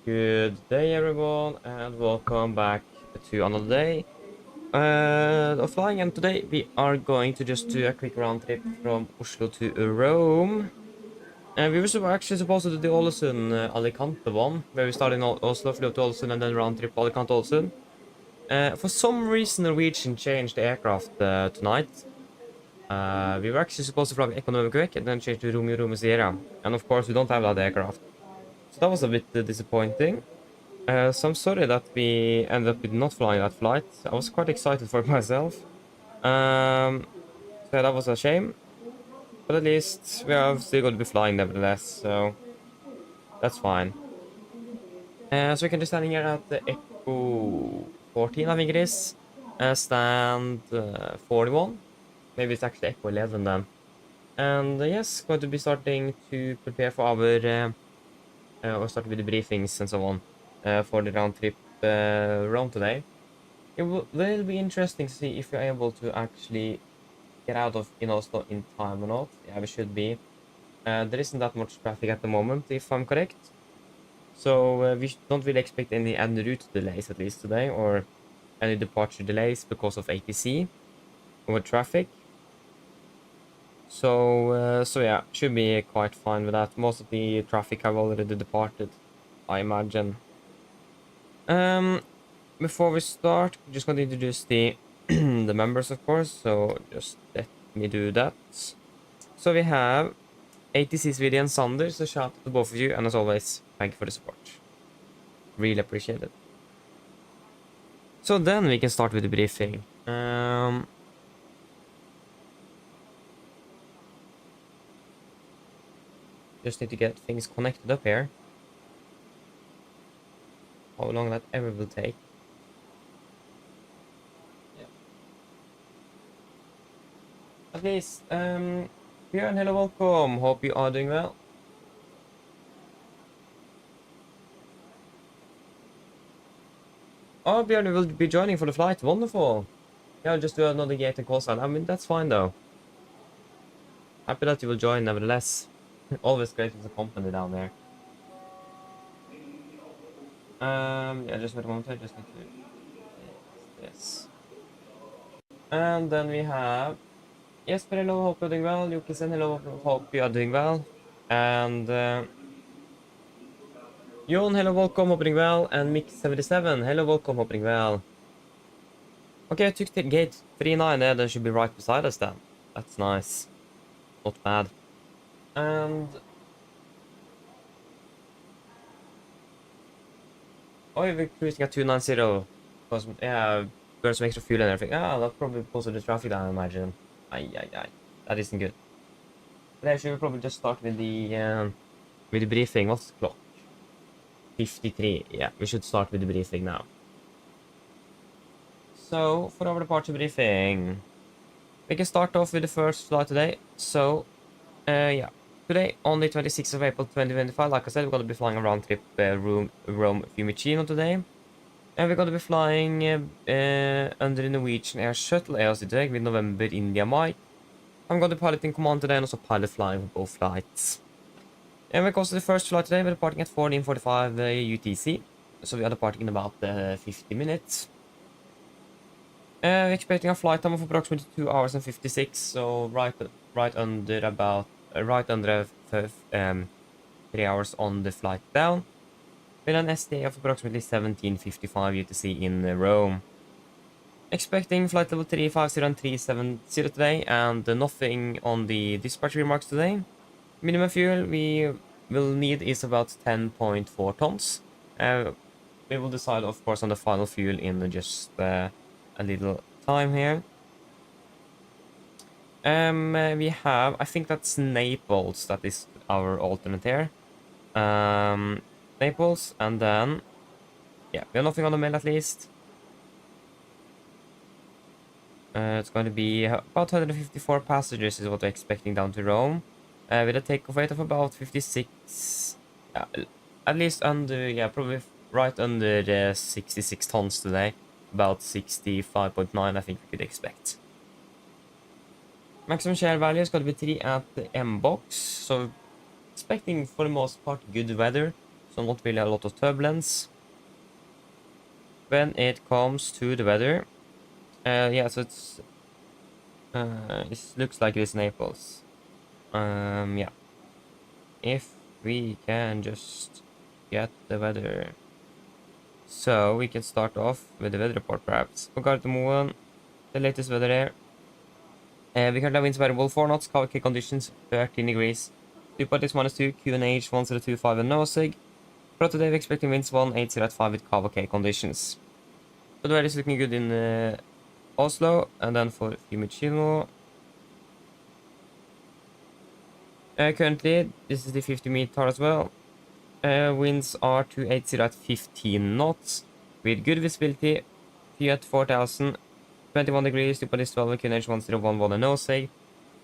Good day, everyone, and welcome back to another day of flying. And today we are going to just do a quick round trip from Oslo to Rome. And we were actually supposed to do the Ålesund Alicante one, where we started in Oslo, flew to Ålesund, and then round trip Alicante Ålesund. For some reason, Norwegian changed the aircraft tonight. We were actually supposed to fly Economic Quebec and then change to Romeo Sierra. And of course, we don't have that aircraft. So that was a bit disappointing. So I'm sorry that we ended up with not flying that flight. I was quite excited for it myself. So that was a shame. But at least we are still going to be flying nevertheless, so that's fine. So we can just stand here at the Echo 14, I think it is. Stand 41. Maybe it's actually Echo 11 then. And yes, going to be starting to prepare for our or start with the briefings and so on for the round trip Rome today. It will be interesting to see if you're able to actually get out of Oslo in time or not. Yeah, we should be. There isn't that much traffic at the moment, if I'm correct. So we don't really expect any en route delays, at least today, or any departure delays because of ATC or traffic. So yeah, should be quite fine with that. Most of the traffic have already departed, I imagine. Before we start, I'm just going to introduce the the members, of course. So just let me do that. So we have ATC Svidi and Sander. So shout out to both of you, and as always, thank you for the support. Really appreciate it. So then we can start with the briefing. Just need to get things connected up here. How long that ever will take. Yeah. At least, Björn, hello, welcome. Hope you are doing well. Oh, Björn will be joining for the flight. Wonderful. Yeah, I'll just do another gate and call sign. I mean, that's fine though. Happy that you will join nevertheless. Always great with the company down there. Yeah, just wait a moment. I just need to this. And then we have Jesper, hello, hope you're doing well. Yukisen, hello, hope you are doing well. And Jon, hello, welcome, hope you're doing well. And Mick77, hello, welcome, hope you're doing well. Okay, I took the gate 39 there, that should be right beside us then. That's nice. Not bad. And oh, we're cruising at 290. Because, yeah, burn some extra fuel and everything. Ah, that's probably because of the traffic, I imagine. Ay. That isn't good. But I should probably just start with the briefing. What's the clock? 53. Yeah, we should start with the briefing now. So, for our departure briefing, we can start off with the first flight today. So, yeah. Today, on the 26th of April 2025, like I said, we're going to be flying a round trip Rome Fiumicino today. And we're going to be flying under the Norwegian Air Shuttle AOC today with November India Mike. I'm going to be piloting command today and also pilot flying for both flights. And we're going to the first flight today, we're departing at 14:45 UTC. So we are departing in about 50 minutes. We're expecting a flight time of approximately 2 hours and 56, so right under 3 hours on the flight down, with an STA of approximately 17:55 UTC in Rome. Expecting flight level 350 and 370 today, and nothing on the dispatch remarks today. Minimum fuel we will need is about 10.4 tons. We will decide, of course, on the final fuel in just a little time here. We have, I think that's Naples, that is our alternate here. Naples, and then, yeah, we have nothing on the mail at least. It's going to be about 154 passengers is what we're expecting down to Rome. With a takeoff weight of about 56, at least under, yeah, probably right under 66 tons today. About 65.9, I think we could expect. Maximum share value is going to be 3 at the M box, so expecting for the most part good weather. so not really a lot of turbulence. When it comes to the weather, yeah, so it looks like it is Naples. Yeah. If we can just get the weather. So we can start off with the weather report perhaps. For Gardermoen, the latest weather here. We currently have winds variable 4 knots, key conditions 13 degrees. Newport is -2, QNH 1025 and NOSIG. For today, we're expecting winds 180 at 5 with K conditions. So the weather is looking good in Oslo, and then for Fiumicino. Currently, this is the 50-meter as well. Winds are 280 at 15 knots, with good visibility. Fiat 4000, 21 degrees, Newport is 12, QNH 1011 and NOSIG.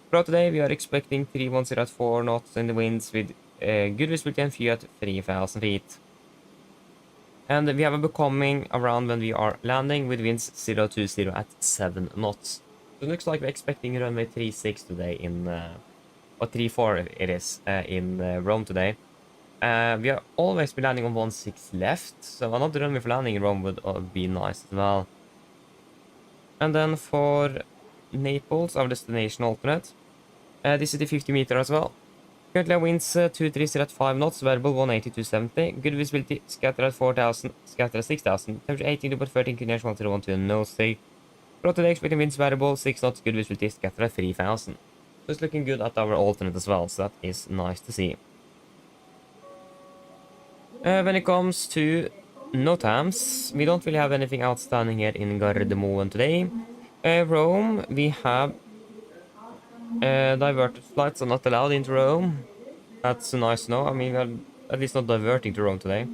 For today, we are expecting 310 at 4 knots in the winds with good visibility and Fiat 3000 feet. And we have a becoming around when we are landing with winds 020 at 7 knots. So it looks like we're expecting runway 36 today in, or 34 it is, in Rome today. We are always be landing on 16 left, so another runway for landing in Rome would be nice as well. And then for Naples, our destination alternate. This is the 50-meter as well. Currently winds 230 at 5 knots, variable 180 to 70. Good visibility, scatter at 4000, scatter at 6000. Temperature 18 to 13, QNH 1012 and NOSIG. For today, expecting winds variable 6 knots, good visibility, scatter at 3000. So it's looking good at our alternate as well, so that is nice to see. When it comes to NOTAMs, we don't really have anything outstanding here in Gardermoen today. Rome, we have diverted flights are not allowed into Rome. That's nice to know. I mean, we're at least not diverting to Rome today.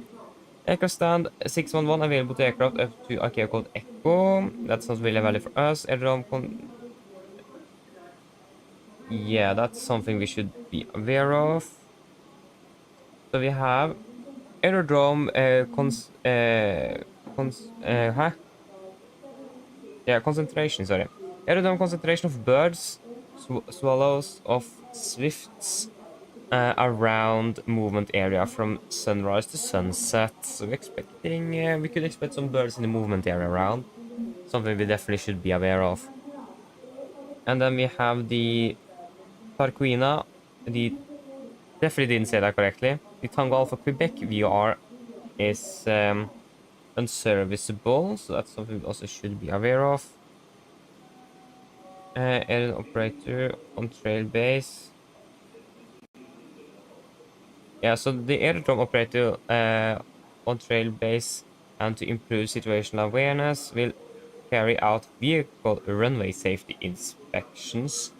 Aircraft stand 611 available to aircraft up to IKEA code Echo. That's not really valid for us. Yeah, that's something we should be aware of. So we have aerodrome concentration, sorry. Aerodrome concentration of birds, swallows, of swifts around movement area from sunrise to sunset. So we're expecting, we could expect some birds in the movement area around. Something we definitely should be aware of. And then we have the Tarquina, definitely didn't say that correctly. The Tango Alpha Quebec VR is unserviceable, so that's something we also should be aware of. Air operator on trail base. Yeah, so the aerodrome operator on trail base and to improve situational awareness will carry out vehicle runway safety inspections,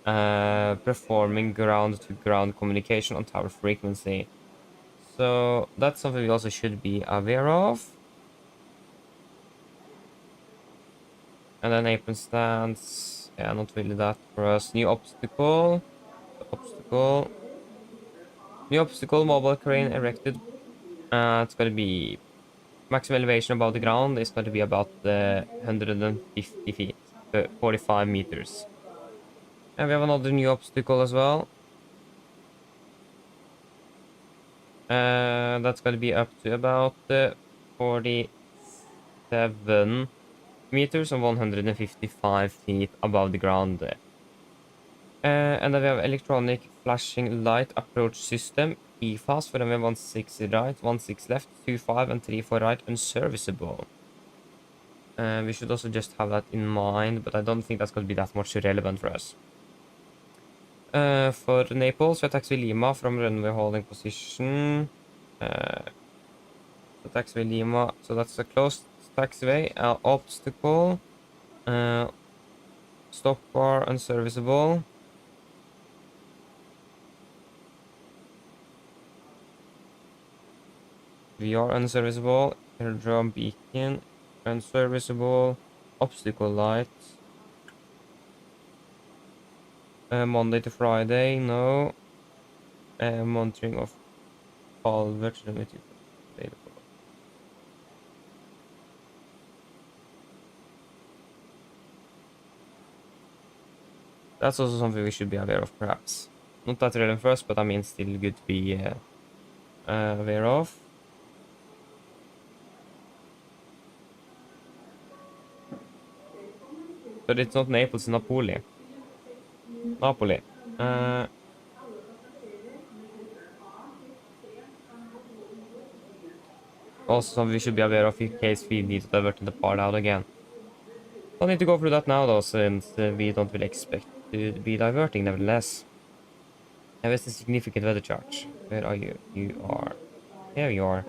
performing ground-to-ground communication on tower frequency. So that's something we also should be aware of. And then apron stands, yeah, not really that for us. New obstacle. New obstacle, mobile crane erected. It's going to be maximum elevation above the ground is going to be about 150 feet, 45 meters. And we have another new obstacle as well. That's going to be up to about 47 meters and 155 feet above the ground. And then we have electronic flashing light approach system, EFAS, for them 16 right, 16 left, 25 and 34 right, unserviceable. We should also just have that in mind, but I don't think that's going to be that much relevant for us. For Naples, we taxi Lima from runway holding position. So taxiway Lima, so that's a closed taxiway. Obstacle. Stop bar unserviceable. VR unserviceable. Airdrome beacon unserviceable. Obstacle light. Monday to Friday, no. Monitoring of culverts limited. That's also something we should be aware of, perhaps. Not that relevant for us, but I mean, still good to be aware of. But it's not Naples, it's Napoli. Napoli. Uh, Also something we should be aware of in case we need to divert the part out again. Don't need to go through that now though, since we don't really expect to be diverting nevertheless. There is a significant weather charge. Where are you? You are. Here you are.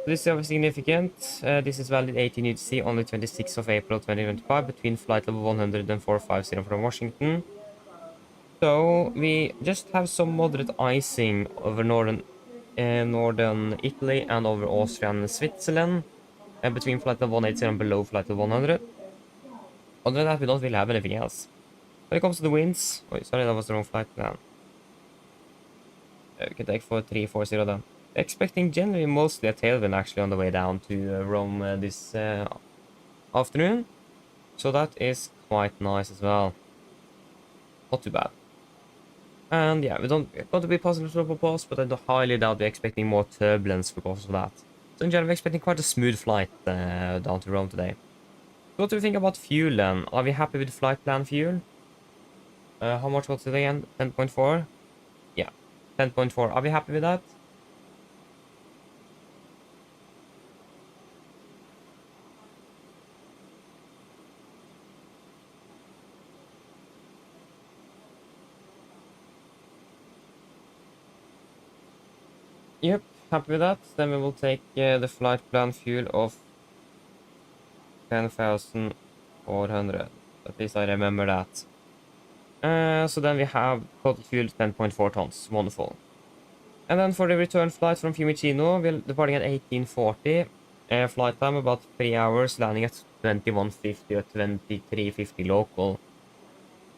This is significant. This is valid 18 UTC, only 26th of April 2025, between flight level 100 and 450 from Washington. So we just have some moderate icing over northern Italy and over Austria and Switzerland, between flight level 180 and below flight level 100. Other than that, we don't really have anything else. When it comes to the winds, oh, sorry, that was the wrong flight plan. We can take for 340 then. Expecting generally mostly a tailwind actually on the way down to Rome this afternoon. So that is quite nice as well. Not too bad. And yeah, we don't got to be positive for pause, but I highly doubt we're expecting more turbulence because of that. So in general, we're expecting quite a smooth flight down to Rome today. So what do we think about fuel then? Are we happy with the flight plan fuel? How much was it again? 10.4? Yeah, 10.4. Are we happy with that? Yep, happy with that. Then we will take the flight plan fuel of 10,400. At least I remember that. So then we have total fuel 10.4 tons. Wonderful. And then for the return flight from Fiumicino, we're departing at 1840. Flight time about 3 hours, landing at 2150 or 2350 local.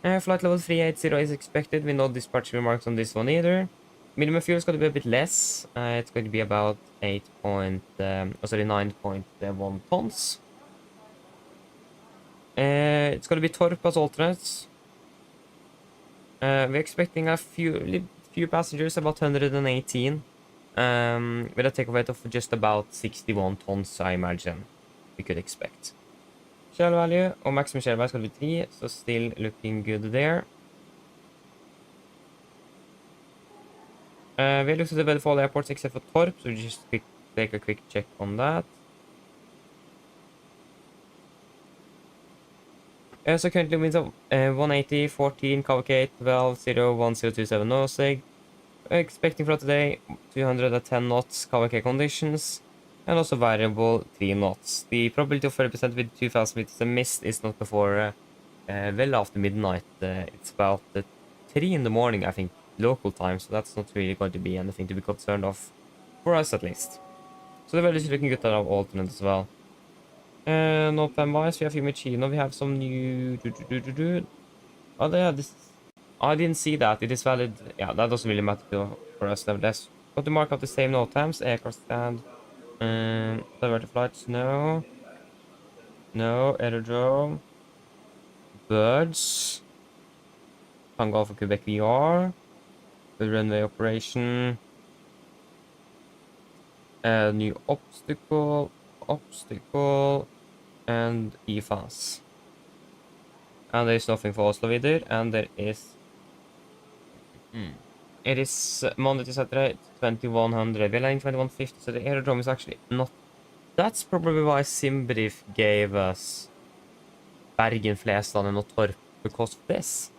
Flight level 380 is expected. We no dispatch remarks on this one either. Minimum fuel is going to be a bit less. It's going to be about 9.1 tons. It's going to be Torp as alternates. We're expecting a few passengers, about 118. With a takeoff weight of just about 61 tons, I imagine we could expect. Shell value or maximum shell value is going to be 3, so still looking good there. We looked at the weather for all airports except for Torp, so just take a quick check on that. So currently winds of 180, 14, Kawakate, 12, 0, 1027 nosig. Expecting for today 210 knots Kawakate conditions, and also variable 3 knots. The probability of 30% with 2000 meters of mist is not before well after midnight. It's about 3 in the morning, I think, local time, so that's not really going to be anything to be concerned of, for us at least. So the weather is looking good at our alternate as well. No plan wise, we have Fiumicino, we have some new. Oh, yeah, this. I didn't see that. It is valid. Yeah, that doesn't really matter for us nevertheless. Got to mark out the same note times. Aircraft stand. Diverted flights. No. No. Aerodrome. Birds. Tango for Quebec VR. The runway operation. New obstacle. Obstacle. And EFAS. And there is nothing for Oslo either. And there is. It is Monday to Saturday, 2100. We're landing 2150, so the aerodrome is actually not. That's probably why Simbrief gave us Bergen, Flesland, and not Torp, because of this.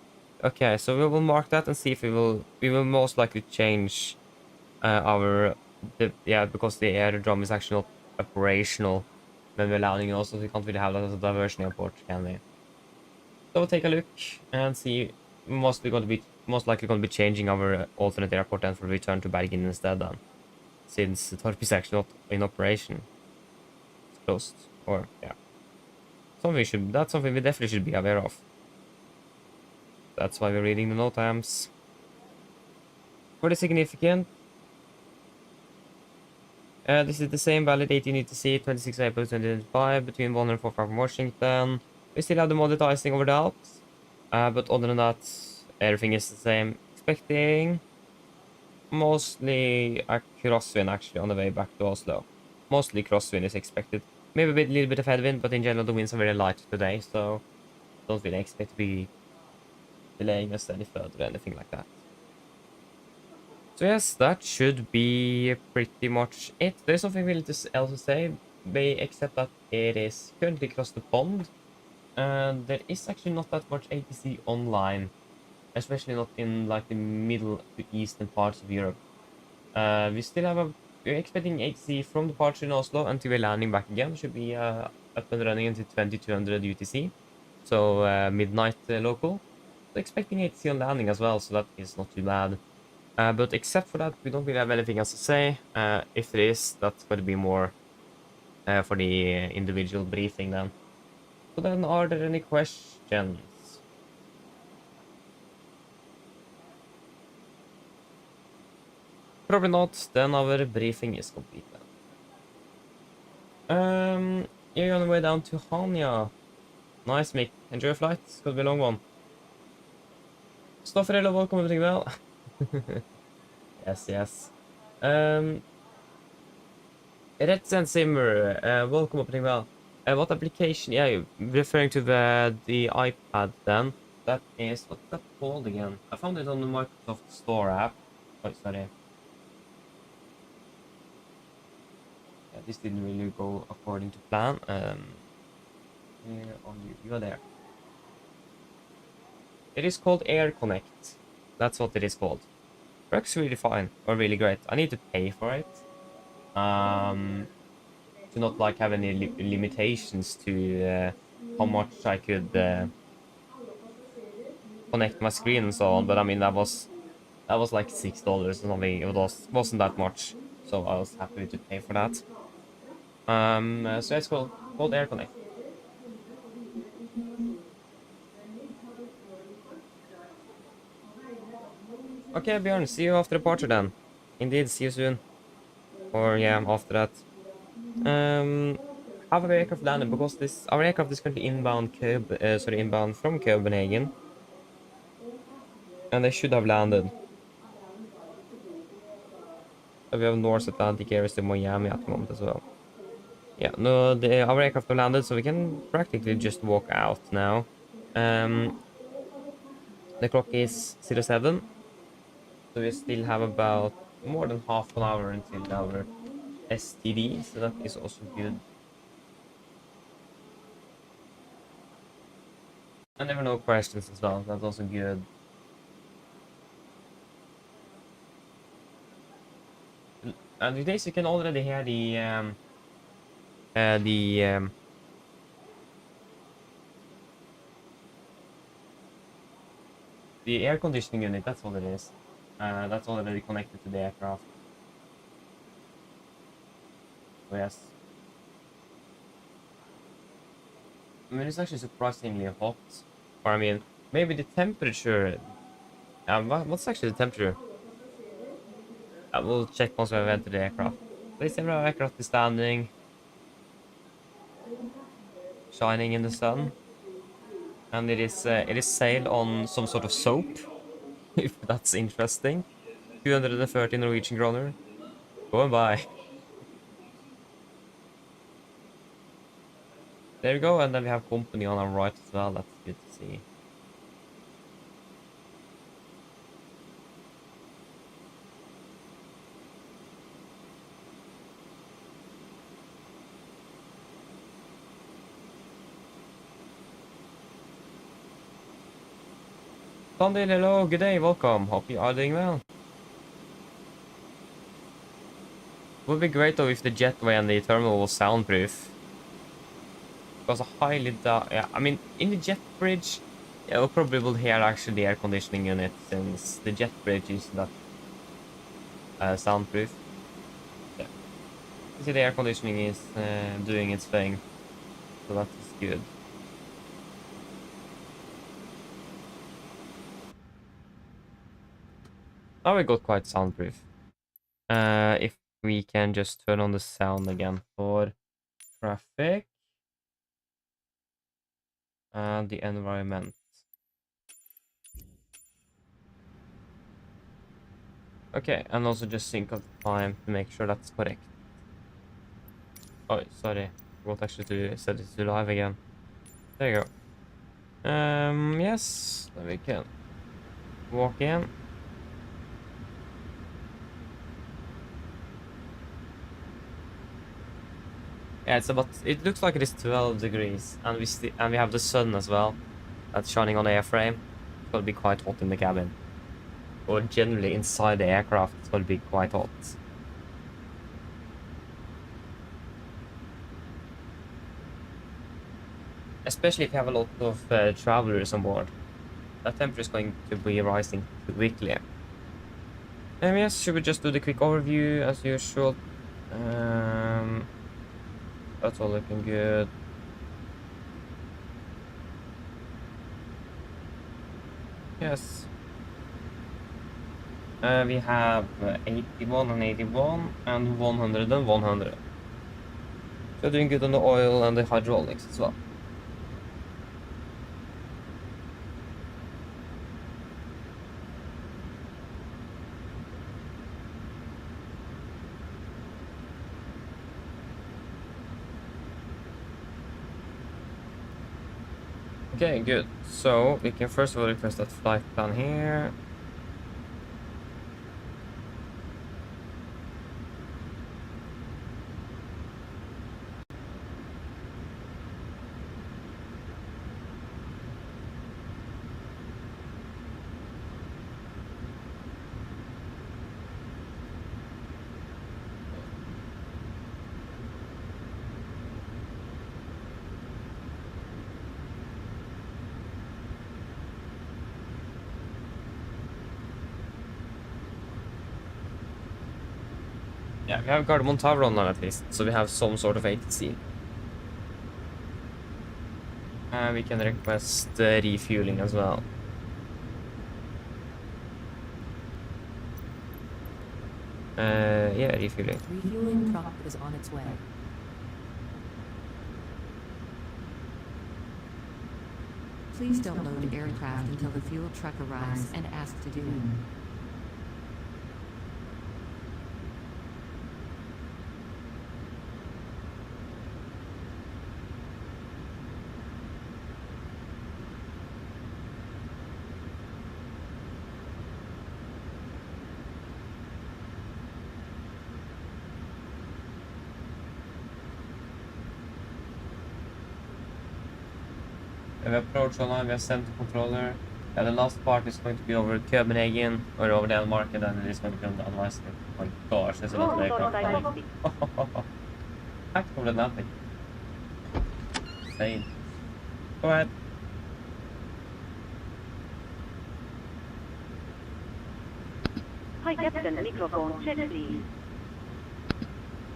Okay, so we will mark that and see if we will most likely change because the aerodrome is actually not operational when we're landing also, so we can't really have that as a diversion airport, can we? So we'll take a look and see. Most likely going to be changing our alternate airport and for return to Bergen instead then, since the Torp is actually not in operation. It's closed, or yeah. That's something we definitely should be aware of. That's why we're reading the note times. For the significant, this is the same valid 18 UTC, 26 April 2025, between 1 and 4 from Washington. We still have the moderate icing over the Alps, but other than that, everything is the same. Expecting mostly a crosswind actually on the way back to Oslo. Mostly crosswind is expected. Maybe a little bit of headwind, but in general the winds are very light today, so don't really expect to be delaying us any further or anything like that. So yes, that should be pretty much it. There's nothing really else to say, except that it is currently across the pond, and there is actually not that much ATC online, especially not in like the middle to eastern parts of Europe. We still have we're expecting ATC from the parts in Oslo until we're landing back again. Should be up and running until 2200 UTC, so midnight local. So expecting ATC on landing as well, so that is not too bad. But except for that, we don't really have anything else to say. If there is, that's going to be more for the individual briefing then. So then, are there any questions? Probably not. Then our briefing is complete then. You're on the way down to Hanya. Nice, Mick. Enjoy your flight. It's gonna be a long one. Stofferello, welcome everything well. Yes, yes. Red Simmer, welcome everything well. What application? Yeah, you're referring to the iPad then. That is, what's that called again? I found it on the Microsoft Store app. Oh, sorry. Yeah, this didn't really go according to plan. Here on you are there. It is called Air Connect. That's what it is called. Works really fine or really great. I need to pay for it. To not like have any limitations to how much I could connect my screen and so on. But I mean that was like $6 or something. It wasn't that much, so I was happy to pay for that. So it's called Air Connect. Okay, Bjorn, see you after departure then. Indeed, see you soon. Or yeah, after that. Have our aircraft landed because this our aircraft is currently inbound from Copenhagen, and they should have landed. We have North Atlantic areas to Miami at the moment as well. Yeah, no, our aircraft have landed, so we can practically just walk out now. Um, the clock is 07, so we still have about more than half an hour until our STD, so that is also good. And there were no questions as well, that's also good. And with this, you can already hear uh, the um, the air conditioning unit. That's what it is. That's already connected to the aircraft. So yes. I mean, it's actually surprisingly hot. Or I mean, maybe the temperature. What's actually the temperature? I will check once we have entered the aircraft. Please, every aircraft is standing, shining in the sun, and it is sailed on some sort of soap, if that's interesting. 230 Norwegian kroner. Go and buy. There we go, and then we have company on our right as well. That's good to see. Sunday, hello, good day, welcome. Hope you are doing well. Would be great though if the jetway and the terminal was soundproof. Because I highly doubt. Yeah, I mean, in the jet bridge, yeah, we probably will hear actually the air conditioning unit since the jet bridge is not soundproof. Yeah, you see the air conditioning is doing its thing, so that is good. Now we got quite soundproof. If we can just turn on the sound again for traffic and the environment. Okay, and also just sync up the time to make sure that's correct. Oh, sorry. Forgot actually to set it to live again. There you go. Yes, then we can walk in. Yeah, it looks like it is 12 degrees, and we have the sun as well. That's shining on the airframe. It's gonna be quite hot in the cabin. Or generally inside the aircraft, it's gonna be quite hot. Especially if you have a lot of travelers on board. That temperature is going to be rising quickly. Yes, should we just do the quick overview as usual? Um, that's all looking good. Yes. We have 81 and 81 and 100 and 100. So doing good on the oil and the hydraulics as well. Okay, good. So we can first of all request that flight plan here. Yeah, we have Gardermoen Tower on at least, so we have some sort of ATC. We can request refueling as well. Yeah, refueling. Refueling truck is on its way. Please don't load aircraft until the fuel truck arrives and ask to do. We have approach online, we have center controller. Yeah, the last part is going to be over Copenhagen or over the market, and it is going to be on the otherwise. Oh my gosh, there's a lot of aircraft flying. Back over the Atlantic. Insane. Go ahead. Hi, Captain. Microphone check, please.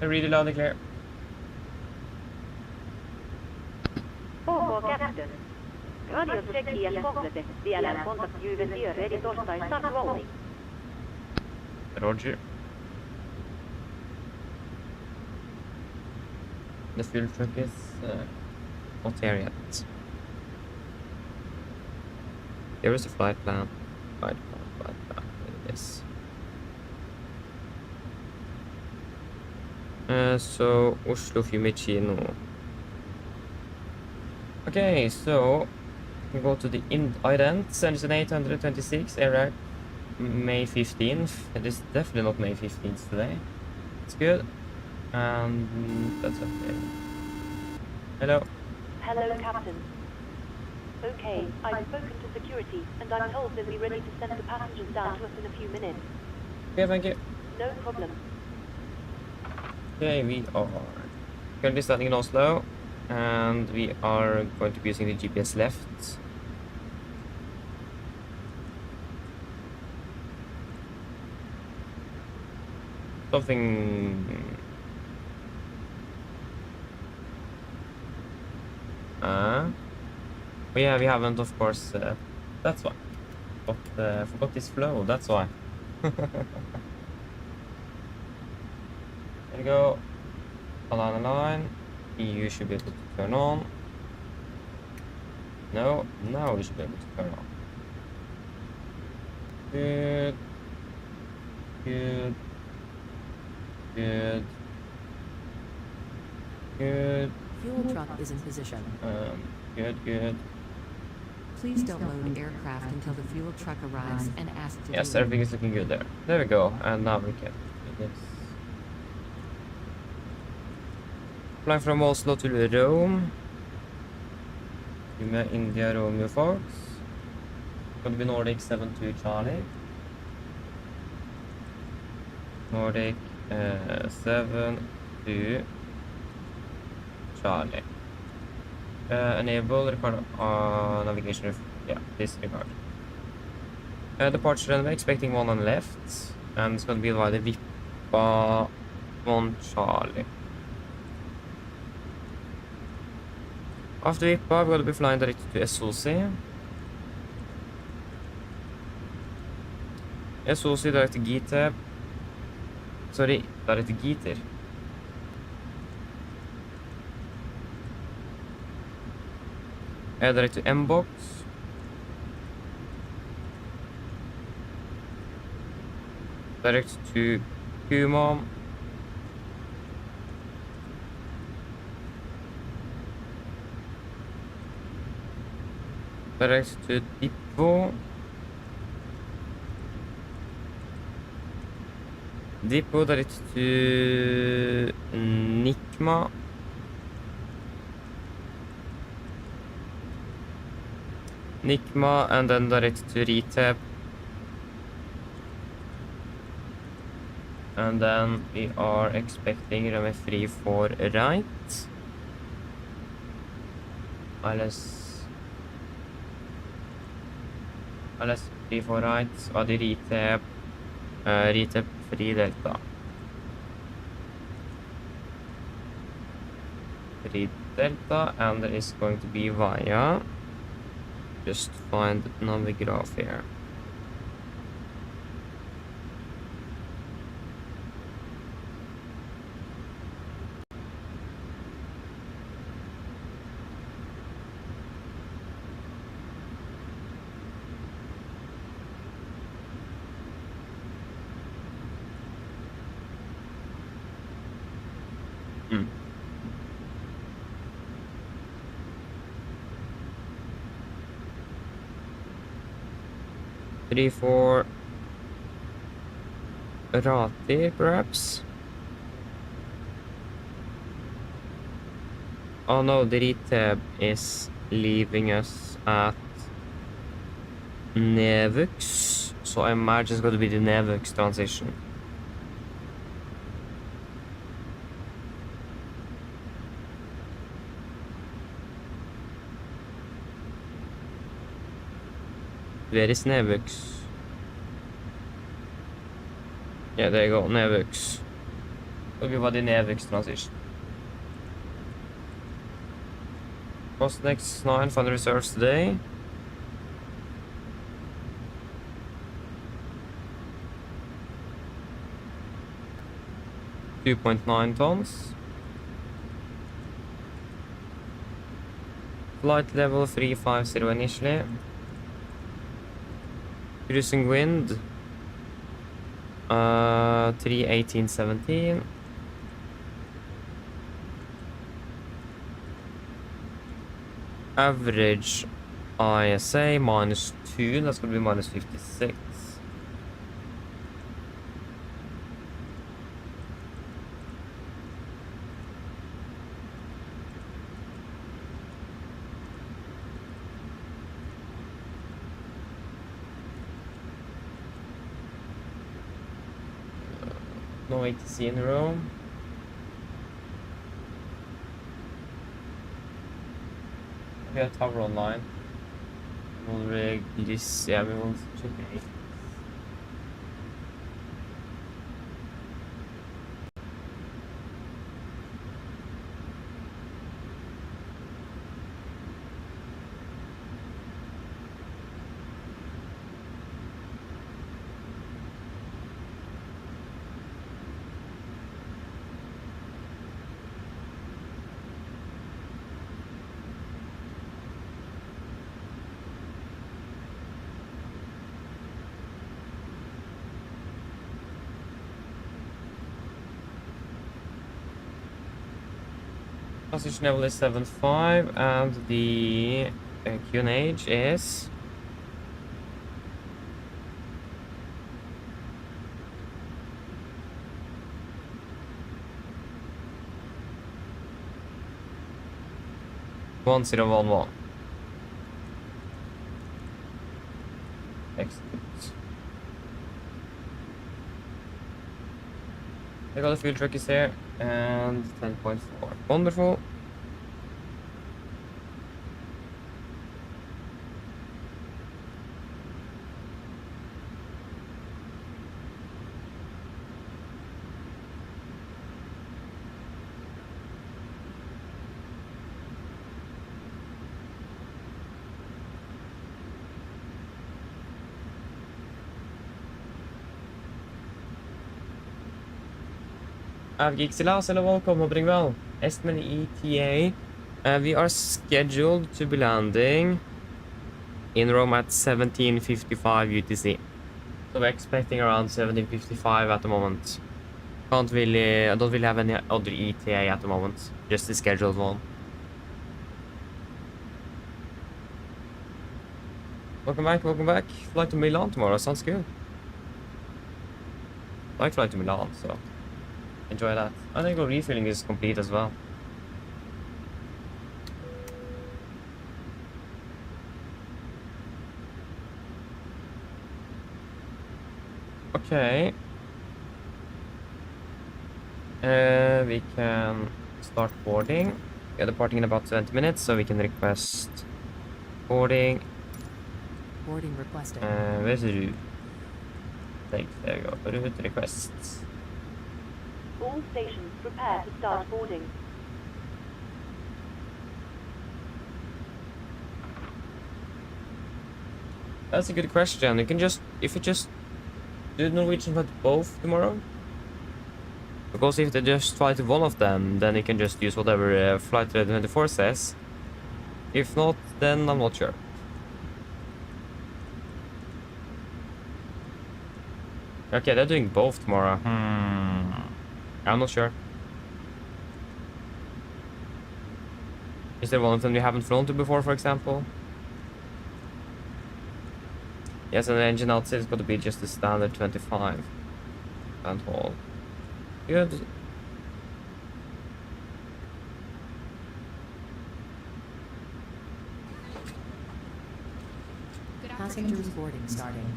Really loud and clear. OK, Captain. Radio check IS complete. DLL contact UVC ready torstai start rolling. Roger. The fuel truck is not here yet. Here is the flight plan. Flight plan. Yes. So Oslo Fiumicino. Okay, so we go to the ident, and it's an 826 Iraq, May 15th. It is definitely not May 15th today. It's good. And that's okay. Hello. Hello, Captain. Okay, I've spoken to security, and I'm told they'll be ready to send the passengers down to us in a few minutes. Okay, thank you. No problem. Okay, we are currently standing in Oslo, and we are going to be using the GPS left. Something. Oh yeah, we haven't, of course. That's why. But forgot this flow. That's why. There we go. Align. You should be able to turn on. No, now we should be able to turn on. Good. Good. Good. Good. Fuel truck is in position. Good, good. Please don't load aircraft until the fuel truck arrives and ask to Yes, do it. everything is looking good there. There we go. And now we can do this. Flying from Oslo to Rome. India, Romeo, folks. Gonna be Nordic 72 Charlie. Nordic 72 Charlie. Enable record navigation. Yeah, disregard. Departure runway, expecting one on the left. And it's gonna be by the Vippa 1 Charlie. After Vippa, we're gonna be flying direct to SOC. SOC direct to GTAB. Sorry, direct to GTR. Direct to M-Box. Direct to Kumam. Direct to Depot. Depot direct to Nikma. Nikma and then direct to Retap. And then we are expecting runway 34 right. LS 34 right. Adi Retap. Retap free delta. Free delta, and there is going to be via. Just find Navigraph here. Hmm. Three, four. Rati, perhaps? Oh no, the Retab is leaving us at Nevux, so I imagine it's going to be the Nevux transition. Where is Nevux? Yeah, there you go, Nevux. It'll be about the Nevux transition. Cost next 9 fund reserves today. $2.9 tons. Flight level 350 initially. Cruising wind 318.17. Average ISA -2, that's gonna be -56. No ATC in a row. We have tower online. We'll rig this, yeah, we will check it. Transition level is 7.5 and the QNH is... One zero one one. Excellent. I got the fuel truck is here and 10.4. Wonderful. Avgeeksilas, hello, welcome, hoping well. Estimate ETA. We are scheduled to be landing in Rome at 17:55 UTC. So we're expecting around 17:55 at the moment. I don't really have any other ETA at the moment, just the scheduled one. Welcome back, welcome back. Flight to Milan tomorrow, sounds good. I like flight to Milan, so enjoy that. I think our refilling is complete as well. Okay. We can start boarding. We are departing in about 20 minutes, so we can request boarding. Boarding requested. Where's the route? There we go. Route requests. All stations prepare to start boarding. That's a good question. You can just, if you just do Norwegian flight both tomorrow. Because if they just fly to one of them, then you can just use whatever flight 24 says. If not, then I'm not sure. Okay, they're doing both tomorrow. I'm not sure. Is there one of them you haven't flown to before, for example? Yes, and the engine outside is going to be just the standard 25 and all. Good. Passengers boarding starting.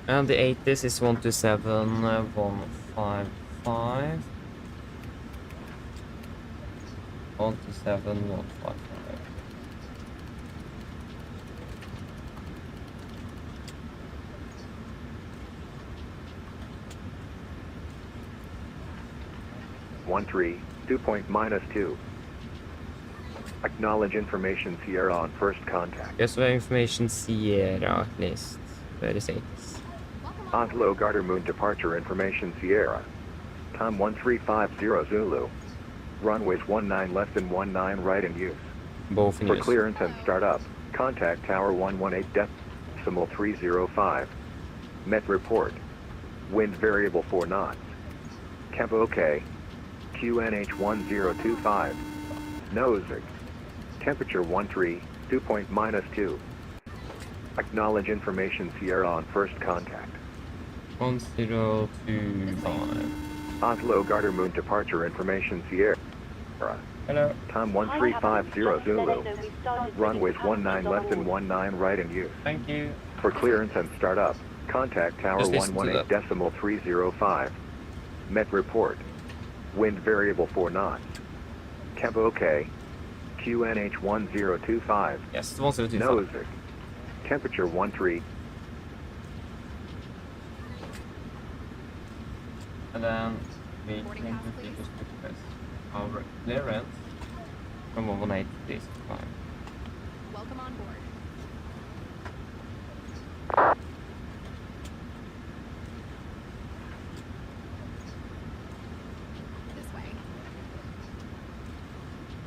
And the 8 this is 127,155. 127,155. One three, dew point -2. Acknowledge information Sierra on first contact. Yes, we have information Sierra at least. 36. Oslo Gardermoen departure information Sierra. Time 1350 Zulu. Runways 19 left and 19 right in use. Both in For use. clearance and startup, contact Tower 118.305. Met report. Wind variable 4 knots. Kev OK. QNH 1025. Nose. Temperature 13, dew point -2. Acknowledge information Sierra on first contact. 1025. Oslo Gardermoen departure information Sierra. Hello. Time 1350 Zulu. Runways 19 left and 19 right in use. Thank you. For clearance and startup, contact Tower Just listen to that. 118.305. Met report. Wind variable 4 knots. Kev OK. QNH 1025. Yes, it's 1025. Nose. Temperature 13. And then we can just request our clearance from 118 days to 5. Welcome on board. This way.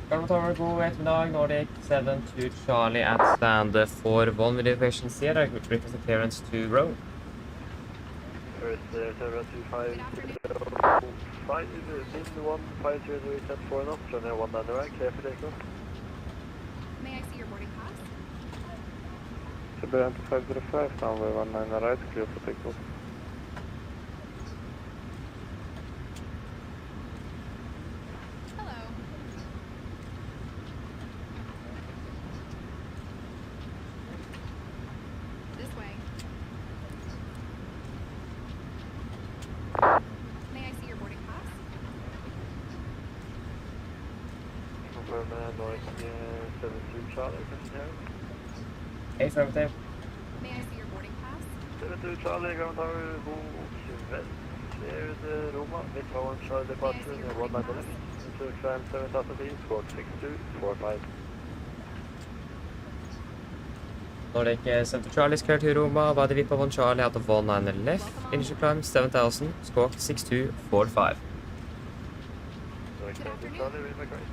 Tower, god ettermiddag, Nordic 7 to Charlie at stand 41 with reservation Sierra, request clearance to row. First, Terra 2505, wind 153 at 4 knots, runway 19 right, clear for takeoff. May I see your boarding pass? Terra 2505, runway 19 right, clear for takeoff. Hello. This way. May I see your boarding pass? Confirm North 72 Charlie, question Hey, affirmative. May I see your boarding pass? 72 Charlie, ground tower, west, cleared Roma, mid-1 Charlie departure, 19 left, to climb 7000 feet, squawk 6245. Nordic Center Charlie is clear to Roma, body VIP of 1 Charlie out of 19 left, initial climb 7000, squawk 6245. North 72 Charlie, read my correct.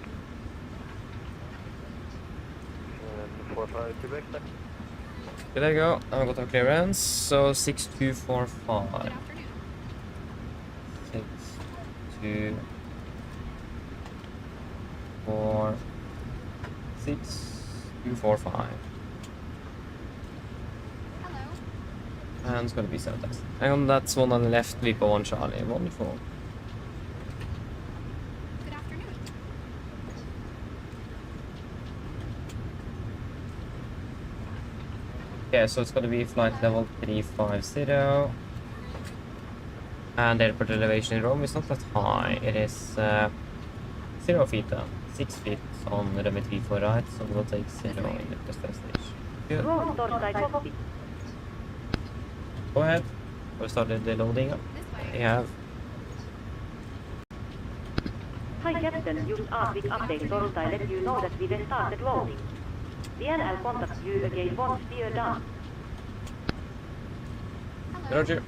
45 Quebec, There you go, I've got our clearance, so 6245. Good afternoon. 6, 2, 4, 6, 2, 4, 5. Hello. And it's gonna be 7000. And that's one on the left, VIP of 1 Charlie. Wonderful. Good afternoon. Yeah, so it's gonna be flight level 350. And the airport elevation in Rome is not that high. It is 0 feet down, 6 feet on runway 34 right, so we'll take 0 in the first stage. Good. Roll Torstai cockpit. Go ahead. We started the loading up. This way. We have. Hi Captain, just Arctic update Torstai let you know that we have started loading. DNL contact you again once we are done. Hello. Roger.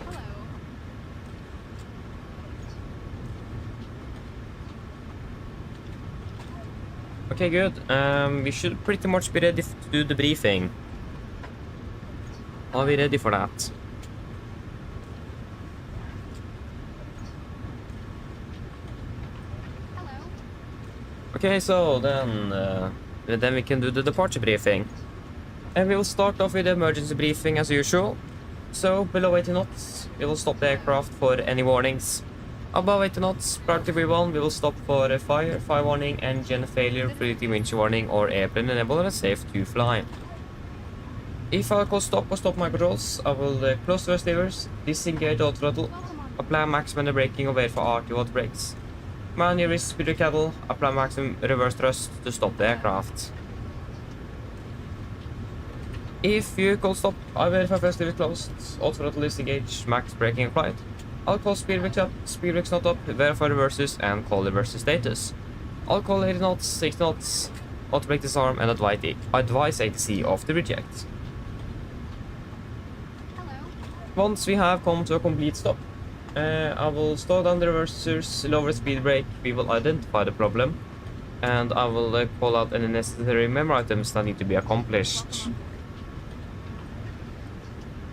Hello. Okay, good. We should pretty much be ready to do the briefing. Are we ready for that? Hello. Okay, so then we can do the departure briefing. And we will start off with the emergency briefing as usual. So, below 80 knots, we will stop the aircraft for any warnings. Above 80 knots, priority V1, we will stop for a fire warning, engine failure, fluidity winch warning, or airplane enable and safe to fly. If I call stop or stop my controls, I will close the receivers, disengage auto throttle, Welcome on. apply maximum braking or wait for RTO auto brakes. Man your wrist with your cattle, apply maximum reverse thrust to stop the aircraft. If you call stop, I verify first if it's closed, auto throttle is engaged, max braking applied. I'll call speed brakes up, speed brakes not up, verify reverses and call reverses status. I'll call 80 knots, 60 knots, auto brake disarm and advise ATC off the reject. Hello. Once we have come to a complete stop, I will slow down the reversers, lower speed brake, we will identify the problem, and I will call out any necessary memo items that need to be accomplished.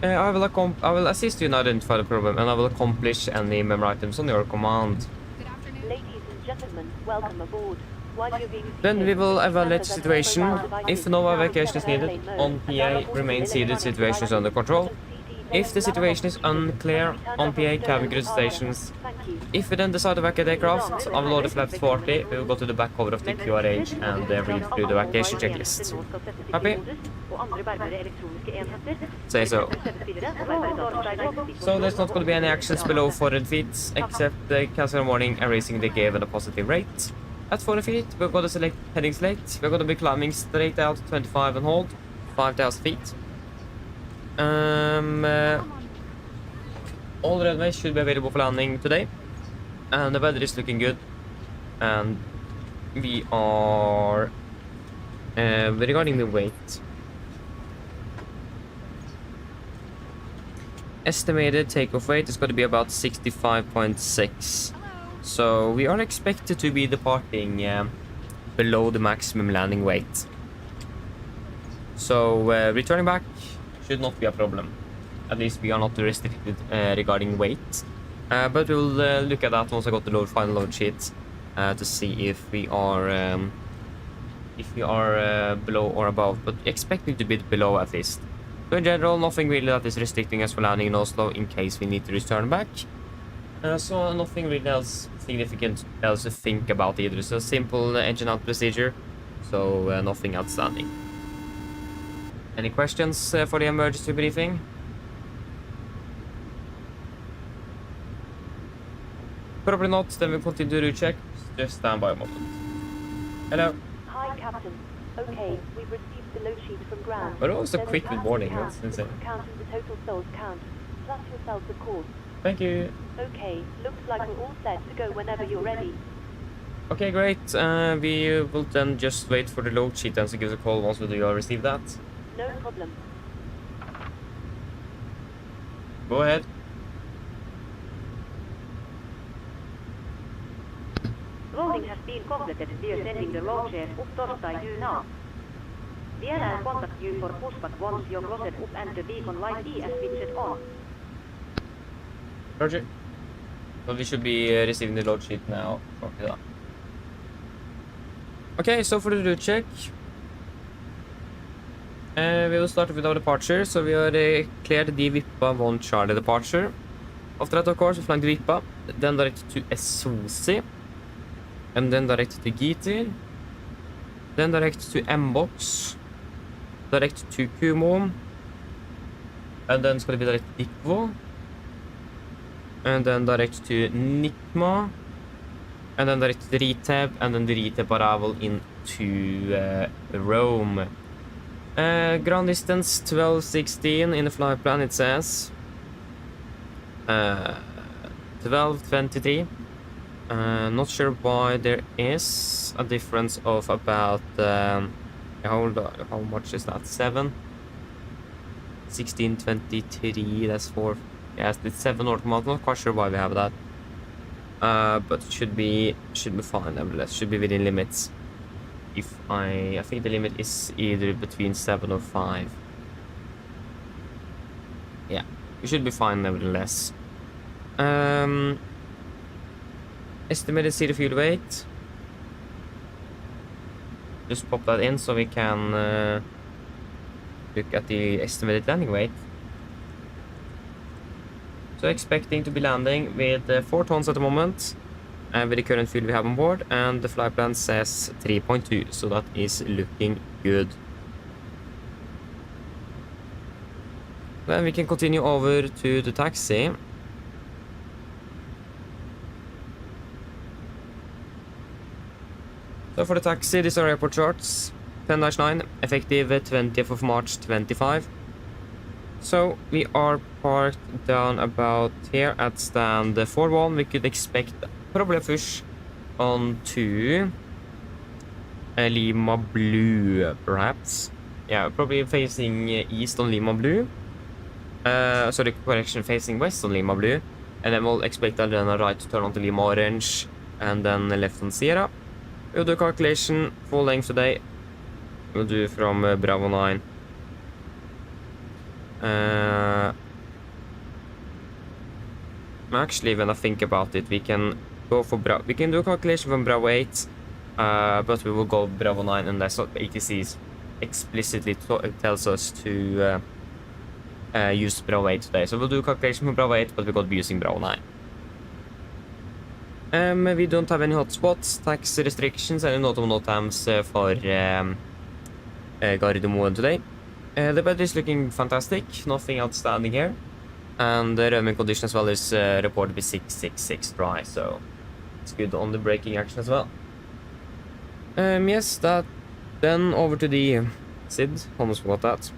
I will assist you in identify the problem, and I will accomplish any memo items on your command. Good afternoon. Ladies and gentlemen, welcome aboard. While you're being Then we seated, will please evaluate remember the that situation. mobile devices If no now evacuation is have needed, airplane on mode. PA, Dial remain seated, electronic situation is under devices control. and CT If the situation is unclear, on PA, cabin crew stations. If we then decide to evacuate the aircraft, I will load the flaps 40, we will go to the back cover of the QRH and read through the evacuation checklist. Happy? Say so. So there's not going to be any actions below 400 feet, except the cancel warning and raising the gave at a positive rate. At 400 feet, we're going to select heading slate. We're going to be climbing straight out 25 and hold, 5,000 feet. Come on. All the runways should be available for landing today, and the weather is looking good. And we are regarding the weight. Estimated takeoff weight is going to be about 65.6. Hello. So we are expected to be departing below the maximum landing weight. So returning back should not be a problem. At least we are not restricted regarding weight. But we'll look at that once I got the final load sheet to see if we are below or above, but expecting to be below at least. So in general, nothing really that is restricting us for landing in Oslo in case we need to return back. So nothing really else significant else to think about either. It's a simple engine out procedure, so nothing outstanding. Any questions for the emergency briefing? Probably not, then we'll continue to check. Just stand by a moment. Hello. Hi, Captain. Okay, we've received the load sheet from ground. But it was a There's quick passenger warning, count, that's insane. Count is the total souls count, plus yourselves, of course. Thank you. Okay, looks like we're all set to go whenever you're ready. Okay, great. We will then just wait for the load sheet and so give us a call once we do receive that. No problem. Go ahead. Loading has been completed. We are sending the load share up torstai you now. We will contact you for pushback once you're crossed up and the beacon light is switched on. Roger. Well, we should be receiving the load sheet now. Okay, so for the route check, we will start with our departure. So we are cleared the Vippa 1 Charlie departure. After that, of course, we flying to Vippa, then direct to Esosi, and then direct to Giti, then direct to M-Box, direct to Kumo, and then skal det be direct til Dikvo, and then direct to Nikma, and then direct to Riteb, and then the Riteb arrival into Rome. Ground distance 1216 in the flight plan, it says 1223. Not sure why there is a difference of about hold on, how much is that? 1623, that's 4. Yes, it's 7 North Mount. Not quite sure why we have that. But it should be fine nevertheless. Should be within limits. If I think the limit is either between 7 or 5. Yeah, we should be fine nevertheless. Estimated city fuel weight. Just pop that in so we can look at the estimated landing weight. So expecting to be landing with 4 tons at the moment, and with the current fuel we have on board, and the flight plan says 3.2, so that is looking good. Then we can continue over to the taxi. So for the taxi, these are airport charts. 10-9, effective 20th of March 25. So we are parked down about here at stand 41. We could expect probably a push on to Lima Blue, perhaps. Yeah, probably facing east on Lima Blue. Sorry, correction, facing west on Lima Blue. And then we'll expect then a right turn onto Lima Orange, and then left on Sierra. We'll do calculation, full length today. We'll do from Bravo 9. Actually, when I think about it, we can go for we can do a calculation from Bravo 8, but we will go Bravo 9 unless ATCs explicitly tells us to use Bravo 8 today. So we'll do a calculation from Bravo 8, but we're going to be using Bravo 9. We don't have any hotspots, tax restrictions, and notable times for Gardermoen today. The weather is looking fantastic, nothing outstanding here. And the roaming condition as well is reported to be 666 dry, so it's good on the braking action as well. Yes, that then over to the SID, almost forgot that.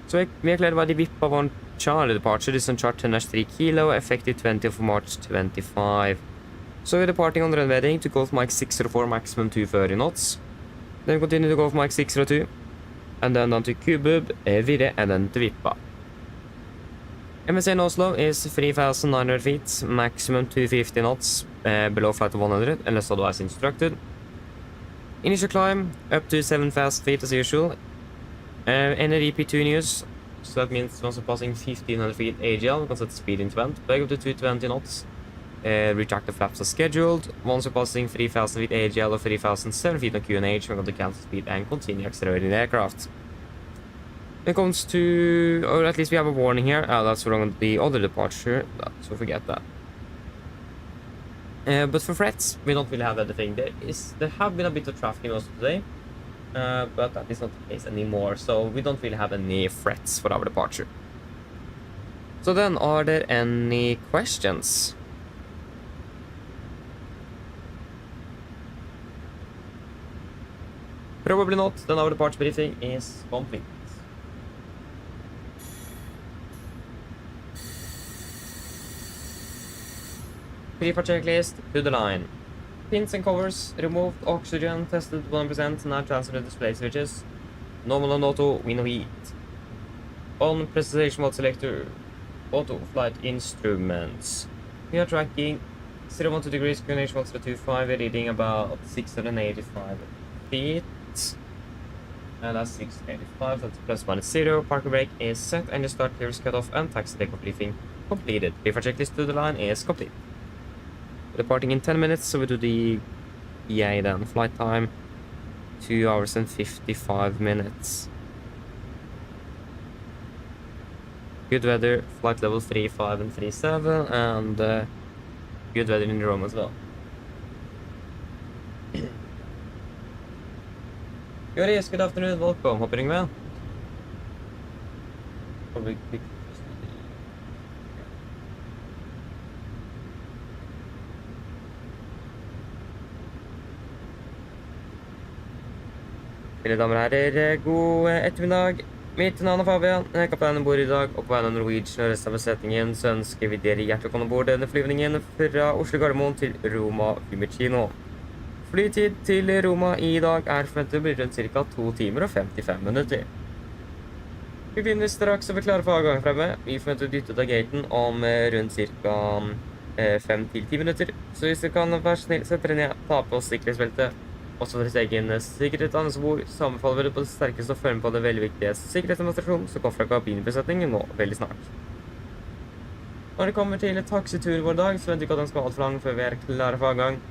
So we are cleared by the Vippa 1 Charlie departure. This is on chart 10-3 kilo, effective 20th of March 25. So we're departing on the runway heading to Golf Mike 604, maximum 230 knots. Then continue to Golf Mike 602, and then down to Kubub, Vire, and then to Vippa. MSA in Oslo is 3,900 feet, maximum 250 knots, below flight of 100, unless otherwise instructed. Initial climb up to 7,000 feet as usual, Any RP2 news? So that means once passing 1500 feet AGL, because it's speed into vent, back up to 220 knots. Retract the flaps as scheduled. Once passing 3000 feet AGL or 3007 feet on QNH, we're going to cancel speed and continue accelerating the aircraft. When it comes to, or at least we have a warning here. That's wrong on the other departure, so forget that. But for threats, we don't really have anything. There have been a bit of traffic also today, but that is not the case anymore. So we don't really have any threats for our departure. So then, are there any questions? Probably not. Then our departure briefing is complete. Pre-for checklist to the line. Pins and covers removed. Oxygen tested 1%. Now transfer the display switches. Normal and auto. We know heat. On presentation mode selector. Auto flight instruments. We are tracking 012 degrees. QNH 1025. We're reading about 685 feet. And that's 685. That's plus minus 0. Parking brake is set. Engine start clears cut off. And taxi takeoff briefing completed. Pre-for checklist to the line is complete. Departing in 10 minutes, so we do the EA then. Flight time 2 hours and 55 minutes. Good weather, flight level 35 and 37, and good weather in Rome as well. Joris, good afternoon, welcome. Hope you're doing well. Probably quick. Mine damer og herrer, god ettermiddag. Mitt navn er Fabian, jeg er kaptein om bord i dag, og på vegne av Norwegian og resten av besetningen så ønsker vi dere hjertelig velkommen om bord denne flyvningen fra Oslo Gardermoen til Roma Fiumicino. Flytid til Roma i dag er forventet å bli rundt ca. 2 timer og 55 minutter. Vi begynner straks og vi klarer for avgang fremme. Vi forventer å dytte ut av gaten om rundt ca. 5-10 minutter. Så hvis dere kan være snill, sette dere ned, ta på sikkerhetsbeltet. Også for deres egen sikkerhet og bord, så anbefaler vi på det sterkeste å følge med på det veldig viktige sikkerhetsdemonstrasjonen som kommer fra kabinbesetningen nå veldig snart. Når det kommer til taxituren vår i dag, så venter vi ikke at den skal være alt for lang før vi er klare for avgang.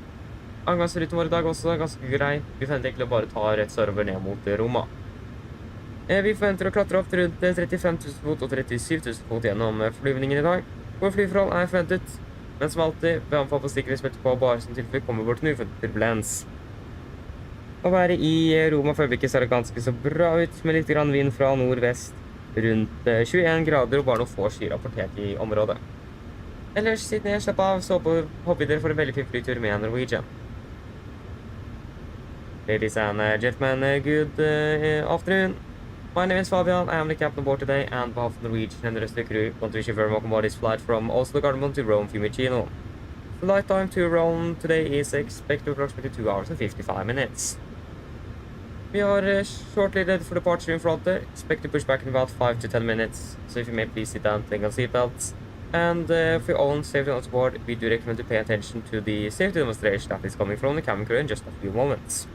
Avgangsruten vår i dag også er ganske grei. Vi forventer egentlig å bare ta rett sørover ned mot Roma. Vi forventer å klatre opp til rundt 35 000 fot og 37 000 fot gjennom flyvningen i dag. Vår flyforhold er forventet, men som alltid, vi anbefaler på sikkerhetsbeltet på bare som tilfelle kommer bort til uforventet turbulens. Å være i Roma for øyeblikket ser det ganske så bra ut, med litt grann vind fra nordvest, rundt 21 grader og bare noen få skyer rapportert i området. Ellers, siden jeg slapp av, så håper vi dere får en veldig fin flytur med Norwegian. Ladies and gentlemen, good afternoon. My name is Fabian, I am the captain on board today, and on behalf of Norwegian and the rest of the crew, want to wish you very welcome aboard this flight from Oslo Gardermoen to Rome Fiumicino. Flight time to Rome today is expected approximately 2 hours and 55 minutes. We are shortly ready for departure in front there. Expect to push back in about 5 to 10 minutes. So if you may please sit down, take on seatbelts. And for your own safety on board, we do recommend to pay attention to the safety demonstration that is coming from the cabin crew in just a few moments.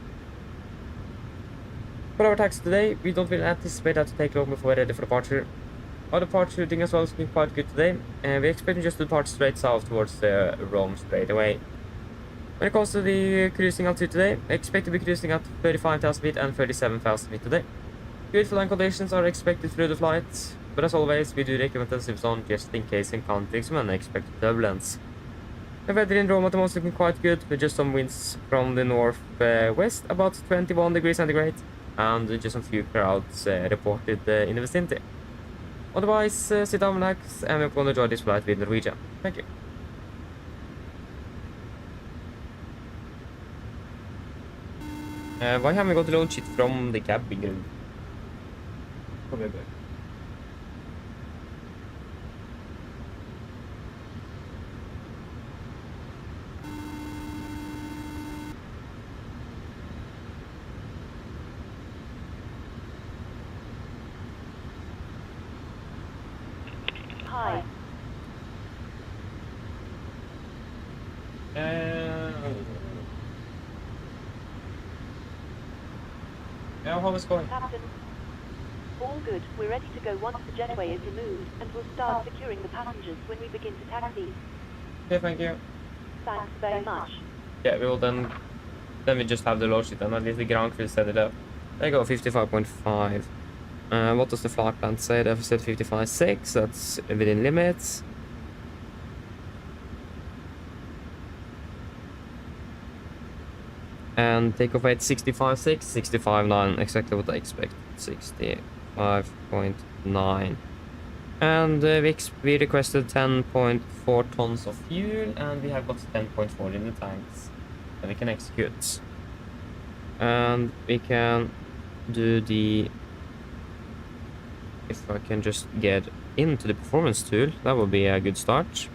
For our taxi today, we don't really anticipate that to take long before we're ready for departure. Our departure routing as well has been quite good today, and we expect just to depart straight south towards Rome straight away. When it comes to the cruising altitude today, I expect to be cruising at 35,000 feet and 37,000 feet today. Good flying conditions are expected through the flight, but as always, we do recommend the zips on just in case encountering some unexpected turbulence. The weather in Rome at the moment is looking quite good, with just some winds from the northwest, about 21 degrees centigrade, and just some few clouds reported in the vicinity. Otherwise, sit down, relax, and we're going to enjoy this flight with Norwegian. Thank you. Why haven't we got to launch it from the cabin crew? Probably good. Hi. Yeah, how was going? Captain. All good. We're ready to go once the jetway is removed, and we'll start securing the passengers when we begin to taxi. Okay, thank you. Thanks very much. Yeah, we will then we just have the load sheet and at least the ground crew set it up. There you go, 55.5. What does the flight plan say? They've said 55.6, that's within limits. And takeoff weight 65.6, 65.9, exactly what I expect. 65.9. And we requested 10.4 tons of fuel, and we have got 10.4 in the tanks that we can execute. And we can do the... If I can just get into the performance tool, that would be a good start.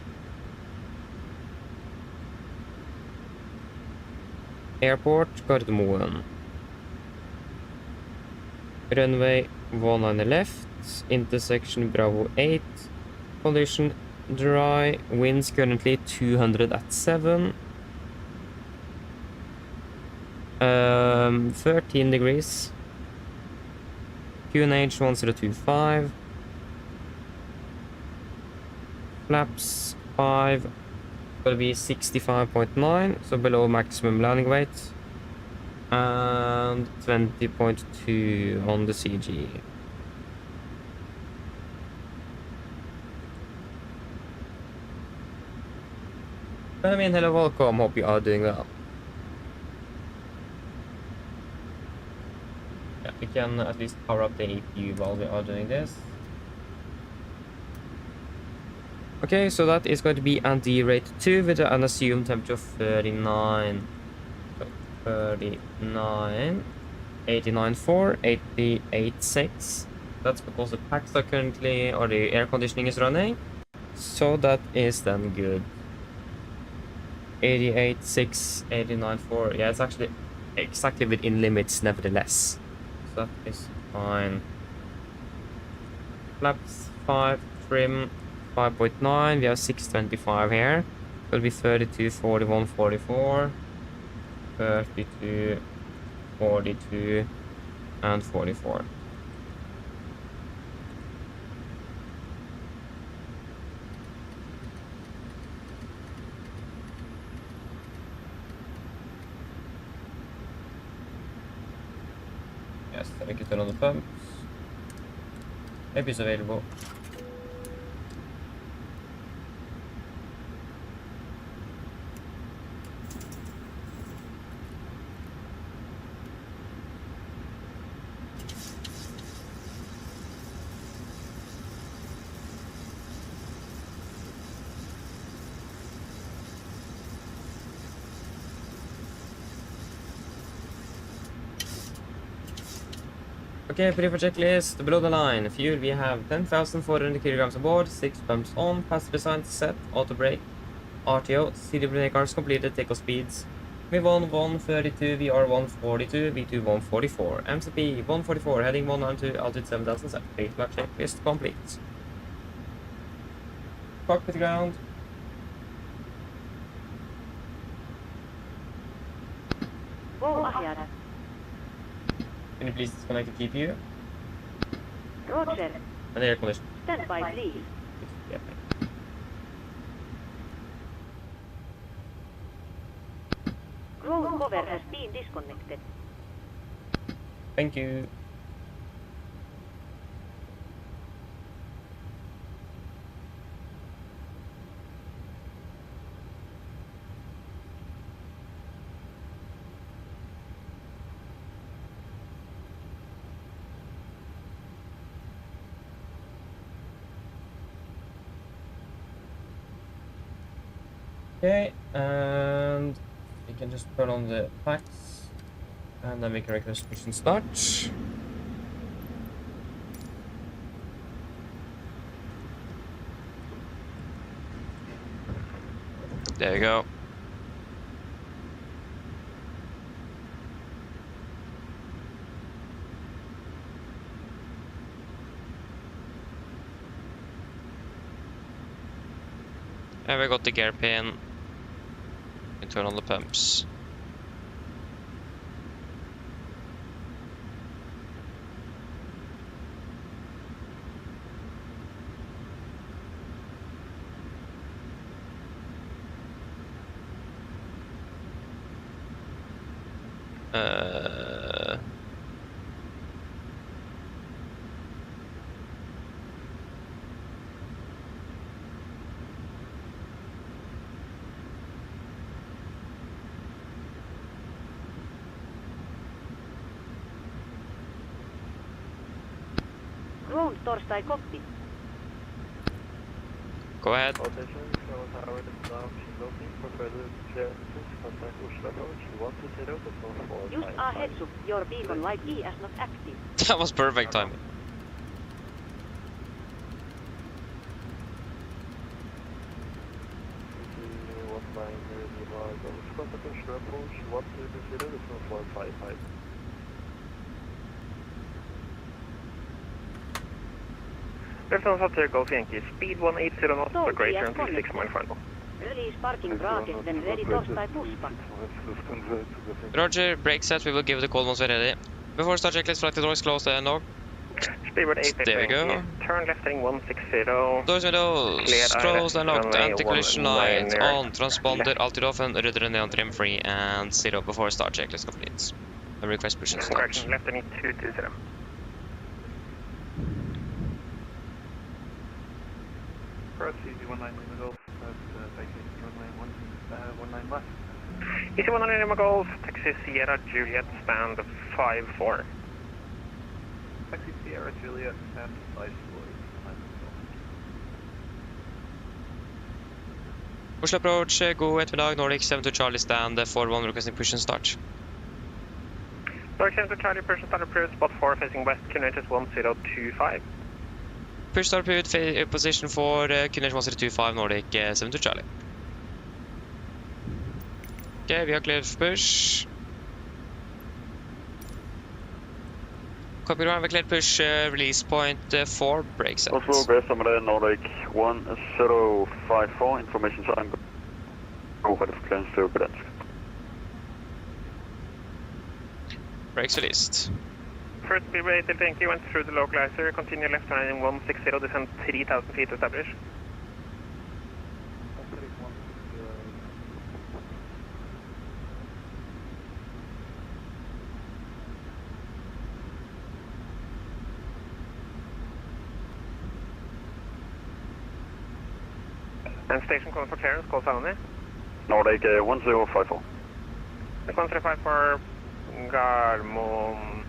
Airport, Gardermoen. Runway 19 left, intersection Bravo 8. Condition dry, winds currently 200 at 7. 13 degrees. QNH 1025. Flaps 5. Gonna be 65.9, so below maximum landing weight. And 20.2 on the CG. Benjamin, hello, welcome. Hope you are doing well. Yeah, we can at least power up the APU while we are doing this. Okay, so that is going to be AMD Radeon 2 with an assumed temperature of 39. So 39, 89.4, 88.6. That's because the packs are currently, or the air conditioning is running. So that is then good. 88.6, 89.4. Yeah, it's actually exactly within limits nevertheless. So that is fine. Flaps 5, trim 5.9, we have 625 here. Will be 32, 41, 44, 32, 42, and 44. Yes, I can turn on the pumps. Maybe it's available. Okay, brief checklist. Below the line, fuel, we have 10,400 kilograms aboard, 6 pumps on, passenger signs set, auto brake, RTO, CW cars completed, takeoff speeds. V1 132, VR 142, V2 144, MCP 144, heading 192, altitude 7,000, free flight checklist complete. Cockpit ground. Go ahead. Can you please disconnect the GPU Roger. and the air conditioner? Stand by, please. Yeah, Ground cover has been disconnected. thank you. Okay, and we can just turn on the packs, and then we can request mission start. There you go. And we got the gear pin. We turn on the pumps. Ground torstai cockpit. Go ahead. All stations, Tower is now loading for further clearances. Contact Oslo Norwegian 120.455. Just a heads up, your beacon light E is not active. That was perfect timing. Contact Oslo approach 120.455. Lufthansa to Golf Yankee, speed 180 knots for greater than 26 mile final. Release parking bracket, then ready torstai pushback. Roger, brake set. We will give the call once we're ready. Before start checklist, flight doors closed and no. Speedbird 8 There we go. Turn left heading 160. Doors windows Cleared closed and locked. runway Anti-collision 19 lights on. left. Transponder altitude off and rudder neon trim free and 0 before start checklist complete. A request push and start. Correction, left heading 220. Approach EC19 Golf, taxi runway 19 left. Easy 100 Lima Golf, taxi Sierra Juliet, stand 5-4. Taxi Sierra Juliet, stand 5-4. Oslo approach, go ettermiddag, Nordic 72 Charlie stand 4-1 requesting push and start. Nordic 72 Charlie, person start approved, spot 4 facing west, QNH 1025. Push start approved, position for QNH 1025 Nordic 72 Charlie. Okay, we are cleared for push. Copy ground, we cleared push, release point 4, brake set. Oslo, Grest Nordic 1054, information sign. Go ahead of clearance to Gdansk. Brakes released. First speedway till thank you, went through the localizer, continue left turn 160, descend 3000 feet establish. And station calling for clearance, call Saloni. Nordic 1054. 135 Garmon.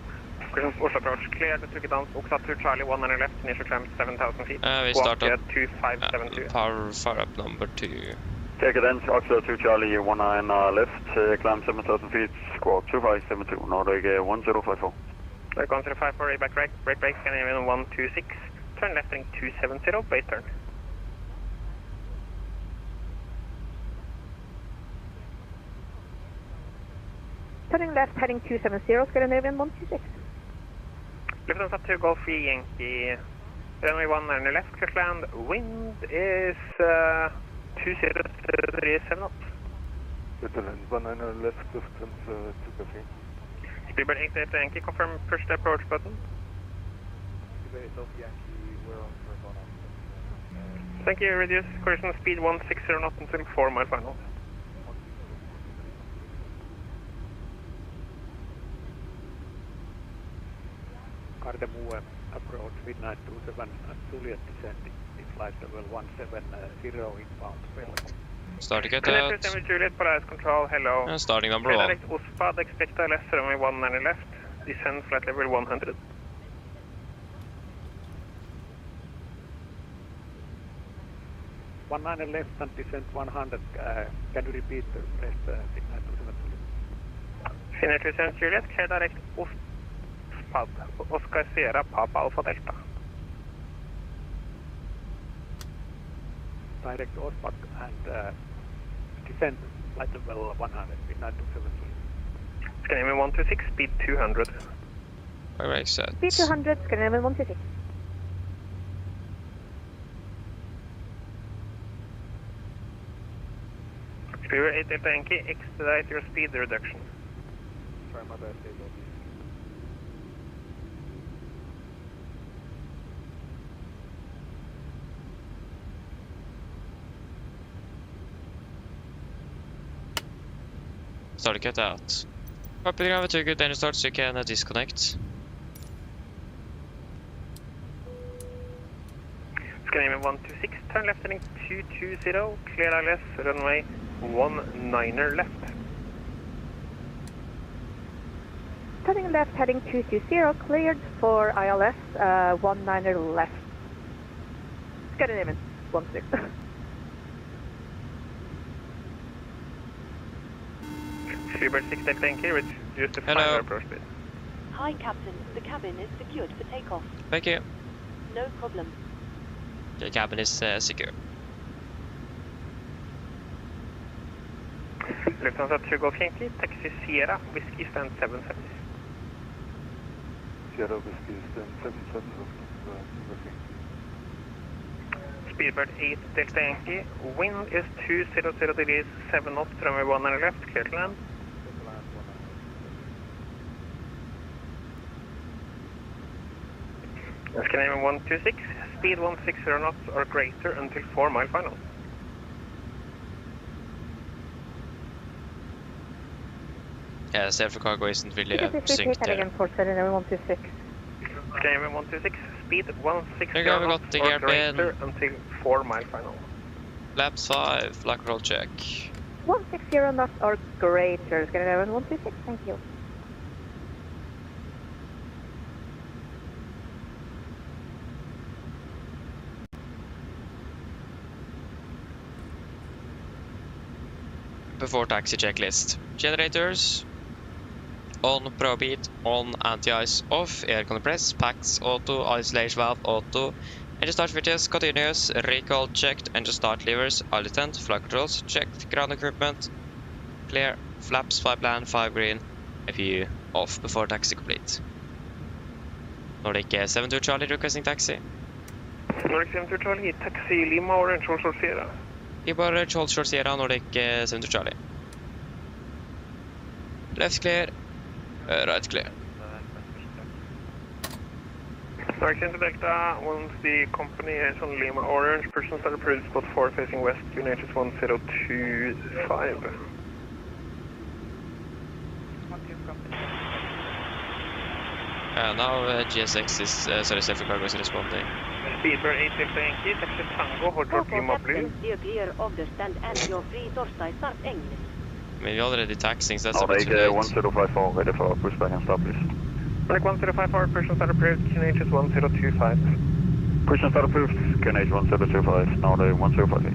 Oslo approach cleared, took it down, Oxatur Charlie 100 left, initial climb 7000 feet. We start up 2572. far up number 2. Take it then, Oxford 2 Charlie 19 left, climb 7000 feet, squawk 2572, Nordic 1054. Nordic 1054, back right, brake brakes, Scandinavian 126, turn left heading 270, base turn. Turning left heading 270, Scandinavian 126. Lufthansa 2 Golf Yankee, runway 19 left, clear land, wind is 2037 knots. Lieutenant 19 left, Lufthansa 2 Coffee. Speedbird 88 Yankee, confirm push the approach button. Speedbird 8 Yankee, we're on for 1 Thank you, reduce correction speed 160 knots until 4 mile final. Cardemue approach midnight 27 Juliet descending, flight level 170 inbound, welcome. Starting at Connect out. with Juliet, Polaris control, hello. And starting number 1. Direct Ospad, expect a left, runway 19 left, descend flight level 100. One 9 left and descent 100. Can you repeat the rest? Midnight 27 Juliet. Finner to St. Juliet, clear direct Ospad, Oscar Sierra, Papa Alpha Delta. Direct Ospad and descent flight level 100. Midnight 27 Juliet. Scandinavian 126, speed 200. Brake set. Speed 200, Scandinavian 126. Speedbird 8 Delta Yankee, expedite your speed reduction. Sorry, my bad. Starting cut out. Copy the ground with 2 good engine starts, so you can disconnect. Scandinavian 126, turn left heading 220, clear ILS, runway 19er left. Turning left, heading 220, cleared for ILS, 19er left. Scandinavian 16. Freebird 6 Delta Yankee, reduce the final approach speed. Hi, Captain. The cabin is secured for takeoff. Thank you. No problem. The cabin is secure. Lufthansa 2 Golf Yankee, taxi Sierra, Whiskey stand 77. Sierra Whiskey stand 77. Speedbird 8 Delta Yankee, wind is 200 degrees, 7 knots, runway 19 left, clear to land. Scandinavian 126, speed 160 knots or greater until 4 mile final. Safe for cargo isn't really Ticket is synced repeated there. again for Scandinavian 126. Scandinavian 126, speed 160 There we go, we knots got the or airplane. greater until 4 mile final. Laps 5, flight control check. 160 knots or greater, Scandinavian 126, thank you. Before taxi checklist. Generators. On, ProBeat, on, anti-ice, off, air compress, packs, auto, isolation valve, auto. Engine start switches, continuous, recall checked, engine start levers, tent, flight controls, checked, ground equipment, clear, flaps, 5 land, 5 green, FU off before taxi complete. Nordic 72 Charlie requesting taxi. Nordic 72 Charlie, taxi Lima Orange, Oslo Sierra. Ibar Charles Short Sierra, Nordic 72 Charlie. Left clear, right clear. Nordic 72 Delta, once the company is on Lima Orange, persons are approved spot 4 facing west, UNHS 1025. Now GSX is, sorry, Safe cargo is responding. Speedbird 8 Delta Yankee, taxi Tango, hold short Lima Blue. Steer clear of the stand and your free Torstai start English. I mean, we're already taxing, so that's a bit Nordic too late. 1054, ready for pushback and start, please. Nordic 1054, persons are approved, UNHS 1025. Push and start approved, QNH 1025, Nordic 1058.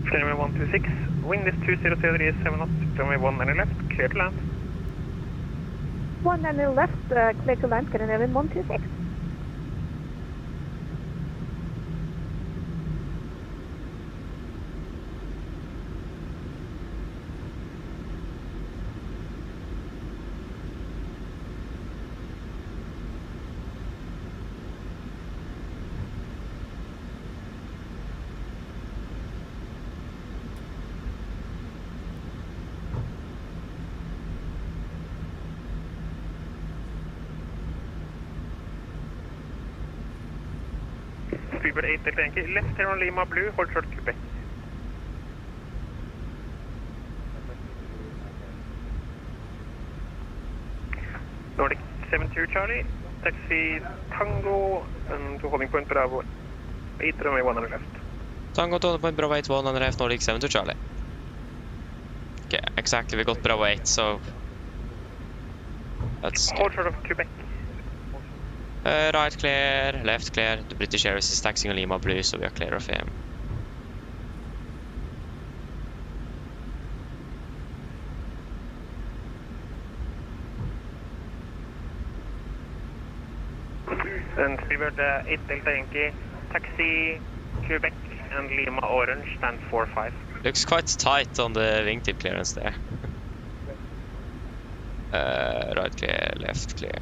Scandinavian 126, wind is 200 degrees, 7 knots, runway 19 left, clear to land. 19 left, clear to land, Scandinavian 126. Speedbird 8 Delta Yankee, left here on Lima Blue, hold short Quebec. Nordic 72 Charlie, taxi Tango, and to holding point Bravo 8, runway 19 left. Tango to point Bravo 8, 1 and a half, Nordic 72 Charlie. Okay, exactly, we got Bravo 8, so... That's good. Hold short of Quebec. Right clear, left clear. The British Airways is taxing on Lima Blue, so we are clear of him. And Speedbird 8 Delta Yankee, taxi Quebec and Lima Orange, stand 45. Looks quite tight on the wingtip clearance there. Right clear, left clear.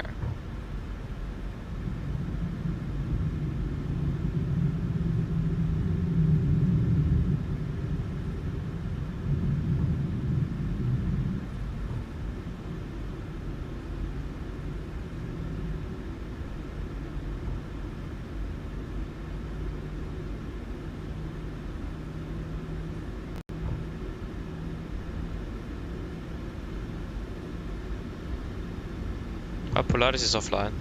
Oh, Polaris is offline.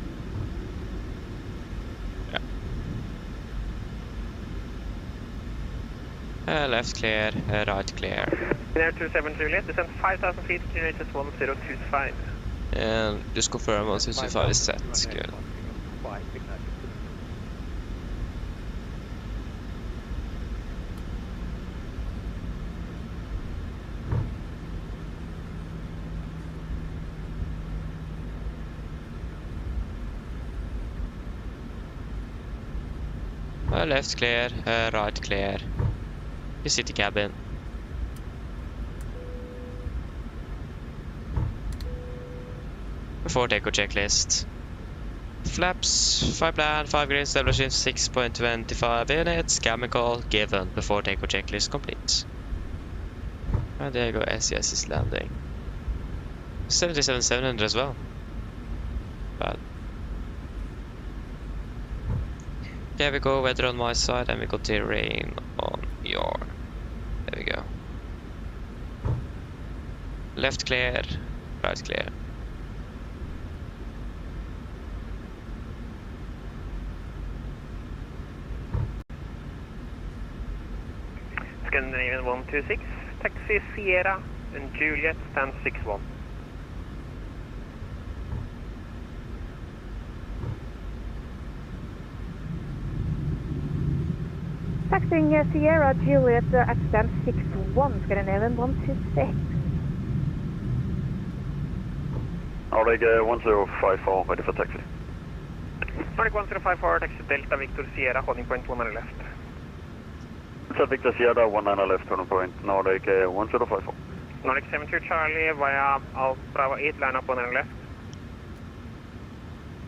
Left clear, right clear. Air 27 Juliet, descend 5,000 feet, QNH is 1025. And just confirm 1025 is set. Good. Left clear, right clear. The city cabin. Before takeoff checklist. Flaps, 5 land, 5 green, establishing 6.25 units. Chemical given before takeoff checklist complete. And there you go, SES is landing. 77,700 as well. Bad. There we go, weather on my side, and we got terrain on your. There we go. Left clear, right clear. Scandinavian 126, taxi Sierra and Juliet, stand 61. Taxiing Sierra Juliet at stand 61, Scandinavian 126. Nordic 1054, ready for taxi. Nordic 1054, taxi Delta Victor Sierra, holding point 100 left. Delta Victor Sierra, 19 left, turning point, Nordic 1054. Nordic 72 Charlie via Bravo 8, line up 100 left.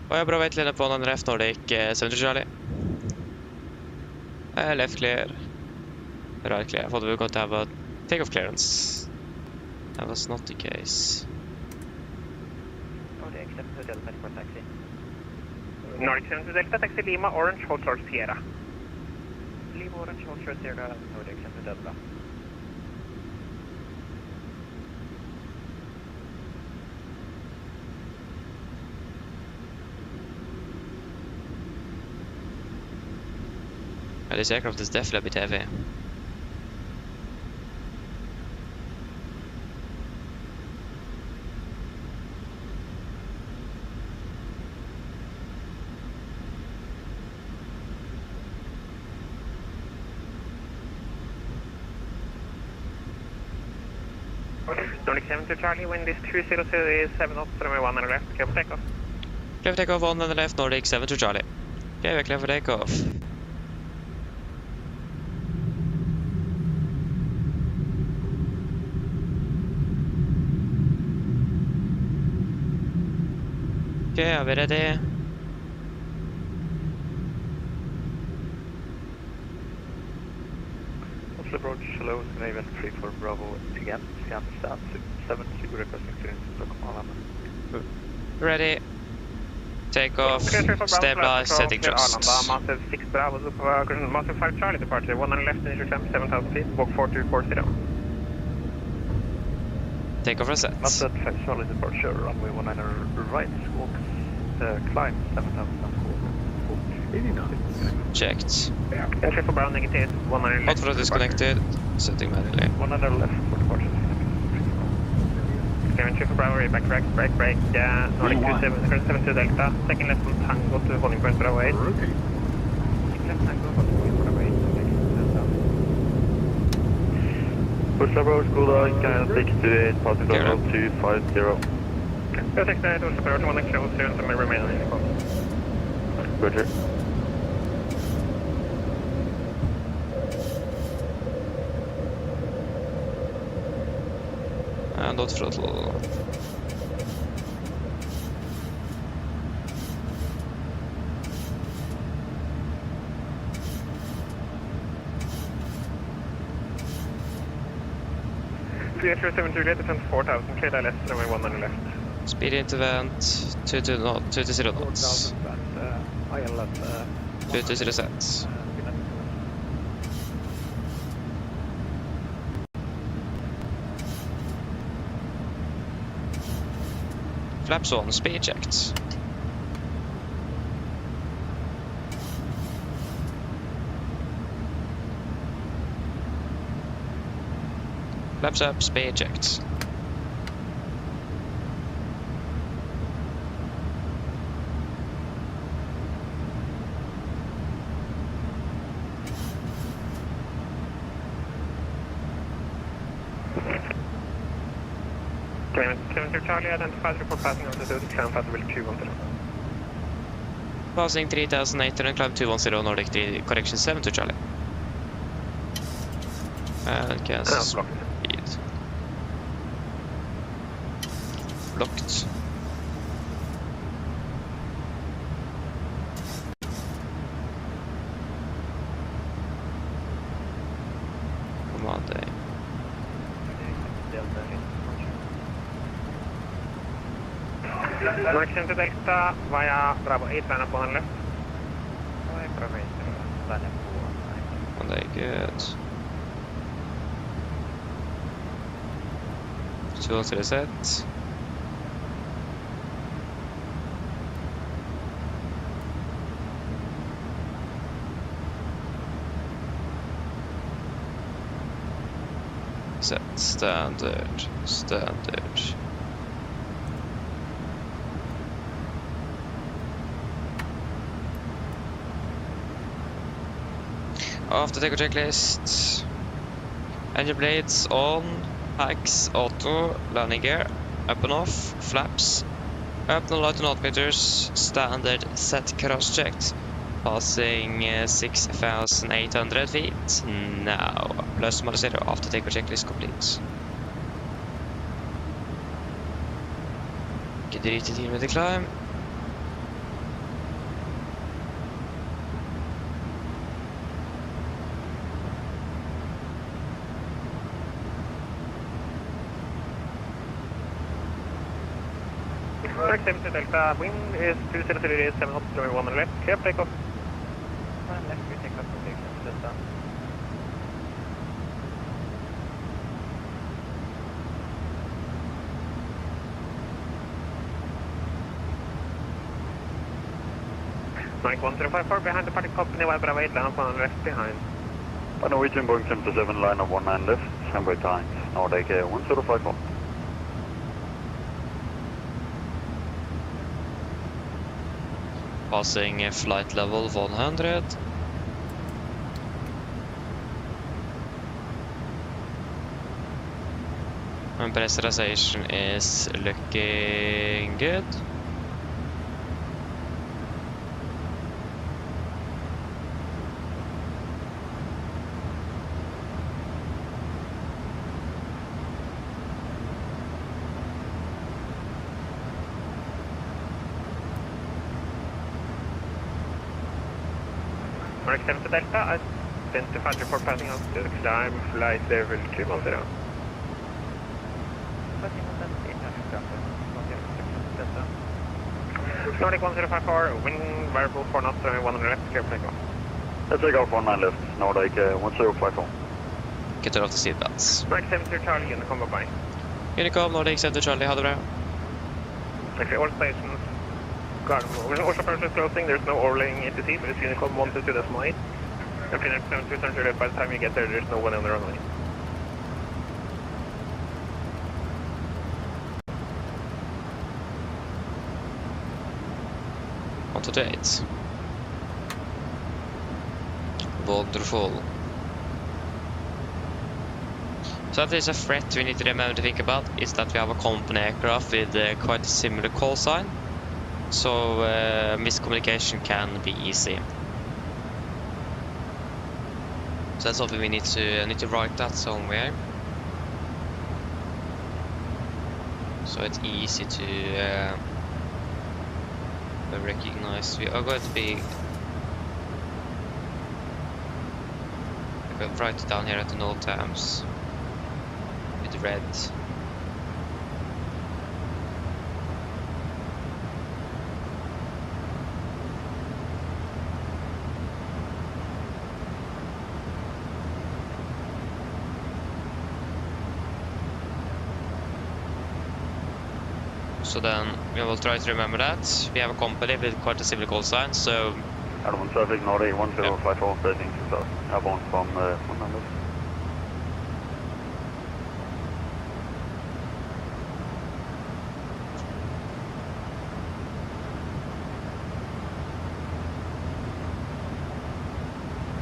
Via Bravo 8, line up 100 left, Nordic 72 Charlie. Left clear, right clear. I thought we were going to have a takeoff clearance. That was not the case. Nordic 72 Delta for taxi. Nordic 72 Delta, taxi Lima, Orange, hold short Sierra. Lima, Orange, hold short Sierra, Nordic 72 Delta. This aircraft is definitely a bit heavy. Nordic 72 Charlie, wind is 207 knots, runway 1 on the left, clear for takeoff. Clear for takeoff 1 on the left, Nordic 72 Charlie. Okay, we're clear for takeoff. Okay, are we ready? Oslo approach, hello, Scandinavian 34 Bravo again, scan stand 72, requesting clearance to Stockholm. Ready. Take off, stabilize, setting thrust. Massive 6 Bravo, Massive 5 Charlie departure, 1 on the left, initial climb 7,000 feet, walk 4240. Take off reset. Massive 5 Charlie departure, runway 19 right, walk, climb 7,000. Checked. Entry for Brown negative, 1 on the left. Hot throttle disconnected, setting manually. 1 on the left for departure. Entry for Bravo, back, brake, Nordic 72 Delta, second left from Tango to holding point Bravo 8. Left Tango, holding point Bravo 8. Oslo Road, school line, 628, passing Oslo 250. Go 68, Oslo Road, 1 and close, and some remain on the call. Roger. And hot throttle. Clear 7 Juliet, descent 4,000, clear left, runway 1 on the left. Speed into vent, 20 knots. 20 sets. Flaps on, speed checked. Flaps up, speed checked. Cleveland Charlie identified report passing altitude, climb possibility 210. Passing 3800, climb 210, Nordic 3, correction 7 to Charlie. And cancel speed. Blocked. Command A. Connection to Delta via Bravo 8, line up on left. On A, good. 210 set. Set standard. After takeoff checklist, engine blades on, packs, auto, landing gear, up and off, flaps, up and light on altimeters, standard set cross checked, passing 6,800 feet, now, plus minus 0 after takeoff checklist complete. Get ready to deal with the climb. Correct 70 Delta, wind is 200 degrees, 7 knots, runway 1 on left, clear takeoff. One left, we take off position, Delta. Mike 1054 behind the party company, while Bravo 8, line up on left behind. Norwegian Boeing 77, line up 19 left, standby times, Nordic 1054. Passing flight level 100. And pressurization is looking good. Mark 70 Delta, identified report passing altitude, climb flight level 210. Nordic 1054, wind variable 4 knots, runway 1 on left, clear takeoff. Let's take off 19 left, Nordic 1054. Get off the seatbelts. Mark 70 Charlie, Unicom, bye-bye. Unicom, Nordic 7 Charlie, ha det bra. Okay, all stations. Oslo Norwegian is closing, there's no overlaying ATC, but it's Unicom 122.8. And Finland 7200, by the time you get there, there's no one on the runway. On to date. Wonderful. So that is a threat we need to remember to think about, is that we have a company aircraft with quite a similar call sign. So miscommunication can be easy. So that's something we need to write that somewhere. So it's easy to recognize. We are going to be. I'm going to write it down here at the null times with red. So then we will try to remember that. We have a company with quite a similar call sign, so... Airborne traffic, Nordic 1054, rating 2000. Airborne from 1 left.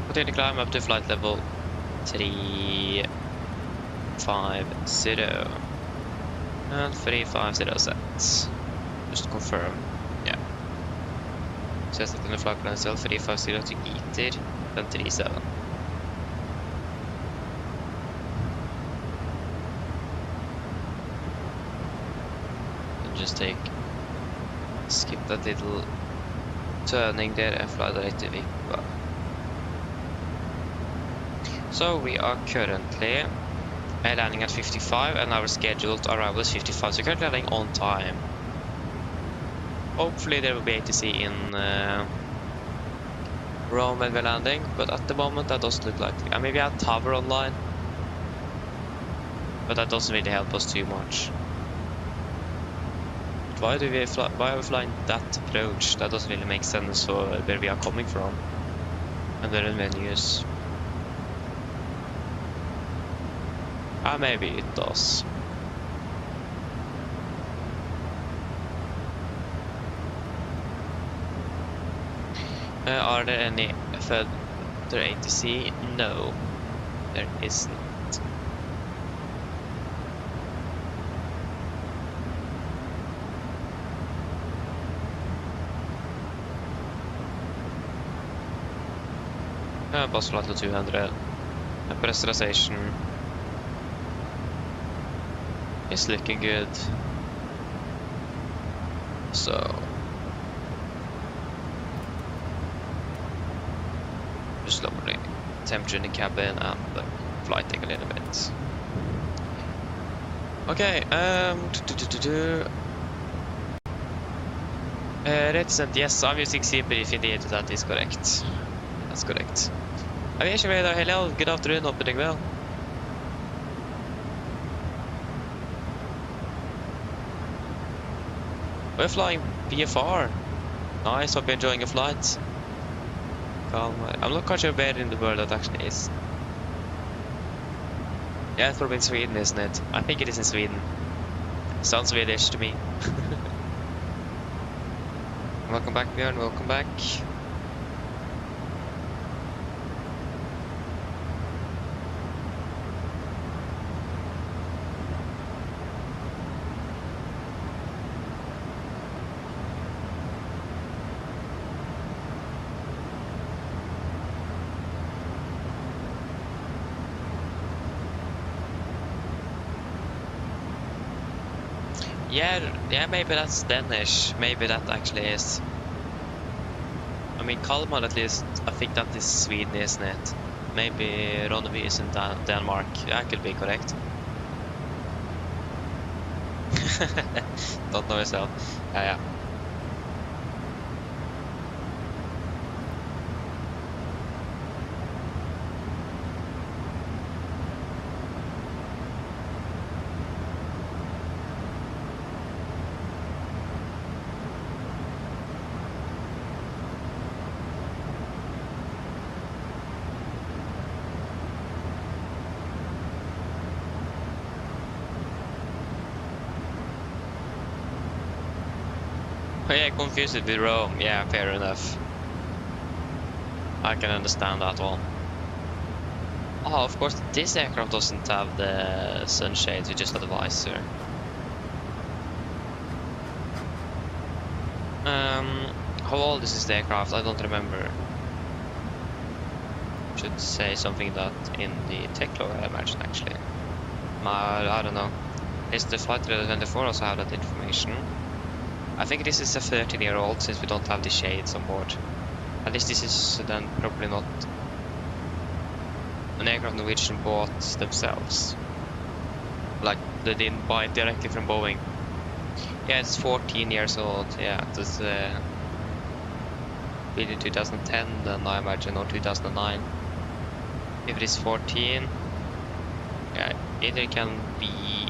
Continue to climb up to flight level 350 and 350 set. Just to confirm, yeah. Says that in the flight plan itself 350 to Geeter, then 37. And just skip that little turning there and fly direct to Vikba. So we are currently landing at 55 and our scheduled arrival is 55, so currently landing on time. Hopefully there will be ATC in Rome when we're landing, but at the moment that doesn't look likely. I mean, we have Tower online, but that doesn't really help us too much. Why are we flying that approach? That doesn't really make sense for where we are coming from and the menus. Maybe it does. Are there any further ATC? No, there isn't. Bus flight to 200. Pressurization is looking good. So just lowering temperature in the cabin and the flighting a little bit. Okay, reticent, yes, I'm using CPF indeed, that is correct. That's correct. Aviation radar, hello, good afternoon, hope you're doing well. We're flying VFR. Nice, hope you're enjoying your flight. I'm not quite sure where in the world that actually is. Yeah, it's probably in Sweden, isn't it? I think it is in Sweden. Sounds Swedish to me. Welcome back, Björn, welcome back. Yeah, maybe that's Danish. Maybe that actually is. I mean, Kalmar at least, I think that is Sweden, isn't it? Maybe Ronneby is in Denmark. Yeah, could be correct. Don't know myself. Yeah. Oh yeah, confused it with Rome. Yeah, fair enough. I can understand that one. Oh, of course, this aircraft doesn't have the sunshades, we just have the visor. How old is this aircraft? I don't remember. Should say something that in the tech log, I imagine, actually. I don't know. Is the Flight Radar 24 also have that information? I think this is a 13-year-old since we don't have the shades on board. At least this is then probably not an aircraft Norwegian bought themselves. Like, they didn't buy it directly from Boeing. Yeah, it's 14 years old. Yeah, it was built in 2010 then, I imagine, or 2009. If it is 14, yeah, either it can be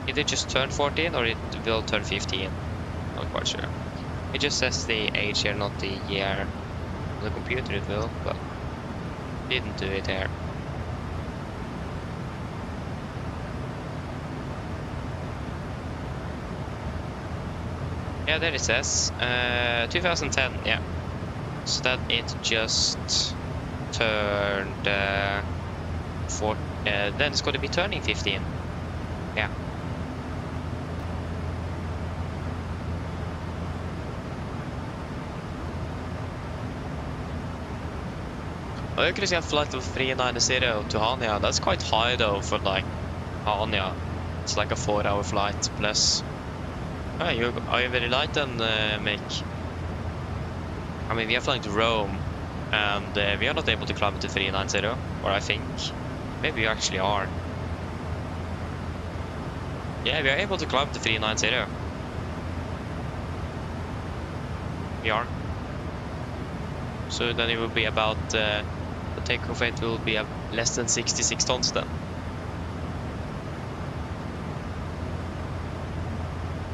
Either just turned 14 or it will turn 15. Not quite sure. It just says the age here, not the year. On the computer it will, but didn't do it here. Yeah, there it says 2010. Yeah, so that it just turned then it's going to be turning 15. Yeah. I actually got flight of 390 to Hania. That's quite high though for like Hania. It's like a 4-hour flight plus. Are you very light then, Mick? I mean, we are flying to Rome, and we are not able to climb to 390, or I think. Maybe we actually are. Yeah, we are able to climb to 390. We are. So then it will be about, the takeoff weight will be less than 66 tons then.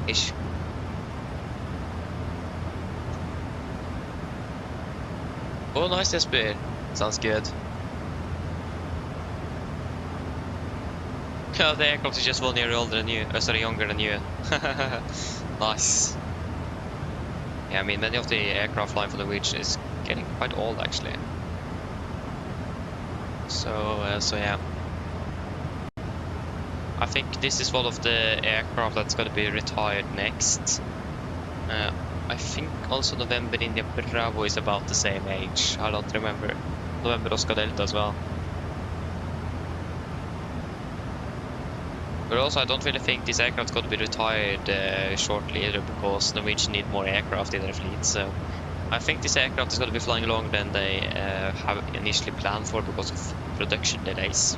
Ish. Oh, nice SB. Sounds good. Oh, the aircraft is just 1 year older than you. Sorry, younger than you. Nice. Yeah, I mean, many of the aircraft flying for the Norwegian is getting quite old actually. So yeah. I think this is one of the aircraft that's going to be retired next. I think also November India Bravo is about the same age. I don't remember. November Oscar Delta as well. But also I don't really think this aircraft is going to be retired shortly either, because Norwegian need more aircraft in their fleet. So I think this aircraft is going to be flying longer than they have initially planned for because of production delays.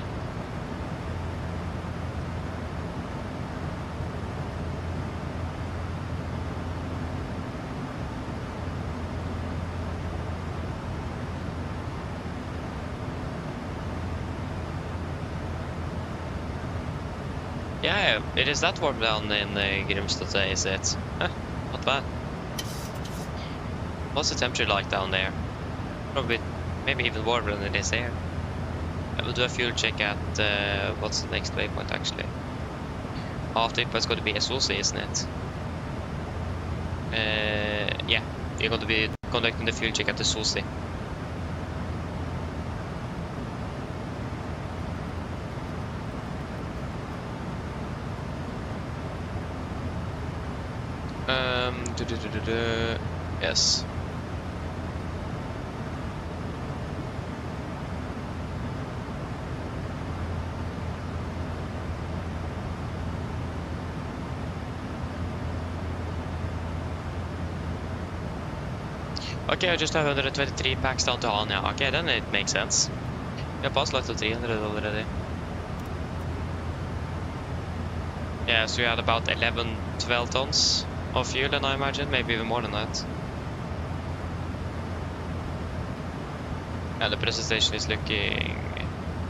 Yeah, it is that warm down in Grimstad today, is it? Not bad. What's the temperature like down there? Probably, maybe even warmer than it is here. I will do a fuel check at, what's the next waypoint actually? After it was going to be Susi, isn't it? Yeah, we're going to be conducting the fuel check at the Susi. Yes. Okay, I just have 123 packs down to Hania. Okay, then it makes sense. We passed like to 300 already. Yeah, so we had about 11-12 tons of fuel, and I imagine maybe even more than that. Yeah, the presentation is looking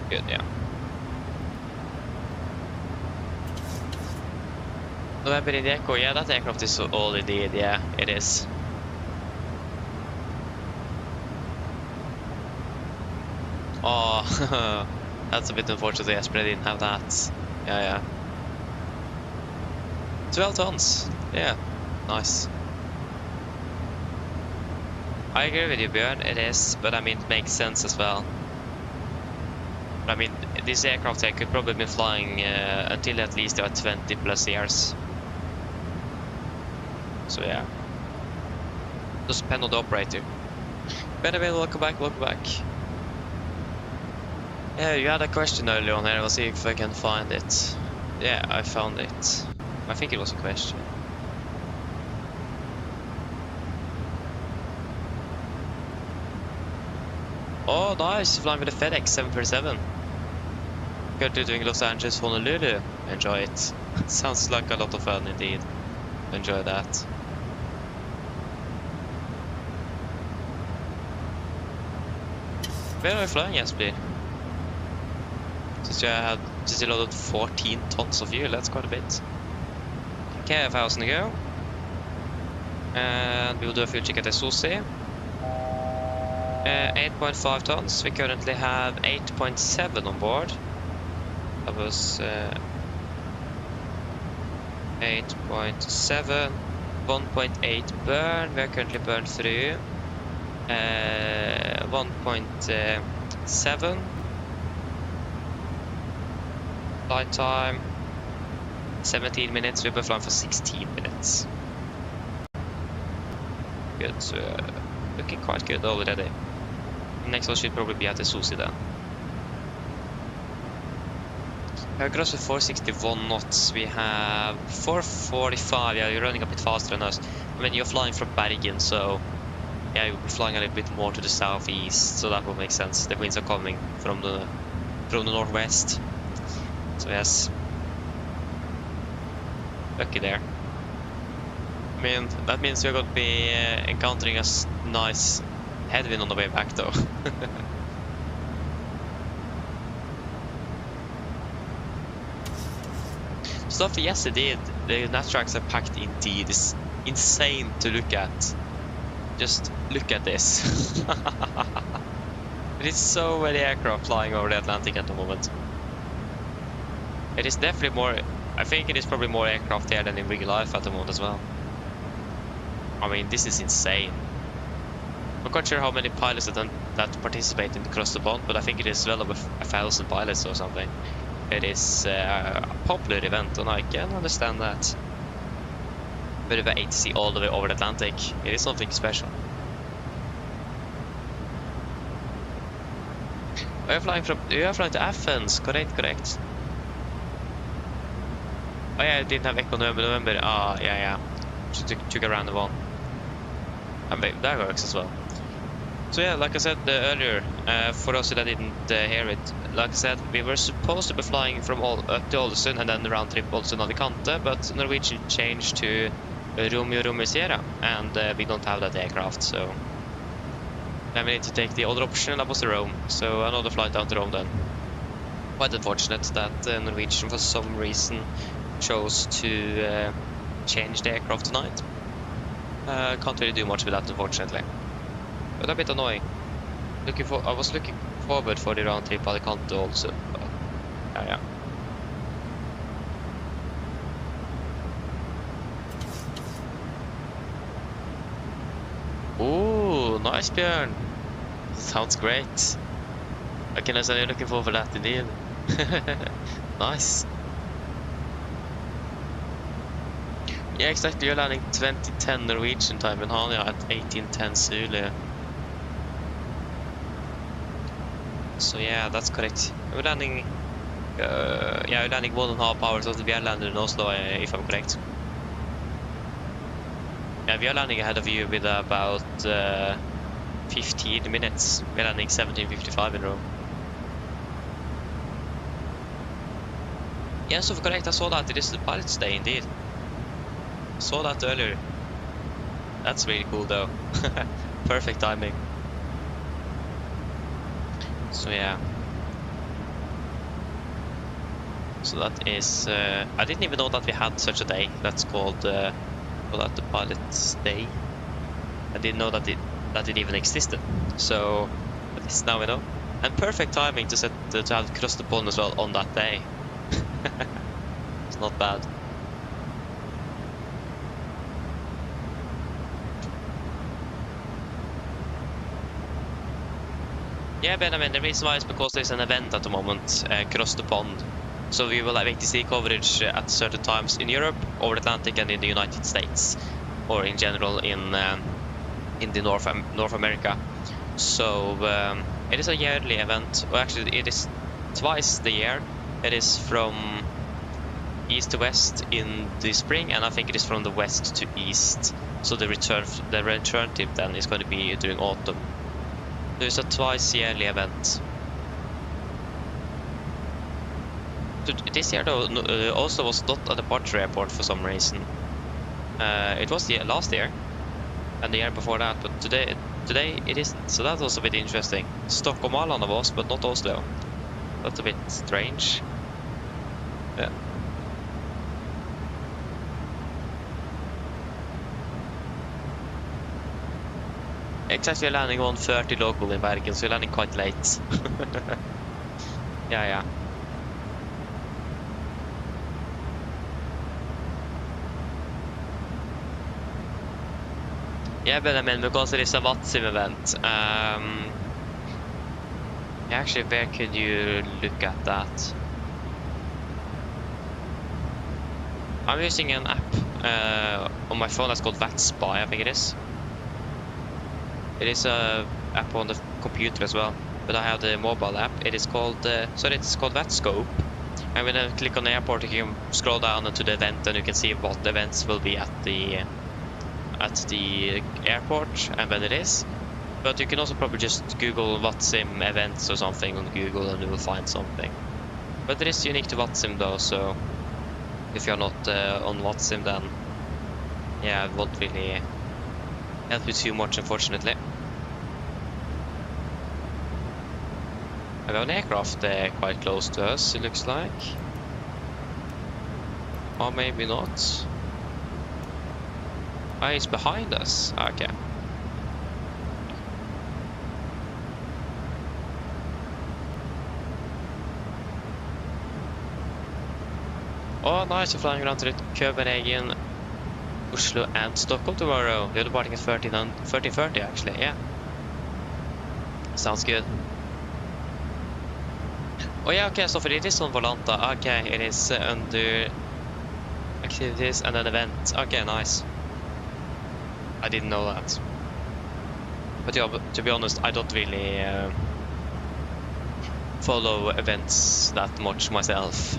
good, yeah. November in the Echo, yeah, that aircraft is all indeed, yeah, it is. Oh, that's a bit unfortunate, yes, but I didn't have that. Yeah. 12 tons, yeah, nice. I agree with you, Björn, it is, but I mean, it makes sense as well. I mean, this aircraft here could probably be flying until at least 20 plus years. So yeah, just depend on the operator. Benjamin, welcome back, Yeah, you had a question earlier on here, I'll see if I can find it. Yeah, I found it. I think it was a question. Oh, nice, flying with the FedEx 737. Currently doing Los Angeles, Honolulu. Enjoy it. Sounds like a lot of fun indeed. Enjoy that. Where are we flying, Jesper? Since you loaded 14 tons of fuel, that's quite a bit. Okay, 1,000 to go. And we'll do a fuel check at the Susi. 8.5 tons. We currently have 8.7 on board. That was 8.7. 1.8 burn. We are currently burned through 1.7. Flight time 17 minutes. We've been flying for 16 minutes. Good, so looking quite good already. Next one should probably be at the Susi then. Across with 461 knots, we have 445. Yeah, you're running a bit faster than us. I mean, you're flying from Bergen, so yeah, you'll be flying a little bit more to the southeast, so that will make sense. The winds are coming from the northwest. So yes, lucky there. I mean, that means we're going to be encountering a nice headwind on the way back, though. Stuff, yes, indeed. The nat tracks are packed indeed. It's insane to look at. Just look at this. There is so many aircraft flying over the Atlantic at the moment. It is definitely more. I think it is probably more aircraft here than in real life at the moment as well. I mean, this is insane. I'm not sure how many pilots that participate in the Cross the Pond, but I think it is well over 1,000 pilots or something. It is a popular event, and I can understand that. But if I hate to see all the way over the Atlantic, it is something special. We are flying to Athens, correct. Oh yeah, I didn't have Echo November. Ah, yeah. Just took a random one. And that works as well. So yeah, like I said earlier, for us that didn't hear it, like I said, we were supposed to be flying from up to Ålesund and then the round trip also Alicante, but Norwegian changed to Romeo Sierra, and we don't have that aircraft, so then we need to take the other option, and that was the Rome. So another flight down to Rome then. Quite unfortunate that Norwegian for some reason chose to change the aircraft tonight. Can't really do much with that, unfortunately. But a bit annoying. I was looking forward for the round trip Alicante also. But, yeah. Ooh, nice, Björn. Sounds great. I can say you're looking forward for that indeed. Nice. Yeah, exactly. You're landing 2010 Norwegian time in Hania at 1810 Zulu. So yeah, that's correct. We're landing. Yeah, we're landing 1.5 hours after we are landed in Oslo, if I'm correct. Yeah, we are landing ahead of you with about 15 minutes. We're landing 17:55 in Rome. Yeah, so correct. I saw that it is the pilot's day indeed. Saw that earlier. That's really cool though. Perfect timing. So yeah. So that is. I didn't even know that we had such a day. That's called the pilot's day. I didn't know that it even existed. So at least now we know. And perfect timing to have crossed the pond as well on that day. It's not bad. Yeah, Benjamin, the reason why is because there's an event at the moment across the pond. So we will have ATC coverage at certain times in Europe, over the Atlantic, and in the United States, or in general in the North America. So it is a yearly event. Well, actually, it is twice the year. It is from east to west in the spring, and I think it is from the west to east. So the return trip then is going to be during autumn. There's a twice yearly event. This year though, Oslo was not a departure airport for some reason. It was the last year and the year before that, but today it isn't. So that was a bit interesting. Stockholm Arlanda was, but not Oslo. That's a bit strange. Yeah. Exactly, we're landing 1:30 local in Bergen, so we're landing quite late. Yeah. Yeah, but I mean, because it is a WhatsApp event, actually, where could you look at that? I'm using an app on my phone that's called VAT Spy, I think it is. It is a app on the computer as well, but I have the mobile app. It is called it's called VAT Scope. And when I click on the airport, you can scroll down into the event, and you can see what events will be at the airport and when it is. But you can also probably just Google WhatSim events or something on Google, and you will find something. But it is unique to WhatSim though, so if you're not on WhatSim, then yeah, it won't really help you too much, unfortunately. I have an aircraft quite close to us, it looks like. Or maybe not. Oh, he's behind us. Okay. Oh, nice, you're flying around to the Copenhagen, Oslo and Stockholm tomorrow. You're departing at 13:30 actually, yeah. Sounds good. Oh yeah, okay, so for it is on Volanta. Okay, it is under activities and an event. Okay, nice. I didn't know that. But yeah, to be honest, I don't really follow events that much myself.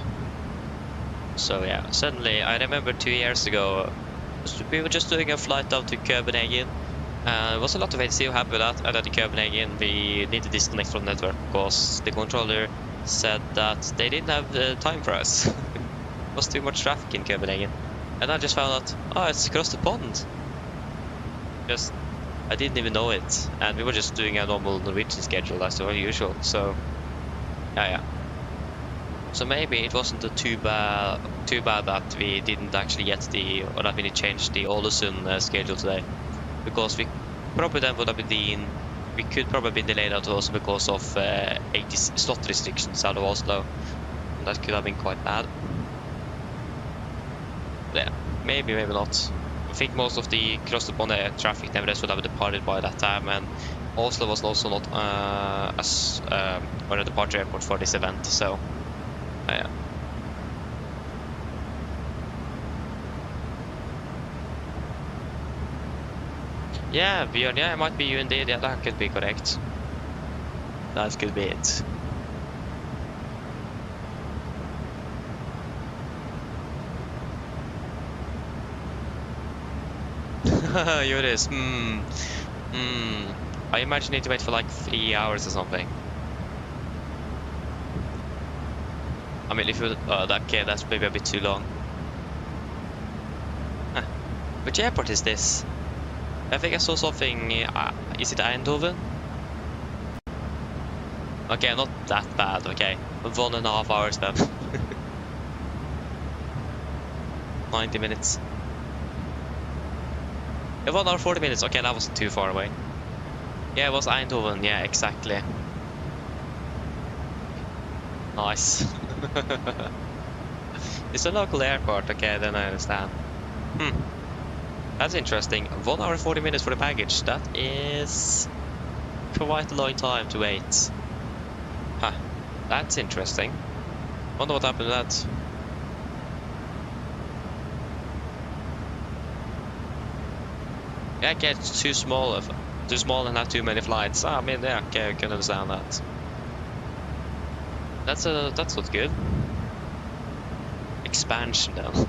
So yeah, suddenly I remember 2 years ago, we were just doing a flight down to Copenhagen. It was a lot of ATC who happy with that, and at Copenhagen we need to disconnect from the network because the controller said that they didn't have the time for us. It was too much traffic in Copenhagen. And I just found out, oh, it's across the pond. I didn't even know it, and we were just doing a normal Norwegian schedule as usual, so yeah. So maybe it wasn't too bad that we didn't actually get or that we changed the Ålesund schedule today, because we probably then would have we could probably been delayed out also because of 80 slot restrictions out of Oslo, and that could have been quite bad. Yeah, maybe not. I think most of the cross the pond traffic nevertheless would have departed by that time, and Oslo was also not a departure airport for this event, so yeah. Yeah, Björn, yeah, it might be you indeed. Yeah, that could be correct. That could be it. You it is. I imagine you need to wait for like 3 hours or something. I mean, if you that's maybe a bit too long. Huh. Which airport is this? I think I saw something. Is it Eindhoven? Okay, not that bad. Okay, 1.5 hours then. 90 minutes. Yeah, 1 hour 40 minutes. Okay, that wasn't too far away. Yeah, it was Eindhoven. Yeah, exactly. Nice. It's a local airport. Okay, then I understand. That's interesting. 1 hour 40 minutes for the package. That is quite a long time to wait. Huh. That's interesting. Wonder what happened to that. Yeah, okay, it's too small and not too many flights. I mean, yeah, okay, I can understand that. That's not good. Expansion though.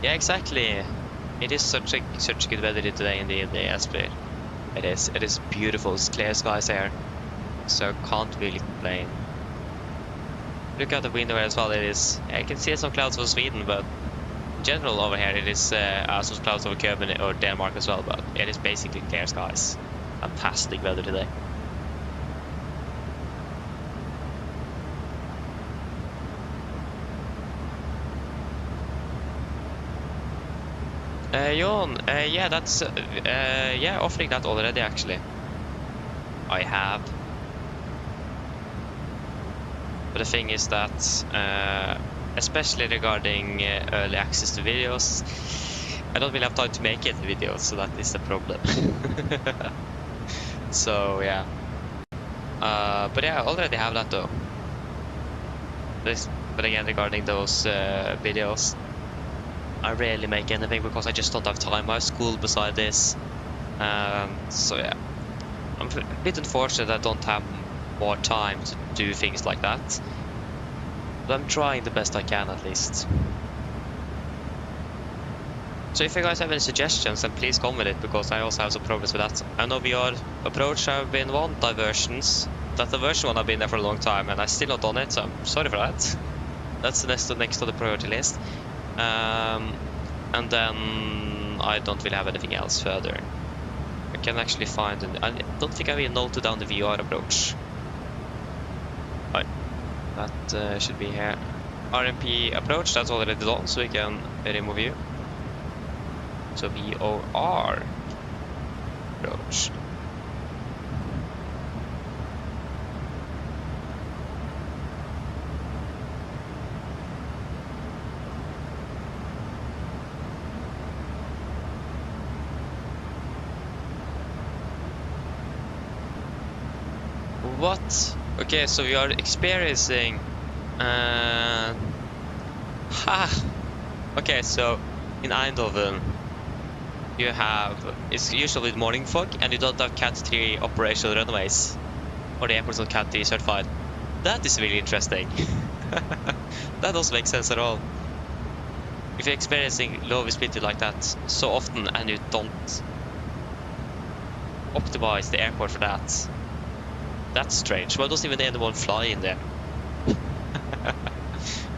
Yeah, exactly. It is such good weather today indeed, Asper. It is beautiful. It's clear skies here, so can't really complain. Look out the window as well. It is. I can see some clouds over Sweden, but in general over here it is some clouds over Copenhagen or Denmark as well. But it is basically clear skies. Fantastic weather today. Jon, yeah, that's yeah, offering that already actually. I have. But the thing is that, especially regarding early access to videos, I don't really have time to make any videos, so that is the problem. So yeah. But yeah, I already have that though. But again, regarding those videos, I rarely make anything because I just don't have time. I have school beside this. So yeah, I'm a bit unfortunate I don't have more time to do things like that. But I'm trying the best I can at least. So if you guys have any suggestions, then please come with it, because I also have some progress with that. I know VR approach have been one diversions. That diversion one I've been there for a long time and I still not done it, so I'm sorry for that. That's the next on the priority list. And then I don't really have anything else further. I can actually find I don't think I will note down the VR approach. Right. That should be here. RMP approach, that's already done, so we can remove you. So VOR approach. What? Okay, so we are experiencing okay, so in Eindhoven you have, it's usually morning fog and you don't have Cat 3 operational runways, or the airport's not Cat 3 certified. That is really interesting. That doesn't make sense at all. If you're experiencing low visibility like that so often and you don't optimize the airport for that, that's strange. Why doesn't even anyone fly in there?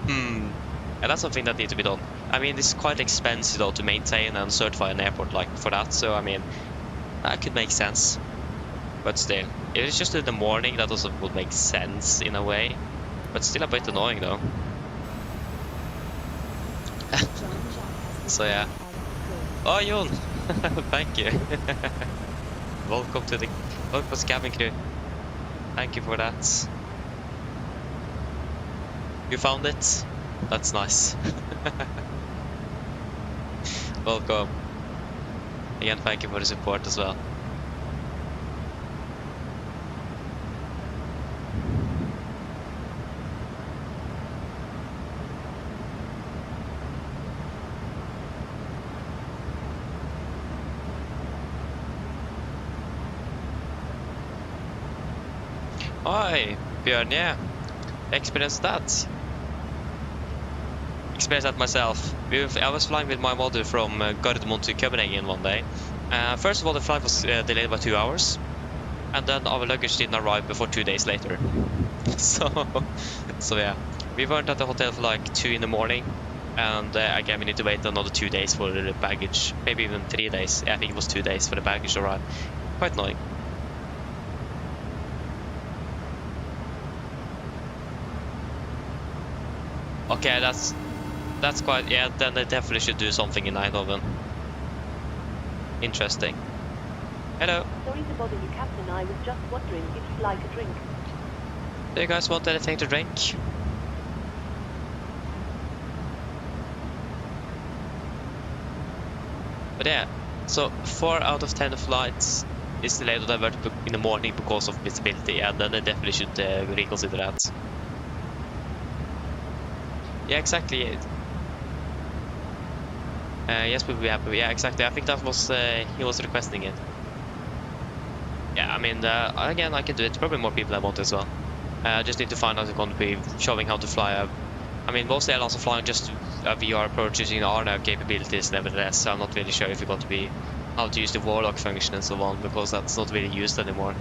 And that's something that needs to be done. I mean, it's quite expensive though to maintain and certify an airport like for that, so I mean, that could make sense. But still, if it's just in the morning, that also would make sense in a way. But still a bit annoying though. So yeah. Oh, Jon! Thank you. Welcome to cabin crew. Thank you for that. You found it? That's nice. Welcome. Again, thank you for the support as well. Hi, Björn, yeah. Experienced that. Experienced that myself. I was flying with my mother from Gardermoen to Copenhagen one day. First of all, the flight was delayed by 2 hours. And then our luggage didn't arrive before 2 days later. So yeah. We weren't at the hotel for like 2 in the morning. And again, we need to wait another 2 days for the baggage. Maybe even 3 days. Yeah, I think it was 2 days for the baggage to arrive. Quite annoying. Okay, that's quite, yeah, then they definitely should do something in Eindhoven. Interesting. Hello. Sorry to bother you, Captain. I was just wondering if you'd like a drink. Do you guys want anything to drink? But yeah, so 4 out of 10 flights is delayed or diverted in the morning because of visibility, and then they definitely should reconsider that. Yeah, exactly. Yes, we'll be happy. Yeah, exactly. I think that was he was requesting it. Yeah, I mean, again, I can do it. Probably more people that want as well. I just need to find out if they're going to be showing how to fly. I mean, most airlines are flying just a VR approach using RNAV capabilities. Nevertheless, so I'm not really sure if you're going to be how to use the warlock function and so on, because that's not really used anymore.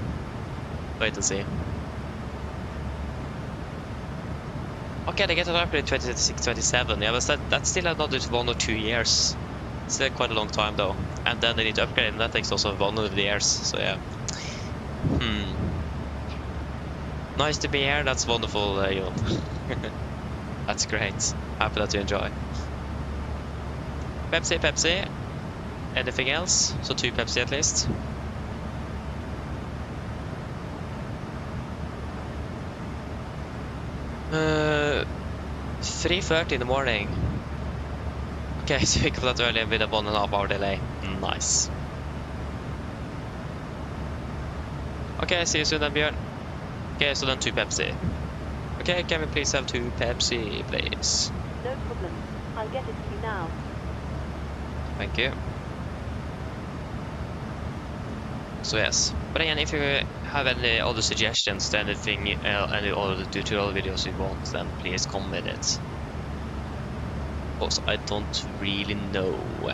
Wait and see. Okay, they get an upgrade 2026-27. Yeah, but that's still another 1 or 2 years. Still quite a long time though. And then they need to upgrade, and that takes also 1 or 2 years. So yeah. Nice to be here. That's wonderful, Jon. That's great. Happy that you enjoy. Pepsi, Pepsi. anything else, so 2 Pepsi at least. Uh, 3:30 in the morning. Okay, so we got that early with a 1.5 hour delay. Nice. Okay, see you soon then, Björn. Okay, so then 2 Pepsi. Okay, can we please have 2 Pepsi, please? No problem. I'll get it to you now. Thank you. So yes, but again, if you have any other suggestions to anything, any other tutorial videos you want, then please come with it. Because I don't really know.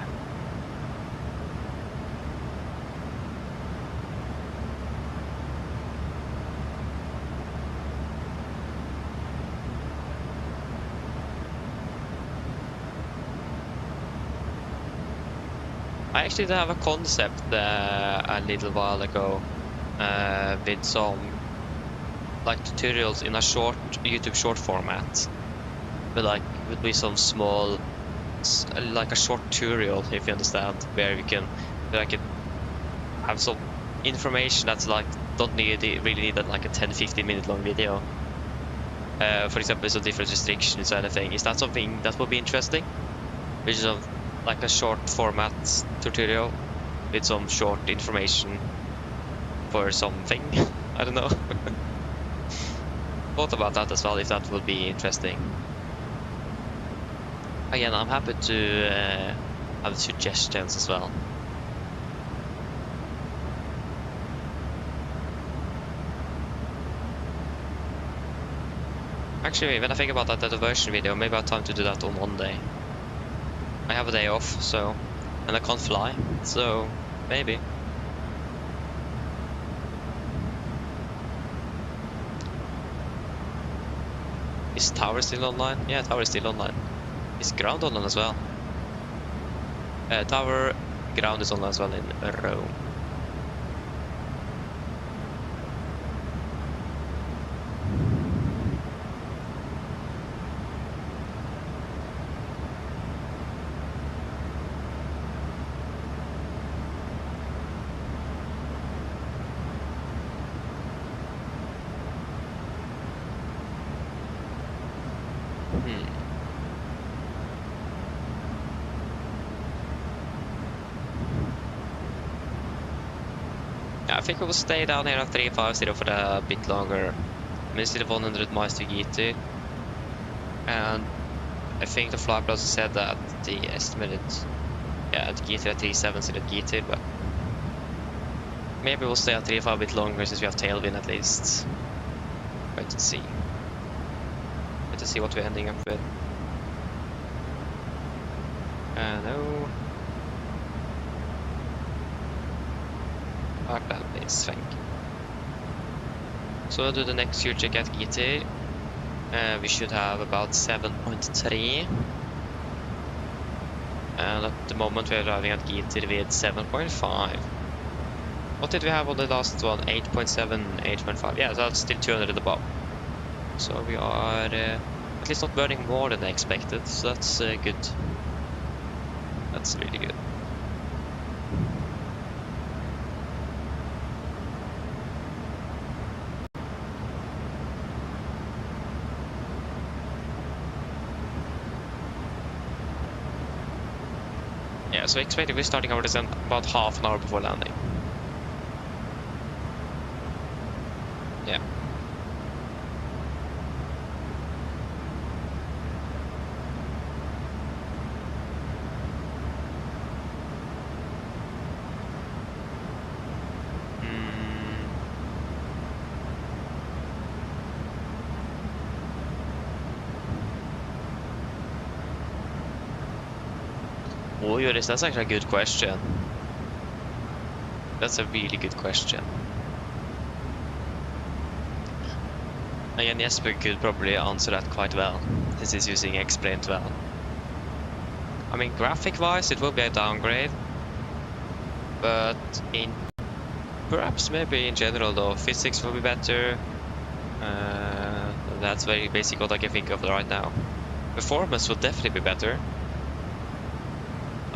I actually did have a concept a little while ago with some like tutorials in a short YouTube short format, but like would be some small, like a short tutorial, if you understand, where I can have some information that's like don't really need like a 10-15 minute long video. For example, some different restrictions or anything. Is that something that would be interesting? Which is like a short format tutorial with some short information for something. I don't know. Thought about that as well, if that would be interesting. Again, I'm happy to have suggestions as well. Actually, when I think about that version video, maybe I have time to do that on Monday. I have a day off, so, and I can't fly, so maybe. Is Tower still online? Yeah, Tower is still online. Is Ground online as well? Tower, Ground is online as well in Rome. I think we will stay down here at 350 for a bit longer. I mean, still 100 miles to Gitu. And I think the flight browser said that the estimated, yeah, at Gitu at 370 at Gitu, but maybe we'll stay at 350 a bit longer since we have tailwind at least. Wait and see. Wait to see what we're ending up with. No. That please, thank you. So we'll do the next fuel check at GT. We should have about 7.3. And at the moment we are driving at GT with 7.5. What did we have on the last one? 8.7, 8.5. Yeah, so that's still 200 above. So we are at least not burning more than I expected, so that's good. That's really good. Yeah, so I expect we're starting our descent about half an hour before landing. Yeah. Oh, Joris, that's actually a good question. That's a really good question. Again, Jesper could probably answer that quite well, since he's using Explain 12. I mean, graphic-wise, it will be a downgrade, but in perhaps maybe in general, though, physics will be better. That's very basic what I can think of right now. Performance will definitely be better.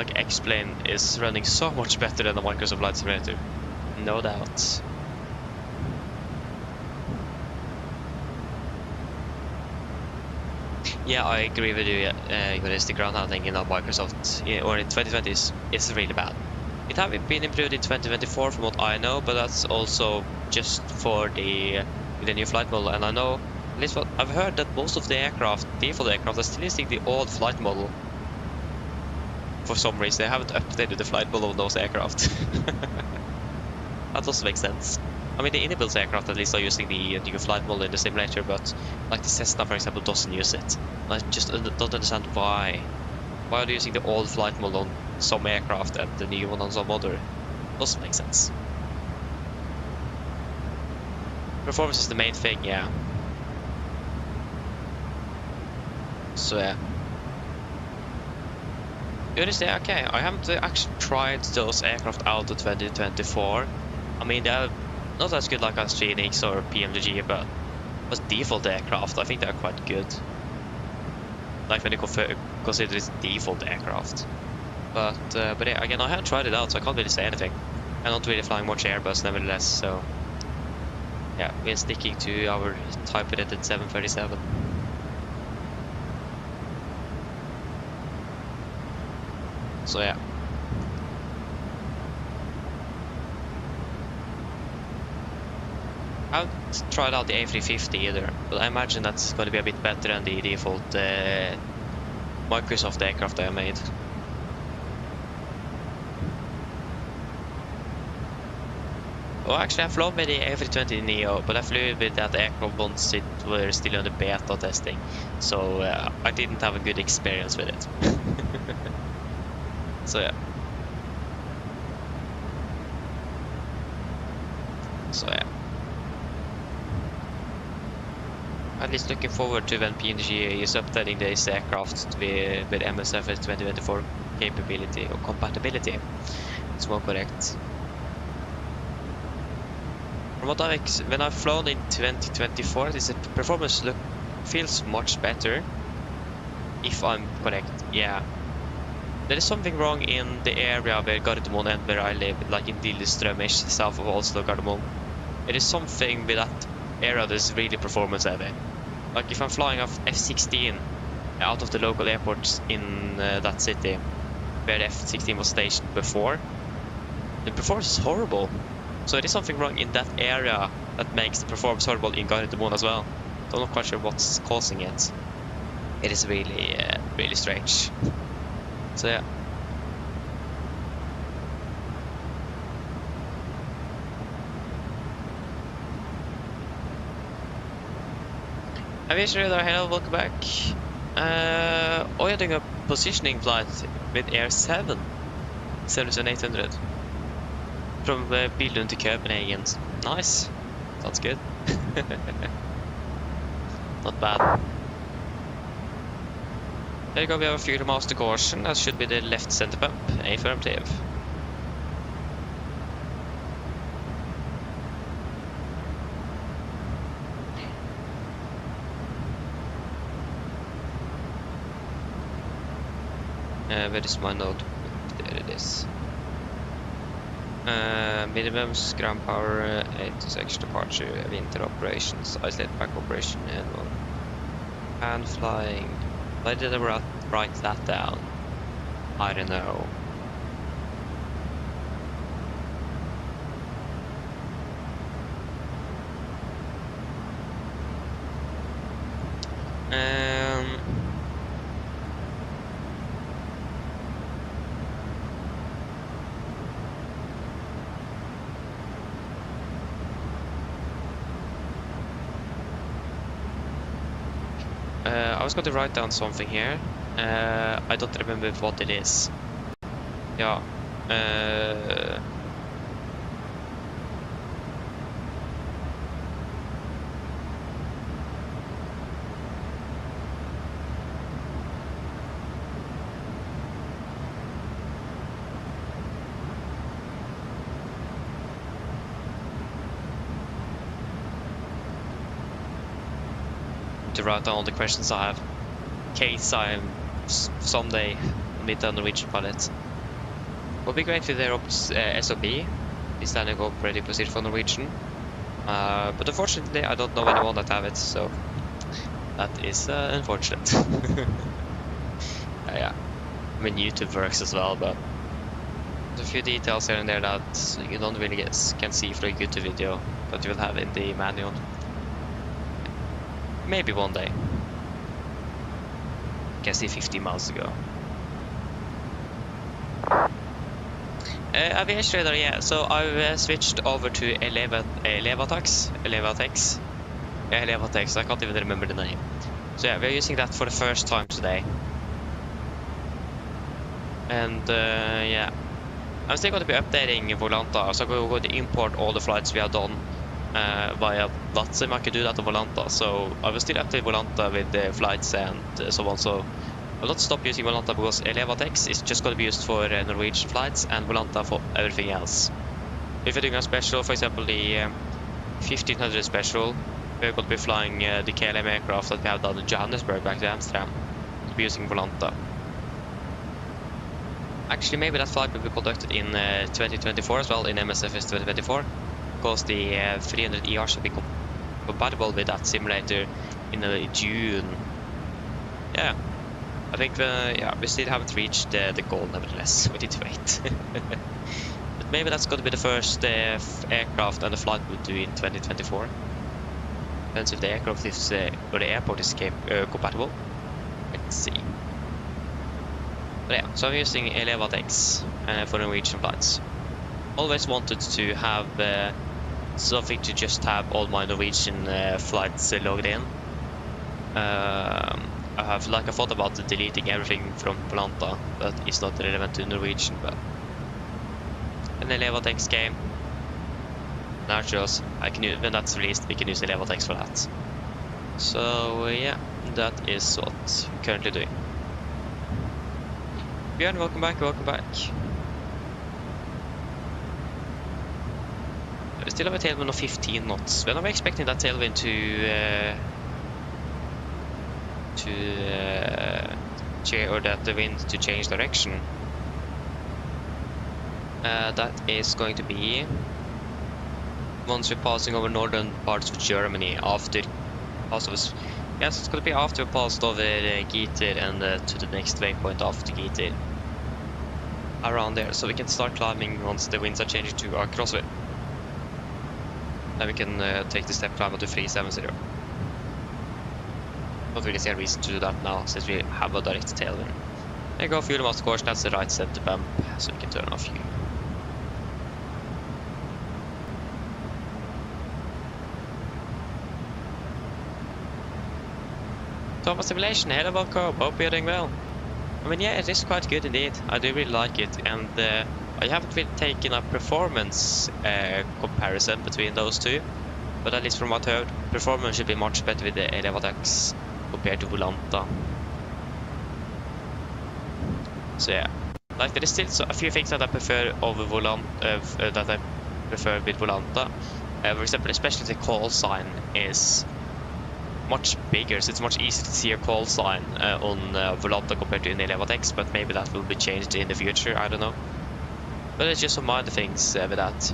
like X-Plane is running so much better than the Microsoft Flight Simulator. No doubt. Yeah, I agree with you. The ground handling in Microsoft or in 2020 is really bad. It has been improved in 2024 from what I know, but that's also just for the new flight model. And I know, at least what I've heard, that most of the aircraft, default aircraft, are still using the old flight model. For some reason, they haven't updated the flight model of those aircraft. That also makes sense. I mean, the in-built aircraft at least are using the new flight model in the simulator, but like the Cessna, for example, doesn't use it. I just don't understand why. Why are they using the old flight model on some aircraft and the new one on some other? Doesn't make sense. Performance is the main thing, yeah. So yeah. Honestly, okay, I haven't actually tried those aircraft out of 2024. I mean, they're not as good like as Phoenix or PMDG, but as default aircraft, I think they're quite good. Like when you consider it default aircraft. But yeah, again, I haven't tried it out, so I can't really say anything. I'm not really flying much Airbus, nevertheless, so yeah, we're sticking to our type-rated 737. So yeah. I haven't tried out the A350 either, but I imagine that's going to be a bit better than the default Microsoft aircraft I made. Oh, actually, I've flown with the A320neo, but I flew with that aircraft once it were still under beta testing, so I didn't have a good experience with it. So yeah. So yeah. At least looking forward to when PMDG is updating this aircraft with MSFS2020 capability or compatibility. It's more correct. From what when I've flown in 2024, this performance feels much better. If I'm correct, yeah. There is something wrong in the area where Gardermoen and where I live, like in Lillestrøm-ish, south of Oslo Gardermoen. It is something with that area that's really performance heavy. Like if I'm flying off F-16 out of the local airports in that city, where the F-16 was stationed before, the performance is horrible. So it is something wrong in that area that makes the performance horrible in Gardermoen as well. So I'm not quite sure what's causing it. It is really, really strange. So yeah. Aviation Radar, hello, welcome back. Oh, you're doing a positioning flight with Air 7 7800 from Billund to Copenhagen. Nice, sounds good. Not bad. There you go, we have a fuel master caution. That should be the left center pump. Affirmative. Where is my notebook? There it is. Minimum ground power, 8 section departure, winter operations, isolate back operation, and flying. Why did I write that down? I don't know. I was going to write down something here. I don't remember what it is. Yeah. To write down all the questions I have, in case I'm someday meet a Norwegian pilot. Would be great if they're up SOB, the standing operating position for Norwegian. But unfortunately, I don't know anyone that have it, so that is unfortunate. Yeah. I mean, YouTube works as well, but there's a few details here and there that you don't really can see through a YouTube video, but you will have in the manual. Maybe one day. You can see 15 miles ago. Aviation radar, yeah. So I've switched over to Elevatex. Elevatex. I can't even remember the name. So yeah, we're using that for the first time today. And yeah, I'm still going to be updating Volanta, so I'm going to import all the flights we have done via Vatsum. I could do that on Volanta, so I will still update Volanta with the flights and so on. So I'll not stop using Volanta because Elevatex is just going to be used for Norwegian flights and Volanta for everything else. If you're doing a special, for example the 1500 special, we're going to be flying the KLM aircraft that we have done in Johannesburg back to Amsterdam. We'll be using Volanta. Actually, maybe that flight will be conducted in 2024 as well, in MSFS2020, because the 300 ERs will be compatible with that simulator in June. Yeah, I think yeah, we still haven't reached the goal nevertheless. We need to wait. But maybe that's going to be the first aircraft and the flight we'll do in 2024. Depends if the aircraft is or the airport is compatible. Let's see. But yeah, so I'm using Elevatex for Norwegian flights. Always wanted to have something to just have all my Norwegian flights logged in. I thought about deleting everything from Volanta, but it's not relevant to Norwegian. But an Elevatex game, naturals, I can use, when that's released, we can use Elevatex for that. So yeah, that is what we're currently doing. Björn, welcome back, welcome back. We still have a tailwind of 15 knots. When are we expecting that tailwind or that the wind to change direction? That is going to be once we're passing over northern parts of Germany after yes, it's going to be after we passed over Gitter and to the next waypoint after Gitter. Around there, so we can start climbing once the winds are changing to our crosswind. Then we can take the step climb to 370. Not really see a reason to do that now, since we have a direct tailwind. There you go, fuel mask course, that's the right center bump, so we can turn off fuel. Thomas Simulation, hello, welcome, hope you're doing well. I mean, yeah, it is quite good indeed. I do really like it, and I haven't really taken a performance comparison between those two, but at least from what I heard, performance should be much better with the Elevatex compared to Volanta. So yeah, like there is still a few things that I prefer over Volanta, that I prefer with Volanta. For example, especially the call sign is much bigger, so it's much easier to see a call sign on Volanta compared to in Elevatex, but maybe that will be changed in the future, I don't know. But it's just some minor things with that.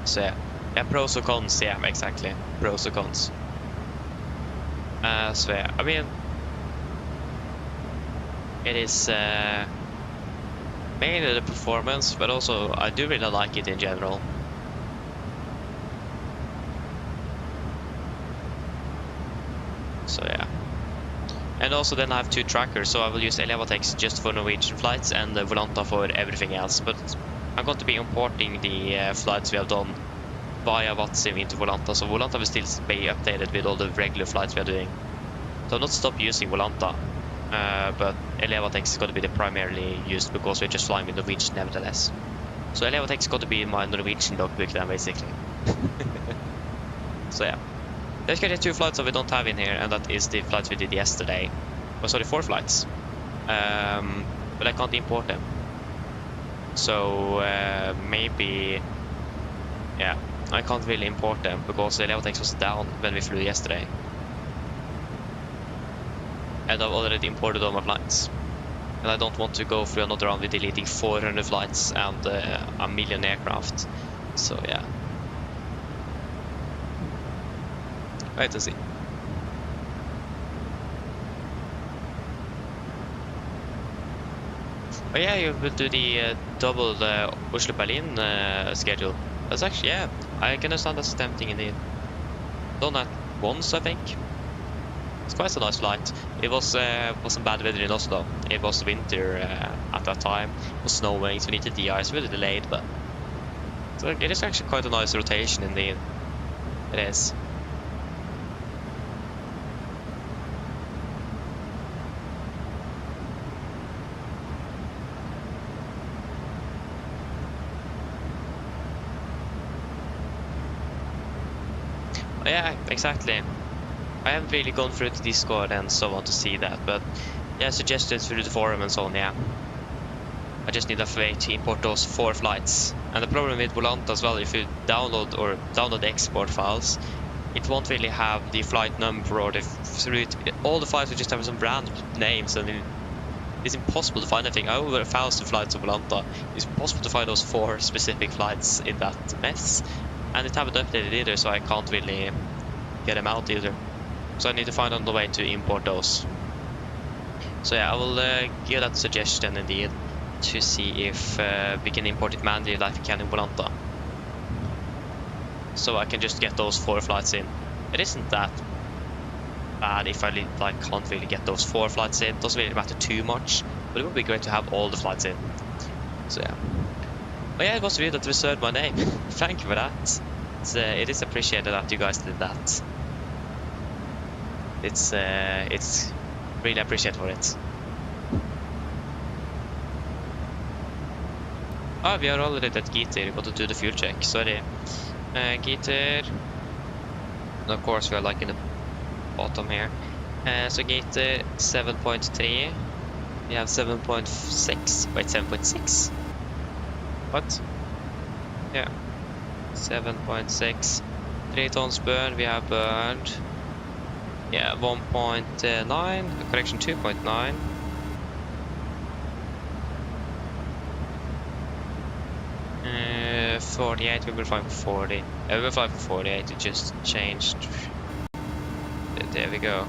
So yeah, pros or cons, yeah, exactly, pros or cons. So yeah, I mean, it is mainly the performance, but also I do really like it in general. So yeah, and also then I have two trackers, so I will use Elevatex just for Norwegian flights and Volanta for everything else. But I'm going to be importing the flights we have done via Vatsum into Volanta, so Volanta will still be updated with all the regular flights we are doing. So I'll not stop using Volanta, but Elevatex is going to be the primarily used because we're just flying with Norwegian nevertheless. So Elevatex is going to be my Norwegian logbook then, basically. So yeah, there's going to be 2 flights that we don't have in here, and that is the flights we did yesterday. Oh, sorry, 4 flights. But I can't import them. So maybe, yeah, I can't really import them because the Leotex was down when we flew yesterday. And I've already imported all my flights. And I don't want to go through another round with deleting 400 flights and a million aircraft. So yeah. Wait and see. Oh yeah, you will do the double Oslo-Berlin schedule. That's actually, yeah, I can understand that's tempting indeed. Done that once, I think. It's quite a nice flight. It was wasn't bad weather in Oslo. It was winter at that time. It was snowing, so we needed the ice. Really delayed, but so it is actually quite a nice rotation indeed. It is. Oh, yeah, exactly. I haven't really gone through the Discord and so on to see that, but yeah, suggested through the forum and so on, yeah. I just need a way to import those 4 flights. And the problem with Volanta as well, if you download the export files, it won't really have the flight number or all the flights will just have some brand names, and it's impossible to find anything. Over 1,000 flights of Volanta. It's impossible to find those 4 specific flights in that mess. And it haven't updated either, so I can't really get them out either. So I need to find another way to import those. So yeah, I will give that suggestion indeed to see if we can import it manually like we can in Volanta. So I can just get those 4 flights in. It isn't that bad if I can't really get those 4 flights in. It doesn't really matter too much, but it would be great to have all the flights in. So yeah. Oh yeah, it was weird that reserved my name. Thank you for that. It is appreciated that you guys did that. It's really appreciated for it. Oh, we are already at Gitter. Got to do the fuel check. Sorry, Gitter. And of course, we are like in the bottom here. So Gitter 7.3. We have 7.6. Wait, 7.6. What? Yeah, 7.6. 3 tons burn. We have burned. Yeah, 1.9. Correction, 2.9. 48. We will fly for 40. We will fly for 48. It just changed. There we go.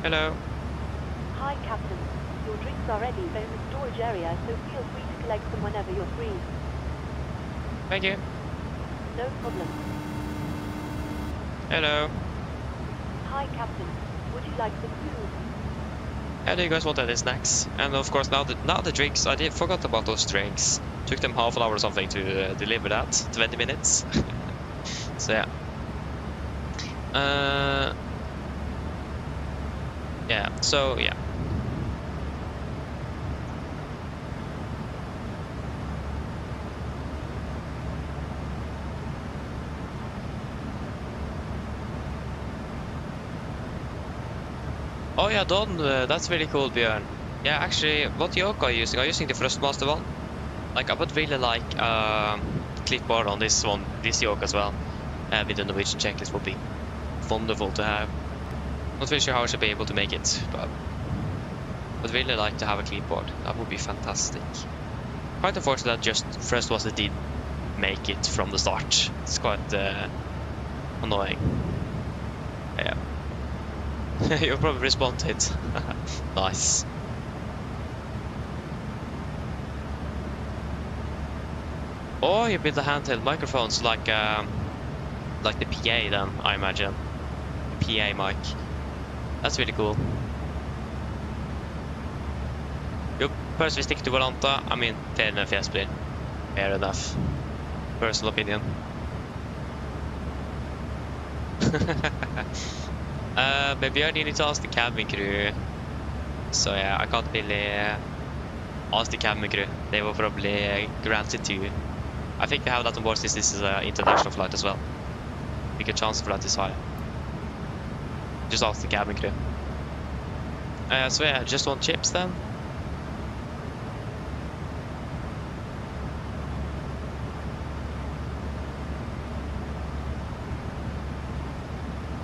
Hello. Hi, Captain. Your drinks are ready. They're in the storage area, so feel free to collect them whenever you're free. Thank you. No problem. Hello. Hi, Captain. Would you like some food? How do you guys want any snacks? And of course, now the drinks. I forgot about those drinks. Took them half an hour or something to deliver that. 20 minutes. So yeah. Yeah. So yeah. Oh yeah, Don, that's really cool, Björn. Yeah, actually, what yoke are you using? Are you using the Thrustmaster one? Like, I would really like clipboard on this one, this yoke as well. With the Norwegian checklist would be wonderful to have. Not really sure how I should be able to make it, but would really like to have a clipboard. That would be fantastic. Quite unfortunate that just Thrustmaster did make it from the start. It's quite annoying. Yeah. You'll probably respond to it. Nice. Oh, you build the handheld microphones like the PA then, I imagine. PA mic. That's really cool. You personally stick to Volanta. I mean, fair enough, Jesper. Fair enough. Personal opinion. Maybe I need to ask the cabin crew. So yeah, I can't really ask the cabin crew. They will probably grant it to you. I think they have that on board since this is an international flight as well. Bigger chance for that is high. Just ask the cabin crew. So yeah, just want chips then.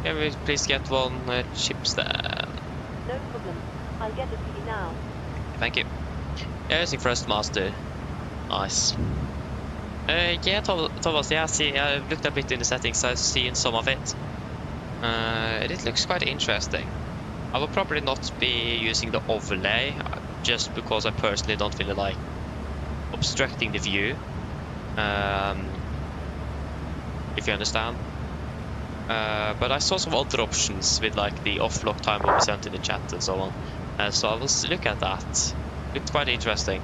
Can we please get one chip stand? No problem. I'll get it for you now. Thank you. Yeah, using Thrustmaster. Nice. Yeah, Thomas, yeah, see, I've looked a bit in the settings, I've seen some of it. It looks quite interesting. I will probably not be using the overlay, just because I personally don't really like obstructing the view. If you understand. But I saw some other options with like the off-lock time what we sent in the chat and so on. So I will look at that. Looked quite interesting.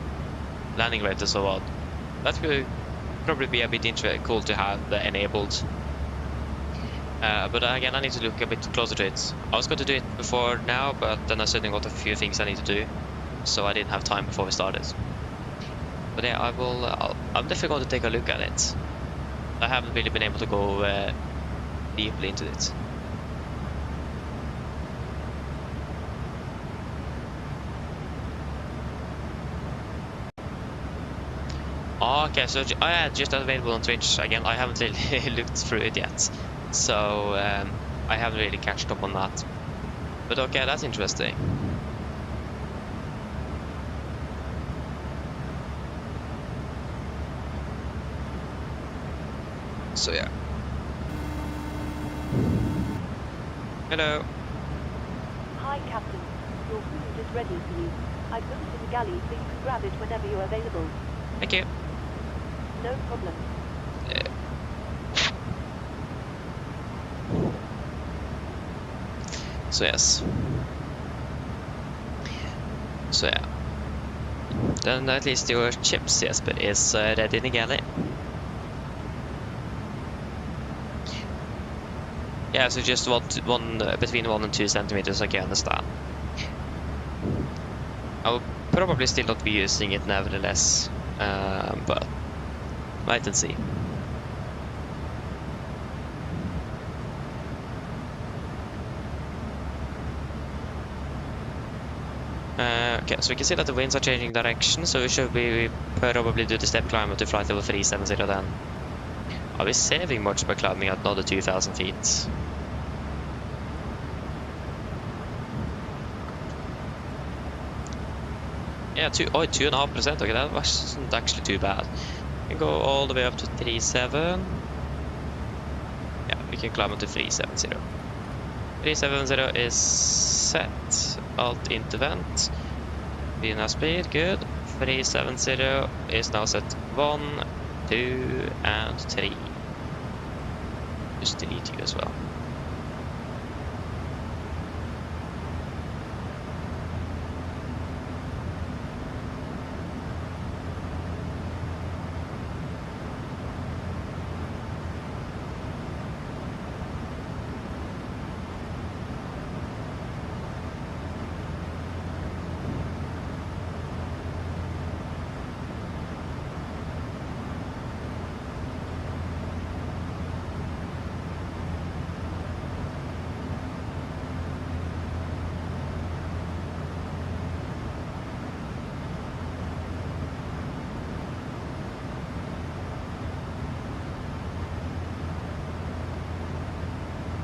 Landing rate and so on. That could probably be a bit cool to have enabled. But again, I need to look a bit closer to it. I was going to do it before now, but then I suddenly got a few things I need to do, so I didn't have time before we started. But yeah, I'm definitely going to take a look at it. I haven't really been able to go deeply into it. Okay, so just available on Twitch again. I haven't really looked through it yet, so I haven't really catched up on that. But okay, that's interesting. So yeah. Hello. Hi, Captain. Your food is ready for you. I've put it in the galley so you can grab it whenever you're available. Thank you. No problem. So yes. So yeah. Then at least your chips, Jesper, is ready in the galley. Yeah, so just one between 1 and 2 centimeters, I can understand. I will probably still not be using it nevertheless, but wait and see. Okay, so we can see that the winds are changing direction, so we should probably do the step climb up to flight level 370 then. Are we saving much by climbing at another 2,000 feet? Yeah, 2.5%. Okay, that wasn't actually too bad. We can go all the way up to 3.7. Yeah, we can climb up to 3.70. 3.70 is set. Alt into vent. VNR speed, good. 3.70 is now set 1, 2, and 3. Just delete you as well.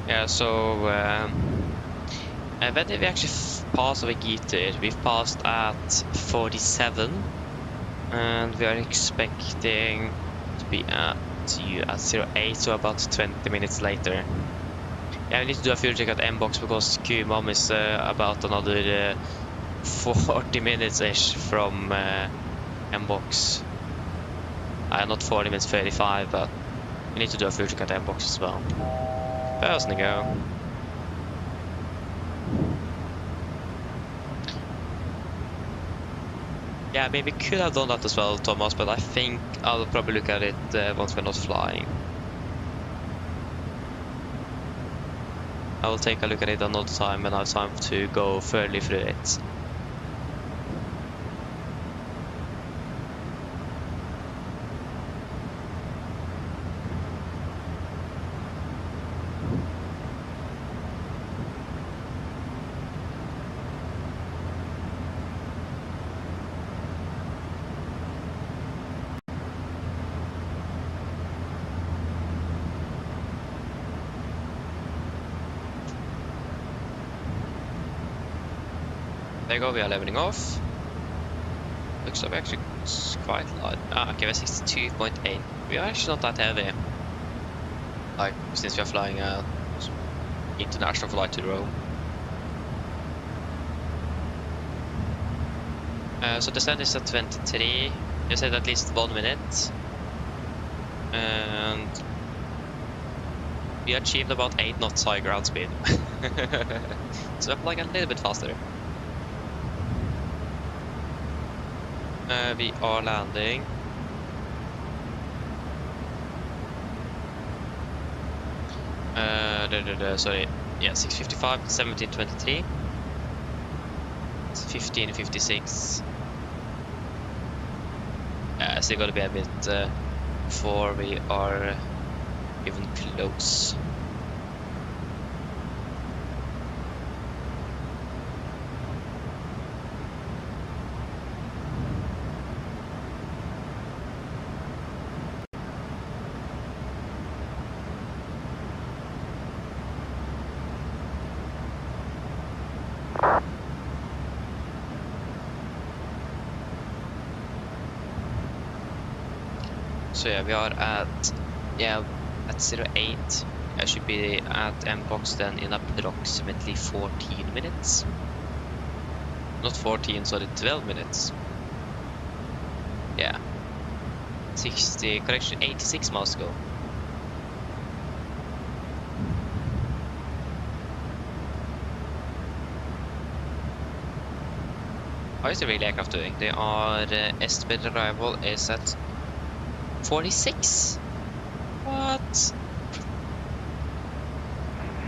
Yeah, so when did we actually pass over Gator? We've passed at 47, and we are expecting to be at 08, so about 20 minutes later. Yeah, we need to do a fuel check at M-Box because QMOM is about another 40 minutes-ish from M-Box. Not 40 minutes, 35, but we need to do a fuel check at M-Box as well. How's it go? Yeah, I mean, we could have done that as well, Thomas, but I think I'll probably look at it once we're not flying. I will take a look at it another time when I have time to go further through it. There you go, we are leveling off. Looks like we're actually quite light. Okay, we're 62.8. We are actually not that heavy. Like, since we are flying a international flight to Rome. So the descent is at 23. You said at least 1 minute. And we achieved about 8 knots high ground speed. So we're flying a little bit faster. We are landing. Sorry, yeah, 6:55, 17:23. It's 15:56. Still gotta be a bit before we are even close. So yeah, we are at 08. I should be at MBox then in approximately 14 minutes. Not 14, sorry, 12 minutes. Yeah. 60, correction, 86 miles ago. How is the real aircraft doing? They are estimated arrival is at 46? What?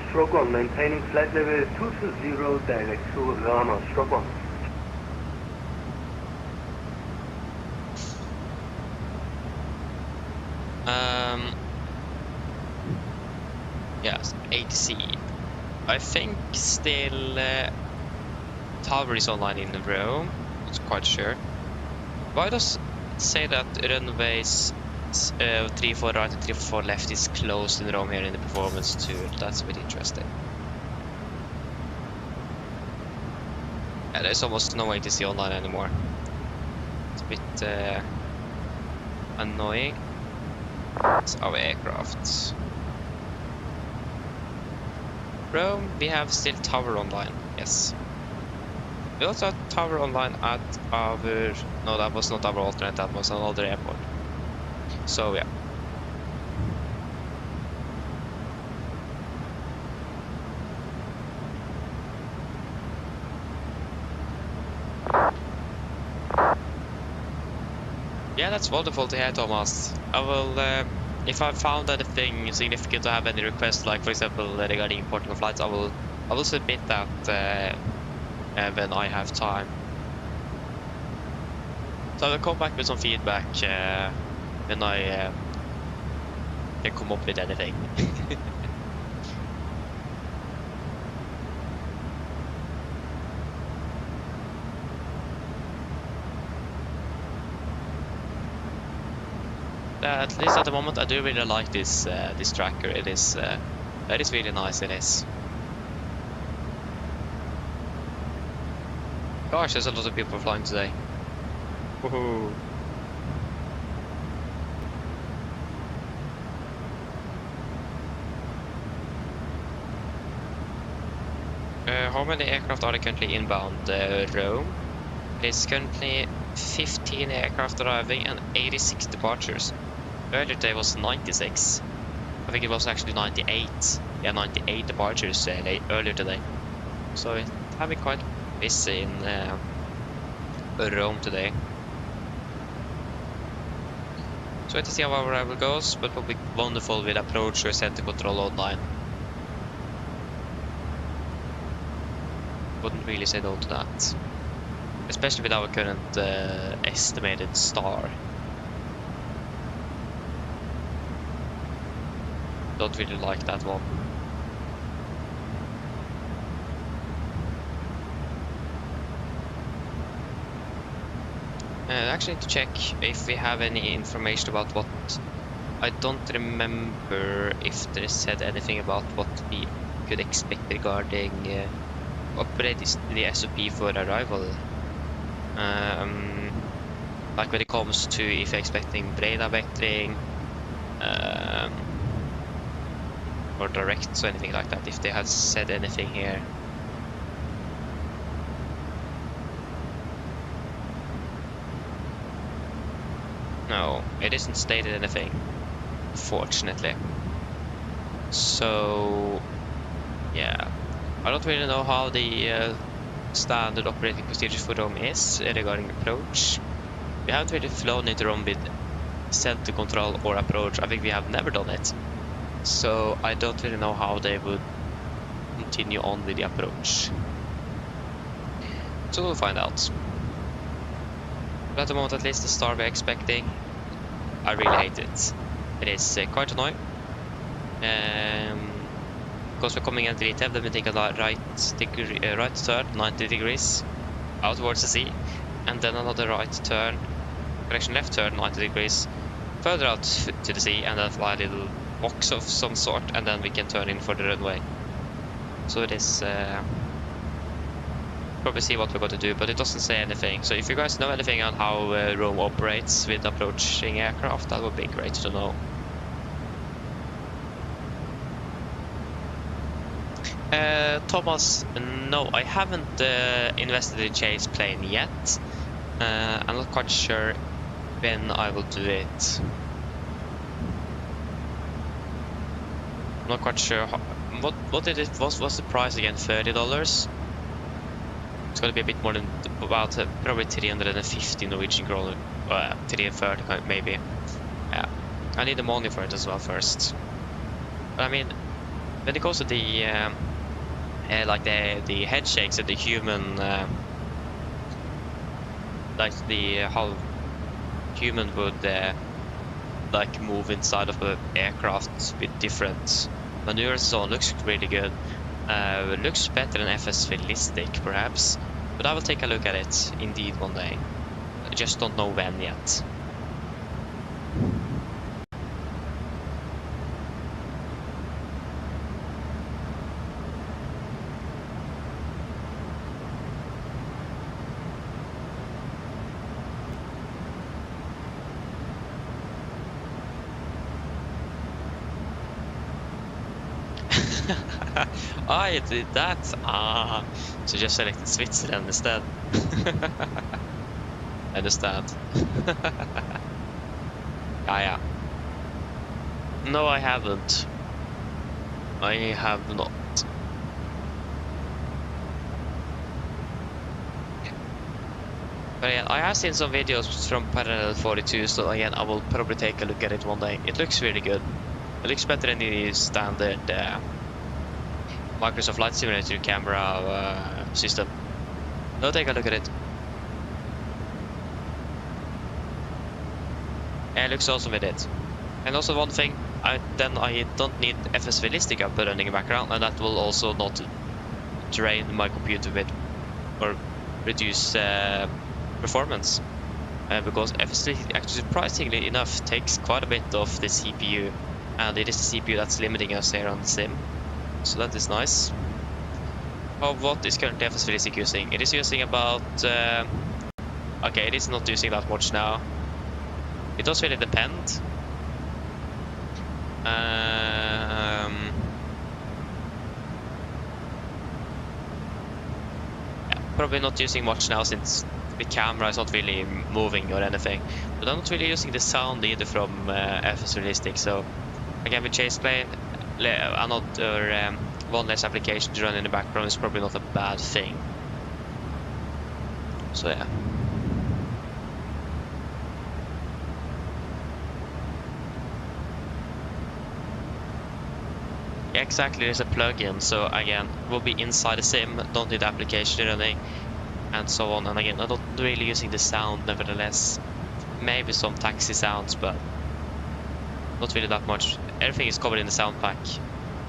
Stroke 1, maintaining flight level 220 direct to Rama. Stroke 1. Yes, 80C. I think still Tower is online in Rome. Not quite sure. Why does it say that runways 34 right and 34 left is closed in Rome here in the performance tool? That's a bit interesting. Yeah, there's almost no ATC online anymore. It's a bit annoying. It's our aircraft. Rome, we have still Tower online, yes. We also have Tower online at our... No, that was not our alternate, that was another airport. So, yeah. Yeah, that's wonderful to hear, Thomas. I will, if I found anything significant to have any requests, like for example regarding importing of flights, I will submit that when I have time. So I will come back with some feedback when I can come up with anything. At least at the moment, I do really like this this tracker. It is really nice. It is. Gosh, there's a lot of people flying today. Woohoo! How many aircraft are currently inbound Rome? There's currently 15 aircraft arriving and 86 departures. Earlier today was 96. I think it was actually 98. Yeah, 98 departures earlier today. So it's having quite busy in Rome today. So to see how our arrival goes, but it will be wonderful with approach or center control online. Wouldn't really say no to that. Especially with our current estimated star. Don't really like that one. Actually need to check if we have any information about what... I don't remember if they said anything about what we could expect regarding upgrade the SOP for arrival. Like when it comes to if you're expecting breidavekting, or direct, so anything like that, if they have said anything here. No, it isn't stated anything, fortunately. So, yeah, I don't really know how the standard operating procedure for Rome is regarding approach. We haven't really flown into Rome with center control or approach. I think we have never done it. So I don't really know how they would continue on with the approach. So we'll find out. But at the moment, at least, the star we're expecting, I really hate it. It is quite annoying. Because we're coming into the ETEV, then we take a right turn, 90 degrees, out towards the sea, and then another right turn, correction, left turn, 90 degrees, further out to the sea, and then fly a little box of some sort, and then we can turn in for the runway. So it is probably see what we're going to do, but it doesn't say anything. So if you guys know anything on how Rome operates with approaching aircraft, that would be great to know. Thomas, no, I haven't invested in Chase plane yet. I'm not quite sure when I will do it. I'm not quite sure how, what did it was the price again? $30. It's gonna be a bit more than about probably 350 Norwegian kroner, 330 maybe. Yeah, I need the money for it as well first. But I mean, when it goes to the like the head shakes and the human, like the how human would like move inside of the aircraft with different maneuvers, so it looks really good. It looks better than FS realistic perhaps, but I will take a look at it indeed one day. I just don't know when yet. I did that. So just selected Switzerland instead. I understand. Yeah. No, I haven't. I have not. But yeah, I have seen some videos from Parallel 42, so again, I will probably take a look at it one day. It looks really good. It looks better than the standard Microsoft Flight Simulator camera system. I'll take a look at it. Yeah, it looks awesome with it. And also one thing, I don't need FS Realistic up running in the background, and that will also not drain my computer with or reduce performance. Because FS Realistic actually, surprisingly enough, takes quite a bit of the CPU, and it is the CPU that's limiting us here on the sim. So that is nice. What is currently FS Realistic using? It is using about... okay, it is not using that much now. It does really depend. Yeah, probably not using much now since the camera is not really moving or anything. But I'm not really using the sound either from FS Realistic, so again with Chase plane, another one less application to run in the background is probably not a bad thing. So yeah. Yeah, exactly, there's a plugin, so again, we'll be inside the sim, don't need the application running, and so on. And again, I'm not really using the sound nevertheless. Maybe some taxi sounds, but not really that much. Everything is covered in the sound pack.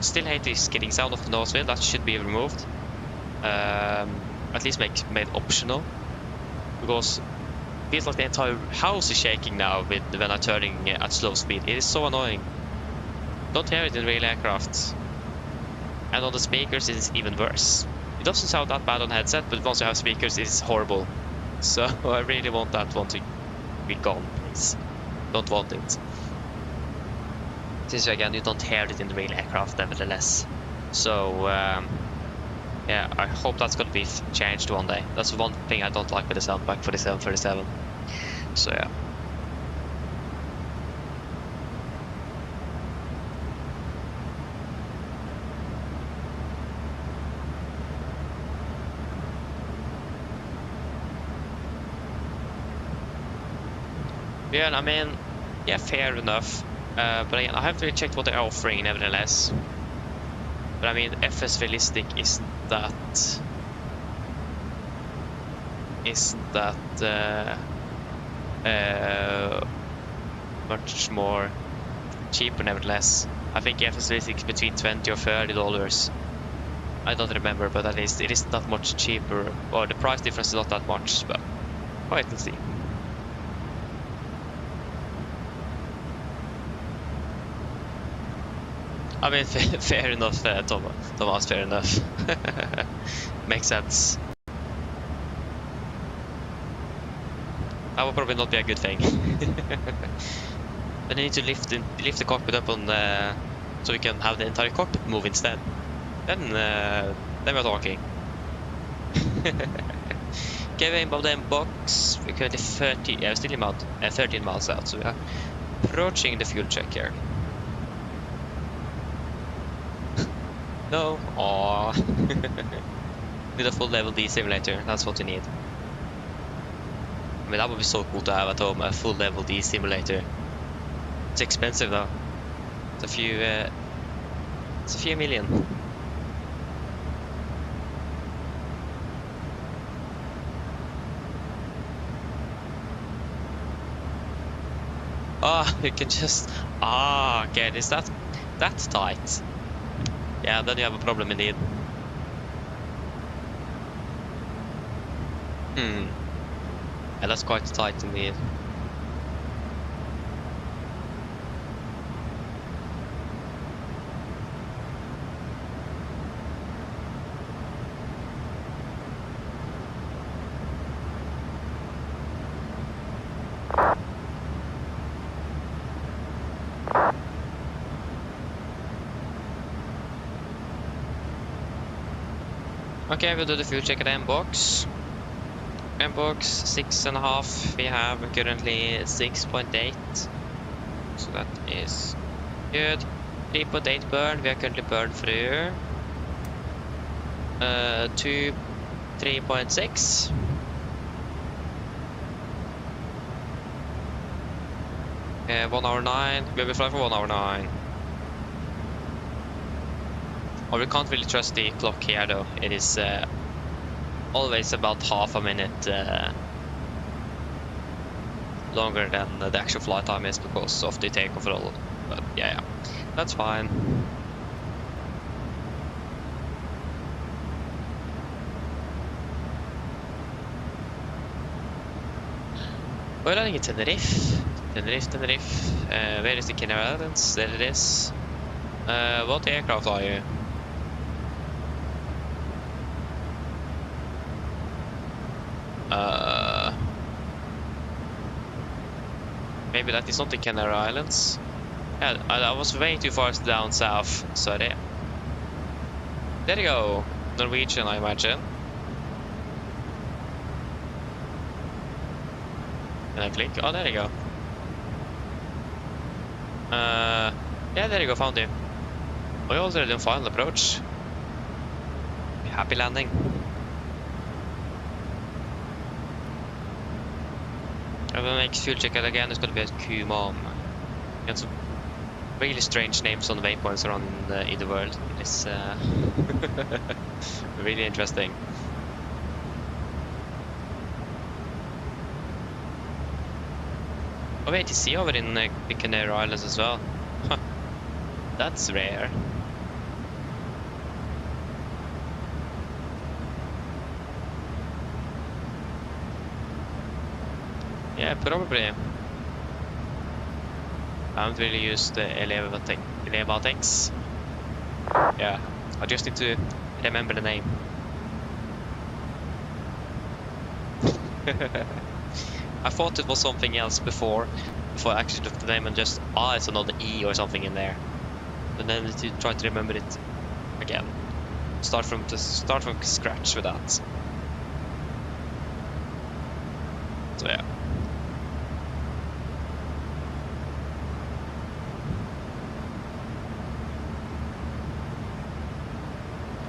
Still hate the skidding sound of the nose wheel, that should be removed. At least made optional. Because it feels like the entire house is shaking now when I'm turning at slow speed. It is so annoying. Don't hear it in real aircraft. And on the speakers it is even worse. doesn't sound that bad on headset, but once you have speakers, it's horrible. So I really want that one to be gone, please. Don't want it. Since again, you don't hear it in the real aircraft nevertheless. So yeah, I hope that's gonna be changed one day. That's one thing I don't like with the soundback for the 737. So yeah. Yeah, I mean, yeah, fair enough. But again, I haven't really checked what they're offering, nevertheless. But I mean, FS Realistic isn't that much more cheaper, nevertheless. I think FS Realistic is between $20 or $30. I don't remember, but at least it isn't that much cheaper, or the price difference is not that much. But wait and see. I mean, fair enough, Thomas, fair enough. Makes sense. That would probably not be a good thing. But I need to lift the cockpit up on so we can have the entire cockpit move instead. Then we're talking. Okay, we're above the box. We're currently 13 miles out, so we are approaching the fuel check here. No, aww. Need a full level D simulator, that's what you need. I mean, that would be so cool to have at home, a full level D simulator. It's expensive though. It's a few million. You can just okay, is that's tight. Yeah, then you have a problem indeed. Yeah, that's quite tight indeed. Okay, we'll do the fuel check at M-Box. M-Box 6.5, we have currently 6.8. So that is good. 3.8 burn, we are currently burned through. 3.6. Yeah, 1 hour 9, we'll be flying for 1 hour 9. Oh, we can't really trust the clock here though. It is always about half a minute longer than the actual flight time is because of the takeoff roll. But yeah, that's fine. We're landing in Tenerife. Where is the Canary Islands? There it is. What aircraft are you? Maybe that is not the Canary Islands. Yeah, I was way too far down south. Sorry. There you go. Norwegian, I imagine. Can I click? Oh, there you go. Yeah, there you go. Found you. We're already on final approach. Happy landing. I'm gonna make fuel check it again. It's gonna be at Kumam. Got some really strange names on the waypoints around in the world. It's really interesting. Oh wait, you see over in the Canary Islands as well. Huh. That's rare. Yeah, probably. I haven't really used the Elevatex. Yeah, I just need to remember the name. I thought it was something else before I actually looked at the name and just, it's another E or something in there. And then to try to remember it again. Start from scratch with that. So yeah.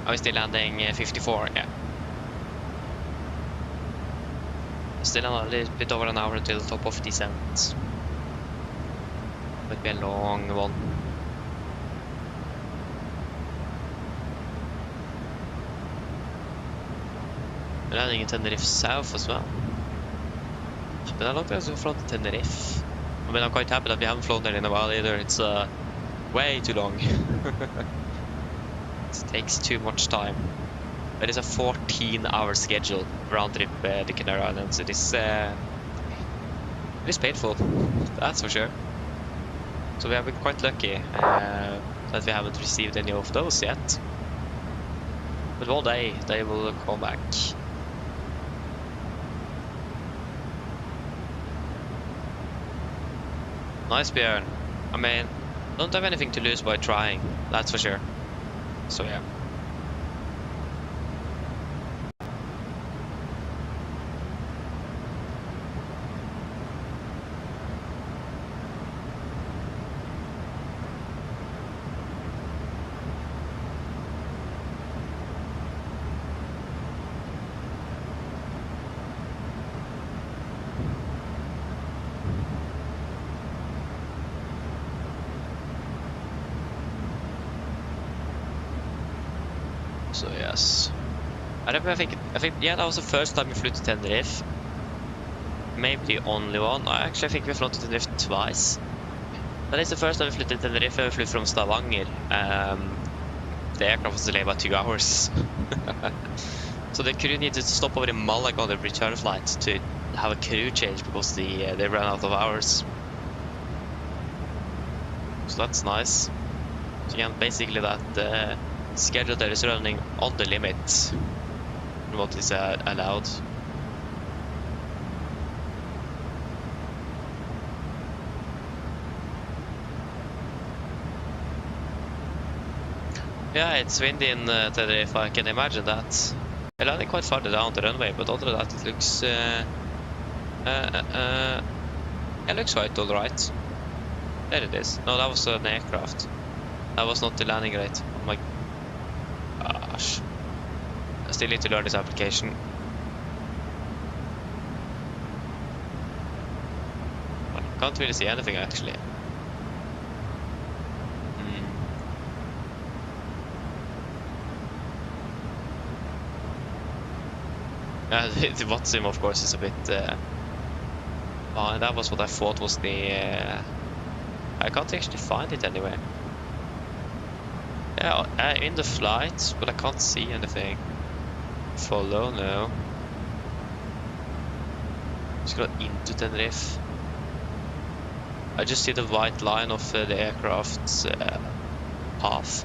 Are we still landing 54? Yeah. Still a little bit over an hour until the top of descent. Might be a long one. We're landing in Tenerife South as well. But I don't think we've flown to Tenerife. I mean, I'm quite happy that we haven't flown there in a while either. It's way too long. It takes too much time. It is a 14-hour schedule round trip the Canary Islands. It is painful, that's for sure. So we have been quite lucky that we haven't received any of those yet. But one day they will come back. Nice, Björn. I mean, don't have anything to lose by trying, that's for sure. So yeah. So yes, I think yeah, that was the first time we flew to Tenerife. Maybe the only one. I think we flew to Tenerife twice. That is the first time we flew to Tenerife. We flew from Stavanger. The aircraft was delayed by 2 hours. So the crew needed to stop over in Malaga on the return flight to have a crew change because they ran out of hours. So that's nice. So yeah, basically that schedule there is running on the limit what is allowed. Yeah, it's windy in Tenerife, I can imagine that. We're landing quite farther down the runway, but other than that it looks it looks quite alright. There it is. No, that was an aircraft. That was not the landing rate. Oh my gosh. I still need to learn this application. I can't really see anything actually. The Watsim of course is a bit that was what I thought was the I can't actually find it anywhere. Yeah, in the flight, but I can't see anything. Follow, no. Just go into Tenerife. I just see the white line of the aircraft's path.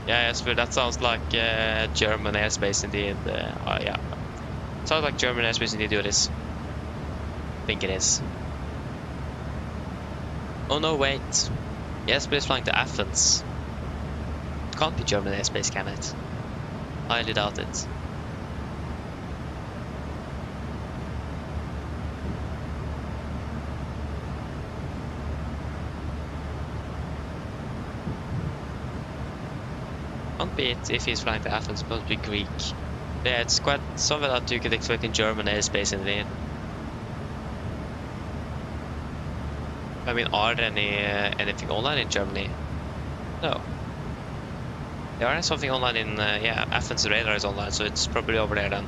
Yeah, Jesper, that sounds like German airspace indeed. Yeah, sounds like German airspace indeed. Do this. I think it is. Oh no, wait. Jesper is flying to Athens. It can't be German airspace, can it? Highly doubt it. Can't be it if he's flying to Athens, it must be Greek. Yeah, it's quite something that you could expect in German airspace indeed. I mean, are there anything online in Germany? No. There is something online in, yeah, Athens radar is online, so it's probably over there then.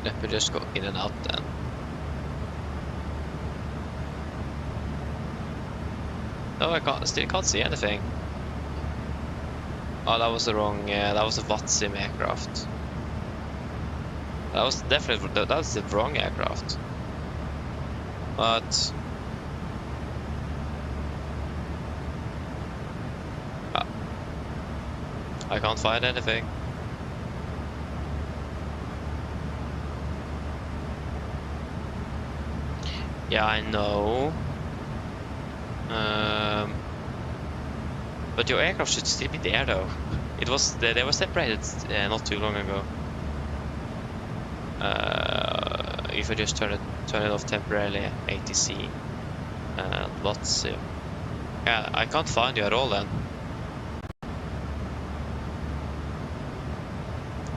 Let me just go in and out then. No, I still can't see anything. Oh, that was the wrong. That was a VATSIM aircraft. That was definitely that's the wrong aircraft. But I can't find anything. Yeah, I know. But your aircraft should still be there, though. It was they were separated not too long ago. If I just turn it off temporarily, ATC, and what's yeah, I can't find you at all then.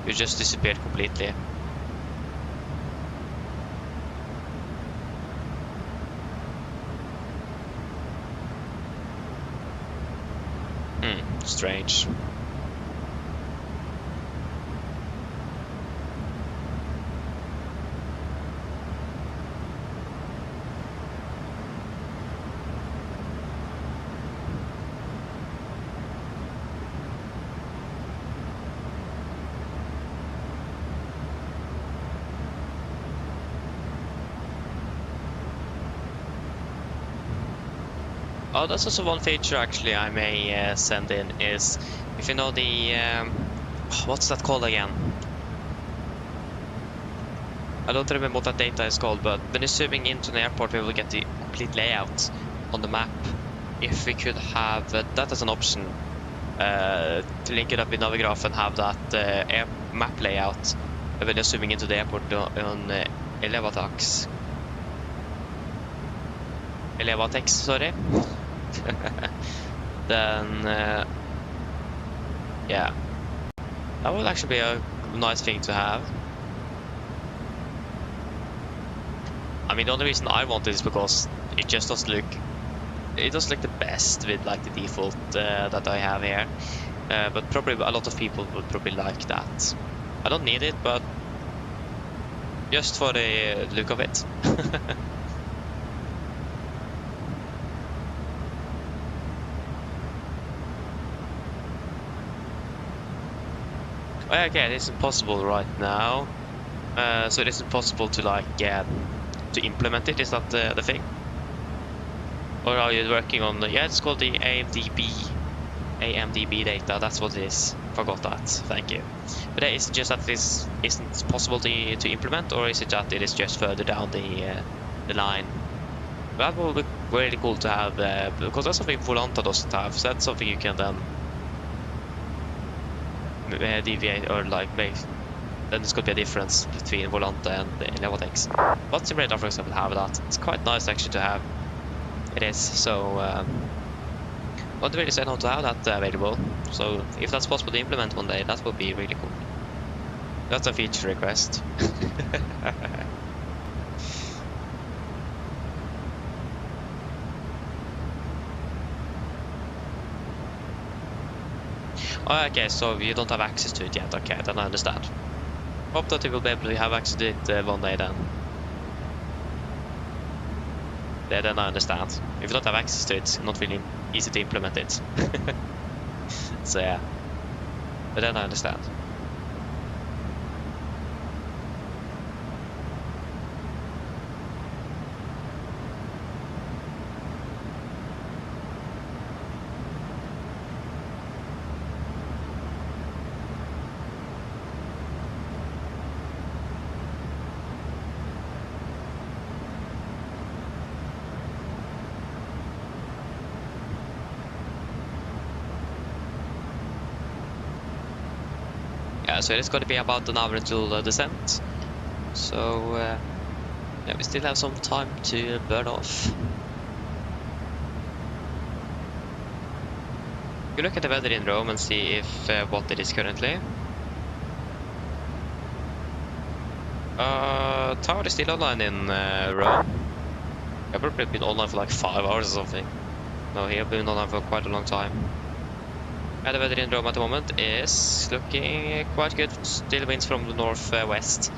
You just disappeared completely. Strange. Oh, that's also one feature actually I may send in is if you know the what's that called again? I don't remember what that data is called, but when you're zooming into an airport, we will get the complete layout on the map. If we could have that as an option to link it up in Navigraph and have that air map layout when you're zooming into the airport on Elevatex, sorry. Then yeah, that would actually be a nice thing to have. I mean, the only reason I want it is because it just doesn't look the best with like the default that I have here, but probably a lot of people would probably like that. I don't need it, but just for the look of it. Okay, it isn't possible right now, so it isn't possible to like to implement it. Is that the thing, or are you working on the? Yeah, it's called the AMDB data. That's what it is. Forgot that. Thank you. But is it just that this isn't possible to implement, or is it that it is just further down the line? That would be really cool to have because that's something Volanta doesn't have. So that's something you can then deviate or like make. Then there's going to be a difference between Volanta and Elevatex. But Simulator, for example, have that. It's quite nice actually to have. It is. So not really say no to have that available. So if that's possible to implement one day, that would be really cool. That's a feature request. Oh, okay, so you don't have access to it yet. Okay, then I understand. Hope that you will be able to have access to it one day then. Yeah, then I understand. If you don't have access to it, it's not really easy to implement it. So yeah. But then I understand. So it's going to be about an hour until descent. So yeah, we still have some time to burn off. You look at the weather in Rome and see if what it is currently. Tower is still online in Rome. I've probably been online for like 5 hours or something. No, he has been online for quite a long time. The weather in Rome at the moment is looking quite good. Still winds from the northwest.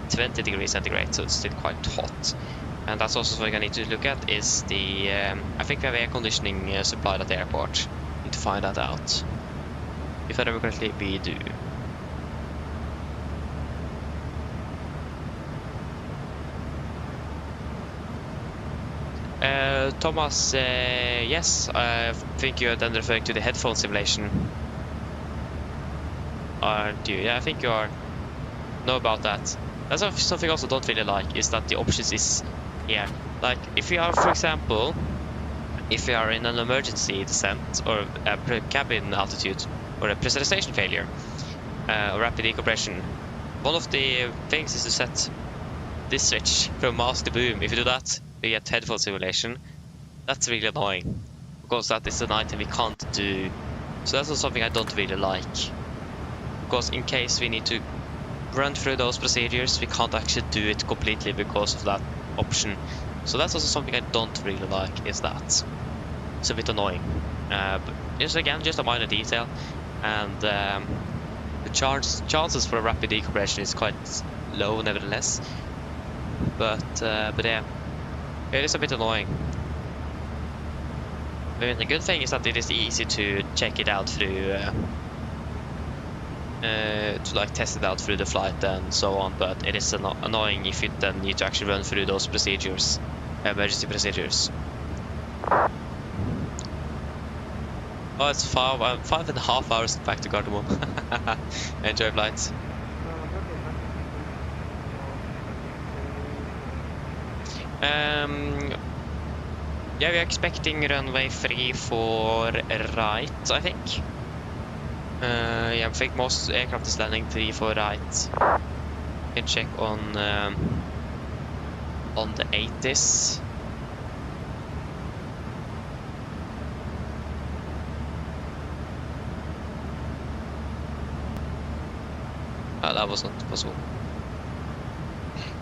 20 degrees centigrade, so it's still quite hot. And that's also something I need to look at is the, I think we have air conditioning supplied at the airport. Need to find that out. If I remember correctly, we do. Thomas, yes, I think you're then referring to the headphone simulation. Aren't you? Yeah, I think you are. Know about that. That's something I also don't really like, is that the options is here. Like, if you are, for example, if you are in an emergency descent, or a cabin altitude, or a pressurization failure, or rapid decompression, one of the things is to set this switch from mouse to boom. If you do that, you get headphone simulation. That's really annoying, because that is an item we can't do. So that's also something I don't really like, because in case we need to run through those procedures, we can't actually do it completely because of that option. So that's also something I don't really like, is that. It's a bit annoying. But just again, just a minor detail, and the chances for a rapid decompression is quite low nevertheless. But yeah, it is a bit annoying. I mean, the good thing is that it is easy to check it out through, to like test it out through the flight and so on, but it is annoying if you then need to actually run through those procedures, emergency procedures. Oh, it's 5.5 hours back to Gardermoen. Enjoy flights. Yeah, we're expecting runway 34 right, I think. Yeah, I think most aircraft is landing 34 right. You can check on the 80s. That was not possible.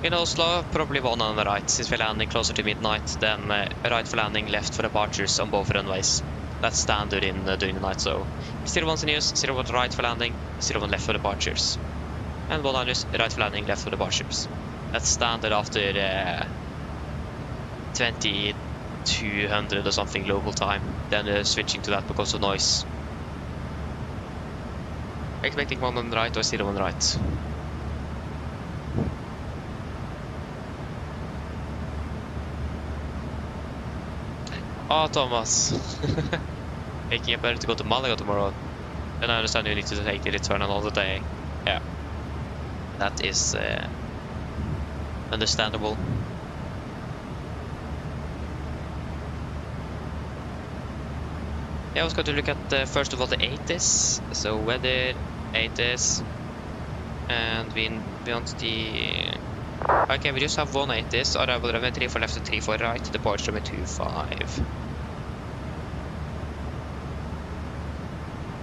In Oslo, probably one on the right, since we're landing closer to midnight, then right for landing, left for departures on both runways. That's standard in during the night, so 01's in use, 01 right for landing, 01 left for departures. And 100 right for landing, left for departures. That's standard after 2200 or something local time, then switching to that because of noise. Expecting 1 on the right or 01 right. Oh, Thomas. Making it better to go to Malaga tomorrow. Then I understand you need to take the return another day. Yeah. That is understandable. Yeah, I was going to look at first of all the 80s. So weather, 80s, and we want the. Okay, we just have one 80s. Arrival runway 34 left and 34 right. Departure runway 25.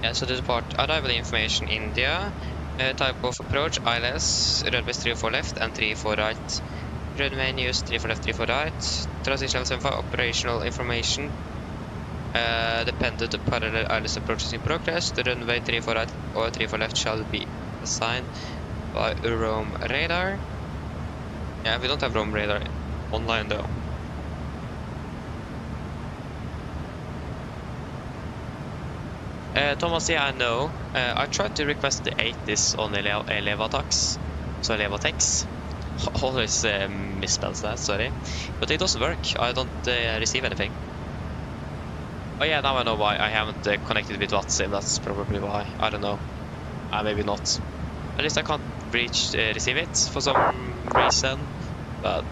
Yeah, so the arrival information India. Type of approach ILS. Runways 34 left and 34 right. Runway news 34 left, 34 right. Transition level 75 operational information. Dependent parallel ILS approaches in progress. The runway 34 right or 34 left shall be assigned by Rome radar. Yeah, we don't have Rome radar online though. Thomas, yeah, I know. I tried to request the 80s on Elevatax, so Elevatex. Always misspells that, sorry. But it doesn't work. I don't receive anything. Oh yeah, now I know why. I haven't connected with WhatsApp, that's probably why. I don't know. Maybe not. At least I can't receive it for some reason. But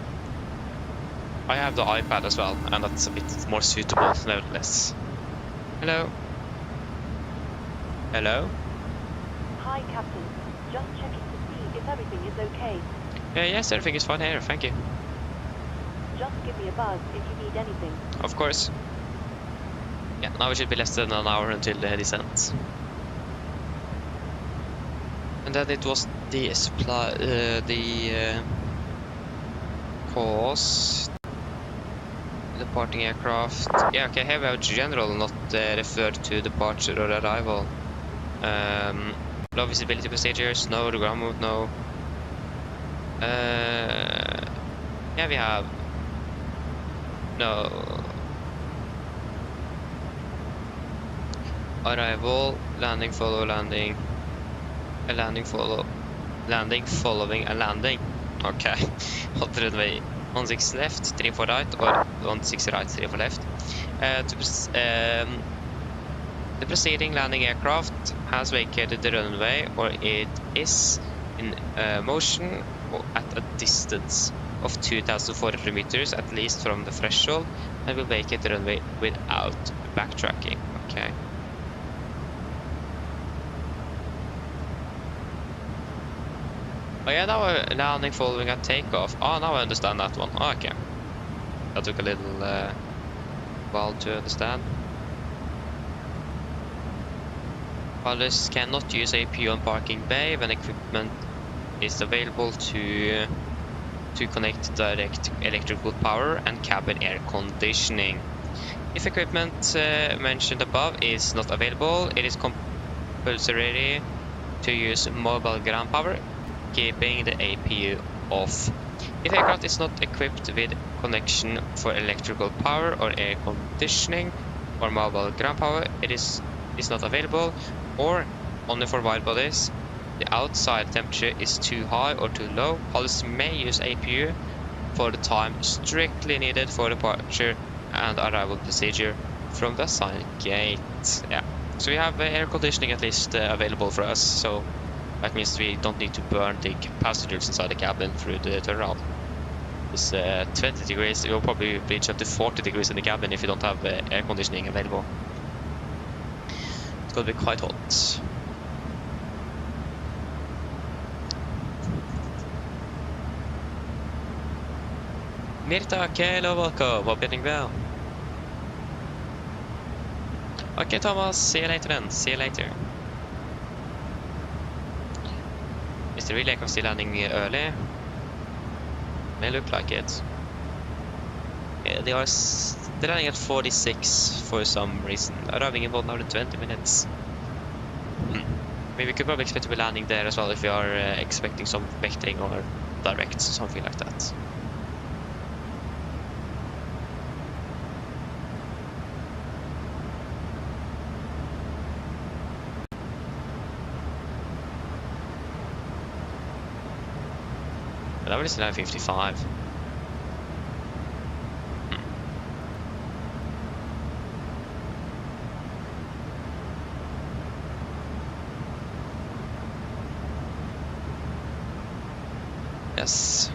I have the iPad as well, and that's a bit more suitable nevertheless. Hello? Hello? Hi, Captain. Just checking to see if everything is okay. Yes, everything is fine here, thank you. Just give me a buzz if you need anything. Of course. Yeah, now it should be less than an hour until the descent. And then it was the supply, cost, departing aircraft. Yeah, okay, here we have general, not referred to departure or arrival. Low visibility procedures, no, ground move, no. Yeah, we have... No. Arrival, landing, follow, landing. A landing, follow. Landing, following, a landing. Okay. Hold the runway 16 left, 34 right, or 16 right, 34 left. The preceding landing aircraft has vacated the runway, or it is in motion or at a distance of 2,400 meters, at least from the threshold, and will vacate the runway without backtracking. Okay. Oh yeah, now we're landing following a takeoff. Oh, now I understand that one. Oh, okay. That took a little while to understand. Pilots cannot use APU on parking bay when equipment is available to connect direct electrical power and cabin air conditioning. If equipment mentioned above is not available, it is compulsory to use mobile ground power, keeping the APU off. If aircraft is not equipped with connection for electrical power or air conditioning or mobile ground power, it is not available, or only for wide bodies, the outside temperature is too high or too low, pilots may use APU for the time strictly needed for departure and arrival procedure from the assigned gate. Yeah, so we have air conditioning at least available for us, so that means we don't need to burn the passengers inside the cabin through the turnaround. It's 20 degrees, you'll probably reach up to 40 degrees in the cabin if you don't have air conditioning available. It's gonna be quite hot. Mirta, hello, welcome. Hope you're doing well. Okay, Thomas, see you later then. See you later. Is the relay still landing early? May look like it. Yeah, they're landing at 46 for some reason. Arriving in 1 hour and 20 minutes. Maybe we could probably expect to be landing there as well if we are expecting some vectoring or direct, something like that. That one is 9:55. Yes.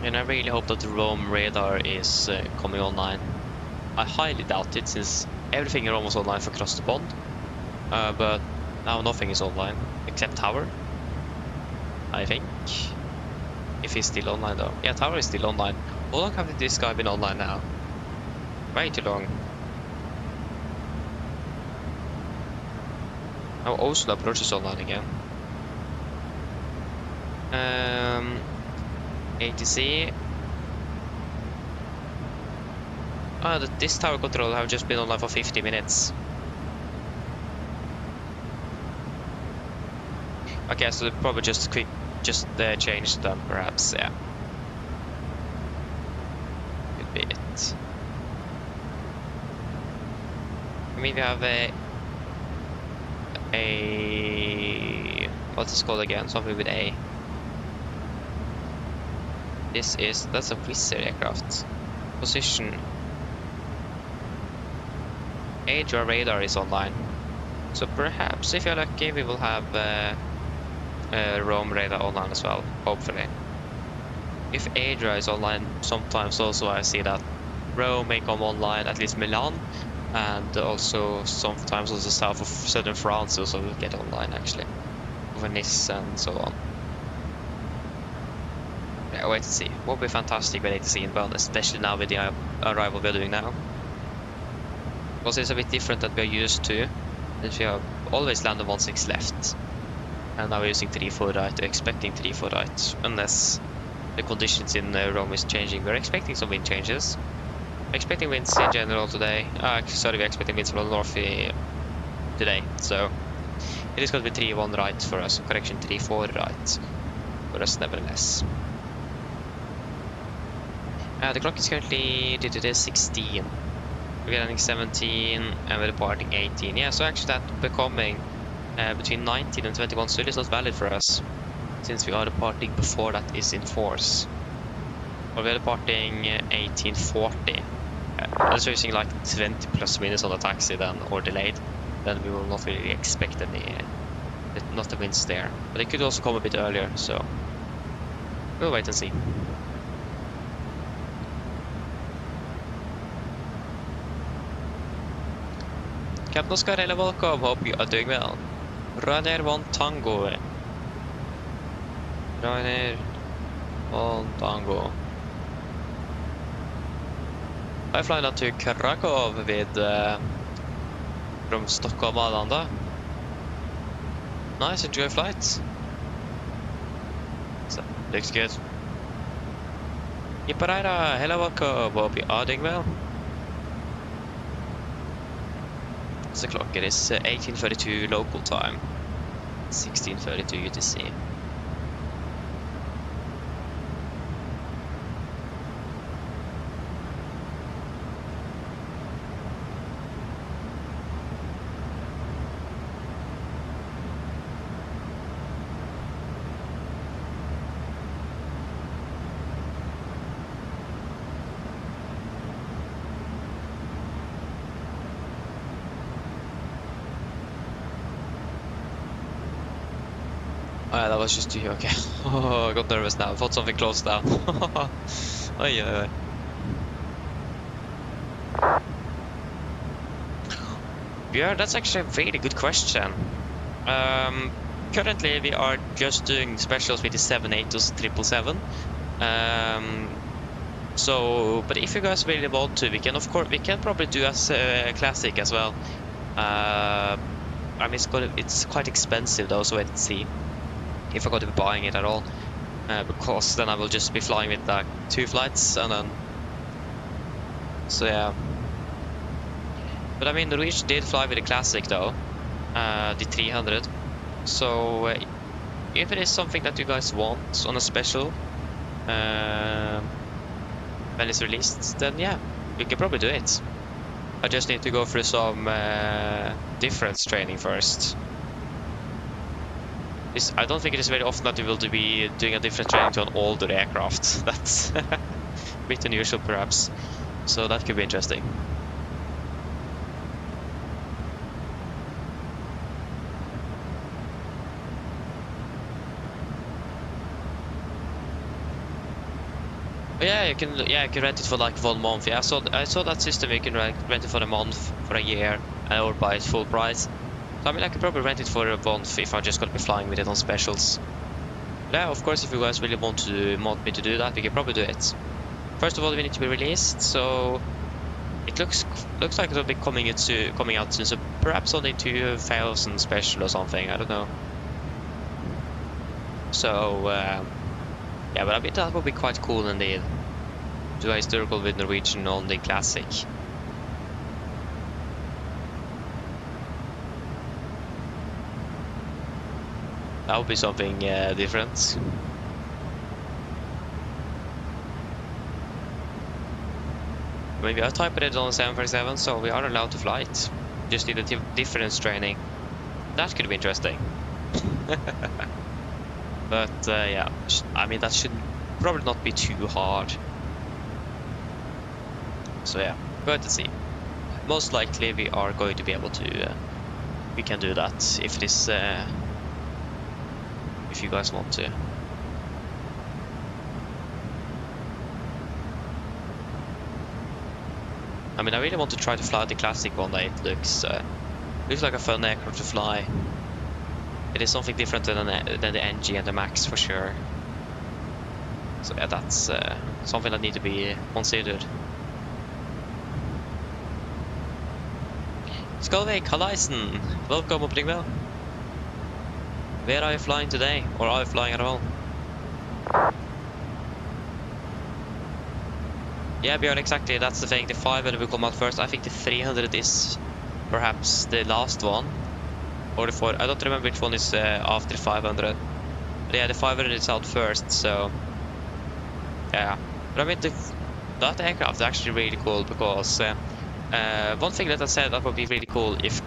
And I really hope that the Rome radar is coming online. I highly doubt it, since everything in Rome was online for across the pond. But now nothing is online except Tower, I think. If he's still online though. Yeah, Tower is still online. How long have this guy been online now? Way too long. Now Oslo approach is online again. ATC. This tower control have just been online for 50 minutes. Okay, so probably just change them, perhaps, yeah. Could be it. I mean, we have what's this called again? Something with A. That's a Wizard aircraft. Position. AMD radar is online. So perhaps, if you're lucky, we will have Rome radar online as well, hopefully. If ADRA is online, sometimes also I see that Rome may come online, at least Milan, and also sometimes also south of southern France also will get online actually, over Nice and so on. Yeah, wait to see. What would be fantastic with ATC in Bern, especially now with the arrival we're doing now. Because it's a bit different that we're used to, that we have always landed 1-6 left. And now we're using 3-4 right, expecting 3-4 right, unless the conditions in Rome is changing. We're expecting some wind changes. We're expecting winds in general today. Sorry, we're expecting winds from the north today. So it is going to be 3-1 right for us. Correction, 3-4 right for us nevertheless. The clock is currently 16. We're getting 17 and we're departing 18. Yeah, so actually that becoming between 19 and 21 still is not valid for us, since we are departing before that is in force. Well, we're departing 1840. Unless we're using like 20 plus minutes on the taxi then, or delayed, then we will not really expect any, not the winds there. But it could also come a bit earlier, so we'll wait and see. Captain Oscar, hello, welcome. Hope you are doing well. Ryanair 1 Tango. Ryanair 1 Tango. I fly down to Krakow from Stockholm Arlanda. Nice, enjoy flight. So, looks good. Yipparaira, hello, welcome. Hope you are doing well. The clock, it is 18:32 local time, 16:32 UTC. That was just you, okay. Oh, I got nervous now. I thought something closed down. Oh, yeah. Yeah, that's actually a very good question. Currently, we are just doing specials with the 782s 777. So, but if you guys really want to, we can probably do as classic as well. I mean, it's quite expensive though, so wait and see if I'm going to be buying it at all, because then I will just be flying with like 2 flights and then, so yeah. But I mean, Norwegian did fly with the classic though, the 300. So if it is something that you guys want on a special when it's released, then yeah, we can probably do it. I just need to go through some difference training first. I don't think it is very often that you will be doing a different training to an older aircraft. That's a bit unusual perhaps, so that could be interesting. But yeah, you can rent it for like 1 month. Yeah, I saw that system. You can rent it for a month, for a year, or buy it full price. So I mean, I could probably rent it for a month if I'm just gonna be flying with it on specials. But yeah, of course, if you guys really want me to do that, we can probably do it. First of all, we need to be released, so it looks like it'll be coming out soon. So perhaps only 2,000 special or something. I don't know. So yeah, but I mean that would be quite cool indeed. Do a historical with Norwegian on the classic. That would be something different. I mean, we are type rated on the 747, so we are allowed to fly it. Just need a difference training. That could be interesting. But yeah, I mean, that should probably not be too hard. So yeah, going to see. Most likely we are going to be able to, we can do that if it is, if you guys want to. I mean, I really want to try to fly the classic one day. It looks like a fun aircraft to fly. It is something different than the NG and the Max for sure. So yeah, that's something that needs to be considered. Skalvik, Hallaisen, welcome up well. Where are you flying today? Or are you flying at all? Yeah, Björn, exactly, that's the thing. The 500 will come out first. I think the 300 is perhaps the last one. or the 4. I don't remember which one is after 500. But yeah, the 500 is out first, so yeah. But I mean, that aircraft is actually really cool because one thing that I said that would be really cool if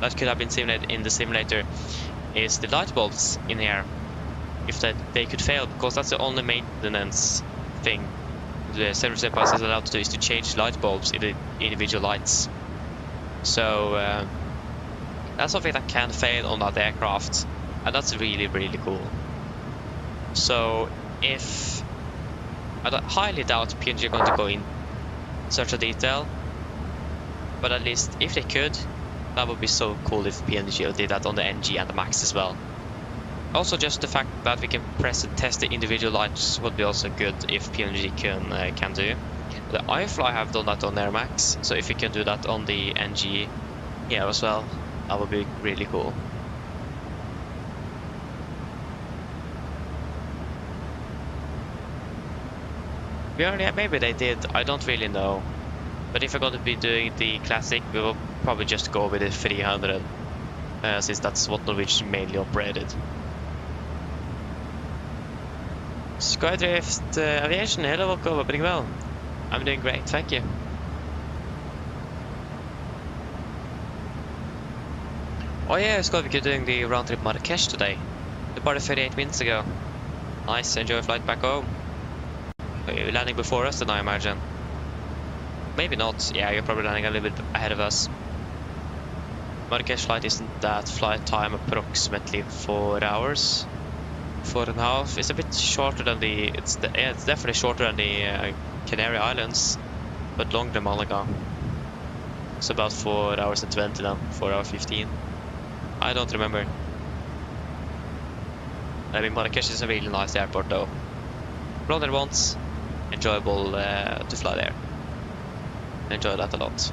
that could have been simulated in the simulator is the light bulbs in here. If they could fail, because that's the only maintenance thing the server bus is allowed to do, is to change light bulbs in the individual lights. So that's something that can fail on that aircraft, and that's really, really cool. So if I highly doubt PMDG are going to go in such a detail, but at least if they could, that would be so cool if PMDG did that on the NG and the Max as well. Also, just the fact that we can press and test the individual lights would be also good if PMDG can do. The iFly have done that on their Max, so if we can do that on the NG here as well, that would be really cool. Yeah, maybe they did, I don't really know. But if we're going to be doing the classic, we will probably just go with the 300, since that's what Norwegian mainly operated. Skydrift Aviation, hello, welcome, opening well. I'm doing great, thank you. Oh yeah, Scott, we're doing the round trip Marrakesh today. Departed 38 minutes ago. Nice, enjoy a flight back home. You're landing before us then, I imagine. Maybe not, yeah, you're probably landing a little bit ahead of us. Marrakesh flight isn't that flight time approximately 4 hours? 4.5. It's a bit shorter than the. It's definitely shorter than the Canary Islands, but longer than Malaga. It's about 4 hours and 20 then. 4 hours 15. I don't remember. I mean, Marrakesh is a really nice airport though. Flown there once. Enjoyable to fly there. Enjoy that a lot.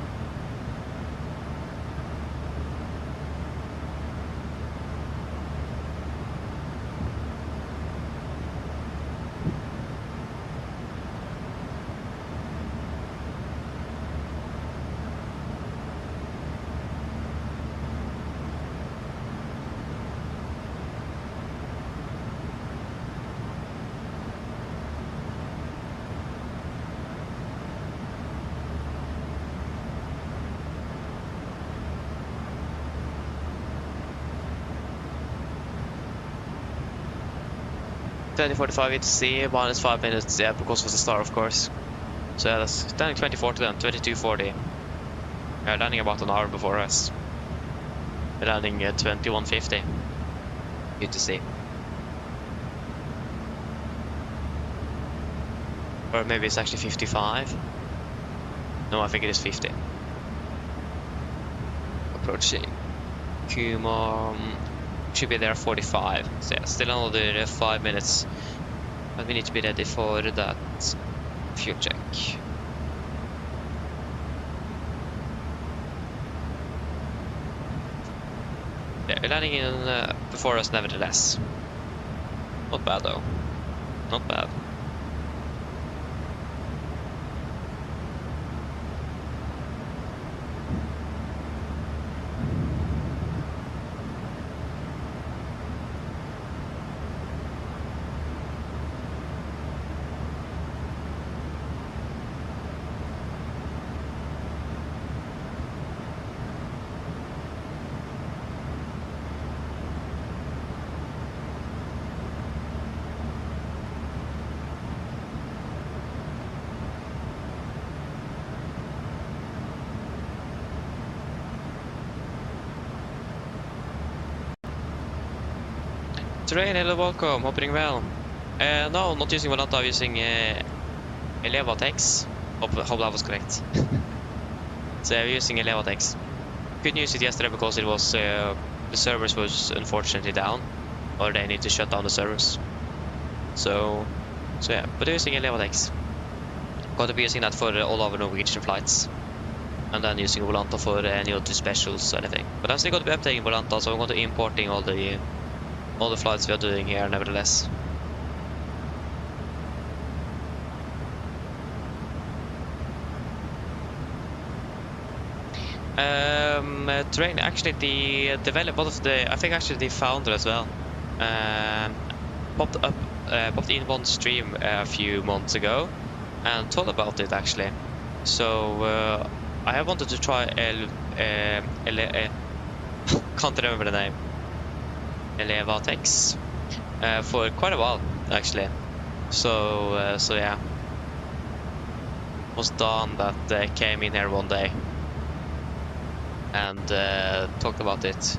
.2045 it's C, minus 5 minutes, yeah, because of the star, of course. So yeah, that's landing 2040 then, 2240. Yeah, landing about an hour before us. We're landing 2150. Good to see. Or maybe it's actually 55. No, I think it is 50. Approaching Kumon. Should be there 45. So yeah, still another 5 minutes. But we need to be ready for that fuel check. Yeah, we're landing in before us nevertheless. Not bad though. Not bad. Terrain, hello, welcome, hoping well. No, not using Volanta, I'm using Elevatex. Hope that was correct. So we're using Elevatex. Couldn't use it yesterday because it was the servers was unfortunately down, or they need to shut down the servers. So yeah, but we're using Elevatex. Going to be using that for all our Norwegian flights, and then using Volanta for any other specials or anything. But I'm still going to be updating Volanta, so I'm going to be importing all the flights we are doing here nevertheless. Terrain, actually the developer, I think actually the founder as well, popped in one stream a few months ago and told about it actually. So I have wanted to try can't remember the name, Elevatex, for quite a while actually. So yeah, it was Don that came in here one day and talked about it.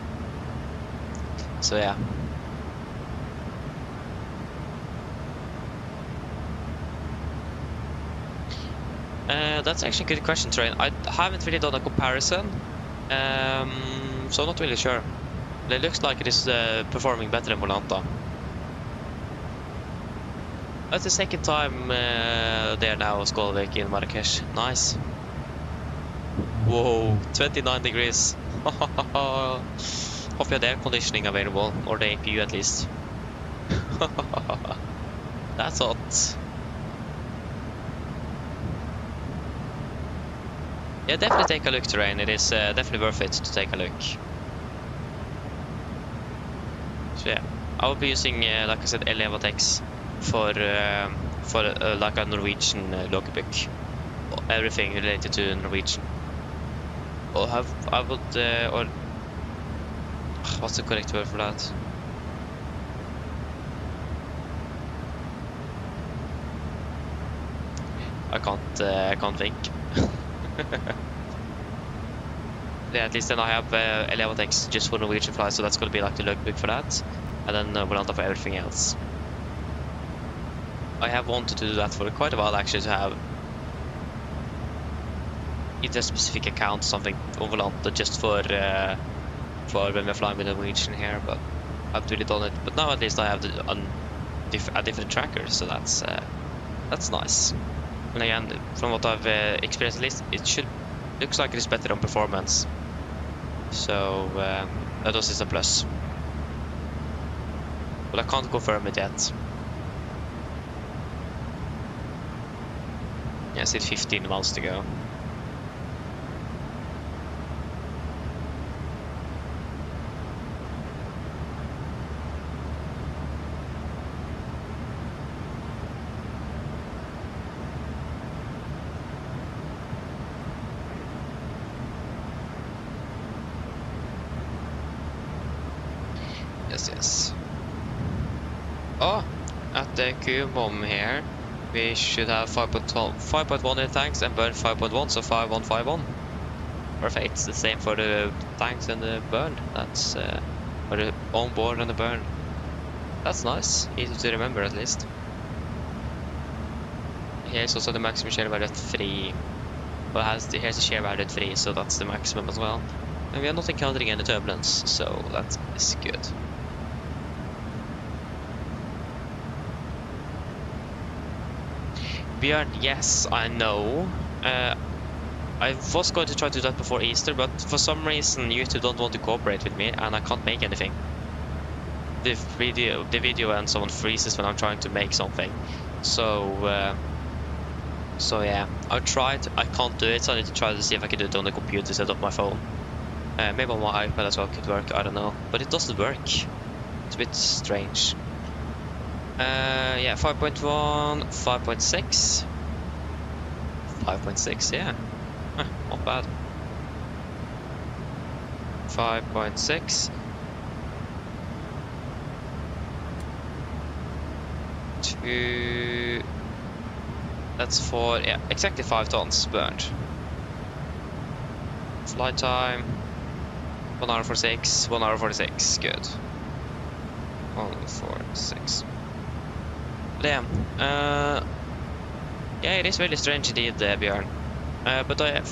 So yeah. That's actually a good question, Train. I haven't really done a comparison, so I'm not really sure. But it looks like it is performing better than Volanta. That's the second time there now, Skolvik in Marrakesh. Nice. Whoa, 29 degrees. Hope you had air conditioning available, or the APU at least. That's hot. Yeah, definitely take a look, Terrain. It is definitely worth it to take a look. So yeah, I will be using, like I said, Elevatex for like a Norwegian logbook. Everything related to Norwegian. Or or what's the correct word for that? I can't think. Yeah, at least then I have Elevatex just for Norwegian flights, so that's gonna be like the logbook for that, and then Volanta for everything else. I have wanted to do that for quite a while actually, to have either a specific account, something on Volanta just for when we're flying with Norwegian here, but I haven't really done it. But now at least I have a different tracker, so that's nice. And again, from what I've experienced at least, it looks like it's better on performance. So that was just a plus. But I can't confirm it yet. Yeah, it's 15 miles to go. Yes. Oh, at the Q-bomb here, we should have 5.1 in the tanks and burn 5.1, so 5151. Perfect. It's the same for the tanks and the burn. That's or the on board and the burn. That's nice. Easy to remember at least. Here's also the maximum share value at 3. Well, here's the share value at 3, so that's the maximum as well. And we are not encountering any turbulence, so that is good. Björn, yes, I know. I was going to try to do that before Easter, but for some reason YouTube don't want to cooperate with me, and I can't make anything. The video and so on freezes when I'm trying to make something. So yeah, I tried. I can't do it, so I need to try to see if I can do it on the computer instead of my phone. Maybe on my iPad as well could work. I don't know, but it doesn't work. It's a bit strange. Yeah, 5.1, 5.6. 5.6, yeah. Not bad. 5.6. That's for, yeah, exactly 5 tons burned. Flight time 1 hour 46, 1 hour 46, good. 146. Damn. Yeah, it is really strange indeed, Björn. But I am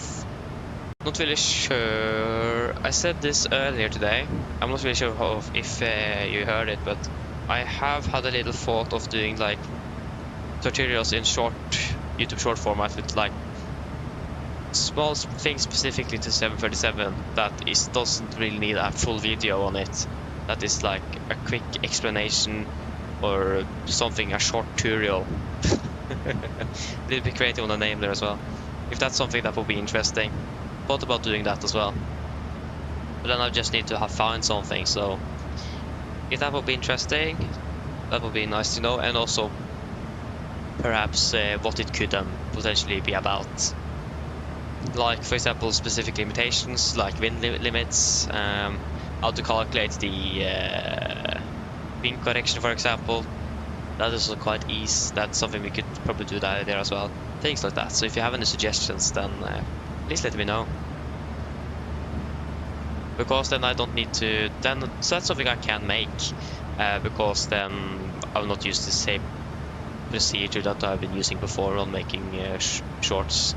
not really sure. I said this earlier today. I'm not really sure if you heard it, but I have had a little thought of doing like tutorials in short YouTube short format with like small things specifically to 737 that doesn't really need a full video on it. That is like a quick explanation or something, a short tutorial. A little bit creative on the name there as well. If that's something that would be interesting, thought about doing that as well. But then I just need to find something, so if that would be interesting, that would be nice to know, and also perhaps what it could potentially be about. Like, for example, specific limitations, like wind limits, how to calculate the wind correction, for example. That is also quite easy. That's something we could probably do that there as well. Things like that. So if you have any suggestions, then please let me know. Because then I don't need to... So that's something I can make. Because then I will not use the same procedure that I've been using before on making shorts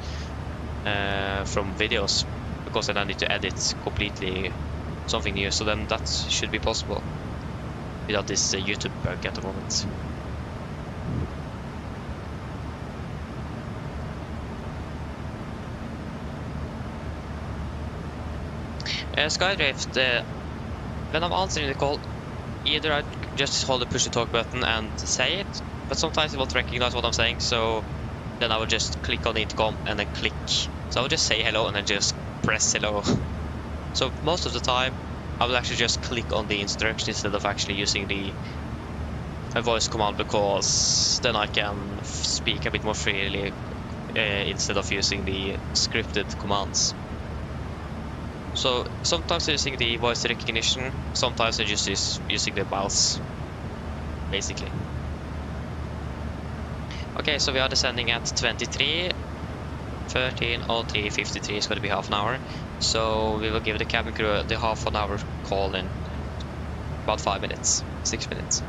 from videos. Because then I need to edit completely something new. So then that should be possible without this YouTube bug at the moment. Skydrift, when I'm answering the call, either I just hold the push to talk button and say it, but sometimes it won't recognize what I'm saying, so then I will just click on the intercom and then click. So I will just say hello and then just press hello. So most of the time I will actually just click on the instruction instead of actually using the voice command, because then I can speak a bit more freely instead of using the scripted commands. So sometimes I'm using the voice recognition, sometimes I just using the mouse, basically. Okay, so we are descending at 23, 13:03:53 is going to be half an hour. So we will give the cabin crew the half an hour call in about 5 minutes, 6 minutes.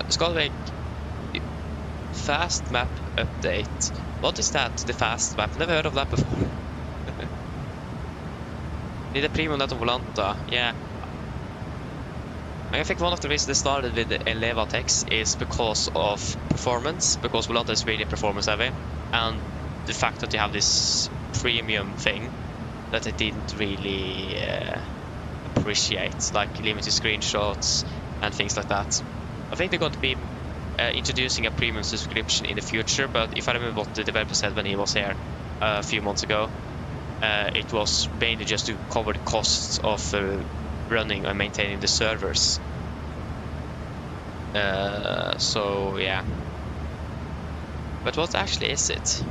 Skolvik, fast map update. What is that, the fast map? Never heard of that before. Need a premium net of Volanta, yeah. I think one of the reasons they started with the Elevatex is because of performance, because Volanta is really performance heavy, and the fact that you have this premium thing that I didn't really appreciate, like limited screenshots and things like that. I think they're going to be introducing a premium subscription in the future, but if I remember what the developer said when he was here a few months ago, it was mainly just to cover the costs of running and maintaining the servers. So yeah. But what actually is it?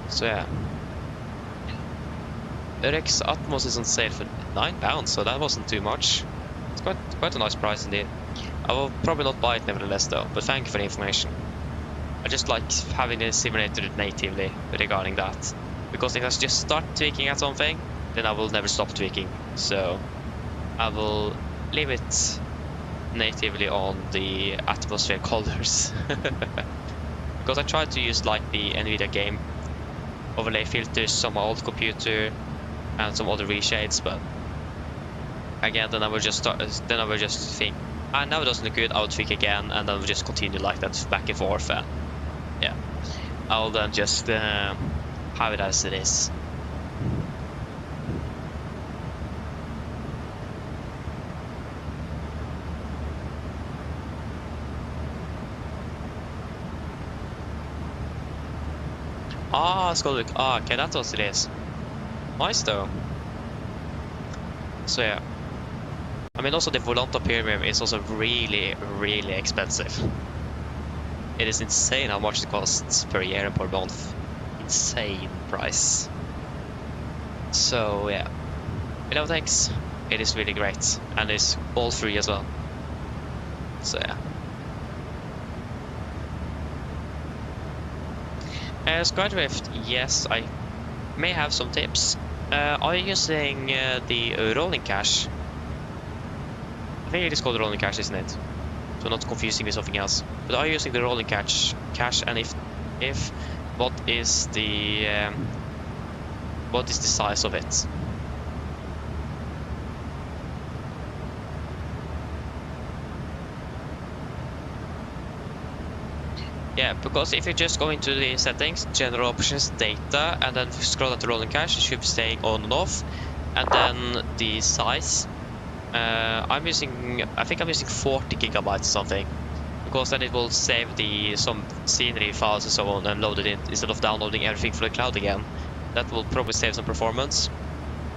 So yeah. RX Atmos is on sale for £9, so that wasn't too much. It's quite a nice price indeed. I will probably not buy it nevertheless though, but thank you for the information. I just like having the simulator natively regarding that. Because if I just start tweaking at something, then I will never stop tweaking. So I will leave it natively on the atmosphere colors. Because I tried to use like the NVIDIA game overlay filters on my old computer and some other reshades, but again then I will just think, now it doesn't look good, I'll tweak again, and then we'll just continue like that back and forth, and yeah, I'll then just have it as it is. Skolvik, okay, that's what it is. Nice though. So yeah. I mean, also the Volanta Premium is also really, really expensive. It is insane how much it costs per year and per month. Insane price. So yeah. Without thanks, it is really great. And it's all free as well. So yeah. Skydrift, yes, I may have some tips. Are you using the rolling cache? I think it is called rolling cache, isn't it? So not confusing with something else. But are you using the rolling cache? And if what is the size of it? Yeah, because if you just go into the settings, general options, data, and then scroll down to rolling cache, it should be staying on and off. And then the size. I think I'm using 40 gigabytes or something. Because then it will save some scenery files and so on and load it in instead of downloading everything from the cloud again. That will probably save some performance.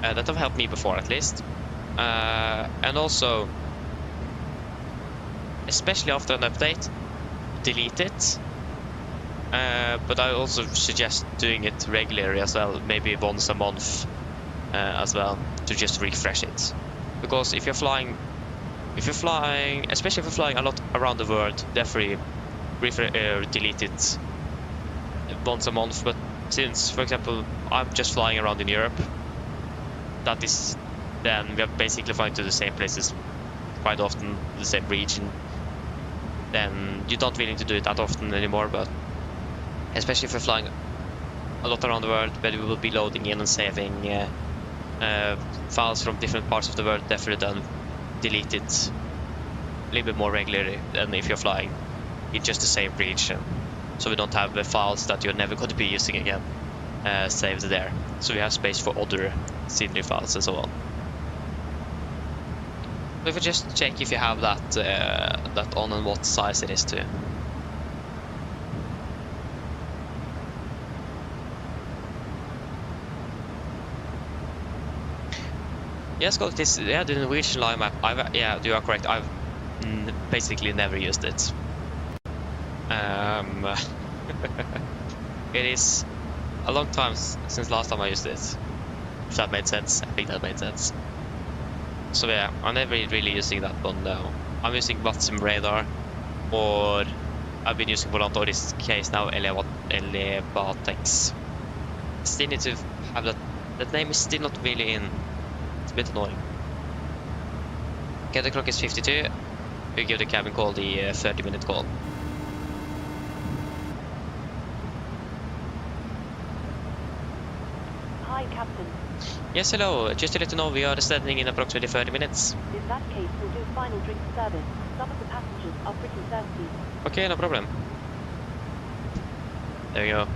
That have helped me before at least. And also, especially after an update, delete it. But I also suggest doing it regularly as well, maybe once a month as well, to just refresh it. Because if you're flying, especially if you're flying a lot around the world, definitely delete it once a month. But since, for example, I'm just flying around in Europe, that is, then we are basically flying to the same places quite often, the same region. Then you don't really need to do it that often anymore, but especially if you're flying a lot around the world, where you will be loading in and saving files from different parts of the world, definitely then delete it a little bit more regularly than if you're flying in just the same region. So we don't have the files that you're never going to be using again saved there. So we have space for other scenery files and so on. So if you just check if you have that on and what size it is too. Yes, got this. Yeah, the Norwegian line map. Yeah, you are correct. I've basically never used it. It is a long time since last time I used it. If that made sense, I think that made sense. So yeah, I'm never really using that one now. I'm using AMD Radar, or I've been using Volant, or in this case now Elevatex. Still need to have that. That name is still not really in. It's a bit annoying. Okay, the clock is 52. We give the cabin call the 30-minute call. Hi, Captain. Yes, hello. Just to let you know, we are descending in approximately 30 minutes. In that case, we'll do final drink service. Some of the passengers are pretty thirsty. Okay, no problem. There we go.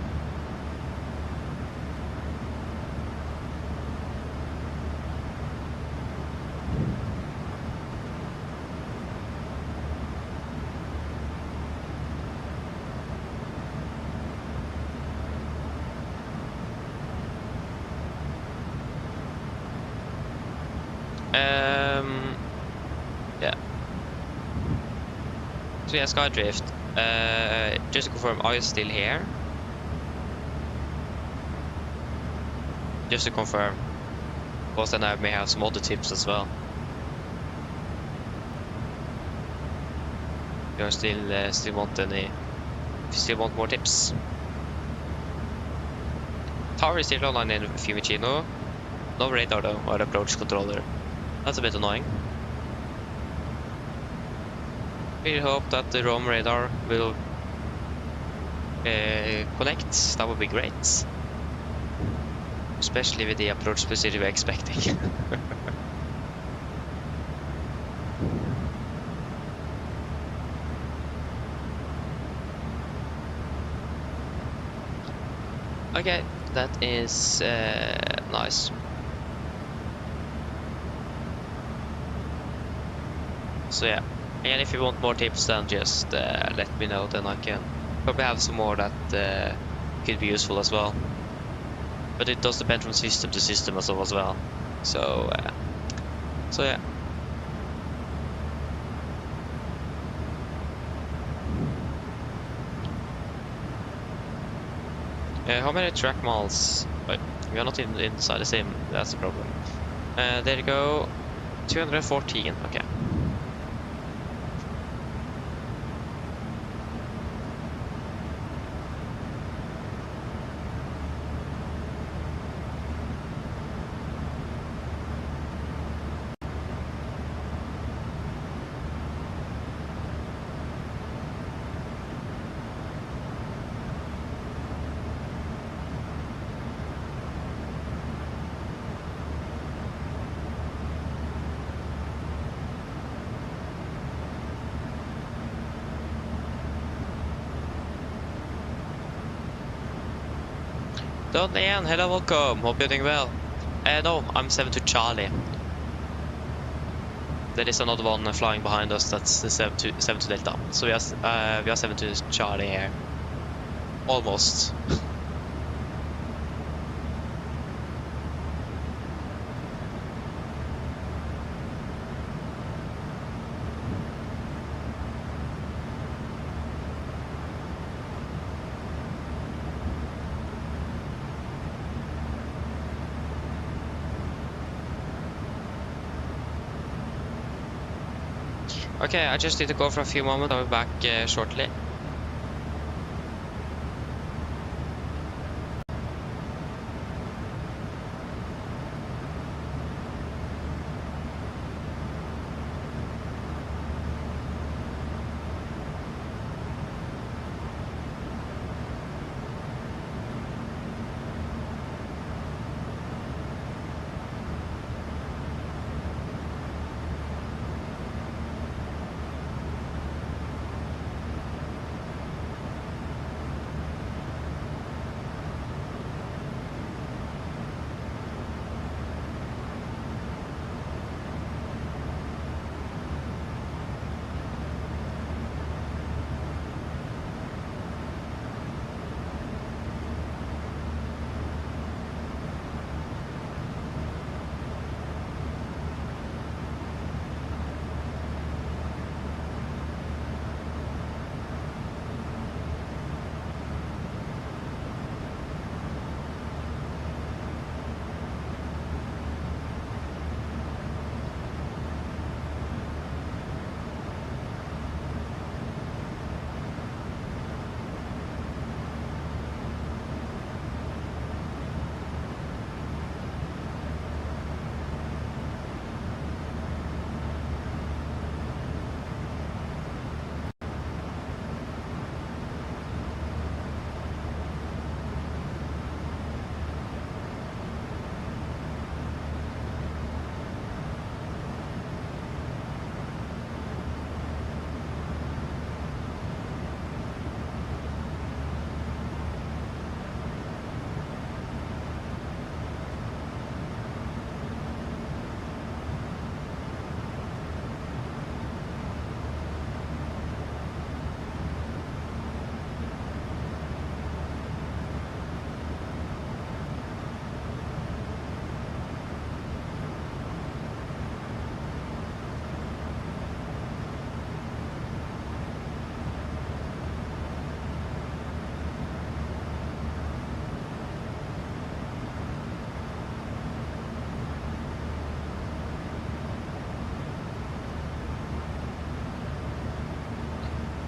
Yeah. So yeah, Skydrift. Just to confirm, are you still here? Just to confirm. Because then I may have some other tips as well. If you still want any, if you still want more tips. Tower is still online in Fiumicino. No radar though, or approach controller. That's a bit annoying. We hope that the roam radar will connect. That would be great. Especially with the approach procedure we're expecting. Okay, that is nice. So yeah, and if you want more tips, then just let me know, then I can probably have some more that could be useful as well. But it does depend from system to system as well. So yeah. How many track miles? Wait, we are not inside the same. That's the problem. There you go. 214. Okay. Don Leanne, hello, welcome. Hope you're doing well. No, I'm 72 Charlie. There is another one flying behind us. That's the 72 Delta. So we are 72 Charlie here. Almost. Okay, I just need to go for a few moments. I'll be back shortly.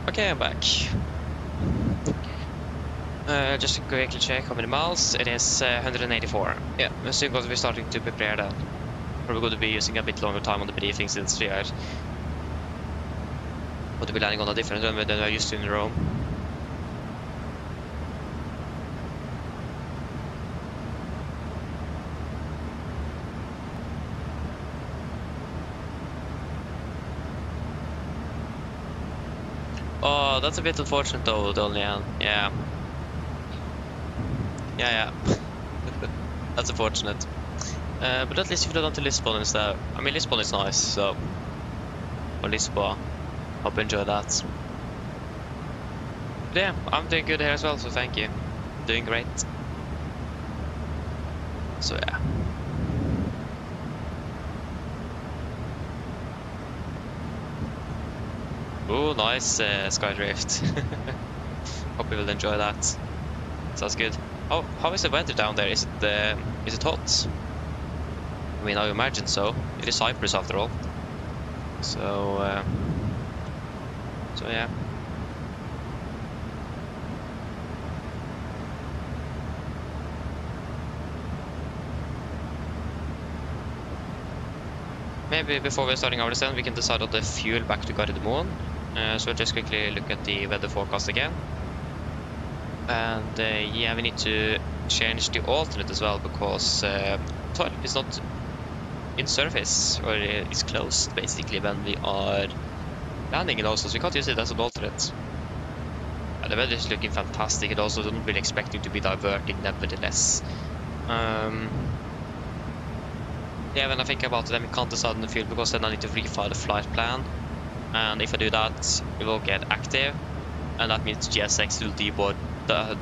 Okay, I'm back. Just to quickly check how many miles. It is 184. Yeah, we're soon going to be starting to prepare that. Probably going to be using a bit longer time on the briefing since we are going to be landing on a different runway than we are used to in Rome. Oh, that's a bit unfortunate though, Dolian. Yeah. Yeah. That's unfortunate. But at least if you go down to Lisbon instead. I mean, Lisbon is nice, so... Or Lisboa. Hope you enjoy that. But yeah, I'm doing good here as well, so thank you. Doing great. So yeah. Oh, nice skydrift. Hope you will enjoy that. Sounds good. Oh, how is the weather down there? Is it hot? I mean, I imagine so. It is Cyprus after all. So yeah. Maybe before we're starting our descent, we can decide on the fuel back to Gardermoen. So we'll just quickly look at the weather forecast again. And yeah, we need to change the alternate as well, because Tor is not in service, or it's closed basically when we are landing in Oslo, so we can't use it as an alternate. The weather is looking fantastic. It also don't really expect you to be diverting nevertheless. Yeah, when I think about it, I can't decide on the field because then I need to refile the flight plan. And if I do that, it will get active. And that means GSX will deboard that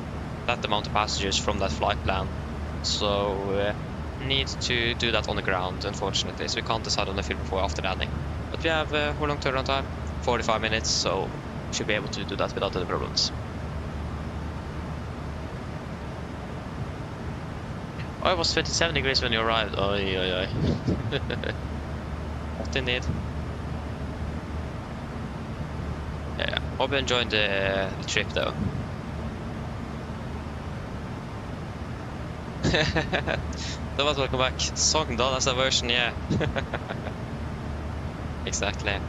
amount of passengers from that flight plan. So need to do that on the ground, unfortunately. So we can't decide on the field before after landing. But we have how long turnaround time? 45 minutes, so we should be able to do that without any problems. Oh, it was 27 degrees when you arrived. Oi, oi, oi. What indeed. Yeah, hope you enjoyed the trip though. That was welcome back. Sogndal as a version, yeah. Exactly.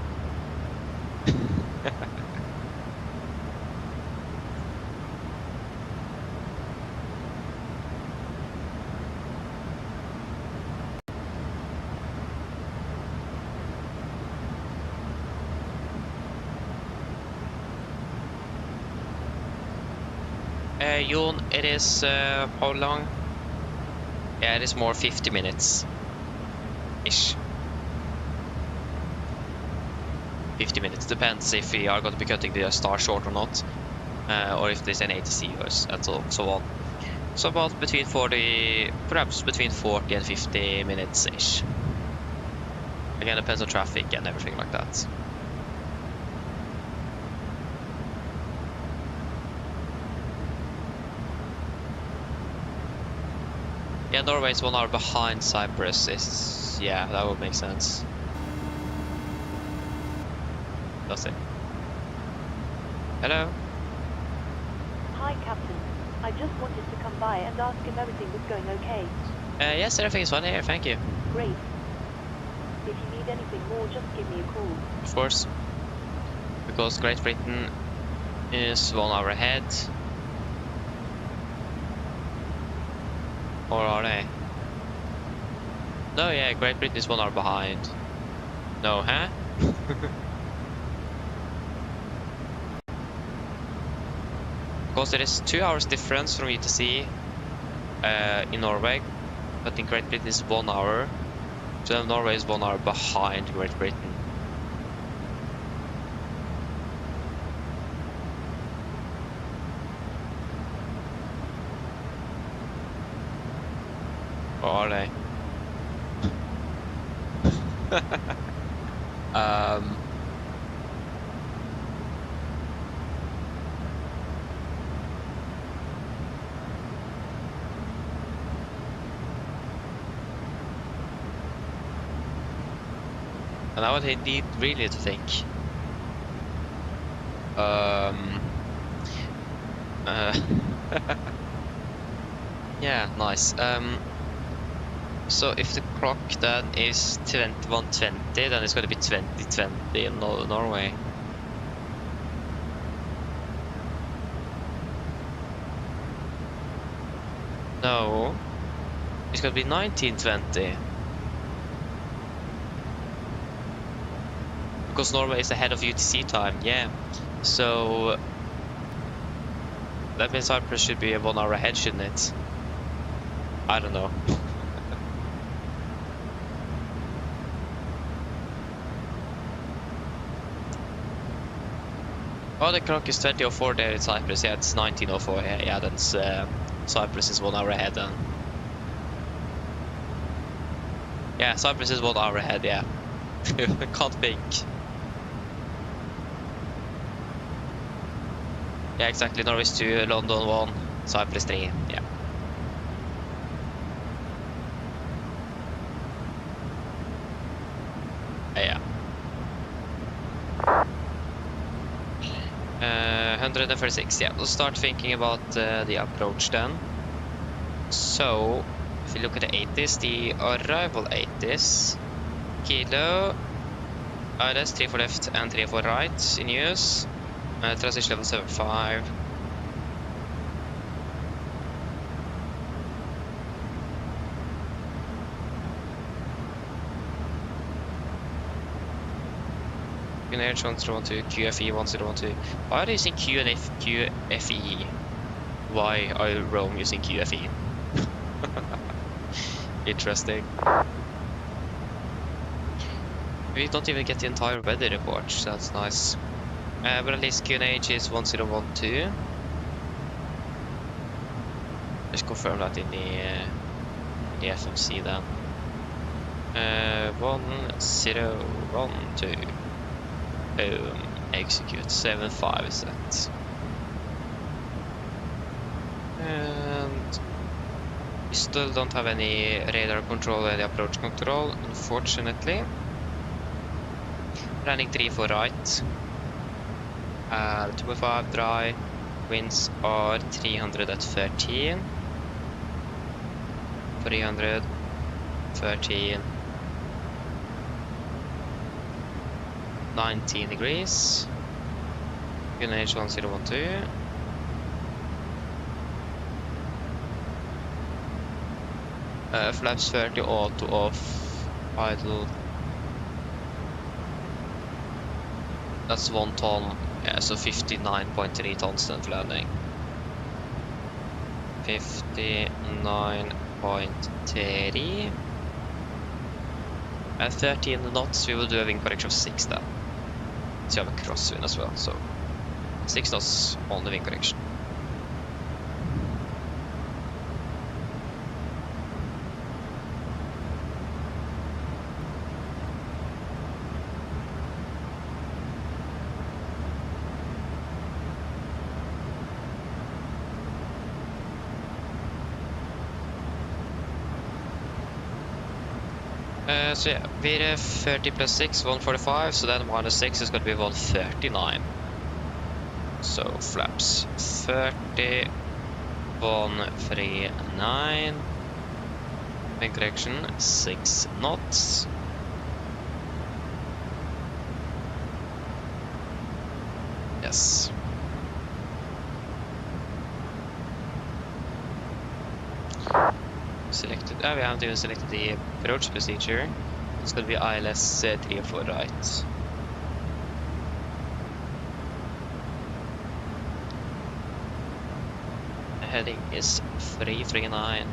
Jon, it is how long? Yeah, it is more 50 minutes ish. 50 minutes, depends if we are going to be cutting the star short or not, or if there's an ATC or so on. So about between 40, perhaps between 40 and 50 minutes ish. Again, depends on traffic and everything like that. Yeah, Norway is 1 hour behind Cyprus. Yeah, that would make sense. Does it? Hello? Hi, Captain. I just wanted to come by and ask if everything was going okay. Yes, everything is fine here, thank you. Great. If you need anything more, just give me a call. Of course. Because Great Britain is 1 hour ahead. Or are they? No, yeah, Great Britain is 1 hour behind. No, huh? Because there is 2 hours difference from UTC in Norway, but in Great Britain is 1 hour. So Norway is 1 hour behind Great Britain. Or are they? And I would indeed really to think. Yeah, nice. So if the clock then is 21:20, then it's going to be 20:20 in Norway. No, it's going to be 19:20. Because Norway is ahead of UTC time, yeah. So that means Cyprus should be 1 hour ahead, shouldn't it? I don't know. Oh, the clock is 20:04 there in Cyprus. Yeah, it's 19:04. Yeah, that's Cyprus is 1 hour ahead then. Yeah, Cyprus is 1 hour ahead. Yeah, can't think. Yeah, exactly. Norway 2, London 1, Cyprus 3. Yeah. Yeah. 136. Yeah, we'll start thinking about the approach then. So, if you look at the 80s, the arrival 80s, Kilo, ILS 3 for left and 3 for right in use. Transition level 75. QNH 1012, QFE 1012. Why are they using QFE? Why are Rome using QFE? Interesting. We don't even get the entire weather report, so that's nice. But at least QNH is 1012. Let's confirm that in the FMC then. 1012. Execute 75 set. And we still don't have any radar control or any approach control, unfortunately. Running 3 for right. 2.5 dry. Winds are 313. 313. 19 degrees. QNH 1012. Flaps 30 auto off. Idle. That's 1 ton. Yeah, so 59.3 tons then for landing. 59.3. At 13 knots, we will do a wind correction of 6 then. So you have a crosswind as well, so 6 knots on the wind correction. So yeah, we're 30 plus 6, 145, so then minus 6 is going to be 139. So flaps 30, 139, wind correction 6 knots. Yes. Selected. We haven't even selected the approach procedure. It's going to be ILS 3 for right. The heading is 339.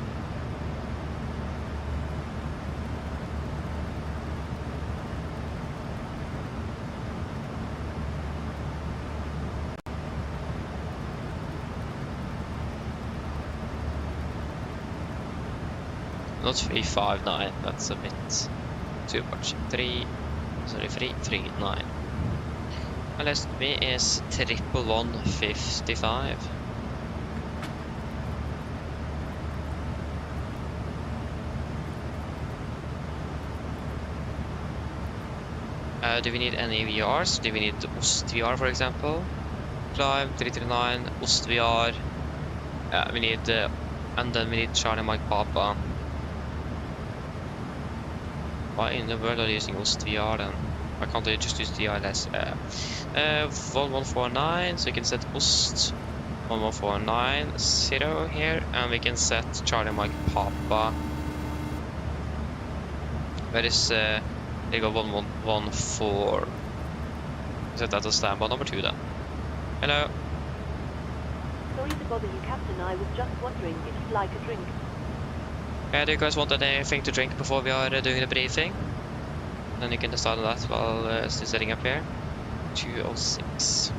Not 359, that's a bit too much. 339. My last me is 11155. Do we need any VRs? Do we need Ost VR, for example? Climb 339, Ost VR. We need, and then we need Charlie Mike Papa. Why in the world are you using Ost VR then? Why can't they just use the ILS? 1149, so we can set Ost 11490 here, and we can set Charlie Mike Papa. Where is they go 1114? Set that as standby number 2 then. Hello. Sorry to bother you, Captain. I was just wondering if you'd like a drink. Do you guys want anything to drink before we are doing the briefing? Then you can decide on that while still setting up here. 206.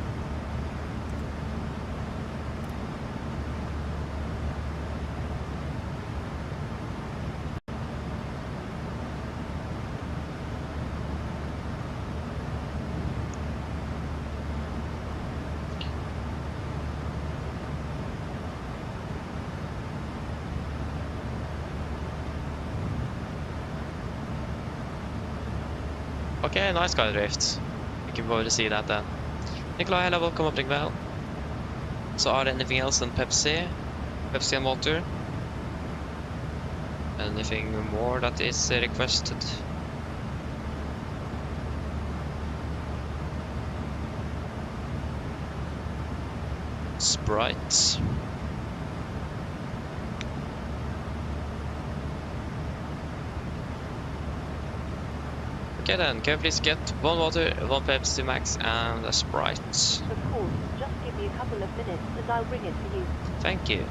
Okay, nice guy drift. Looking forward to see that then. Nikolai, hello, welcome up, well. So are there anything else than Pepsi? Pepsi and water? Anything more that is requested? Sprite. Okay then, can you please get 1 water, 1 Pepsi Max, and a Sprite? Of course, just give me a couple of minutes and I'll bring it for you. Thank you.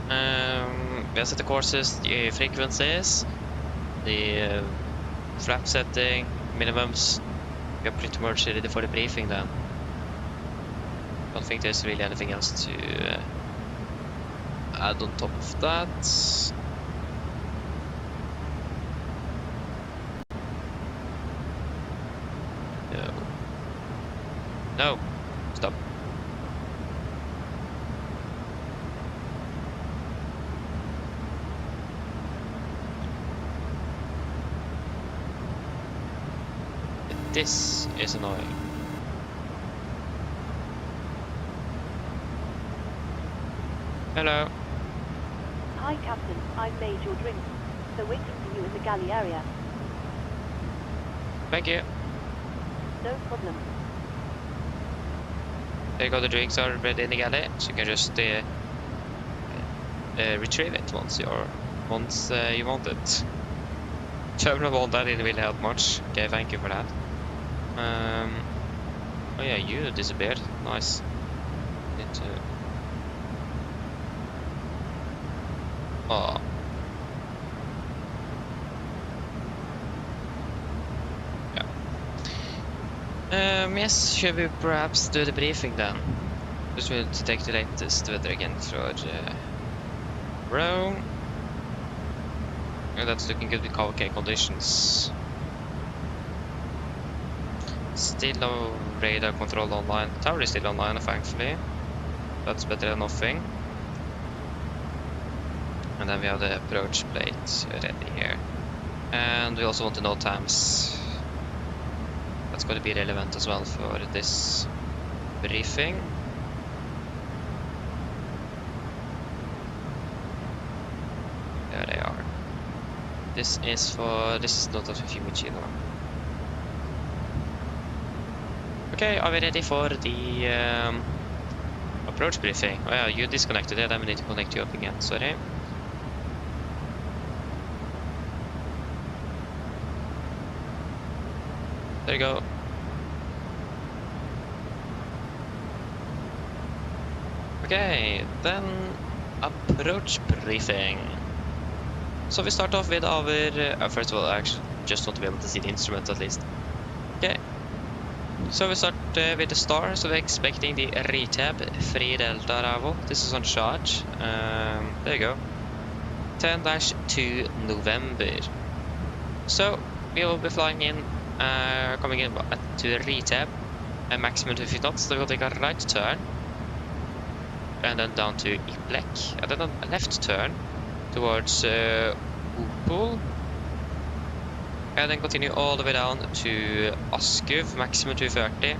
Vi har sett the courses, the frequencies, the flap setting, minimums. We are pretty much ready for the briefing then. Don't think there's really anything else to add on top of that. No. Stop. This is annoying. Hello. Hi, Captain. I've made your drinks. They're waiting for you in the galley area. Thank you. No problem. There you go, the drinks are ready in the galley, so you can just retrieve it once you want it. Terminal 1, that didn't really help much. Okay, thank you for that. Oh yeah, you disappeared. Nice. Need to... Oh. Yes, should we perhaps do the briefing then? Just want to take the latest weather again for Rome. And that's looking good with okay conditions. Still no radar control online. Tower is still online, thankfully. That's better than nothing. And then we have the approach plate ready here. And we also want to know times. That's going to be relevant as well for this briefing. There they are. This is not a Fiumicino. Okay, are we ready for the approach briefing? Oh yeah, you disconnected it, then we need to connect you up again, sorry. There you go. Okay, then approach briefing. So we start off with our first of all, I actually just want to be able to see the instrument at least. Okay, so we start with the star. So we're expecting the retab free delta arrival. This is on charge. There you go. 10-2 November. So we will be flying in. Coming in to the retab, a maximum 50 knots, so we'll take a right turn and then down to Iplek, and then a left turn towards Opel, and then continue all the way down to Askuv, maximum 230,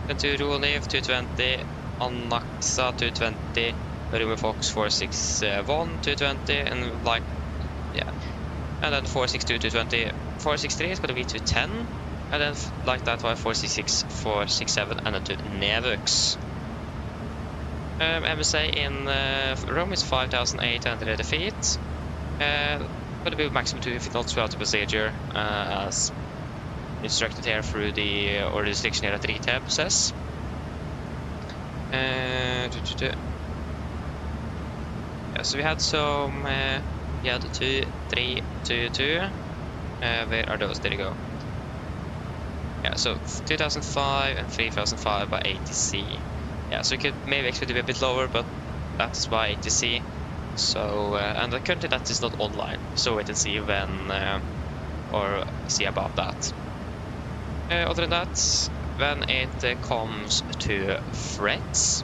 then to Roniv 220, Anaxa 220, Rumor Fox 461 220, and like, yeah, and then 462 220. 463 is going to be to 10, and then like that by 466, 467, and then to Nevux. MSA in Rome is 5,800 feet. Going to be maximum 250 knots throughout the procedure, as instructed here through the order restriction here at retab says. Yeah, so we had some, we had 2, 3, 2, 2. Where are those? There you go. Yeah, so 2005 and 3005 by ATC. Yeah, so we could maybe expect to be a bit lower, but that's by ATC. So, and currently that is not online, so wait and see when, or see about that. Other than that, when it comes to threats,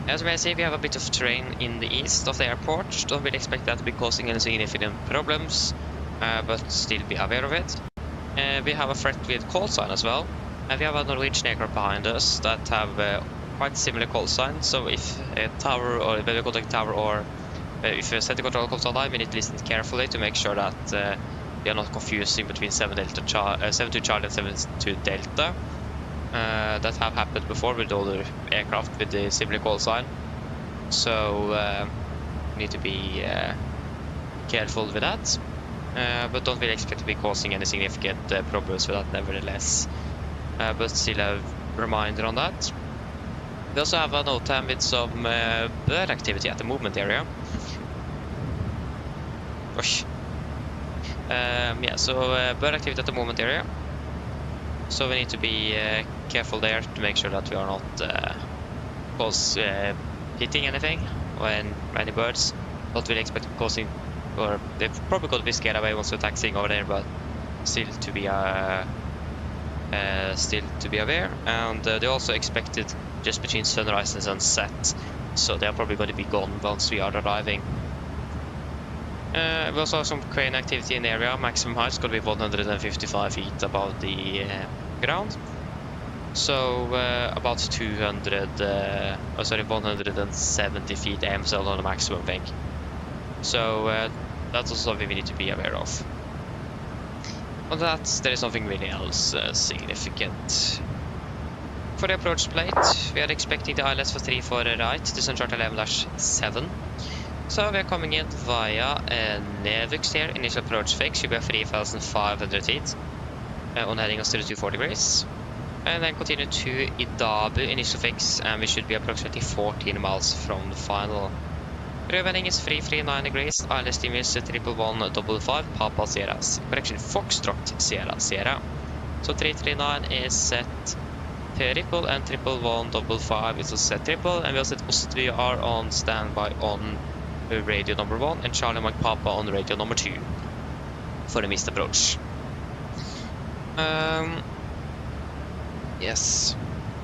as we see, we have a bit of terrain in the east of the airport. Don't really expect that to be causing any significant problems. But still be aware of it. We have a threat with call sign as well. We have a Norwegian aircraft behind us that have quite similar call signs. So if a tower, or when we contact a tower, or if a center control comes online, we need to listen carefully to make sure that we are not confusing between 72 Charlie and 72 Delta. That have happened before with other aircraft with the similar call sign. So we need to be careful with that. but don't really expect to be causing any significant problems with that nevertheless. But still a reminder on that. We also have a note time with some bird activity at the movement area. Gosh. Yeah, so bird activity at the movement area. So we need to be careful there to make sure that we are not hitting anything when any birds. Not really expect causing, or they're probably going to be scared away once we're taxiing over there, but still to be aware. And they also expected just between sunrise and sunset, so they're probably going to be gone once we are arriving. We also have some crane activity in the area. Maximum height is going to be 155 feet above the ground. So about 170 feet AMSL on the maximum thing. So that's also something we need to be aware of. On that, there is nothing really else significant. For the approach plate, we are expecting the ILS for 3 for the right, descent chart 11-7. So we are coming in via Nevux here. Initial approach fix should be at 3,500 feet on heading us to the 24 degrees. And then continue to Idabu, initial fix, and we should be approximately 14 miles from the final. Rødvending is 339 degrees, ILS team is 11155, Papa Sierra, correction, Foxtrot Sierra Sierra. So 339 is set triple and 11155 is set triple, and we also set OstVR on standby on radio number 1 and Charlie Mike Papa on radio number 2 for the missed approach. Yes,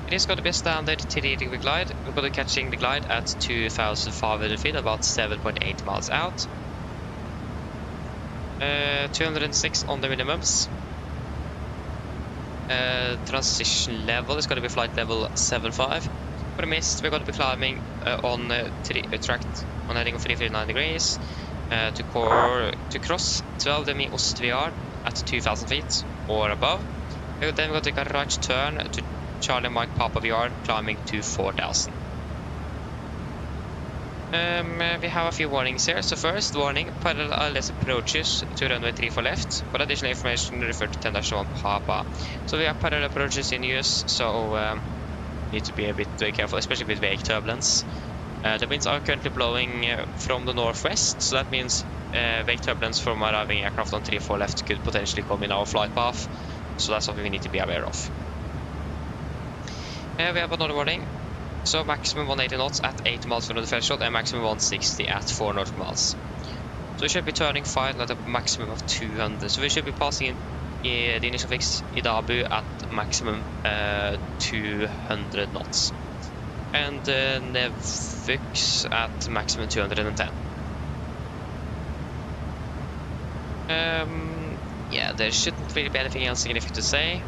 it is going to be a standard 3-degree glide. We're going to be catching the glide at 2,500 feet, about 7.8 miles out. 206 on the minimums. Transition level is going to be flight level 75. For the mist, we're going to be climbing on track on heading of 339 degrees to cross 12 demi OstVR at 2,000 feet or above. Then we're going to take a right turn to Charlie Mike Papa VR, climbing to 4,000. We have a few warnings here. So first warning, parallel ILS approaches to runway 34 left. For additional information, refer to 10-1 Papa. So we have parallel approaches in use, so need to be a bit careful, especially with wake turbulence. The winds are currently blowing from the northwest, so that means wake turbulence from arriving aircraft on 34 left could potentially come in our flight path. So that's something we need to be aware of. We have another warning. So maximum 180 knots at 8 miles from the threshold and maximum 160 at 4 nautical miles. So we should be turning final at a maximum of 200. So we should be passing in the initial fix Idabu at maximum 200 knots. And Nevux at maximum 210. Yeah, there shouldn't really be anything else significant to say.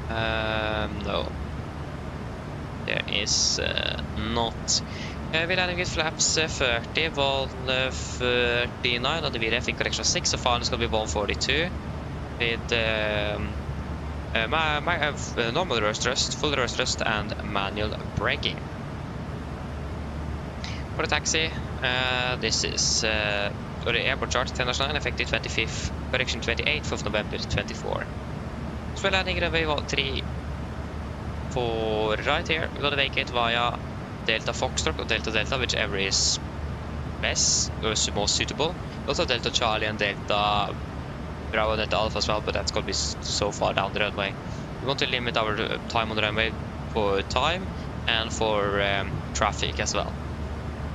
No. There is not. We're landing with flaps 30, 139 on the VRF in correction 6, so final is going to be 142 with normal reverse thrust, full reverse thrust, and manual braking. For the taxi, this is the airport chart 10-9, effective 28th of November 24. So we're landing runway 3 for right here. We're going to vacate via Delta Foxtrot or Delta Delta, whichever is best or most suitable. Also Delta Charlie and Delta Bravo and Delta Alpha as well, but that's going to be so far down the runway. We want to limit our time on the runway for time and for traffic as well.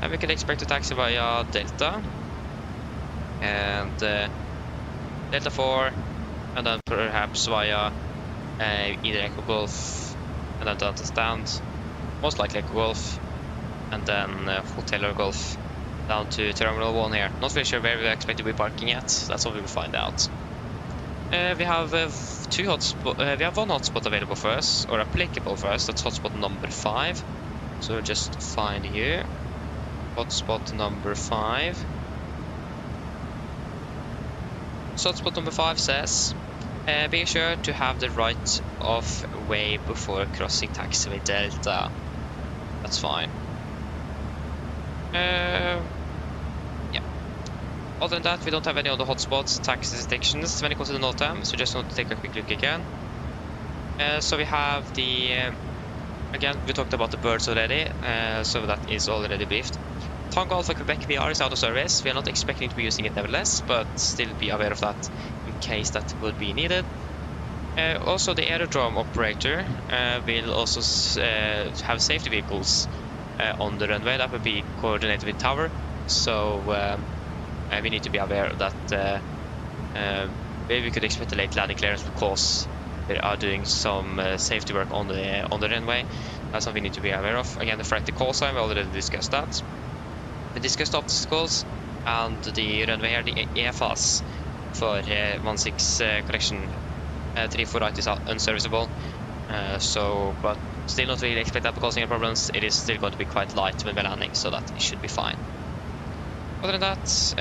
And we can expect to taxi via Delta and Delta 4, and then perhaps via either Echo Golf and then Delta Stand, most likely Echo Golf, and then Hotel Golf down to Terminal 1 here. Not really sure where we expect to be parking at. That's what we will find out. We have one hotspot available for us, or applicable for us. That's hotspot number 5. So we'll just find here hotspot number 5. So hotspot number 5 says, be sure to have the right of way before crossing taxiway Delta. That's fine. Yeah. Other than that, we don't have any other hotspots, taxi detections when it comes to the NOTAM, so just want to take a quick look again. So we have the, again, we talked about the birds already, so that is already briefed. Tango Alpha Quebec VR is out of service. We are not expecting to be using it nevertheless, but still be aware of that in case that would be needed. Also, the aerodrome operator will also have safety vehicles on the runway that will be coordinated with tower, so we need to be aware that maybe we could expect a late landing clearance because they are doing some safety work on the runway. That's something we need to be aware of. Again, the fractal call sign, we already discussed that. We discussed obstacles and the runway here, the EFAS for 16 correction 34 right is unserviceable. But still not really expect that causing any problems. It is still going to be quite light when we're landing, so that it should be fine. Other than that,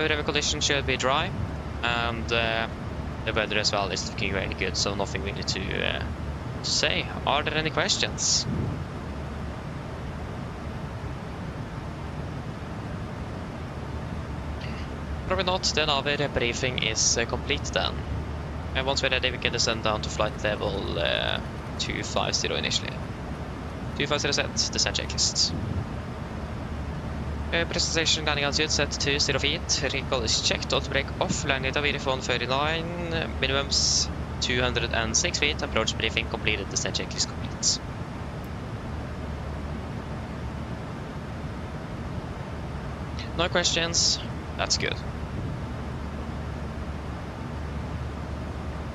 runway conditions should be dry, and the weather as well is looking very good, so nothing really to say. Are there any questions? Probably not, then our briefing is complete then. And once we're ready, we can descend down to flight level 250 initially. 250 set, descent checklist. Presentation landing altitude set to 0 feet. Recall is checked, auto brake off, landing data VRIFON 39, minimums 206 feet, approach briefing completed, descent checklist complete. No questions, that's good.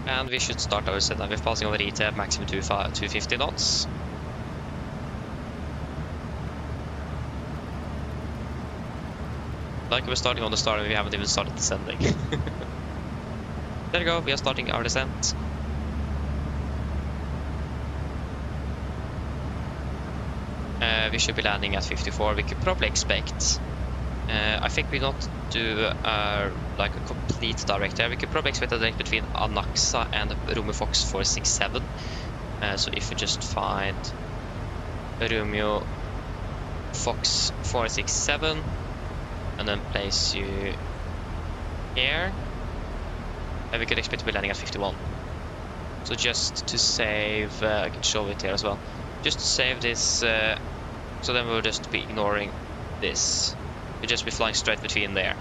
And we should start our setup with passing over ETAP, maximum 250 knots. Like we're starting on the start and we haven't even started descending. There we go, we are starting our descent. We should be landing at 54, we could probably expect. I think we don't do like a complete direct there. We could probably expect a direct between Anaxa and Romeo Fox 467. So if we just find Romeo Fox 467 and then place you here, and we could expect to be landing at 51. So just to save, I can show it here as well. Just to save this, so then we'll just be ignoring this. We'll just be flying straight between there,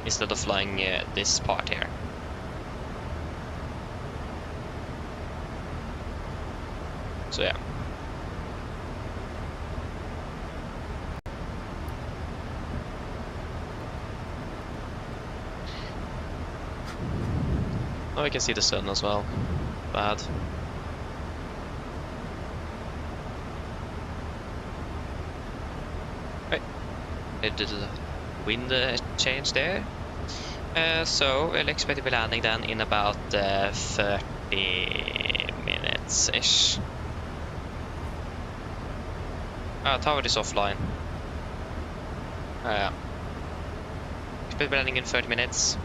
instead of flying this part here. So yeah. Now we can see the sun as well. Bad. Right. It did a wind change there. So we'll expect to be landing then in about 30 minutes-ish. Tower is offline. Expect to be landing in 30 minutes.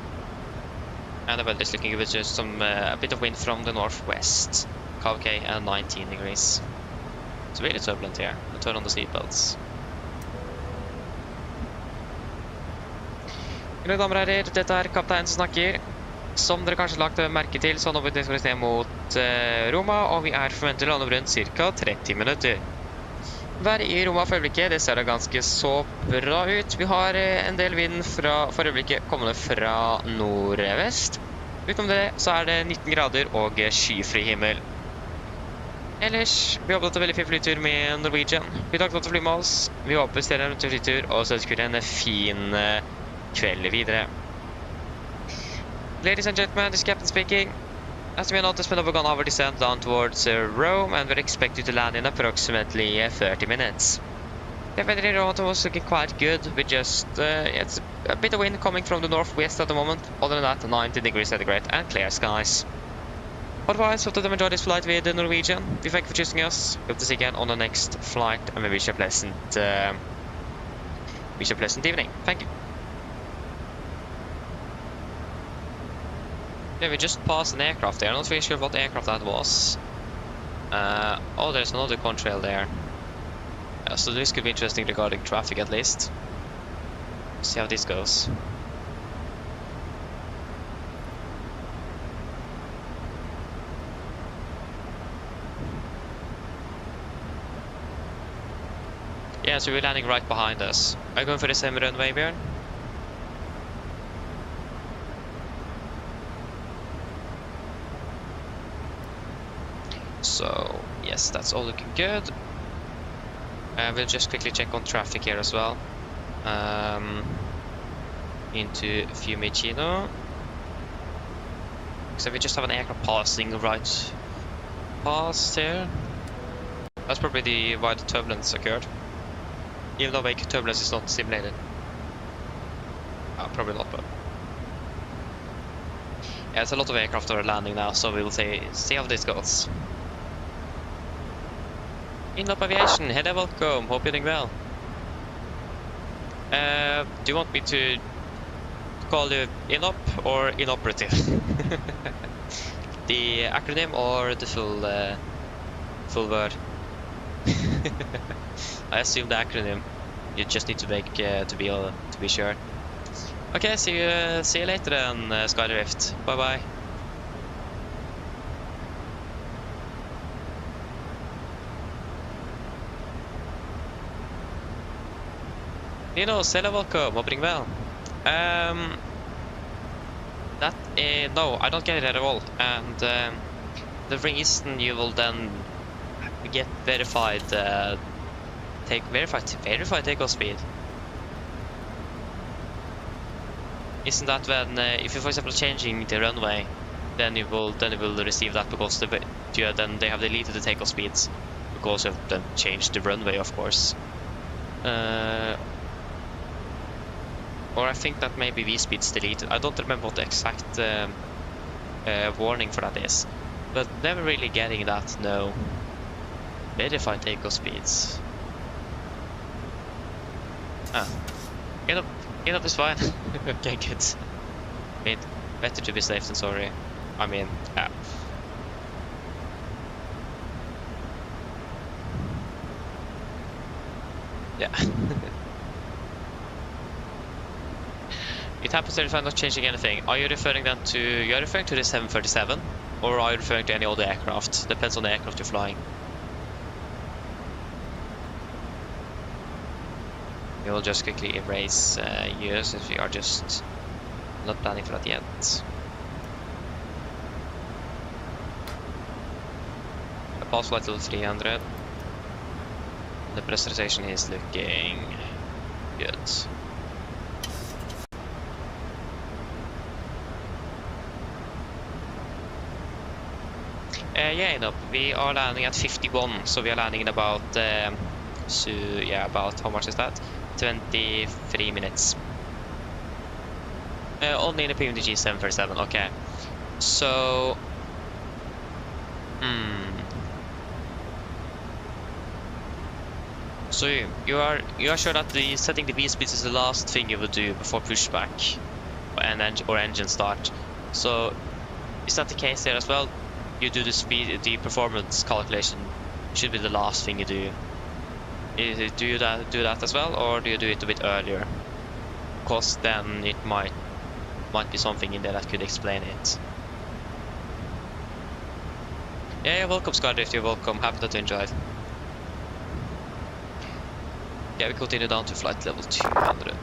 And the weather is looking with just some a bit of wind from the northwest. KVK and 19 degrees. It's really turbulent here. I'll turn on the seatbelts. Mine damer og herrer, dette er kapteinen som snakker. Som dere kanskje lagt merke til, så nå skal vi ned mot Roma, og vi er forventet å lande om rundt ca. 30 minutter. Været i Roma for øyeblikket, det ser da ganske så bra ut. Vi har en del vind for øyeblikket kommende fra nordvest. Utenom det så er det 19 grader og skyfri himmel. Ellers, vi håper at det er veldig fin flytur med Norwegian. Vi takker for at du flyr med oss. Vi håper stedet er til flytur, og så ønsker vi en fin kveld videre. Ladies and gentlemen, this is Captain speaking. As we noticed, we're going over descent down towards Rome, and we're expected to land in approximately 30 minutes. The weather in Rome was looking quite good, with just it's a bit of wind coming from the northwest at the moment. Other than that, 90 degrees centigrade and clear skies. Otherwise, hope that you enjoyed this flight with Norwegian. We thank you for choosing us. Hope to see you again on the next flight, and we wish you a pleasant evening. Thank you. Yeah, we just passed an aircraft there. I'm not really sure what aircraft that was. Oh, there's another contrail there. So this could be interesting regarding traffic at least. See how this goes. So we're landing right behind us. Are you going for the same runway, Björn? So, yes, that's all looking good. We'll just quickly check on traffic here as well. Into Fiumicino. So we just have an aircraft passing right past here. That's probably why the turbulence occurred. Even though wake turbulence is not simulated. Probably not, but... Yeah, it's a lot of aircraft that are landing now, so we will see how this goes. Inlop Aviation, hello, welcome, hope you're doing well. Do you want me to call you Inop or inoperative? The acronym or the full word? I assume the acronym. You just need to make to be sure. Okay, see you later then, Skydrift. Bye bye. Hello, welcome, hoping well. No, I don't get it at all. And the reason you will then get verified takeoff speed. Isn't that when if you, for example, changing the runway, then you will receive that because then they have deleted the takeoff speeds because you have then changed the runway, of course. Or I think that maybe V-speed's deleted. I don't remember what the exact warning for that is, but never really getting that. No, verified takeoff speeds. Get up is fine. Okay, good. I mean, better to be safe than sorry. I mean, yeah. Yeah. It happens if I'm not changing anything. Are you referring then to the 737, or are you referring to any other aircraft? Depends on the aircraft you're flying. We will just quickly erase you since we are just not planning for that yet. A pass flight level 300. The pressurization is looking good. Yeah, no, we are landing at 51, so we are landing in about, about, how much is that? 23 minutes. Only in the PMDG 737, okay. So... So you are sure that setting the V-speeds is the last thing you would do before pushback or engine start? So is that the case here as well? You do the performance calculation should be the last thing you do. Do you do that as well, or do you do it a bit earlier? Because then it might be something in there that could explain it. Yeah, you're welcome, Skydrift. You're welcome. Happy that you enjoyed. Yeah, we continue down to flight level 200.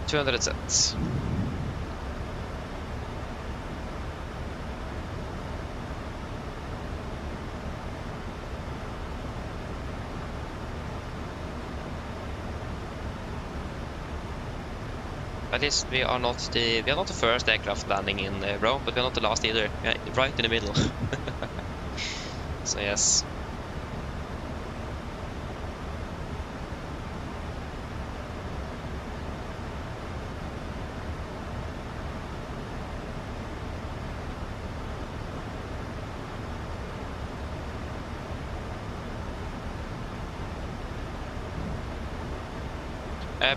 200 sets. At least we are not the first aircraft landing in Rome, but we are not the last either. Yeah, right in the middle. So yes.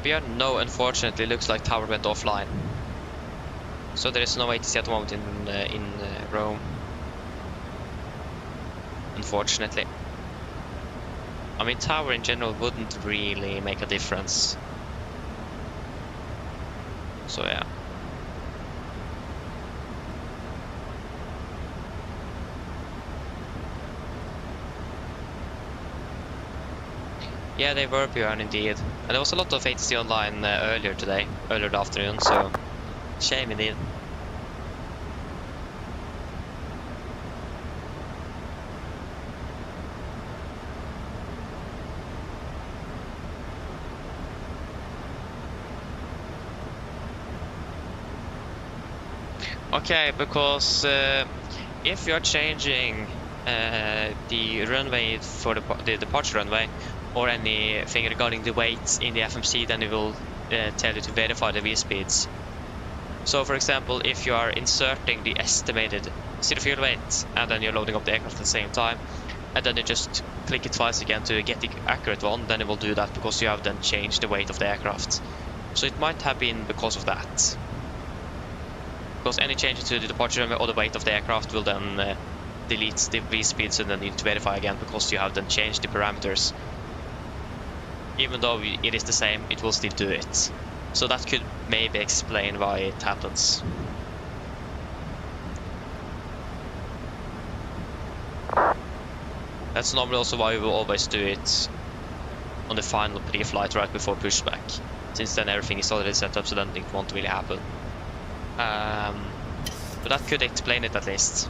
Björn, no, unfortunately, looks like tower went offline. So there is no ATC at the moment in Rome. Unfortunately. I mean, tower in general wouldn't really make a difference. So yeah. Yeah, they were Björn indeed. And there was a lot of ATC online earlier in the afternoon, so shame indeed. Okay, because if you're changing the runway for the departure runway or anything regarding the weights in the FMC, then it will tell you to verify the V-speeds. So for example, if you are inserting the estimated zero fuel weight and then you're loading up the aircraft at the same time, and then you just click it twice again to get the accurate one, then it will do that because you have then changed the weight of the aircraft. So it might have been because of that. Because any changes to the departure runway or the weight of the aircraft will then delete the V-speeds and then need to verify again because you have then changed the parameters. Even though it is the same, it will still do it. So that could maybe explain why it happens. That's normally also why we will always do it on the final pre-flight right before pushback, since then everything is already set up, so then it won't really happen. But that could explain it at least.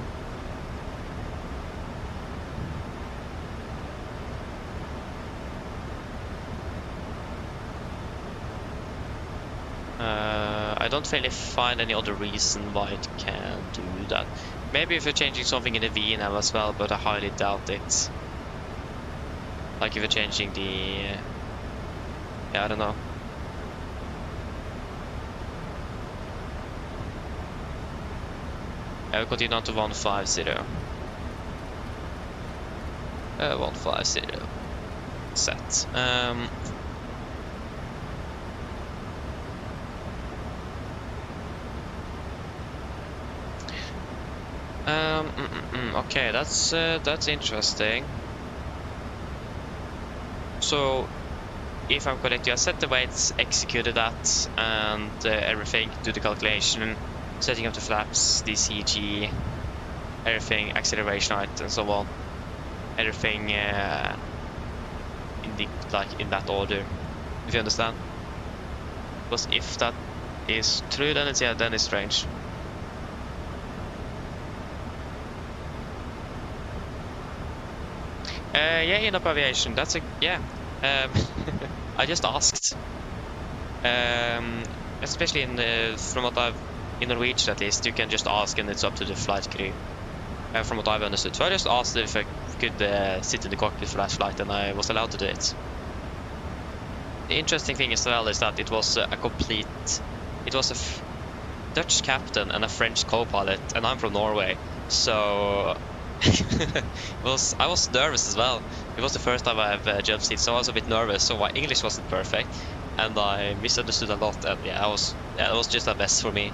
I don't really find any other reason why it can do that. Maybe if you're changing something in the VNAV as well, but I highly doubt it. Like if you're changing the... yeah, I don't know. I will continue on to 150. 150. Set. Okay, that's interesting. So, if I'm correct, you have set the weights, executed that, and everything, do the calculation, setting up the flaps, the CG, everything, acceleration height, and so on. Everything in that order, if you understand. Because if that is true, then it's strange. Yeah, in-up aviation, that's a... yeah. I just asked. Especially from what I've... in Norwegian at least, you can just ask and it's up to the flight crew. From what I've understood. So I just asked if I could sit in the cockpit for that flight, and I was allowed to do it. The interesting thing as well is that it was a complete... it was a Dutch captain and a French co-pilot, and I'm from Norway, so... I was nervous as well. It was the first time I've jump seat, so I was a bit nervous. So my English wasn't perfect, and I misunderstood a lot. And yeah, it was just a mess for me.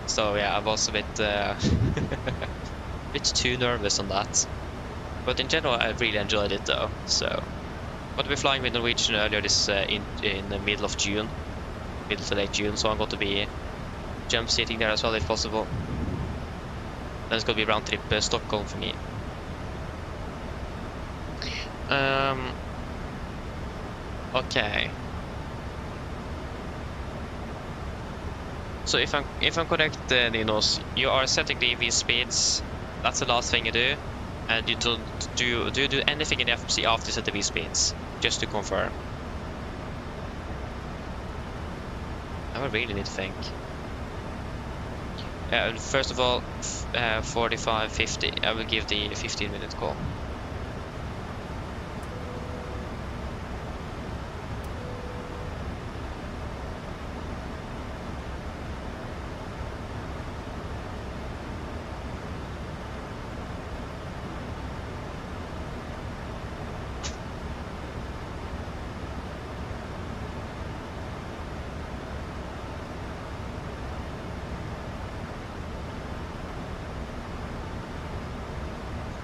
So yeah, I was a bit bit too nervous on that. But in general, I really enjoyed it though. So, but we're flying with Norwegian earlier this in the middle of June, middle to late June. So I'm going to be jump seating there as well if possible. Then it's going to be round trip Stockholm for me. Okay. So if I'm correct, Ninos, you are setting the EV speeds. That's the last thing you do, and you don't do you do anything in the FMC after you set the V speeds? Just to confirm. I would really need to think. First of all, 45-50. I will give the 15-minute call.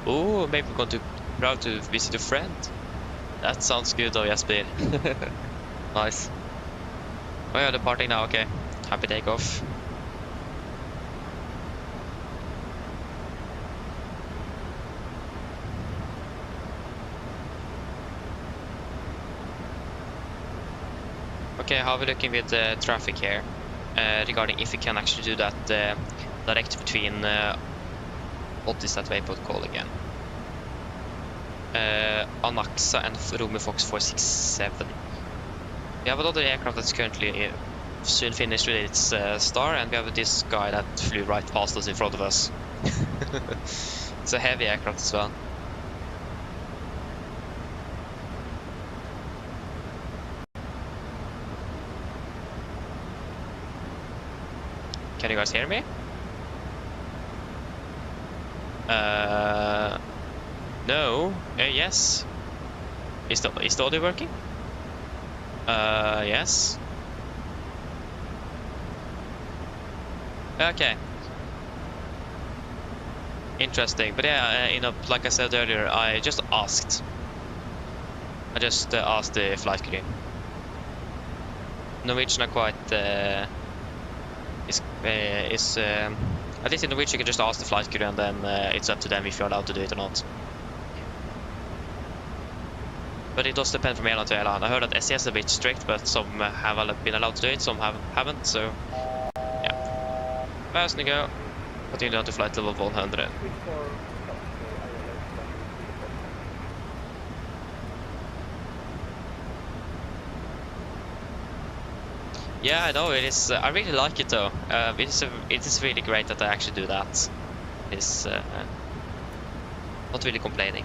Oh, maybe we're going to proud to visit a friend. That sounds good though, Jesper. Nice. Oh yeah, departing now, okay. Happy takeoff. Okay, how are we looking with the traffic here? Regarding if we can actually do that direct between what is that waypoint called again? Anaxa and Romeo Fox 467. We have another aircraft that's currently soon finished with its star, and we have this guy that flew right past us in front of us. It's a heavy aircraft as well. Can you guys hear me? No. Yes. Is the audio working? Yes. Okay. Interesting. But yeah, you know, like I said earlier, I just asked. I just asked the flight crew. Norwegian are quite at least in Norwegian you can just ask the flight crew, and then it's up to them if you're allowed to do it or not. But it does depend from airline to airline. I heard that SES is a bit strict, but some have been allowed to do it, some haven't, so yeah. Fast and go. Continue down to flight level 100. Yeah, I know it is. I really like it though. It is really great that I actually do that. It's not really complaining.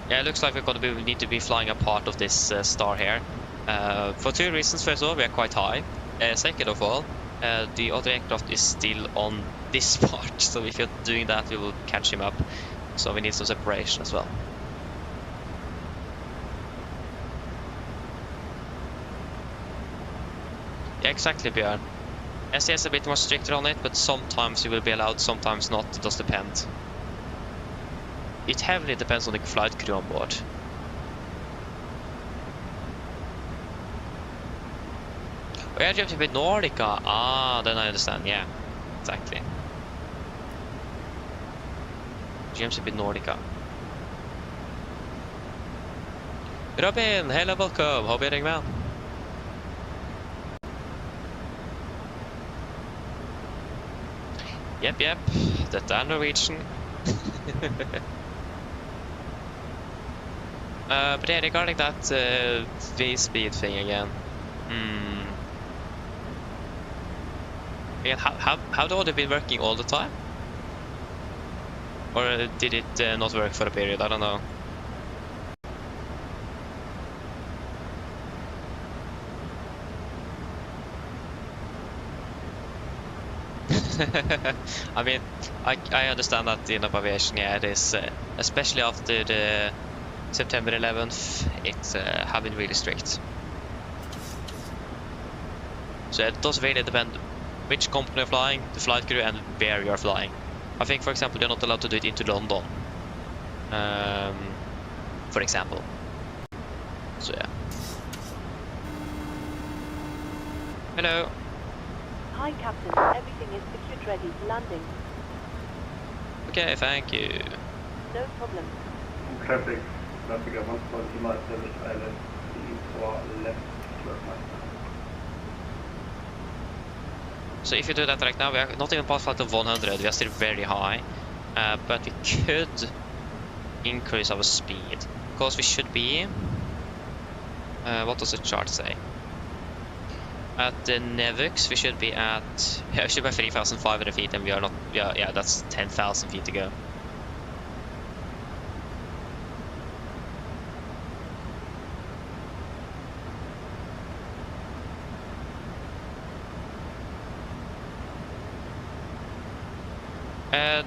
Yeah, it looks like we're going to need to be flying a part of this star here. For two reasons. First of all, we are quite high. Second of all, the other aircraft is still on this part. So if you're doing that, we will catch him up. So we need some separation as well. Yeah, exactly, Björn. SES is a bit more stricter on it, but sometimes you will be allowed, sometimes not. It does depend. It heavily depends on the flight crew on board. Oh, yeah, jumped with Nordica. Ah, then I understand. Yeah, exactly. Jumped with Nordica. Robin, hello, welcome. Hope you're doing well. Yep, dette er Norwegian. But yeah, regarding that V-speed thing again. Again, have the audio been working all the time? Or did it not work for a period? I don't know. I mean, I understand that in aviation, yeah, it is, especially after the September 11th, it's have been really strict. So it does really depend which company you're flying, the flight crew, and where you're flying. I think, for example, you're not allowed to do it into London, for example. So yeah. Hello. Hi, Captain. Everything is secured ready for landing. Okay, thank you. No problem. Traffic 120 miles service island for left turn. So if you do that right now, we are not even past flight of 100, we are still very high. But we could increase our speed. Because we should be... what does the chart say? At the Nevux, we should be at... Yeah, we should be at 3,500 feet, and we are not... Yeah, that's 10,000 feet to go.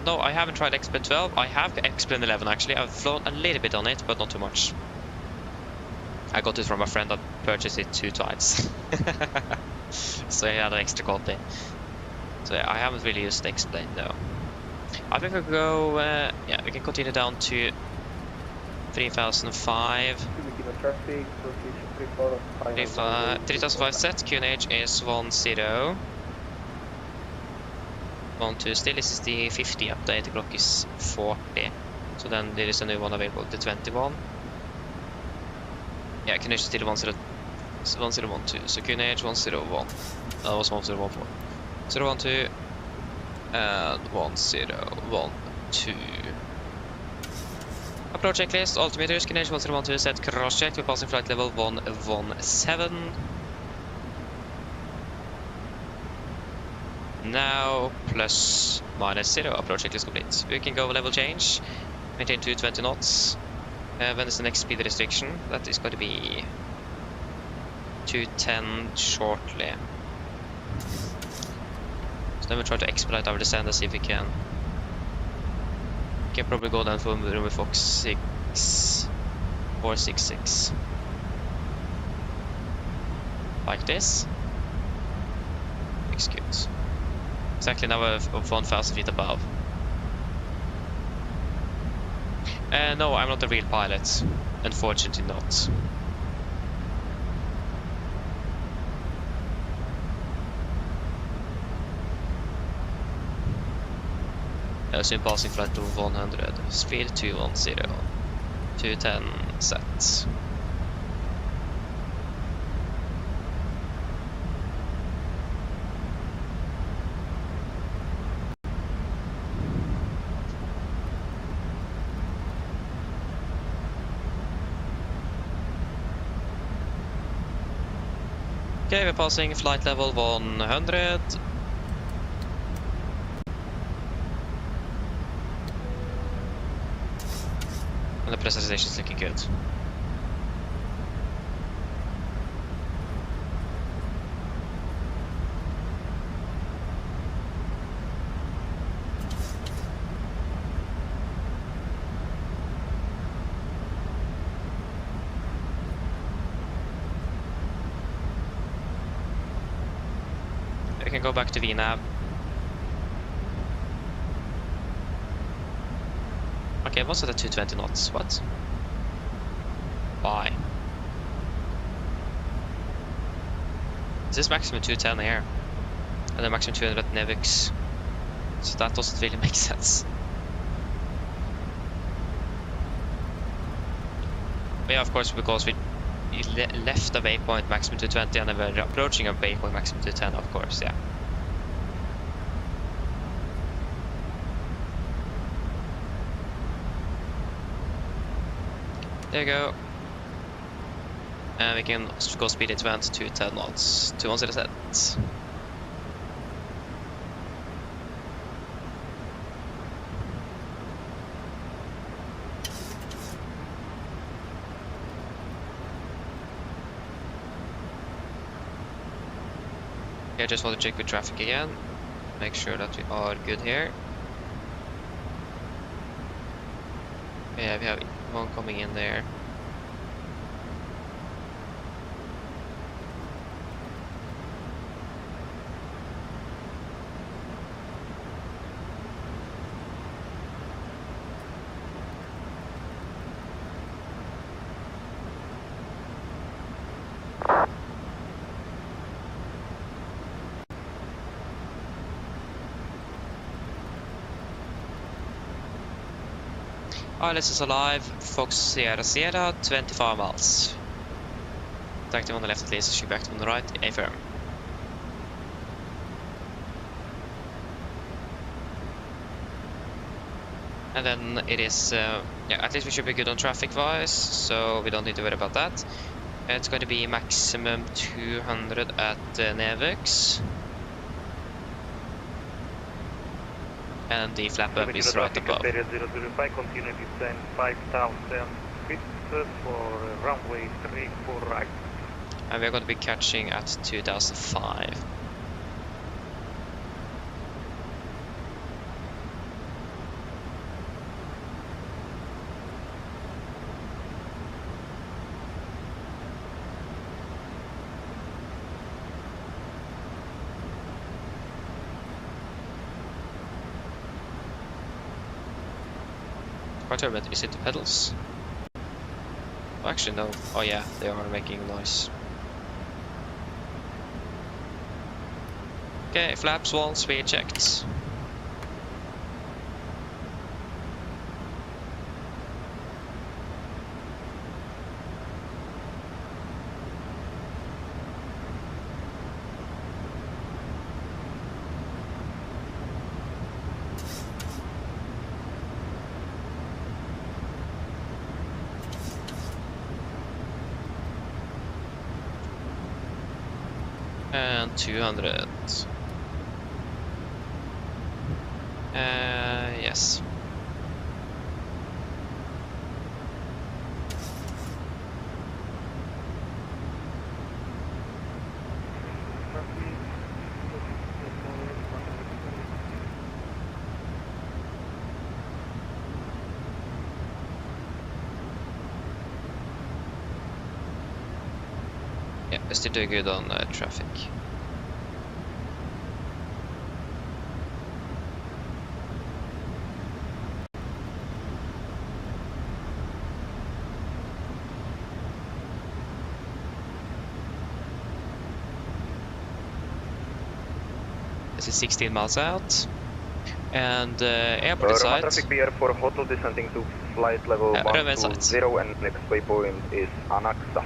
No, I haven't tried X-Plane 12. I have X-Plane 11 actually. I've flown a little bit on it, but not too much. I got it from a friend that purchased it 2 times. So he had an extra copy. So yeah, I haven't really used X-Plane though. I think we'll go, yeah, we can continue down to 3005. 3005 set, QNH is 10. 12 still, this is the 50 update, the clock is 40. So then there is a new one available, the 21. Yeah, QNH still 1012. So QNH 101. That was 1014. 012 and 1012. Approach checklist, altimeters, QNH 1012 set cross check. We're passing flight level 117. Now plus minus 0. Approach checklist complete. We can go level change. Maintain 220 knots. When is the next speed restriction? That is going to be 210 shortly. So then we'll try to expedite our descent and see if we can. We can probably go down for Rumble Fox 6466. Like this. Execute. Exactly, now we're 1,000 feet above. No, I'm not a real pilot. Unfortunately not. Soon passing flight level 100. Speed 210. 210 set. Okay, we're passing flight level 100. And the pressurization is looking good. We can go back to VNAV. Okay, what's at 220 knots? What? Why? Is this maximum 210 here? And then maximum 200 at Nevix. So that doesn't really make sense. But yeah, of course, because we left a waypoint maximum 220 and then we're approaching a waypoint maximum 210, of course, yeah. There you go. And we can go speed it 20 to 10 knots. 210 set. Okay, I just want to check with traffic again. Make sure that we are good here. Yeah, we have one coming in there. This is alive. Fox Sierra Sierra, 25 miles. Active on the left at least, should be active on the right. A firm. And then it is, yeah, at least we should be good on traffic wise, so we don't need to worry about that. It's going to be maximum 200 at Nevix. And the flap up is right above. 005, continue descent 5,000 feet for runway 34 right. And we're going to be catching at 2005. But is it the pedals? Oh, actually no. Oh yeah, they are making noise. Okay, flaps once we checked. And 200. Yes. Yeah, we're still doing good on traffic. This is 16 miles out. And airport in sight. traffic beer for hotel descending to flight level runway in 120 sight. and next waypoint is Anaxa.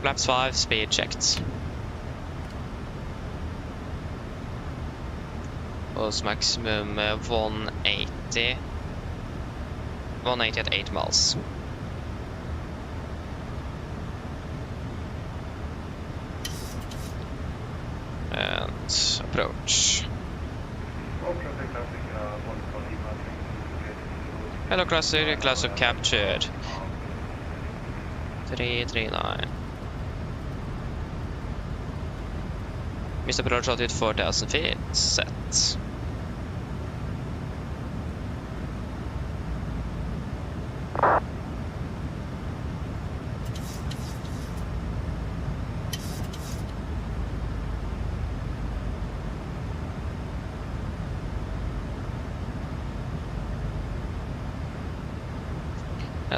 Flaps 5, speed checked. Was maximum 180. 180 at 8 miles. And approach. Hello, Crosser, class of captured. 339. Mr. Approach altitude 4,000 feet. Set.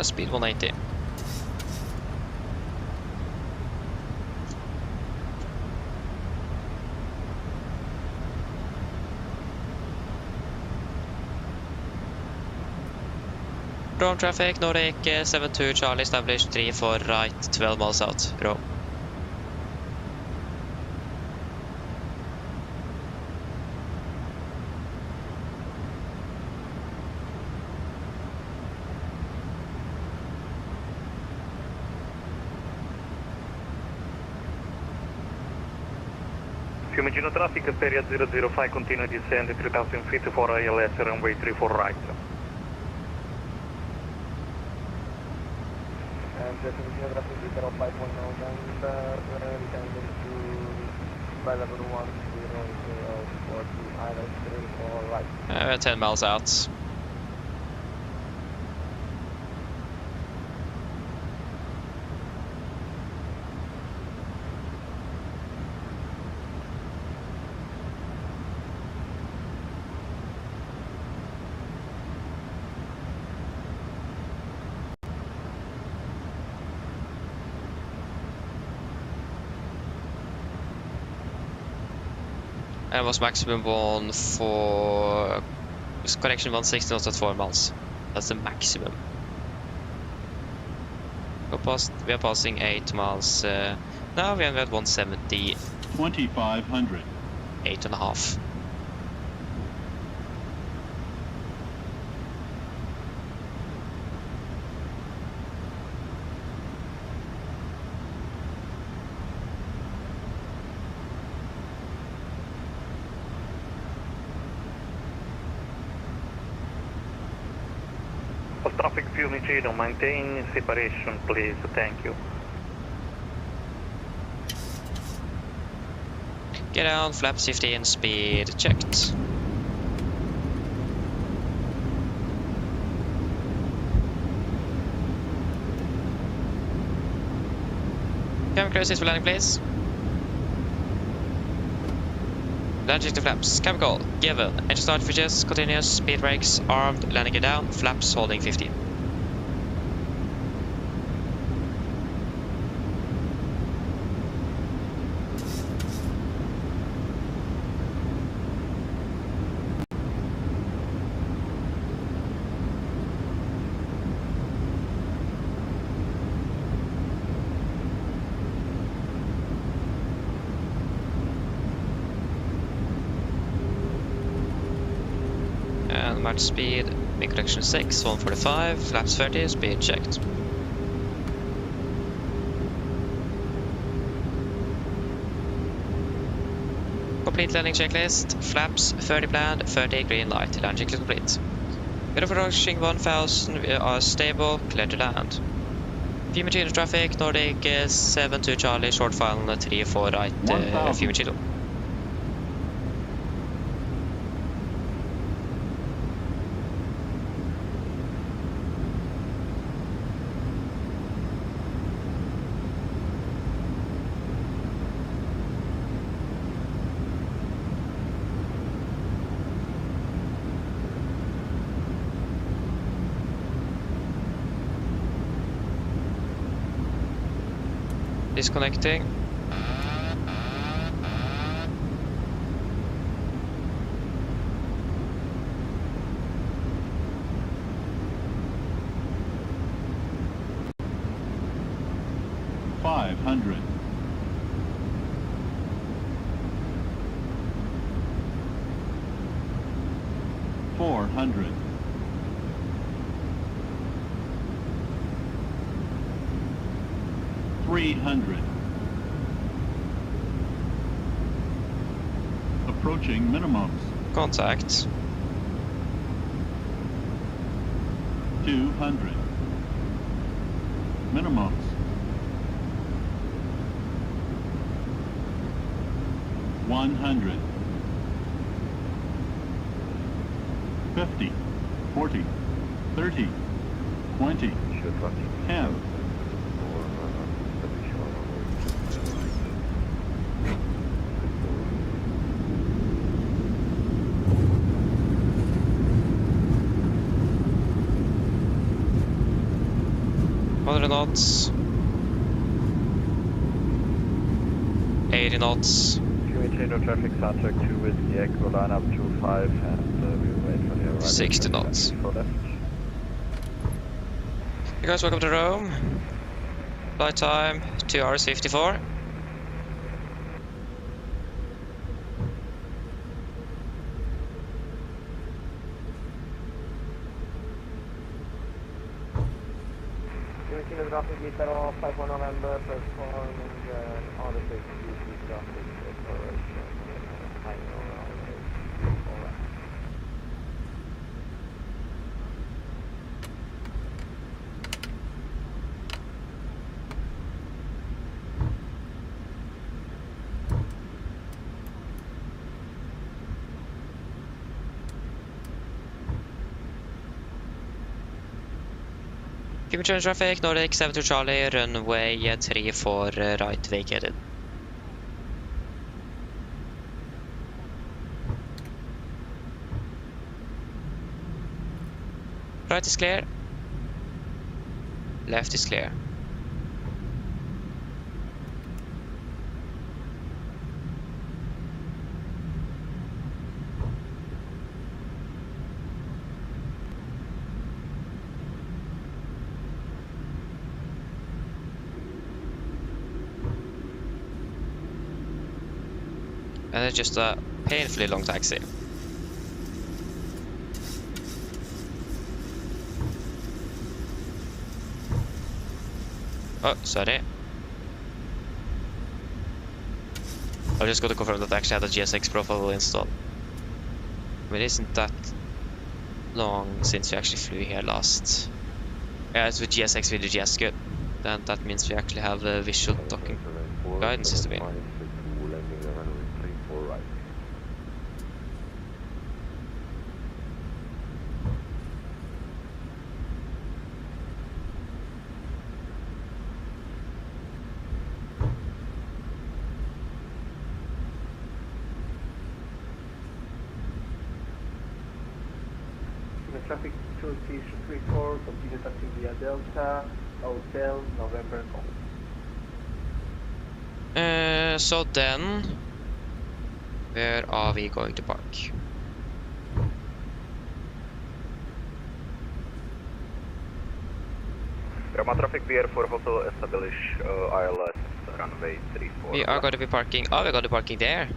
Speed 180. Rome traffic, Nordic 72 Charlie, established 3 for right, 12 miles out, Rome. Fiumicino traffic, period 005, continue descend 3000 feet for ILS, runway 34 right. And the Fiumicino traffic is 05 November, descending to by level 10 for the ILS 34 right. We're 10 miles out. And was maximum 1 for connection 160 knots at 4 miles. That's the maximum. We are passing 8 miles. Now we are at 170. 2,500. 8.5. Traffic Fiumicino, maintain separation please, thank you. Get down, flaps 15, speed checked. Cabin crew, for landing please. Landing to flaps, cabin call, given. Engine start switches, continuous, speed brakes, armed, landing it down, flaps holding 15. Match speed, make correction 6, 145, flaps 30, speed checked. complete landing checklist. Flaps 30 planned, 30 green light. Land checklist complete. We're approaching 1000, we are stable, clear to land. Female Kilo traffic, Nordic 72 Charlie, short final 34 right, Female Kilo. Disconnecting. $500. $400. $300. Approaching minimums. Contact. 200. Minimums. 100. 50. 40. 30. 20. 10. Knots, 80 knots. No traffic, soundtrack 2 with the Echo line up to 5 and we'll wait for the arrival. 60 knots. For left. You guys, welcome to Rome. Flight time 2 hours 54. Traffic meter off 51 November, performing all the safety traffic declaration. I know. Alright. Female Kilo traffic, Nordic 72 Charlie, runway 34 right vacated. Right is clear. Left is clear. And it's just a painfully long taxi. Oh, sorry. I just got to confirm that I actually had a GSX profile installed. I mean, it isn't that long since we actually flew here last. Yeah, it's with GSX with the GS good. Then that means we actually have a visual docking guidance system in. Traffic 2334, continue taxing via Delta, Hotel, November Golf. So then, where are we going to park? Roma traffic beer for hotel establish ILS runway 34. We are going to be parking. Oh, we're going to be parking there.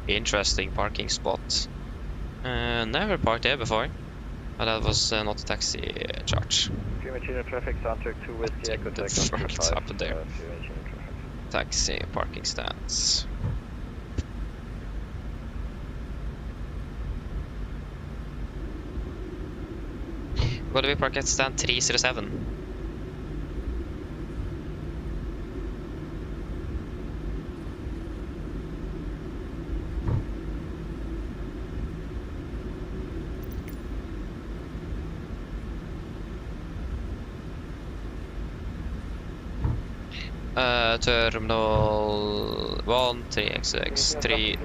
Interesting parking spot. Never parked there before. Oh, that was not a taxi charge. Traffic soundtrack 2 with the Echo the front up there. Taxi parking stands. What do we park at stand 307? Terminal 1, 3XX, 3.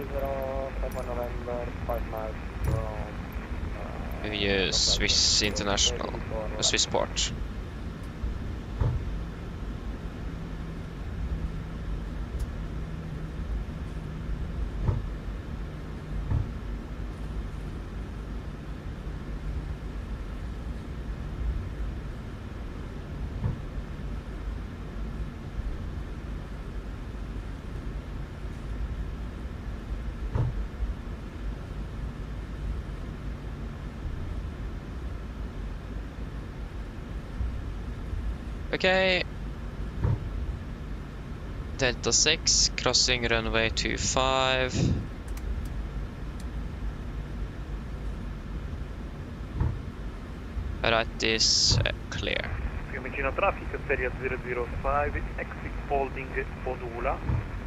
We use Swiss International, Swiss Port. Okay. Delta 6, crossing runway 25. Right is clear. Fiumicino traffic, Seria 005, exit holding Podula.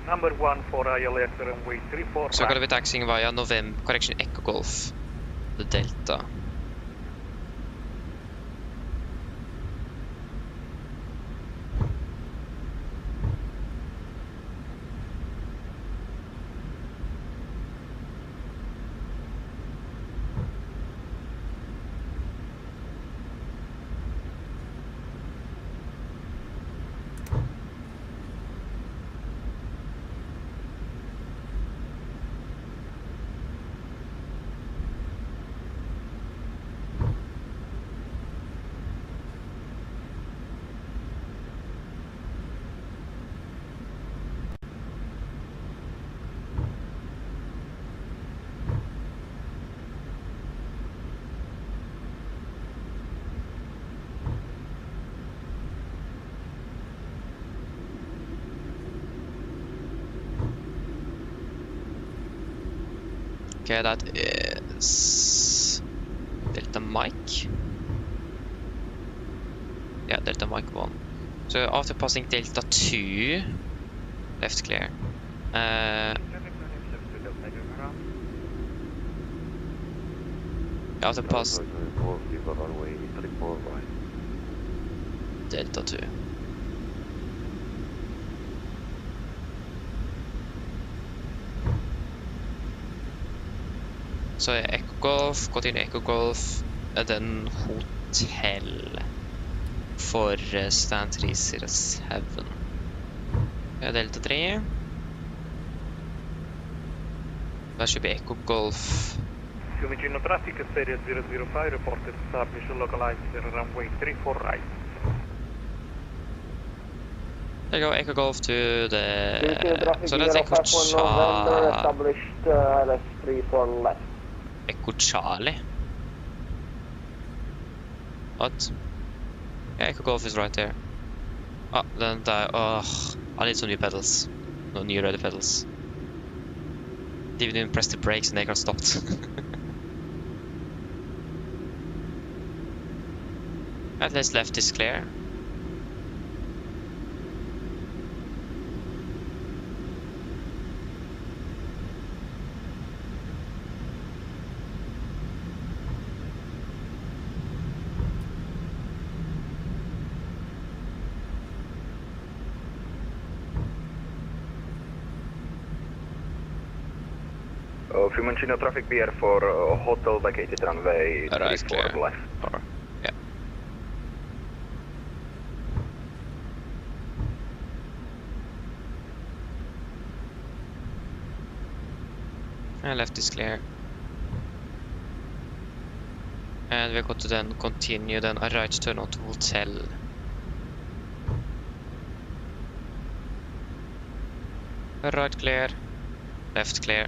Number 1 for ILS runway 34. So gonna be taxiing via November, correction, Echo Golf, the Delta. Okay, that is Delta Mike. Yeah, Delta Mike 1. So after passing Delta 2, left clear. After pass Delta 2. Så Echo Golf, gått inn i Echo Golf, den hotell for stand 307. Delta 3. That should be Echo Golf. Fiumicino traffic, Seria 005, reported established localized runway 34 right. There you go, Echo Golf to the... So that's Echo Charlie. Established LS 34 left. Echo Charlie? What? Yeah, Echo Golf is right there. Oh, then I need some new pedals. No new ready pedals. Didn't even press the brakes and they got stopped. At least left is clear. Fiumicino traffic BR for hotel vacated runway 34 left. Or, yeah. And left is clear. And we're going to then continue then a right turn onto hotel. Right clear, left clear.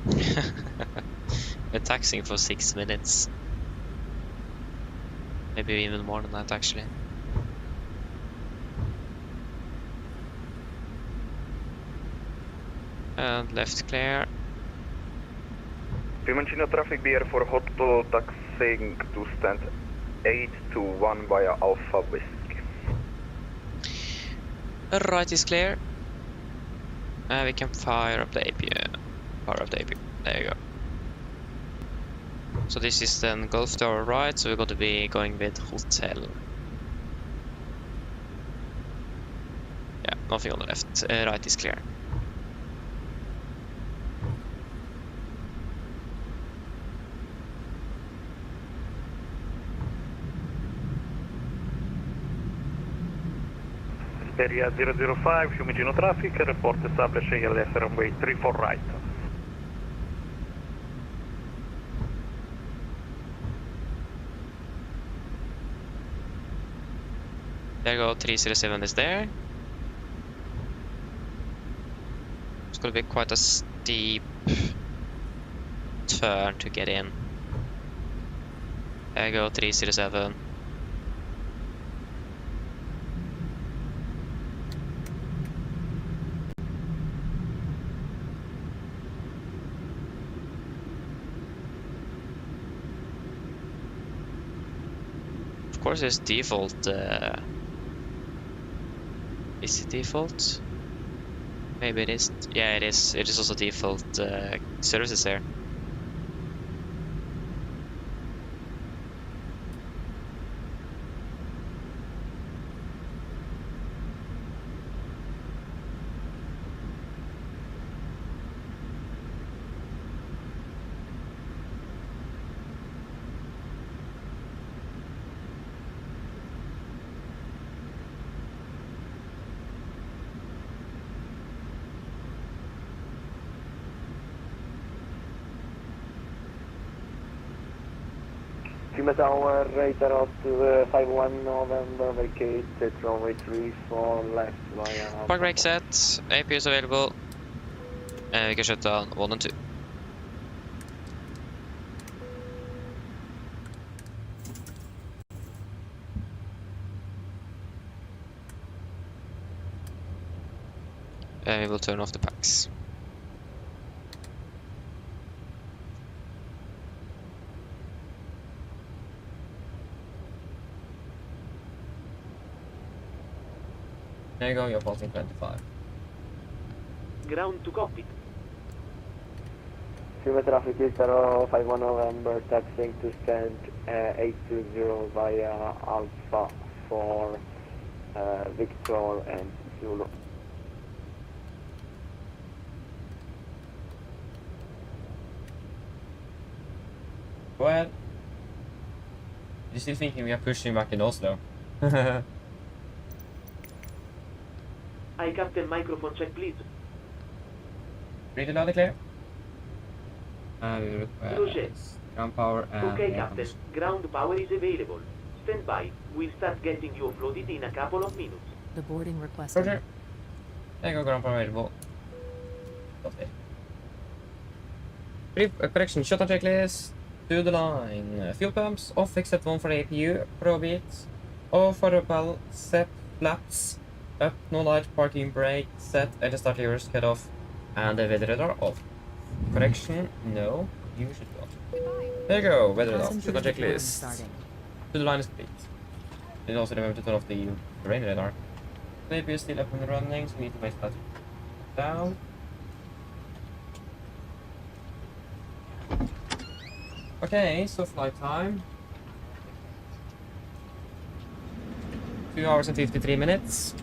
We're taxing for 6 minutes. Maybe even more than that, actually. And left clear. Fiumicino traffic beer for Hotto taxiing to stand 821 via Alpha Whiskey. Right is clear. We can fire up the APU. Fire up the APU. There you go. So this is then Gulf to our right, so we're going to be going with hotel. Yeah, nothing on the left. Right is clear. Area 005, Fiumicino traffic, report establishing LS runway 34 right. There you go, 307 is there. It's gonna be quite a steep turn to get in. There you go, 307. Of course, it's default. Is it default? Maybe it is. Yeah, it is. It is also default services there. Lima Tower, radar up to 51 November, vacate at runway 34 left via... Park brake set, APU is available. And we can shut down 1 and 2. And we will turn off the packs. There you go, you're passing 25. Ground to copy. Lima traffic is 51 November, taxiing to stand 820 via Alpha for Victor and Zulu. Go ahead. You're still thinking we are pushing back in Oslo? Hi, Captain. Microphone check, please. Read it loud and clear. Roger. Ground power and Okay, Captain. Ground power is available. Stand by. We'll start getting you offloaded in a couple of minutes. The boarding requested. Roger. There you go, ground power available. Okay. Brief correction, shutdown checklist. To the line. Fuel pumps off except one for APU. Probit. Off for propel. Set flaps. Up, no light, parking brake. Set, edge start levers cut off. And the weather radar off. Correction, no. You should go. There you go, weather radar off. Shutdown checklist. To the line is complete. Did also remember to turn off the terrain radar. The APU is still up and running, so we need to wait that down. Okay, so flight time. 2 hours and 53 minutes.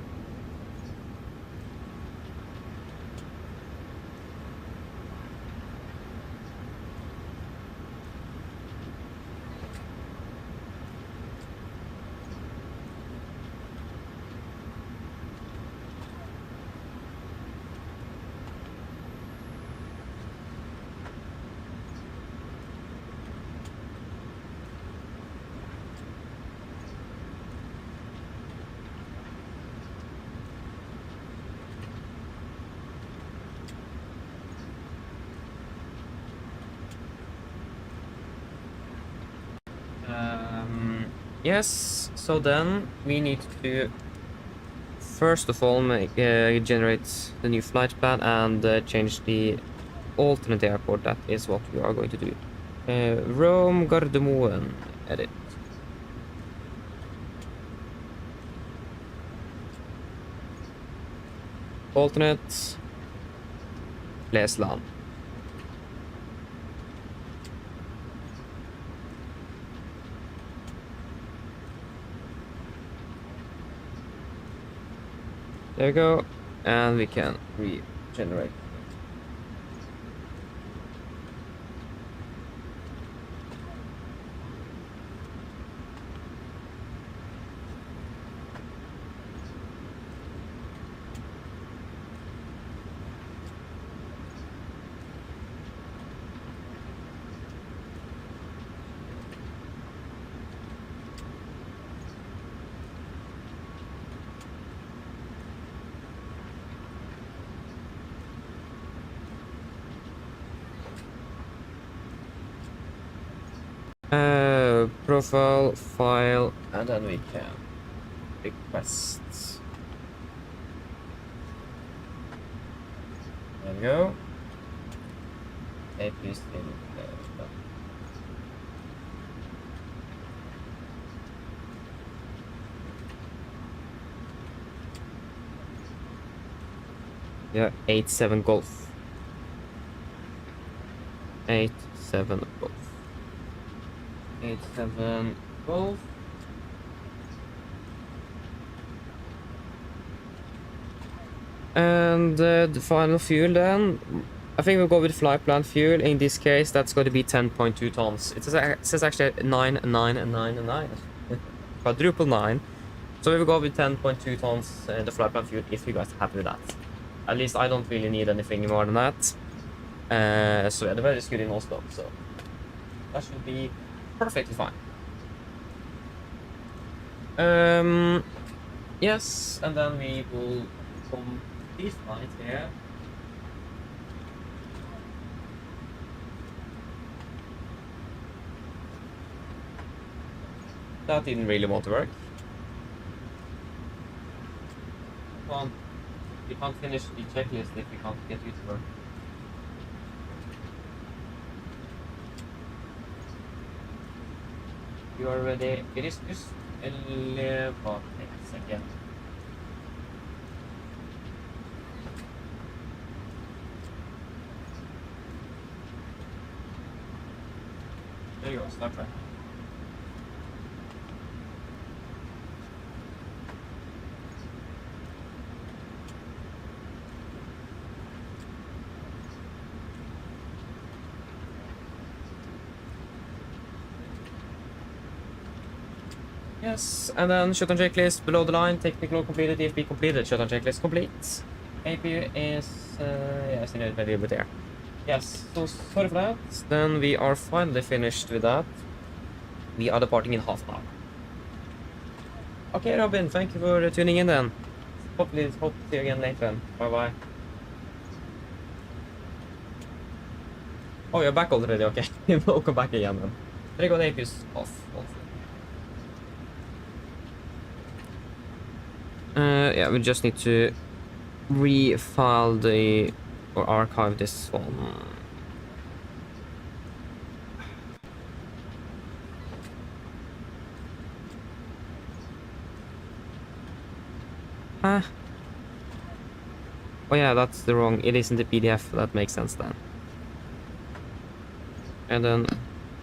Yes, so then we need to first of all generate the new flight plan and change the alternate airport. That is what we are going to do. Rome Gardermoen, edit. Alternate Flesland. There we go, and we can regenerate. Profile, file, and then we can request. There we go. AP still there. Yeah, 8-7 Golf. 8-7 Golf. 8-7 Golf. And the final fuel then, I think we'll go with flight plan fuel. In this case, that's going to be 10.2 tons. It says actually 9, 9, and 9, and 9. Quadruple 9. So we will go with 10.2 tons the flight plan fuel if you guys are happy with that. At least I don't really need anything more than that. So yeah, the weather is good in Oslo, so that should be perfectly fine. Yes, and then we will come this flight here. That didn't really want to work. We can't finish the checklist if we can't get you to work. You are ready. It is just 11 seconds. There you go, start right. Yes, and then shutdown checklist below the line, technical completed, EFB completed, shutdown checklist complete. AP is, yes, I know a little bit there. Yes, so sorry for that. Then we are finally finished with that. We are departing in half an hour. Okay, Robin, thank you for tuning in then. Hopefully, hope to see you again later then. Bye-bye. Oh, you're back already, okay. Welcome back again then. There you go, the AP is off. Yeah, we just need to refile or archive this one. Oh yeah, that's the wrong. It isn't the PDF. That makes sense then. And then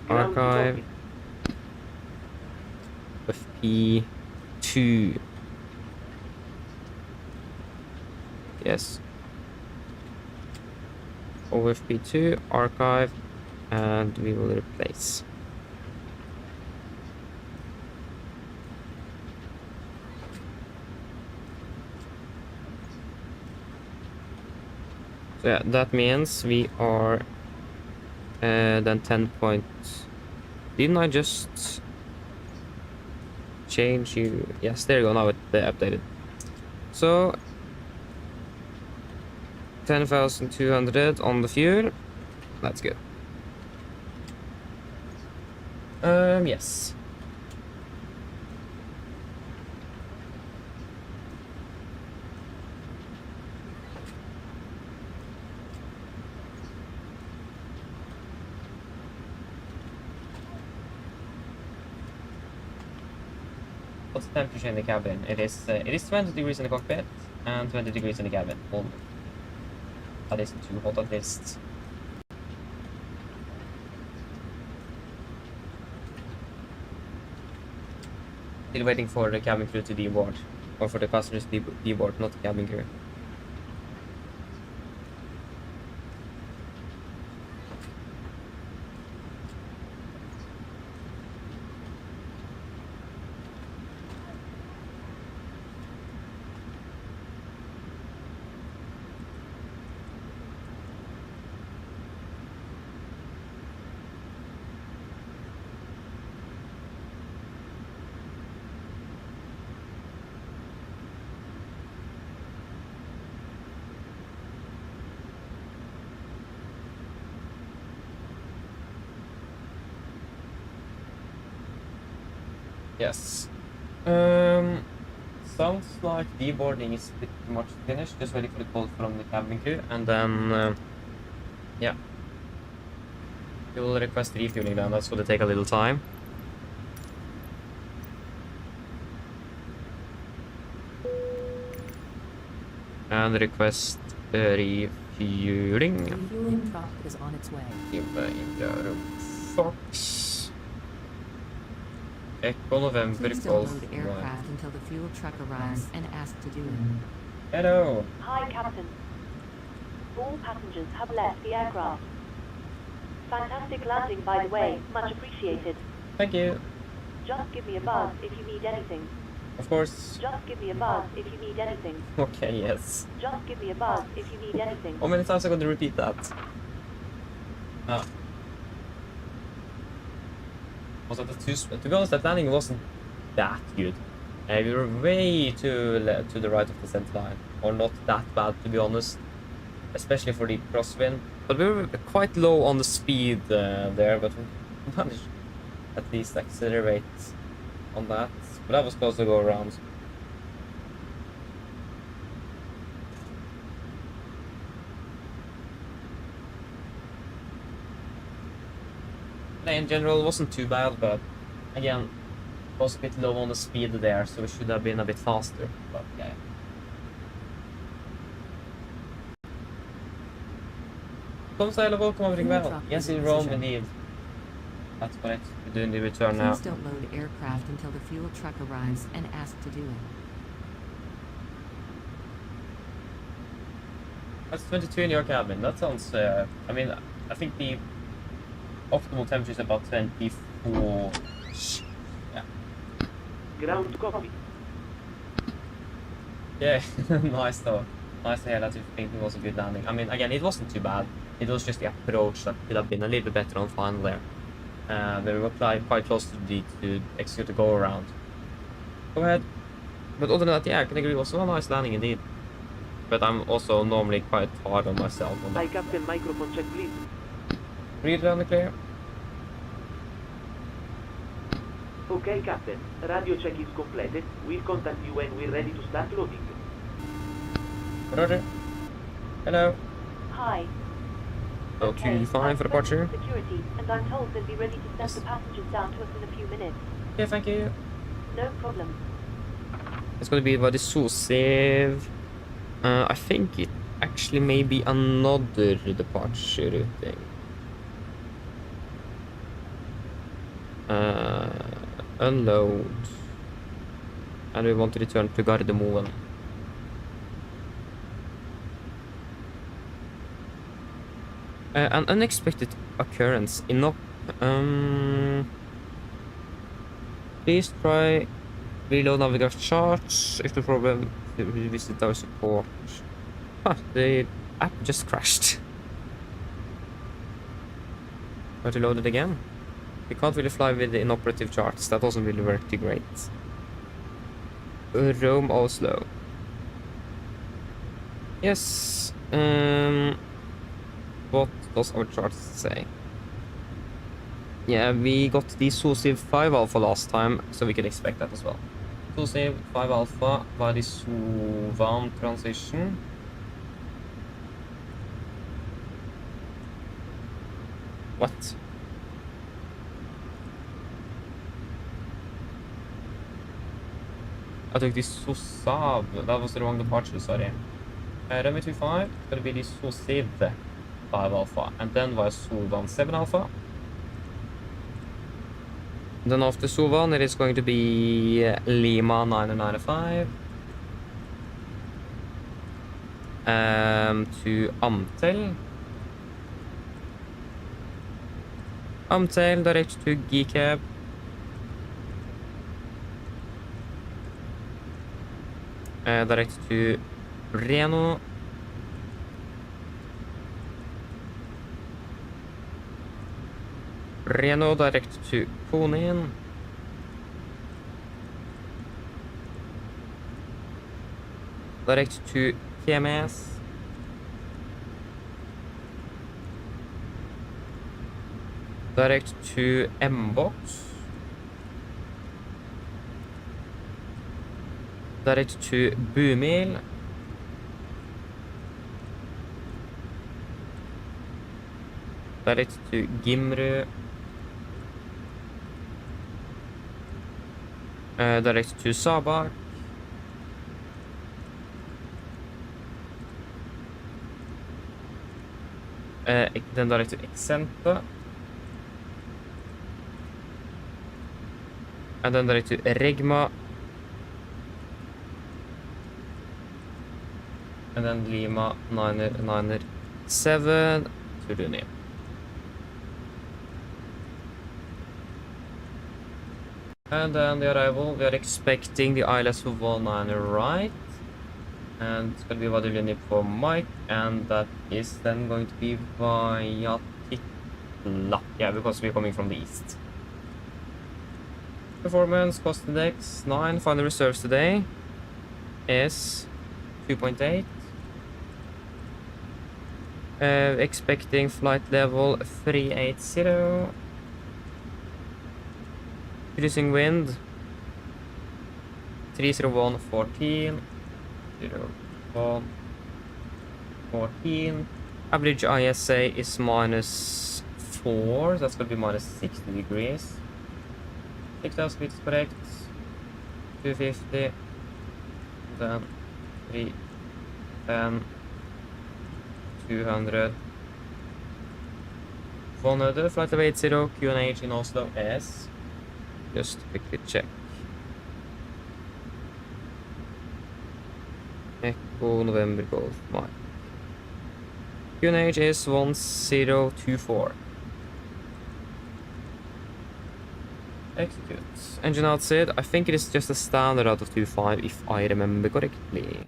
archive FP2. Yes. OFP2 archive, and we will replace. So yeah, that means we are then 10 point. Didn't I just change you? Yes, there you go. Now they updated. So 10,200 on the fuel. That's good. Yes. What's the temperature in the cabin? It is 20 degrees in the cockpit and 20 degrees in the cabin. Only. That isn't too hot at least. Still waiting for the cabin crew to deboard. Or for the passengers to deboard, not the cabin crew. Yes. Sounds like deboarding is pretty much finished. Just waiting for the call from the cabin crew, and then yeah, we will request refueling. Then that's going to take a little time. And request refueling. Refueling truck is on its way. Fox. Echo November Please don't Golf load aircraft until the fuel truck arrives and ask to do it. Hello. Hi, Captain. All passengers have left the aircraft. Fantastic landing, by the way. Much appreciated. Thank you. Just give me a buzz if you need anything. Of course. Just give me a buzz if you need anything. Okay, yes. Just give me a buzz if you need anything. How many times am I going to repeat that? Also, to be honest, that landing wasn't that good. We were way to the right of the center line, or not that bad to be honest, especially for the crosswind. But we were quite low on the speed there, but we managed at least accelerate on that. But that was close to go around. In general, it wasn't too bad, but again, was a bit low on the speed there, so we should have been a bit faster. But yeah. Kom så welcome everything well. Yes, in Rome indeed. That's correct. We're doing the return now. Please don't load aircraft until the fuel truck arrives and ask to do it. That's 22 in your cabin. That sounds, I mean, I think the optimal temperature is about 24. Yeah. Ground copy. Yeah, nice though. Nice to hear that you think it was a good landing. I mean, again, it wasn't too bad. It was just the approach that could have been a little bit better on final there. We were quite close to execute the go around. Go ahead. But other than that, yeah, I can agree. It was a nice landing indeed. But I'm also normally quite hard on myself. Hi, Captain. Microphone check, please. Read it on the clear. Okay, Captain. Radio check is completed. We'll contact you when we're ready to start loading. Roger. Hello. Hi. Okay, fine for departure. Security, and I'm told they'll be ready to send the passengers down to us in a few minutes. Yeah, thank you. No problem. It's going to be by the Sosev. I think it actually may be another departure routing. Unload. And we want to return to Gardermoen. An unexpected occurrence in please try reload navigation charts. If the problem, visit our support. Huh, the app just crashed. Try to load it again. We can't really fly with the inoperative charts. That doesn't really work too great. Rome Oslo. Yes. What does our charts say? Yeah, we got the Sosev 5 Alpha last time, so we can expect that as well. Sosev 5 Alpha by the Suvan transition. What? I took the Sosav. That was the wrong departure, sorry. Runway 25, gonna be the Sosiv 5 Alpha, and then via Solvan 7 Alpha. Then after Solvan, it is going to be Lima 995. To Amtel. Amtel direct to Gcab. Direct to Reno. Reno direct to Konin. Direct to KMS. Direct to M-Box. Direct to Bumil. Direct to Gimru. Direct to Sabak. Then direct to Exenta. And then direct to Regma. And then Lima 997 to Runi. And then the arrival, we are expecting the ILS for 19 right. And it's going to be Vadulini for Mike. And that is then going to be via Tikla. Yeah, because we're coming from the east. Performance, cost index 9. Final reserves today is 2.8. Expecting flight level 380. Cruising wind 301.14. 01.14. Average ISA is -4. That's going to be -60 degrees. 6,000 feet is correct. 250. Then 310. 200. 100. Flight level 80. QNH in Oslo is. Just quickly check. Echo November Golf Mike. QNH is 1024. Execute. Engine outside. I think it is just a standard out of 25 if I remember correctly.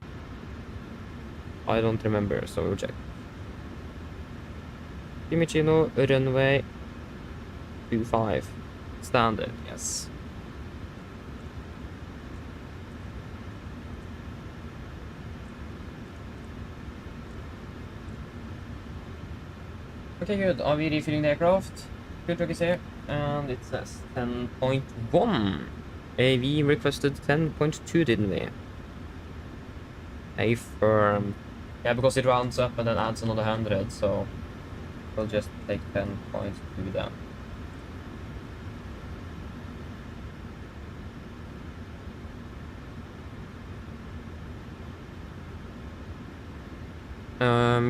I don't remember, so we'll check. Fiumicino runway 25. Standard, yes. Okay, good. Are we refilling the aircraft? Good truck is here, and it says 10.1. We requested 10.2, didn't we? Affirm. Yeah, because it rounds up and then adds another 100, so we'll just take 10.2 then.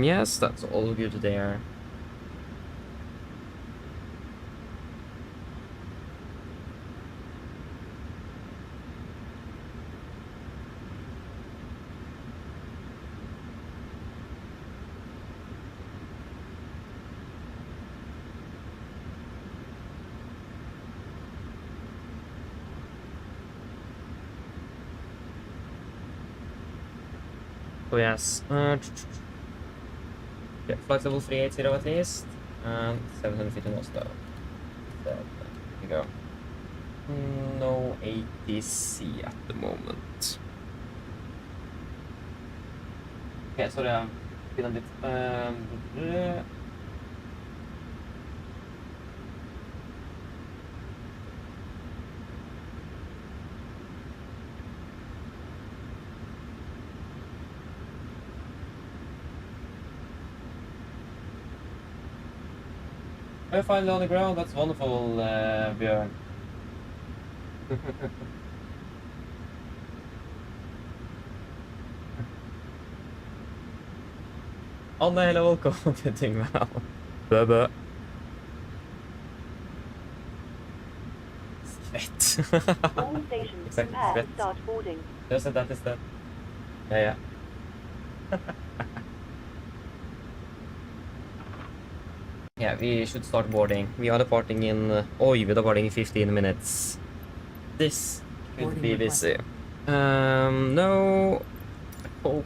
Yes, that's all good there. Oh yes. Yeah, flight level 380 at least, and 700 feet in Oslo. There you go. No ATC at the moment. Okay, sorry, I'm feeling a bit. We're finally on the ground. That's wonderful, Björn. Alle hele velkommen vel. Bø. Svett. All stations Exakt, prepare to svett. start boarding. Just said that instead. Ja. Yeah, we should start boarding. We are departing in... we're departing in 15 minutes. This could Boarding be busy. No... I hope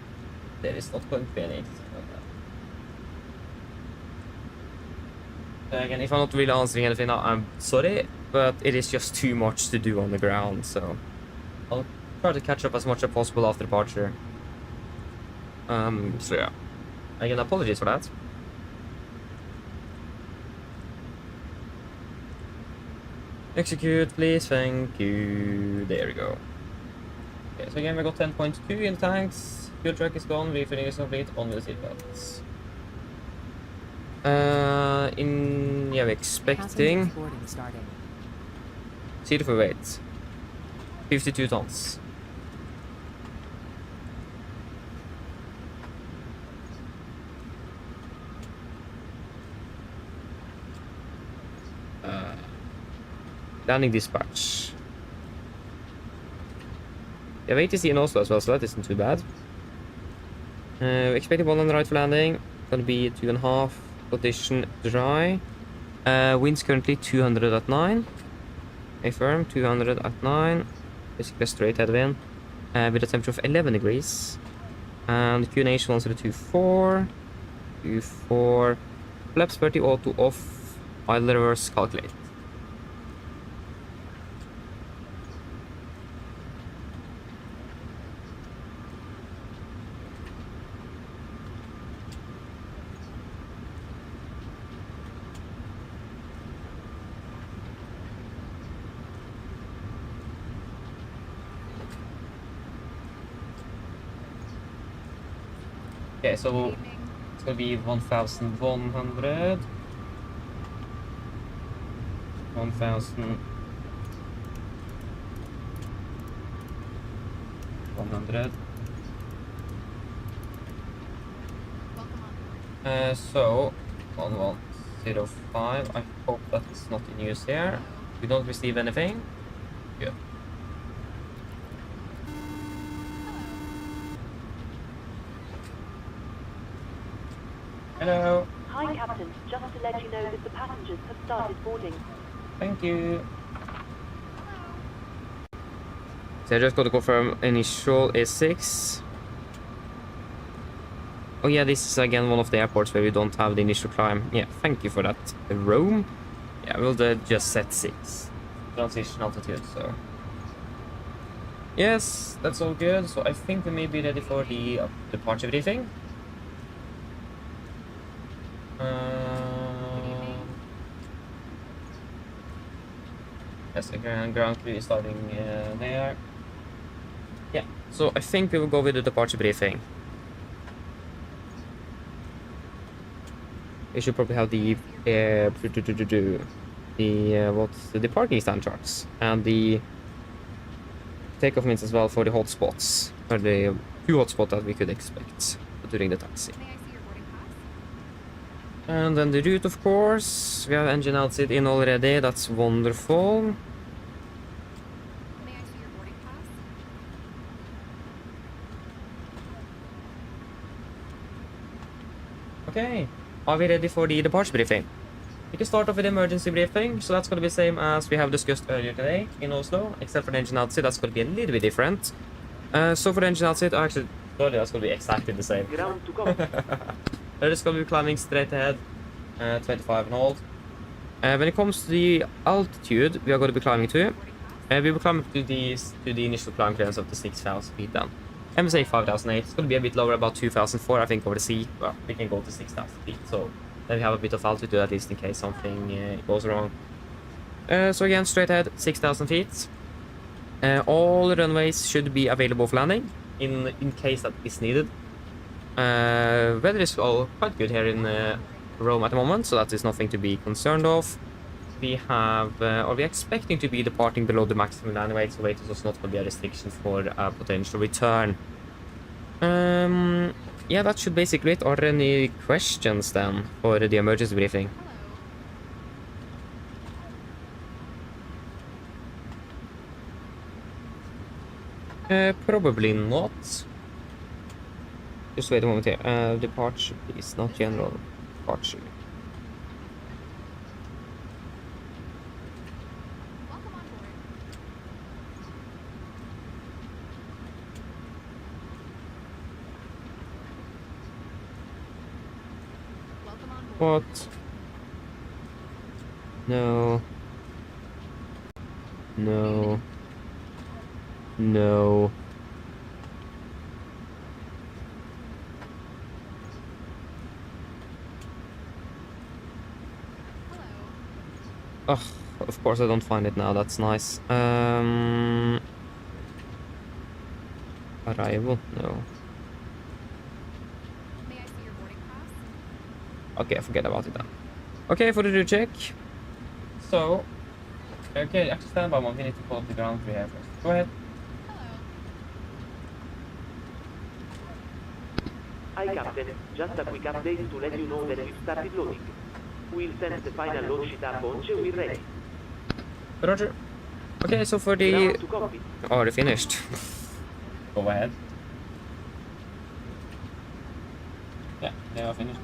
there is not going to be any accident like that. Again, if I'm not really answering anything now, I'm sorry, but it is just too much to do on the ground, so... I'll try to catch up as much as possible after departure. So yeah. Again, apologies for that. Execute, please, thank you. There we go. Okay, so again, we got 10.2 in the tanks. Fuel truck is gone, refilling is complete, on with the seatbelts. We're expecting... Passengers boarding starting. Seat for weight. 52 tons. Landing dispatch. We have ATC in Oslo as well, so that isn't too bad. Expected one on the right for landing. Gonna be 2.5. Position dry. Winds currently 200 at 9. Affirm 200 at 9. Basically a straight headwind. With a temperature of 11 degrees. And QNH 1024. 24. Flaps 30 auto off. Idle reverse calculate. Okay, so it's gonna be 1,100. 1,100. So 1105. I hope that is not in use here. We don't receive anything. Good. Hello. Hi, Captain. Just to let you know that the passengers have started boarding. Thank you. So I just got to confirm initial is 6. Oh yeah, this is again one of the airports where we don't have the initial climb. Yeah, thank you for that. Rome. Yeah, we'll just set 6. Transition altitude, so. Yes, that's all good. So I think we may be ready for the departure briefing. Yes, the ground crew is starting there. Yeah, so I think we will go with the departure briefing. We should probably have the parking stand charts and the takeoff means as well for the hotspots, or the 2 hotspots that we could expect during the taxi. And then the route, of course. We have engine outside in already. That's wonderful. Okay. Are we ready for the departure briefing? We can start off with the emergency briefing. So that's going to be the same as we have discussed earlier today in Oslo, except for the engine outside. That's going to be a little bit different. So for the engine outside, actually, sorry, that's going to be exactly the same. Ground to go. We're just going to be climbing straight ahead, 25 and hold. When it comes to the altitude, we are going to be climbing to. We will climb up to the initial climb clearance of the 6,000 feet then. MSA 5,008. It's going to be a bit lower, about 2,004, I think, over the sea. Well, we can go to 6,000 feet, so then we have a bit of altitude at least in case something goes wrong. So again, straight ahead, 6,000 feet. All runways should be available for landing in case that is needed. Weather is all quite good here in Rome at the moment, so that is nothing to be concerned of. We have, or we're expecting to be departing below the maximum landing weight, so weight is also not going to be a restriction for a potential return. yeah, that should basically it. Are there any questions then for the emergency briefing? Probably not. Just wait a moment here. Departure, please, not general. Departure. What? No. No. No. Oh, of course I don't find it now. That's nice. Arrival? No. May I see your boarding pass? Okay, forget about it then. Okay, for the do check. So, okay, actually stand by one. We need to pull up the ground we have first. Go ahead. Hi Captain, just a quick update to let you know that we've started loading. We'll send the final load sheet up once we're ready. Roger. Okay, so for the... Ground to cockpit. Already finished. Go ahead. Yeah, they are finished.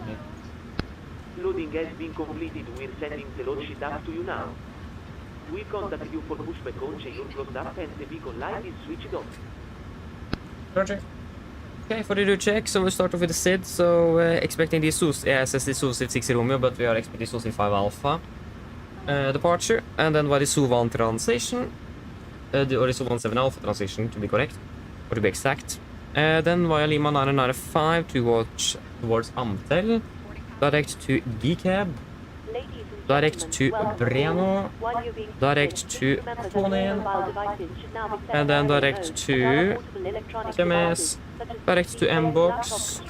Loading has been completed. We're sending the load sheet up to you now. We'll contact you for pushback once you're closed up and the beacon light is switched on. Roger. Okay, for the do check, so we'll start off with the SID. So expecting the SUS, says the SUS 60 Romeo, but we are expecting SUS 5 Alpha departure, and then by the SU1 transition, or the SU17 Alpha transition to be correct, or to be exact. Then via Lima 995 towards Amtel, direct to GCAB, direct to Breno, direct to Fonen, and then direct to TMS, direct to M-Box,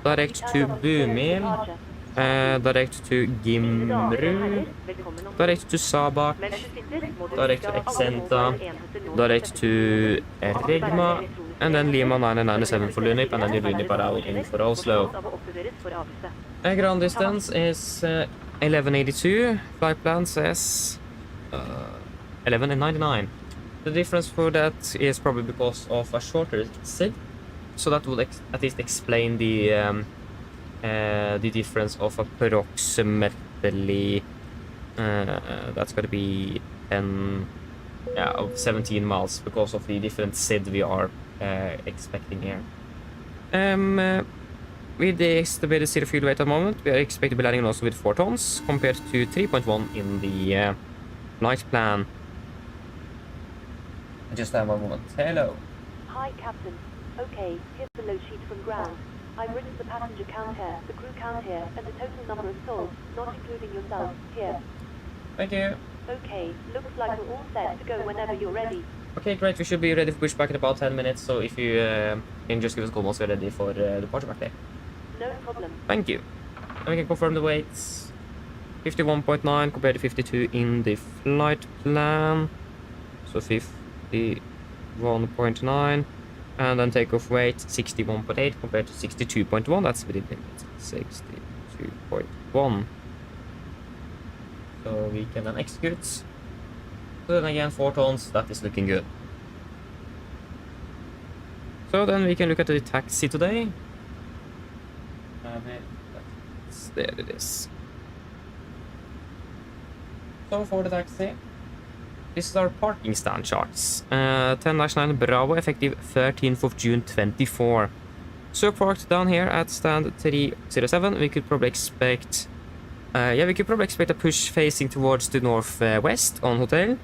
direct to Bumil, direct to Gimru, direct to Sabak, direct to Exenta, direct to Regma, and then Lima 997 for Lunip, and then the Lunip are out in for Oslo. Ground distance is 1182, flight plan says 1199. The difference for that is probably because of a shorter SID, so that will at least explain the difference of approximately that's going to be 17 miles because of the different SID we are expecting here. With the estimated zero fuel weight at the moment, we are expected to be landing also with 4 tons compared to 3.1 in the flight plan. Just have one moment. Hello. Hi, Captain. Okay, here's the load sheet from ground. I've written the passenger count here, the crew count here, and the total number of souls, not including yourself, here. Thank you. Okay, looks like we're all set to go whenever you're ready. Okay, great. We should be ready for pushback in about 10 minutes, so if you can just give us a call once we're ready for the pushback there. No problem. Thank you. And we can confirm the weights. 51.9 compared to 52 in the flight plan. So 51.9. And then takeoff weight 61.8 compared to 62.1. That's within limits. 62.1. So we can then execute. So then again, 4 tons. That is looking good. So then we can look at the taxi today. There it is. So for the taxi, this is our parking stand charts. 10-9 Bravo, effective 13th of June 24. So parked down here at stand 307. We could probably expect, a push facing towards the northwest on hotel.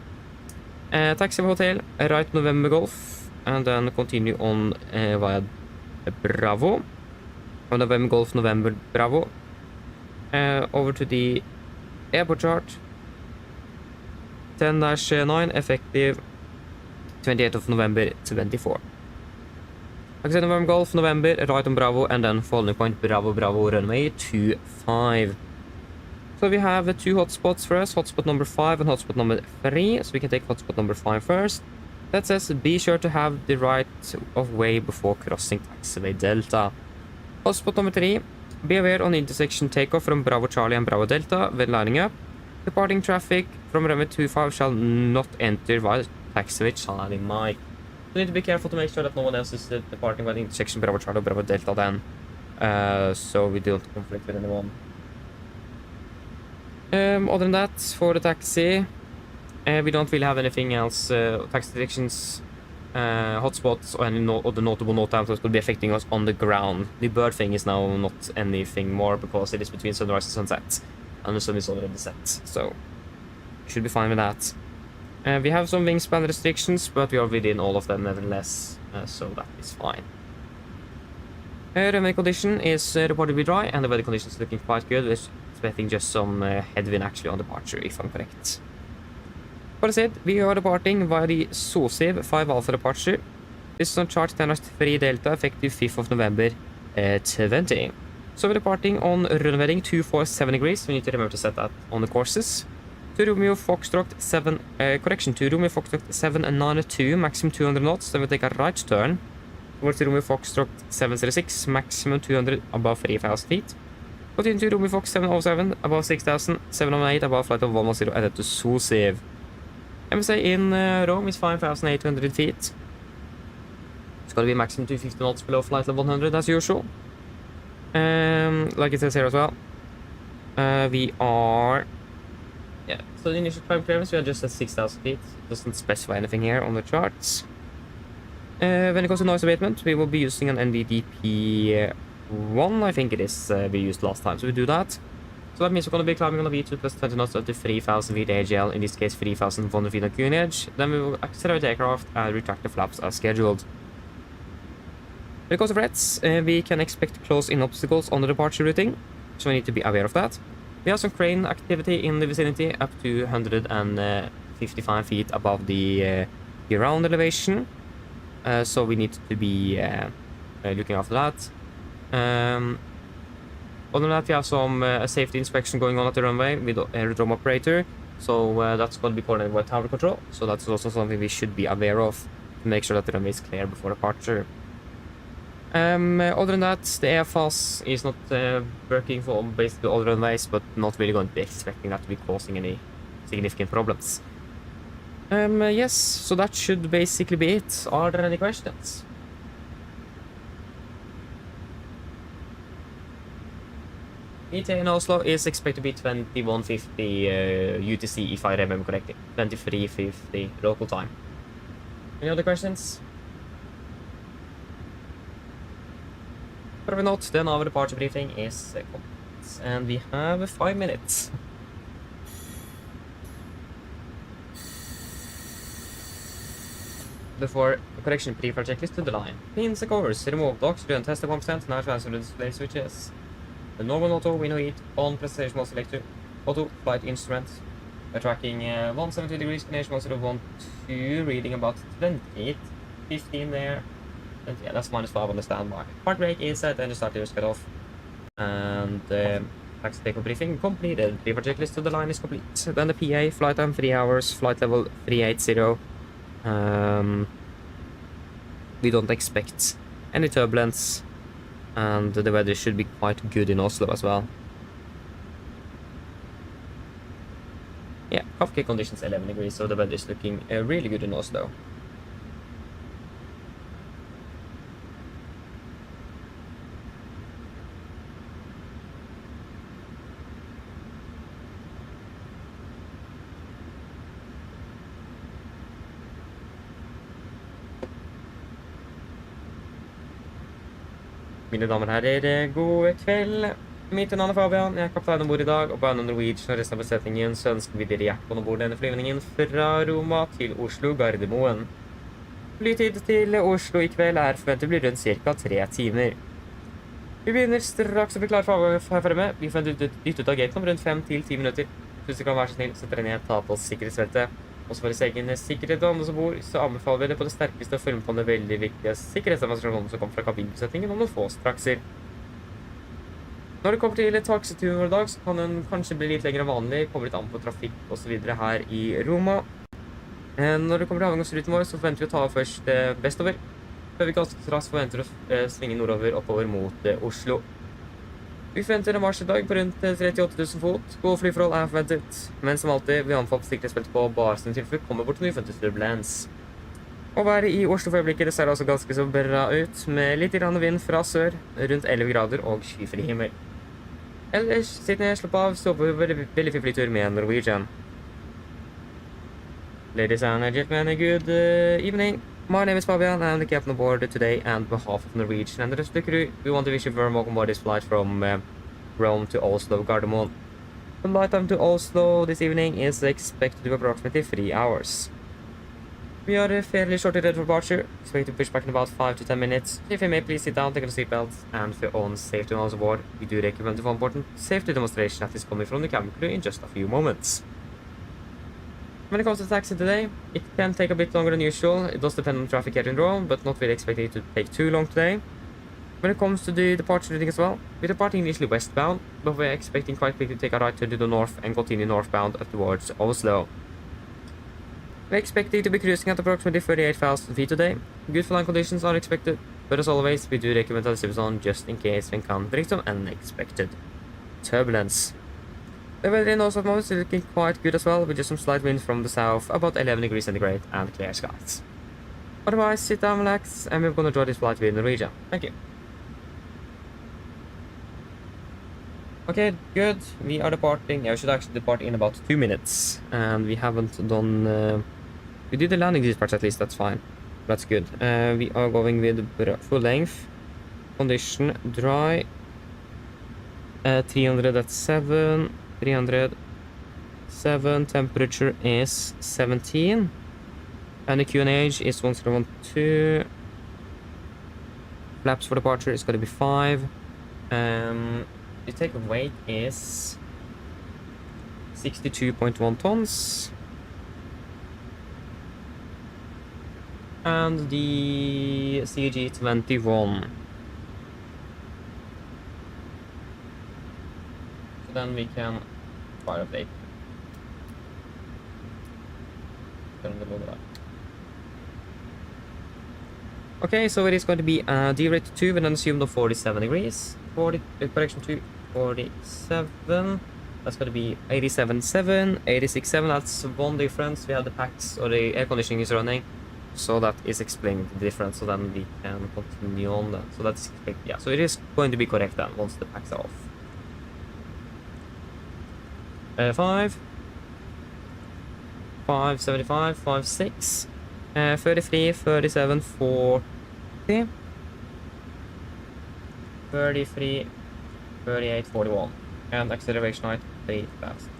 Taxi hotel, right November Golf, and then continue on via Bravo. November Golf, November Bravo. Over to the airport chart. 10-9 effective 28th of November 24. Taxi November Golf, November, right on Bravo, and then following point Bravo, Bravo, runway 25. So we have 2 hotspots for us, hotspot number 5 and hotspot number 3. So we can take hotspot number 5 first. That says be sure to have the right of way before crossing taxiway Delta. Hotspot number 3. Be aware on intersection takeoff from Bravo Charlie and Bravo Delta when lining up. Departing traffic from runway 25 shall not enter via taxiway Charlie Mike. You need to be careful to make sure that no one else is departing by the intersection Bravo Charlie or Bravo Delta then. So we don't conflict with anyone. Other than that, for the taxi, we don't really have anything else. Taxi directions, hotspots, or any other notable note times that will be affecting us on the ground. The bird thing is now not anything more because it is between sunrise and sunset, and the sun is already set, so we should be fine with that. We have some wingspan restrictions, but we are within all of them nevertheless, so that is fine. Runway condition is reported to be dry, and the weather conditions is looking quite good. We're expecting just some headwind actually on departure, if I'm correct. For I said, we are departing via the SOSEV 5 Alpha departure. This is on chart 10-3 Delta, effective 5th of November 20. So we're departing on runway heading 247 degrees. We need to remember to set that on the courses. To Romeo Foxtrot 792, maximum 200 knots. Then we take a right turn towards Romeo Foxtrot 706, maximum 200 above 3,000 feet. Continue to Romeo Fox 707, above 6,000, 708 above flight of 110, and then to SOSEV. MSA in Rome is 5,800 feet. It's going to be maximum 250 knots below flight level 100 as usual. Like it says here as well. We are... Yeah, so the initial climb clearance we are just at 6,000 feet. It doesn't specify anything here on the charts. When it comes to noise abatement, we will be using an NDDP1, I think it is, we used last time, so we do that. So that means we're going to be climbing on a V2 plus 20 knots up to 3,000 feet AGL, in this case 3,100 feet on QNH. Then we will accelerate the aircraft and retract the flaps as scheduled. Because of threats, we can expect close-in obstacles on the departure routing, so we need to be aware of that. We have some crane activity in the vicinity up to 155 feet above the ground elevation, so we need to be looking after that. Other than that, we have some safety inspection going on at the runway with the aerodrome operator, so that's going to be coordinated by tower control, so that's also something we should be aware of to make sure that the runway is clear before departure. Other than that, the AFAS is not working for basically all runways, but not really going to be expecting that to be causing any significant problems. Yes, so that should basically be it. Are there any questions? ETA in Oslo is expected to be 2150 UTC, if I remember correctly. 2350 local time. Any other questions? Probably not, then our departure briefing is complete. And we have 5 minutes. Before correction pre-flight checklist to the line. Pins and covers, remove docks, run test at 1%, now transfer the display switches. The normal auto, window heat, on presentation mode selector, auto, flight instruments. We're tracking 170 degrees, connection 1012, reading about 20, 15 there. And yeah, that's -5 on the standby. Part brake is set and the starter is cut off. And taxi takeoff briefing completed. Pre-flight checklist to the line is complete. Then the PA, flight time 3 hours, flight level 380. We don't expect any turbulence, and the weather should be quite good in Oslo as well. Yeah, coffee conditions 11 degrees, so the weather is looking really good in Oslo. Mine damer og herrer, god kveld. Mitt navn er Fabian, jeg er kaptein ombord i dag, og på Oslo Norwegian og resten av besetningen så ønsker vi dere hjertelig ombord denne flyvningen fra Roma til Oslo Gardermoen. Flytid til Oslo i kveld er forventet å bli rundt ca. 3 timer. Vi begynner straks å bli klare for avgang her fremme. Vi får dytt ut av gaten om rundt 5 til 10 minutter. Hvis du kan være så snill, sett dere ned, ta på sikkerhetsveltet. Også for deres egen sikkerhet og andre som bor, så anbefaler vi det på det sterkeste å følge med på den veldig viktige sikkerhetsdemonstrasjonen som kommer fra kabinbesetningen om noen få strakser. Når det kommer til taxituren vår i dag, så kan den kanskje bli litt lenger enn vanlig, kommer litt an på trafikk og så videre her i Roma. Når det kommer til avgangsruten vår, så forventer vi å ta først vestover. før vi ganske raskt forventer å svinge nordover oppover mot Oslo. Vi forventer en marsj i dag på rundt 38 000 fot. Gode flyforhold er forventet, men som alltid vil anfall på sikkerhetsbeltet på bare sin tilfelle kommer bort til uforventet turbulens. Å være i Oslo for øyeblikket ser altså ganske så bra ut, med litt grann vind fra sør, rundt 11 grader og skyfri himmel. Ellers sitter jeg, slapp av, stå på veldig fin flytur med Norwegian. Ladies and gentlemen, good evening. My name is Fabian, I'm the captain aboard today on behalf of Norwegian and the rest of the crew. We want to wish you very welcome aboard this flight from Rome to Oslo Gardermoen. The flight time to Oslo this evening is expected to be approximately 3 hours. We are fairly shortly ready for departure, expected to push back in about 5 to 10 minutes. If you may please sit down, take on the seatbelts, and for your own safety on board, we do recommend the important safety demonstration that is coming from the cabin crew in just a few moments. When it comes to taxi today, it can take a bit longer than usual. It does depend on traffic here in Rome, but not really expected to take too long today. When it comes to the departure routing as well, we're departing initially westbound, but we're expecting quite quickly to take a right turn to the north and continue northbound up towards Oslo. We're expecting to be cruising at approximately 38,000 feet today. Good flying conditions are expected, but as always, we do recommend a zip zone just in case we encounter some unexpected turbulence. The weather in Oslo at the moment is looking quite good as well, with just some slight wind from the south, about 11 degrees centigrade and clear skies. Otherwise, sit down, relax, and we're gonna enjoy this flight with Norwegian. Thank you. Okay, good. We are departing. Yeah, we should actually depart in about 2 minutes, and we haven't done. We did the landing dispatch at least. That's fine. That's good. We are going with full length, condition dry. 307. 307. Temperature is 17, and the QNH is 1012. Flaps for departure is going to be 5. The takeoff weight is 62.1 tons. And the CG21. So then we can fire update. Okay, so it is going to be a D-rate 2 with an assumed of 47 degrees. Correction to 47. That's going to be 87.7, 86.7. That's one difference. We have the packs or the air conditioning is running, so that is explaining the difference. So then we can continue on that. So that's yeah. So it is going to be correct then once the packs are off. 575, 56, 33, 37, 40, 33, 38, 41, and acceleration height 3,000 feet.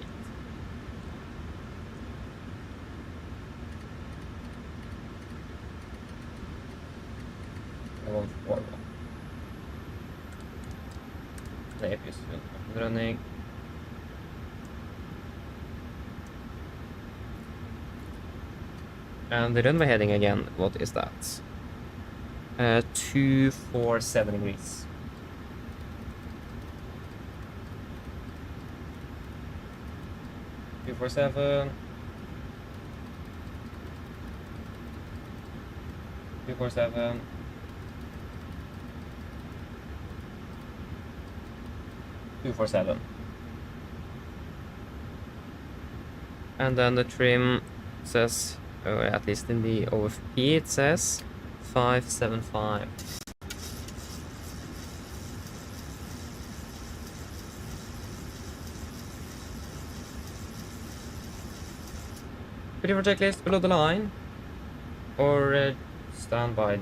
Running. And the runway heading again, what is that? 247 degrees. 247. 247. 247. And then the trim says, or at least in the OFP it says 575. Ready for checklist below the line, or stand by.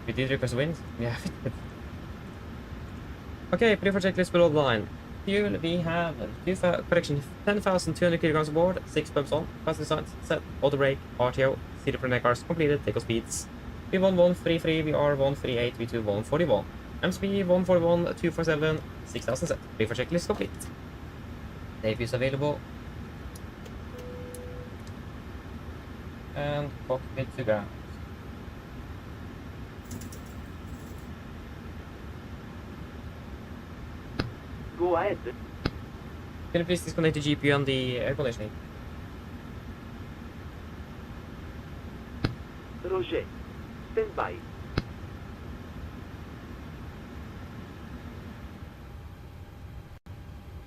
We did request a wind. Yeah. Okay, ready for checklist below the line. Fuel, we have correction 10,200 kilograms aboard, 6 pumps on, passenger signs set, auto brake, RTO, seated for cars completed, takeoff speeds. V1133, VR138, V2141, MSP 141, 247, 6,000 set. Ready for checklist complete. Tape is available. And cockpit to ground. Go ahead. Can you please disconnect the GPU and the air conditioning? Roger. Stand by.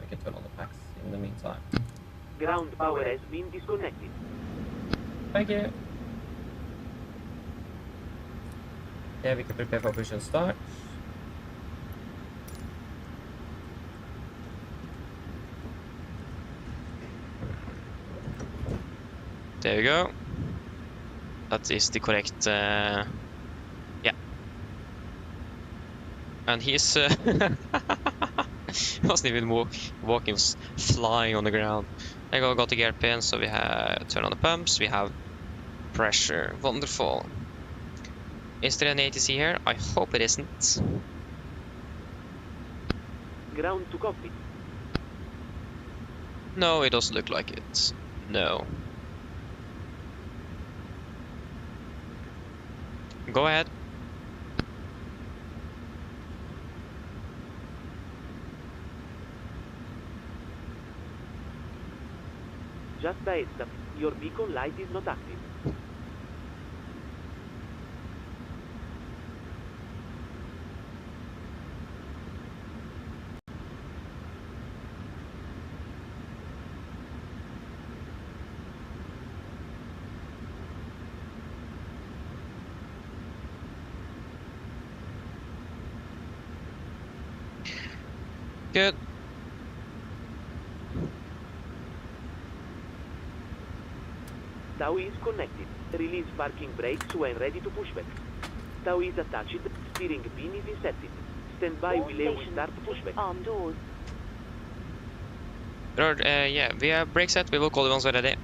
I can turn on the packs in the meantime. Ground power has been disconnected. Thank you. Yeah, we can prepare for push and start. There you go. That is the correct, yeah. And he's, wasn't even walking, was flying on the ground. I got the gear pin, so we have turn on the pumps, we have pressure. Wonderful. Is there an ATC here? I hope it isn't. Ground to cockpit. No, it doesn't look like it. No. Go ahead. Just a heads up, your beacon light is not active. Good. Tow is connected. Release parking brakes when ready to pushback. Tow is attached. Steering pin is inserted. Stand by will start pushback. Arm doors. Yeah, we have brake set. We will call it once we're ready.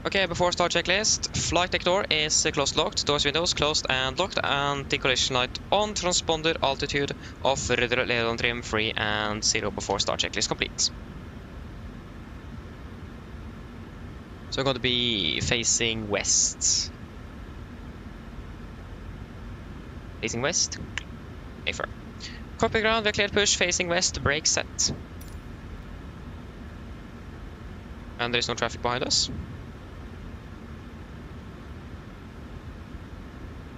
Okay, before start checklist, flight deck door is closed locked, doors windows closed and locked, anti-collision light on, transponder altitude of Radeon trim free and 0 before start checklist complete. So I'm going to be facing west. Facing west. Affirm. Copy ground, we're cleared push, facing west, brake set. And there is no traffic behind us.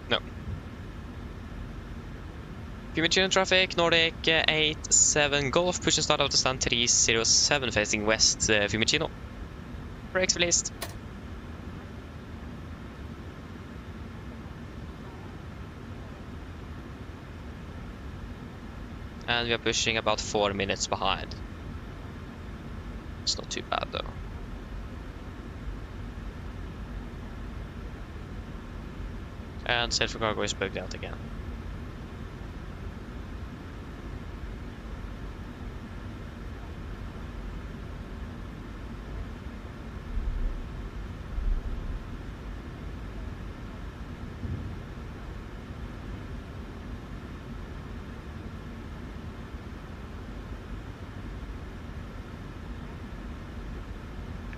No. Fiumicino traffic, Nordic 87 Golf, push and start out to stand 307 facing west, Fiumicino. Brakes released. And we are pushing about 4 minutes behind. It's not too bad though. And sail for cargo is bugged out again.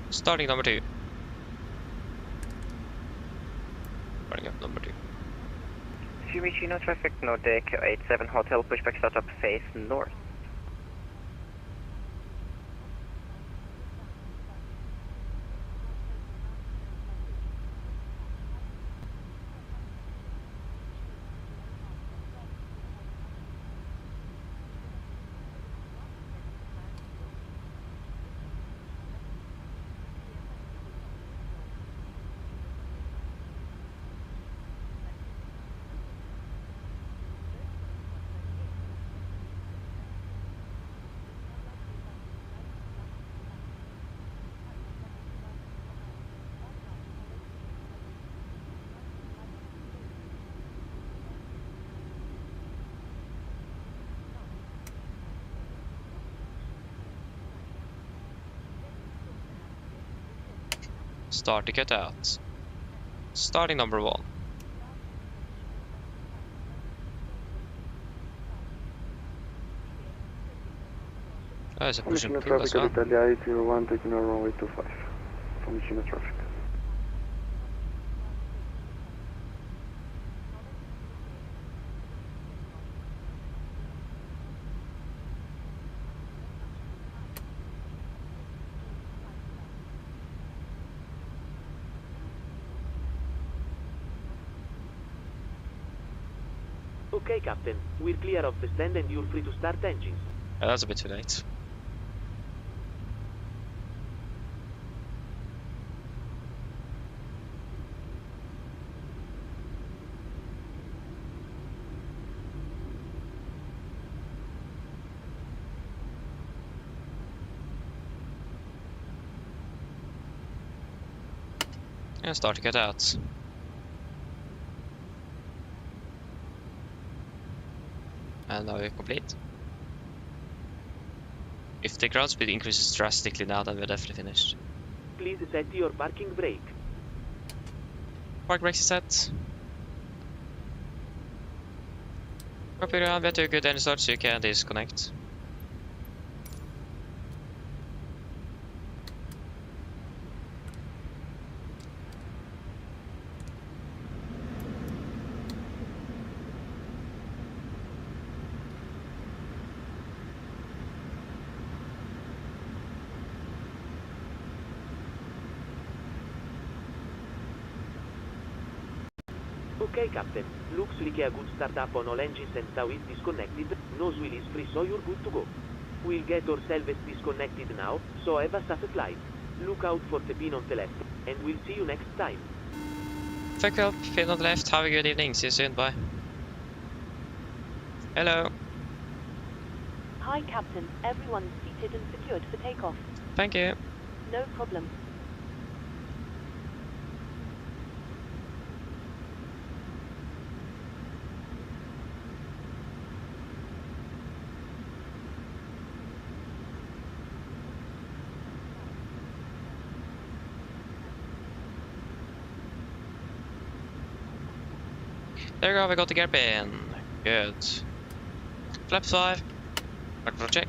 Starting number 2. Starting up number 2. Fiumicino traffic, Nordic 87 Hotel, pushback startup face north. Start to cut out. Starting number 1. Oh, there's a push and pull as well. Italia 801 taking on runway 25. Fiumicino traffic. Okay, Captain. We're clear of the stand and you're free to start engines. That's a bit too late. And start to get out. And now we're complete. If the ground speed increases drastically now, then we're definitely finished. Please set your parking brake. Park brakes is set. Copy ground, we have to good engine start so you can disconnect. Okay, Captain. Looks like a good startup on all engines and tow is disconnected. Nose wheel is free, so you're good to go. We'll get ourselves disconnected now, so have a safe flight. Look out for the pin on the left, and we'll see you next time. Fuck up, pin on the left, have a good evening, see you soon, bye. Hello. Hi, Captain. Everyone's seated and secured for takeoff. Thank you. No problem. There we go, we got the gear pin. Good. Flap 5. Back for a check.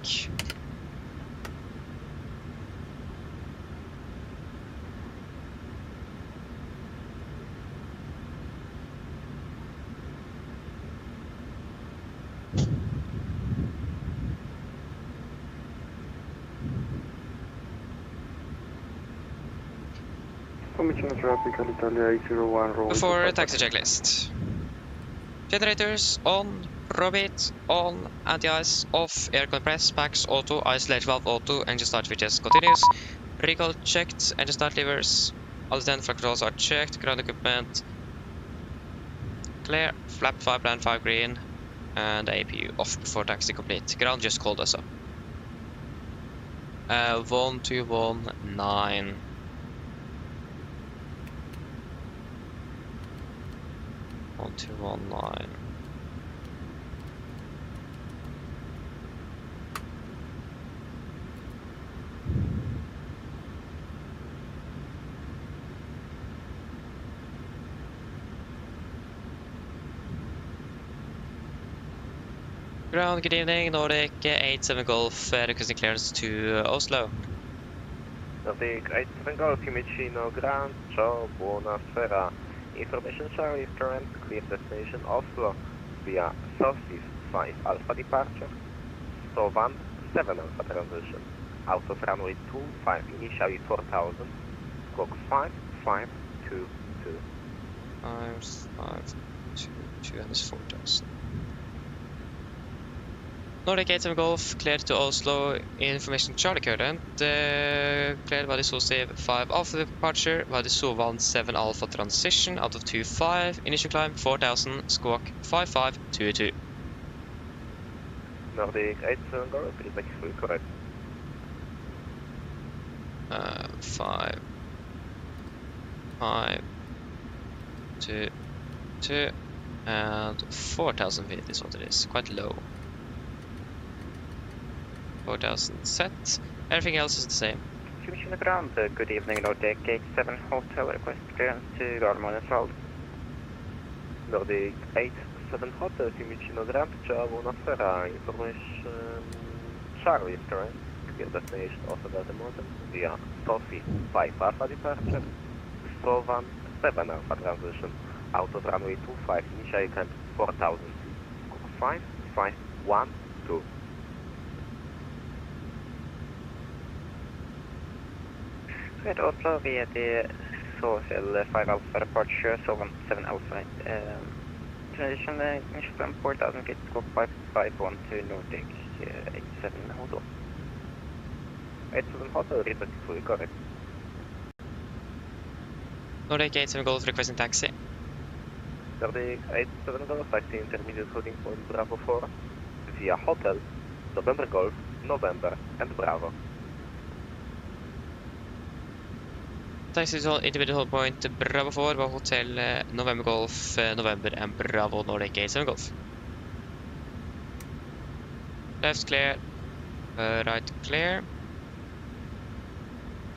Commissioner Tropical Italia 801 roll. Before taxi checklist. Generators on, probate on, anti-ice off, air compress, packs auto, isolate valve auto, engine start switches continuous, recall checked, engine start levers, all the 10 flight controls are checked, ground equipment clear, flap 5 land 5 green, and APU off before taxi complete. Ground just called us up. 1219. On 219. Ground, good evening, Nordic 87 Golf, requesting clearance to Oslo. Nordic 87 Golf, Fiumicino, Grand, ciao, buonasera. Information share current clear destination Oslo via Southeast 5 Alpha departure, Stovan 7 Alpha transition, out of runway 25 initially 4000, squawk 5522. 5522 and it's 4000. Nordic 87 Golf, cleared to Oslo, information Charlie current, cleared by the Save 5 Alpha departure, by the Sovan 7 Alpha transition, out of 25, initial climb 4000, squawk 5522. Nordic 87 Golf, is actually correct. 5 5 2 2 and 4000 feet is what it is, quite low. 4000 set. Everything else is the same. Commissioner Ground, good evening, Nordic 87 Hotel, request clearance to Gardermoen as well. Nordic 87 Hotel, Fiumicino Grand, ciao, buonasera. Information Charlie is current, clear destination Oslo Gardermoen via Sophie 5 Alpha departure, Stovan 7 Alpha transition, out of runway 25, initially climb 4000, 5512. At Oslo via the Social 5 Alpha departure, Sovan 7 Alpha Transition from 4,000 feet, squawk 5512 Nordic 87 Hotel. 87 Hotel, repeat fully correct. Nordic 87 Golf requesting taxi. Nordic 87 Golf, taxi intermediate holding point Bravo 4 via Hotel, November Golf, November and Bravo. Taxi to individual hold point Bravo 4 by Hotel November Golf, November and Bravo Nordic 87 Golf. Left clear, right clear.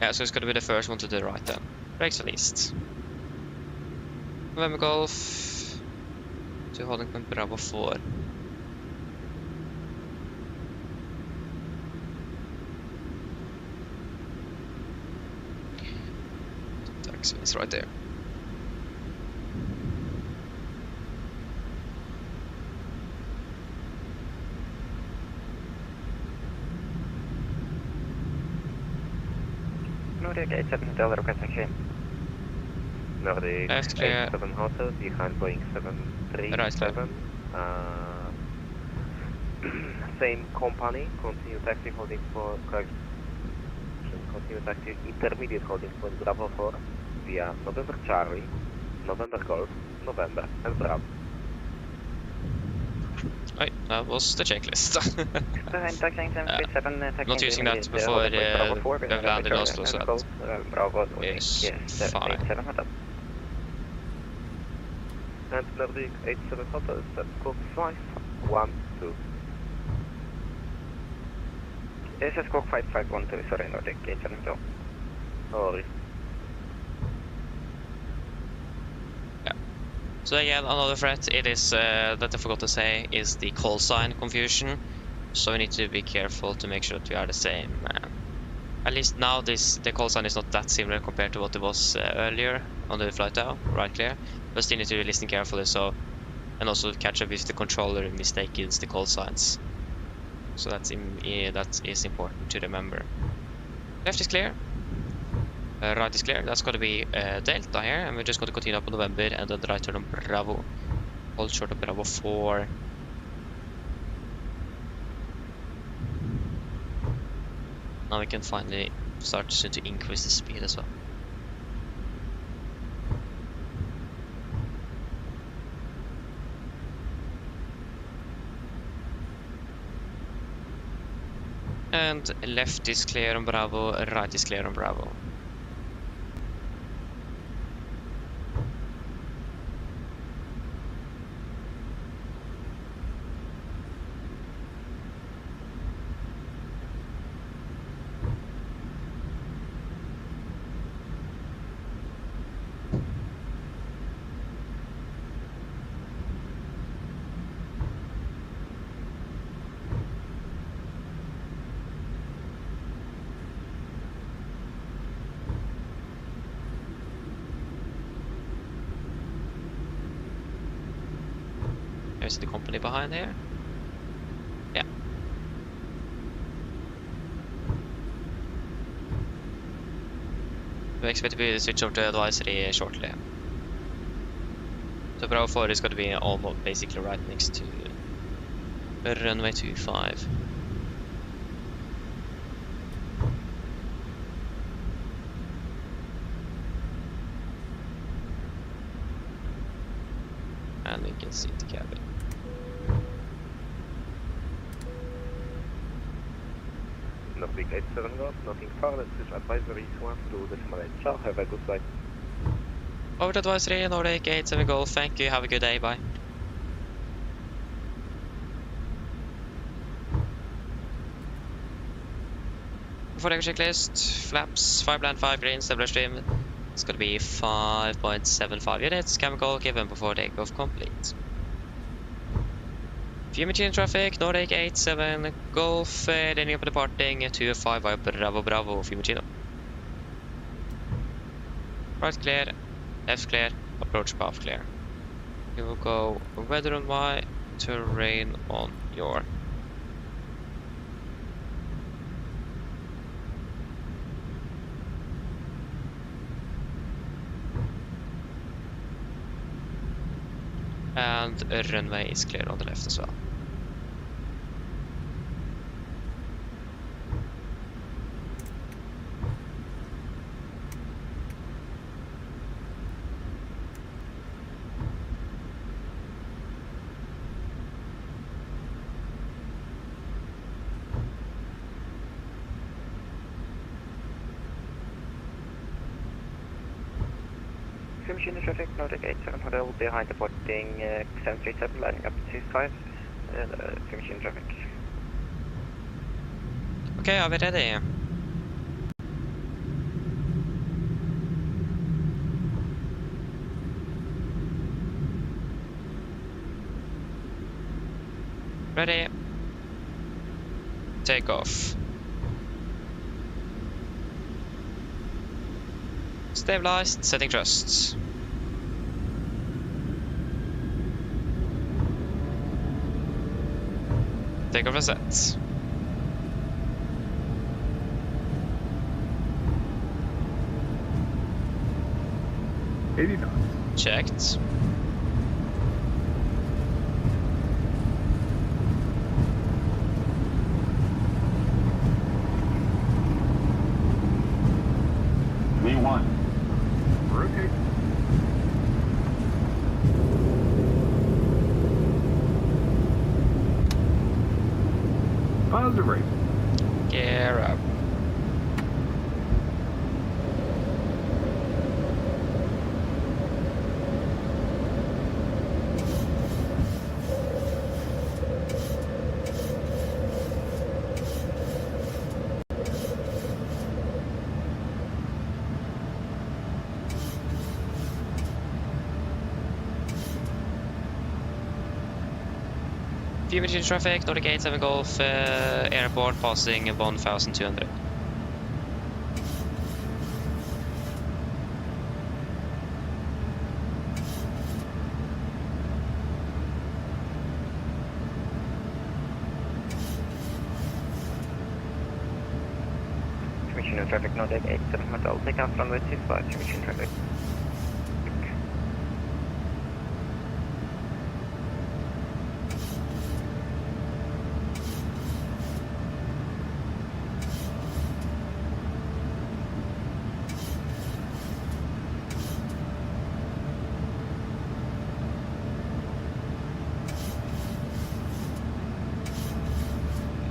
Yeah, so it's gonna be the first one to the right then. Brakes released. November Golf to holding point Bravo 4. Taxi is right there. Nordic 87 Hotel requesting change. Nordic 87 Hotel behind Boeing 737. Same company, continue taxi holding for continue taxi intermediate holding for Bravo 4 via November Charlie, November Golf, November and Bravo. Right, that was the checklist. Taxiing 737, Not using that before we landed in Oslo, so that is fine. And Nordic 87 Hotel, set squawk 512. This is squawk 5512, sorry, Nordic 87 Hotel. Sorry. Yeah. So again, another threat, it is, that I forgot to say, is the call sign confusion. So we need to be careful to make sure that we are the same. At least now the call sign is not that similar compared to what it was earlier on the flight out, right clear. But still need to listen carefully, so, and also catch up if the controller mistakes the call signs. So that is important to remember. Left is clear. Right is clear. That's going to be Delta here, and we're just going to continue up on November and then right turn on Bravo. Hold short of Bravo 4. Now we can finally start to increase the speed as well. And left is clear on Bravo, right is clear on Bravo. There's the company behind here. Yeah. We expect to switch over to advisory shortly. So Bravo 4 is going to be almost basically right next to runway 25. And we can see the cabin. Nordic 87 Golf, nothing further, switch advisory 1 to decimal 8. Ciao, have a good flight. Over to advisory, Nordic 87 Golf, thank you, have a good day, bye. Before the checklist, flaps, 5 land, 5 green, stable stream. It's gonna be 5.75 units, chemical given before takeoff complete. Fume traffic, Nordic 87 Golf, landing up and departing 25 by Bravo Bravo, Fiumicino. Right clear, left clear, approach path clear. We will go weather on Y, terrain on your. And runway is clear on the left as well. Machine traffic, Nordic 87 Hotel, behind departing 737, lining up to 25, machine traffic. Okay, are we ready? Ready? Take off. Stabilized, setting thrusts. Takeoff is set. Checked. V1. Rotate. Positive rate. Gear up. View machine traffic, Nordic 87 Golf Airport passing 1200. Machine traffic, Nordic 87 Hotel, take off runway 25, machine traffic.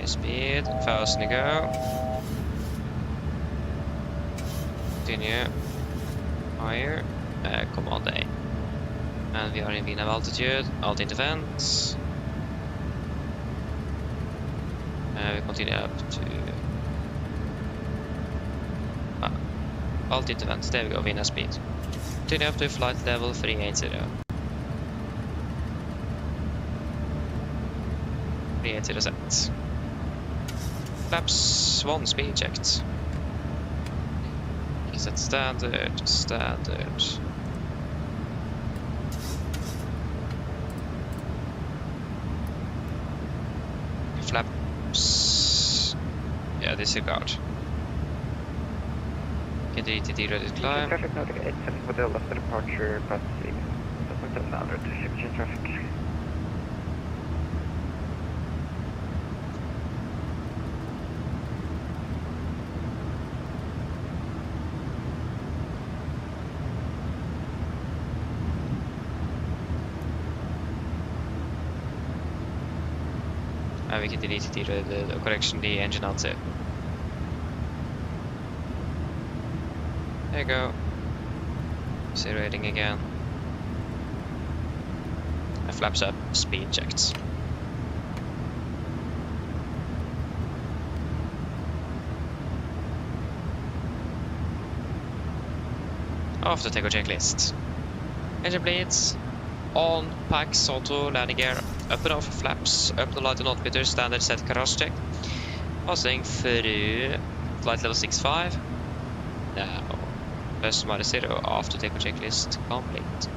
Speed, 1000 to go. Continue. Higher. Command A. And we are in VNAV altitude. Alt into vents. We continue up to... alt into vents. There we go, VNAV speed. Continue up to flight level 380. 380 set. Flaps 1 speed checked. Is it standard? Standard. Flaps. Yeah, disregard. Get the ETD ready to climb. Traffic Nordic 87 Hotel after departure, passing 700 machine traffic. And we can delete the correction, the engine out there. There you go. Zeroing again. And flaps up, speed checked. Off the takeoff checklist. Engine bleeds. On, packs, auto, landing gear, up and off, flaps, up the light and altimeter, standard set garage check. Passing through flight level 65. Now, +/0 after takeoff checklist complete.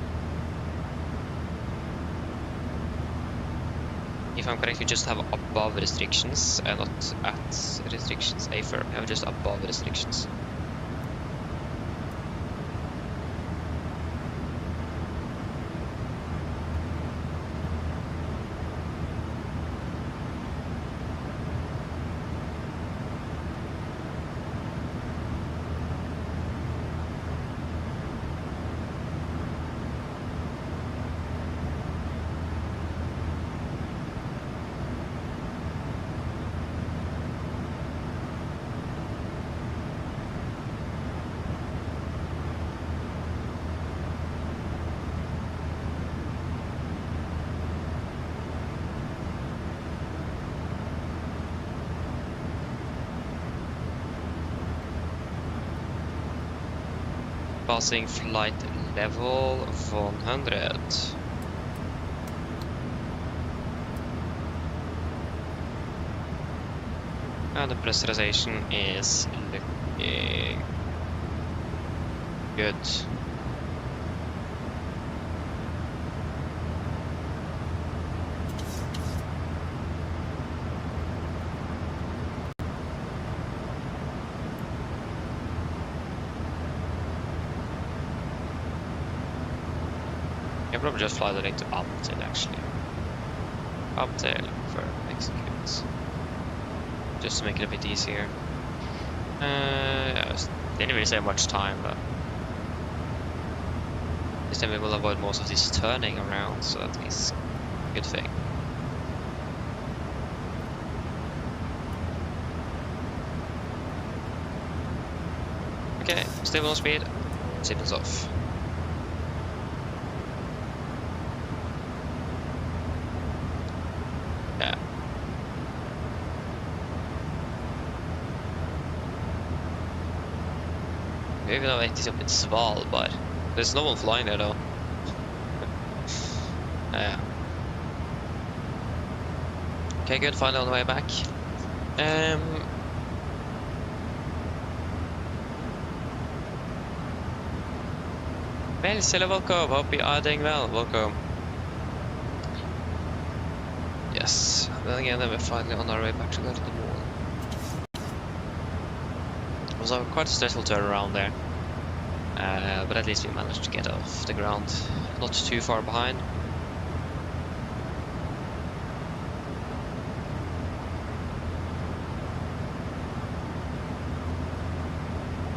If I'm correct, we just have above restrictions and not at restrictions. A firm, we have just above restrictions. passing flight level 100. And the pressurization is looking good. I'll probably just fly the link to Uptail actually. Uptail for execute. Just to make it a bit easier. Didn't really save much time, but this time we will avoid most of this turning around, so that is a good thing. Okay, stable on speed, signals off. Yeah. Even though it is up in Svalbard, there's no one flying there though. Yeah. Okay, good. Finally on the way back. Well, Silla, welcome. Hope you are doing well. Welcome. Yes. Then again, we're finally on our way back to go to the mall. It was quite a stressful turnaround there. But at least we managed to get off the ground not too far behind.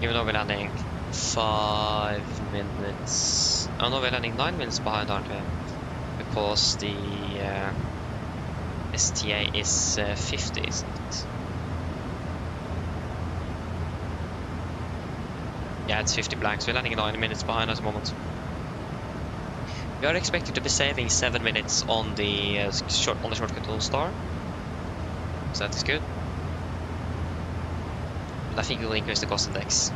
Even though we're landing 5 minutes... Oh no, we're landing 9 minutes behind, aren't we? Because the STA is 50, isn't it? Yeah, it's 50 blanks. We're landing 9 minutes behind at the moment. We are expected to be saving 7 minutes on the shortcut to Star, so that is good. But I think we will increase the cost index.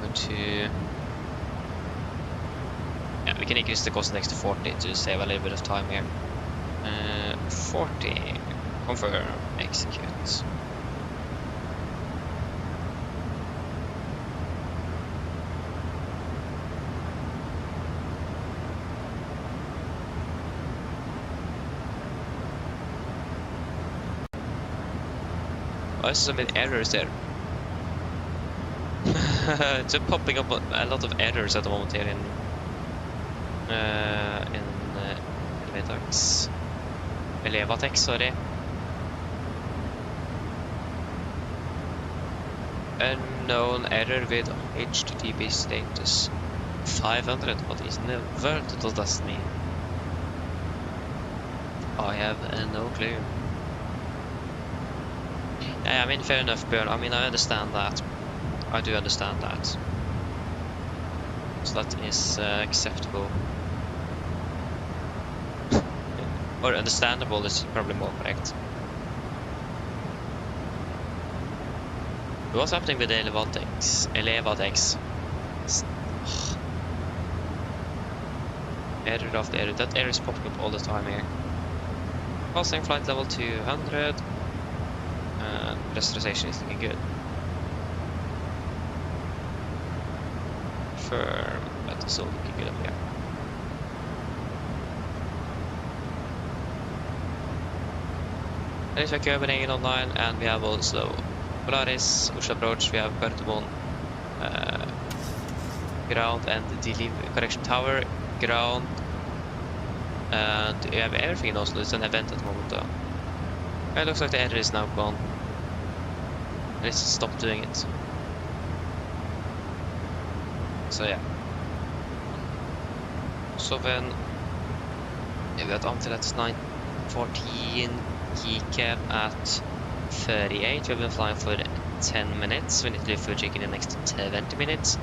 Go to... Yeah, we can increase the cost index to 40 to save a little bit of time here. 40. Confirm. Execute. Oh, there's some errors there. It's popping up a lot of errors at the moment here in Elevatex, sorry. Unknown error with HTTP status 500. What is in the world does that mean? I have no clue. Yeah, I mean, fair enough, Björn. I mean, I understand that. I do understand that. So that is acceptable. Or understandable is probably more correct. What's happening with Elevatex? Error after error. That error is popping up all the time here. Passing flight level 200. Pressurization is looking good. Firm, but it's all looking good up here. At least we're curving online, and we have also Polaris, Oslo approach, we have Gardermoen, ground and delivery correction tower, ground, and we have everything in Oslo. It's an event at the moment though. It looks like the error is now gone. Let's stop doing it. So yeah. So then we got Amtel at 9:14, keycap at 38. We've been flying for 10 minutes. We need to do fuel check in the next 20 minutes.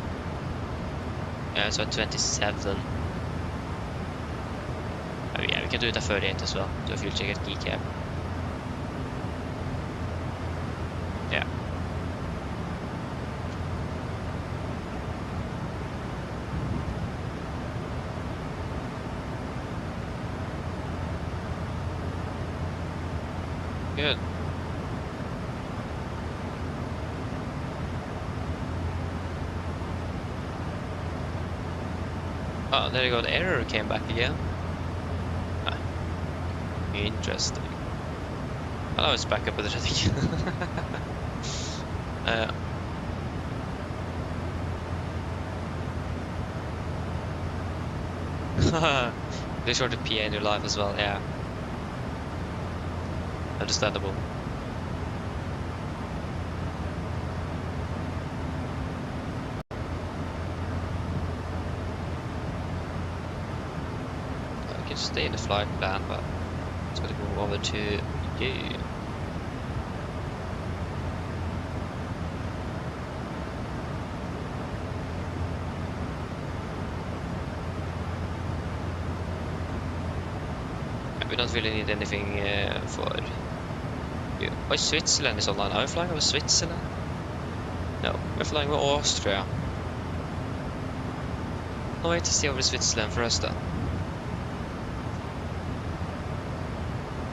So at 27. Oh yeah, we can do it at 38 as well. Do a fuel check at keycap. Yeah. Good. Oh, there you go. The error came back again. Ah, interesting. Oh, now it's back up with it, I think. They showed the PA in your life as well, yeah. Understandable. I can stay in the flight plan, but it's gonna go over to you. We don't really need anything for you. Oh, Switzerland is online. Are we flying over Switzerland? No, we're flying over Austria. No way to stay over Switzerland for us then.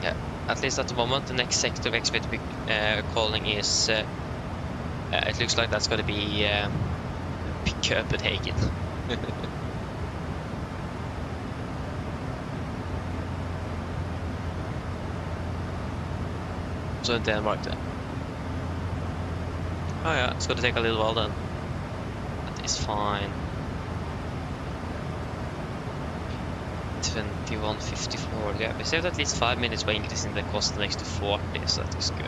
Yeah, at least at the moment, the next sector we expect to be calling is. It looks like that's going to be Copenhagen. So in Denmark then. Oh yeah, it's gonna take a little while then. That is fine. 21.54, yeah, we saved at least 5 minutes by increasing the cost next to 40, so that is good.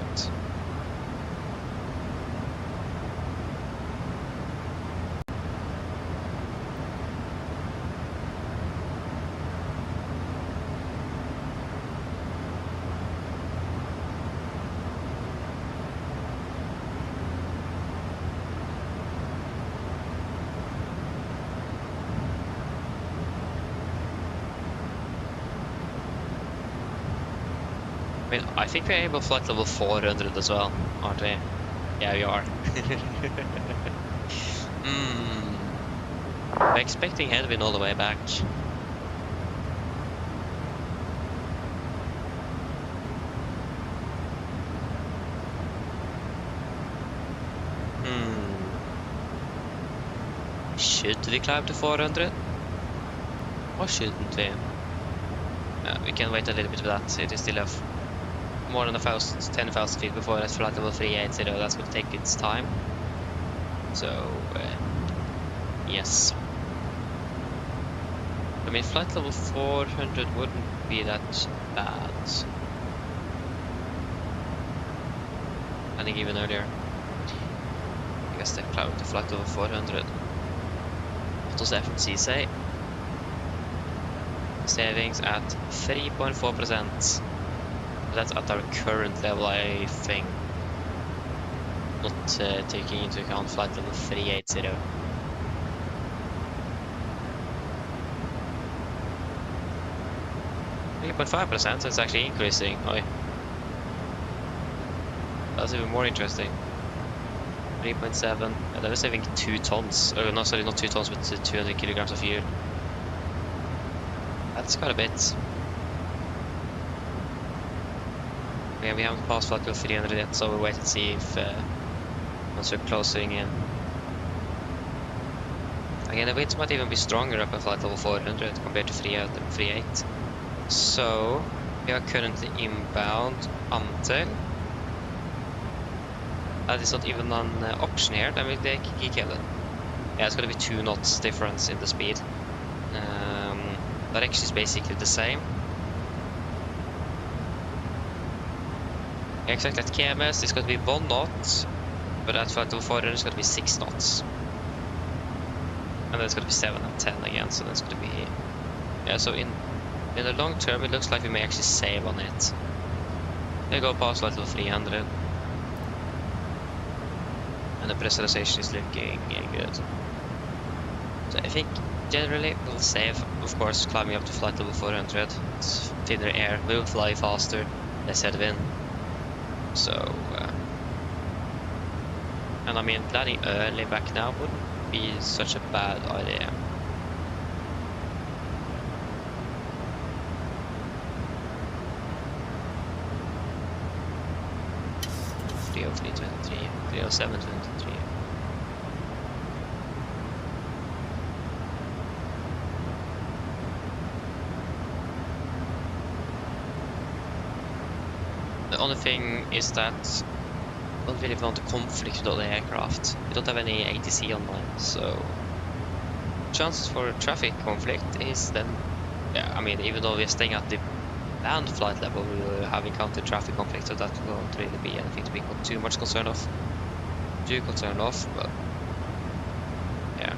I mean, I think we're able to flight level 400 as well, aren't we? Yeah, we are. I'm expecting headwind all the way back. Should we climb to 400? Or shouldn't we? We can wait a little bit for that. It is still more than 10,000 feet before that's flight level 380, that's going to take its time. So, yes. I mean, flight level 400 wouldn't be that bad. I think even earlier. I guess they climbed to flight level 400. What does FMC say? Savings at 3.4%. That's at our current level, I think. Not taking into account flight level 380. 3.5%, so it's actually increasing. Oh, that's even more interesting. 3.7. That was saving 2 tons. No, sorry, not 2 tons, but 200 kilograms of fuel. That's quite a bit. Yeah, we haven't passed flight level 300 yet, so we'll wait and see if once we're closing in. Again, the winds might even be stronger up at flight level 400 compared to 3.8. So we are currently inbound until that is not even an option here. Then we'll take Kikelen. Yeah, it's gonna be 2 knots difference in the speed. Direction is basically the same. Exactly at KMS it's going to be 1 knot, but at flight level 400 it's going to be 6 knots. And then it's going to be 7 and 10 again, so that's going to be... Yeah, so in the long term it looks like we may actually save on it. They go past flight level 300. And the pressurization is looking good. So I think generally we'll save, of course, climbing up to flight level 400. It's thinner air, we'll fly faster, less headwind. So, and I mean, landing early back now wouldn't be such a bad idea. 303.23, 307.23. The only thing is that I don't really want to conflict with other aircraft. We don't have any ATC online, so chances for traffic conflict is then, yeah, I mean, even though we're staying at the banned flight level, we will have encountered traffic conflict, so that won't really be anything to be too much concerned of. But yeah.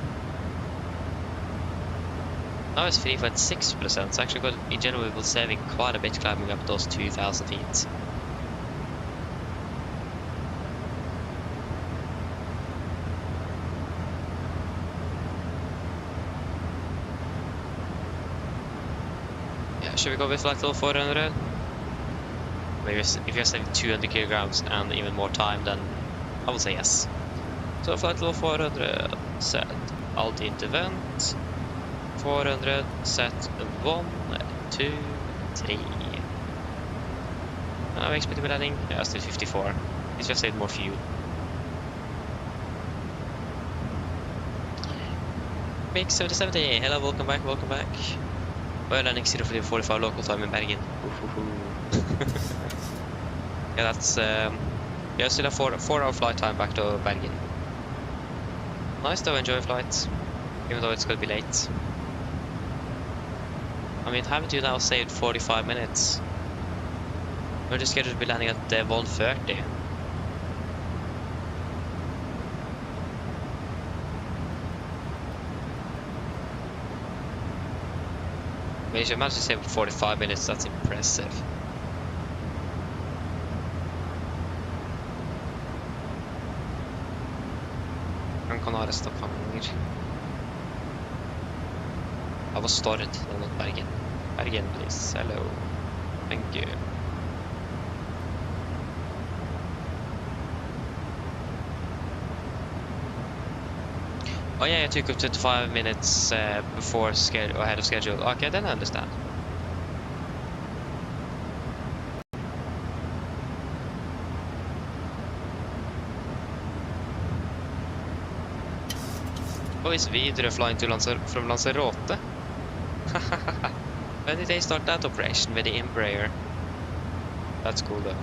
Now it's 3.6%, it's actually good. In general, we will saving quite a bit climbing up those 2,000 feet. Should we go with flight level 400? Maybe if you're saving 200 kilograms and even more time, then I would say yes. So flight level 400, set alt into vent. 400, set 1, 2, 3. Now we expect to be landing. Yeah, still 54. It's just saved more fuel. Mix 7070, hello, welcome back. We're landing 03:45 local time in Bergen. Yeah, that's yeah, still a 4-hour flight time back to Bergen. Nice though, enjoy flight, even though it's gonna be late. I mean, haven't you now saved 45 minutes? We're just scheduled to be landing at 1:30. I mean, if you manage to save 45 minutes, that's impressive. Gran Canaria Stavanger. I was started, no, not Bergen. Bergen, please. Hello. Thank you. Oh yeah, I took up 25 minutes before schedule, ahead of schedule. Okay, then I understand. Oh, is Widerøe flying to from Lanzarote? When did they start that operation with the Embraer? That's cool though.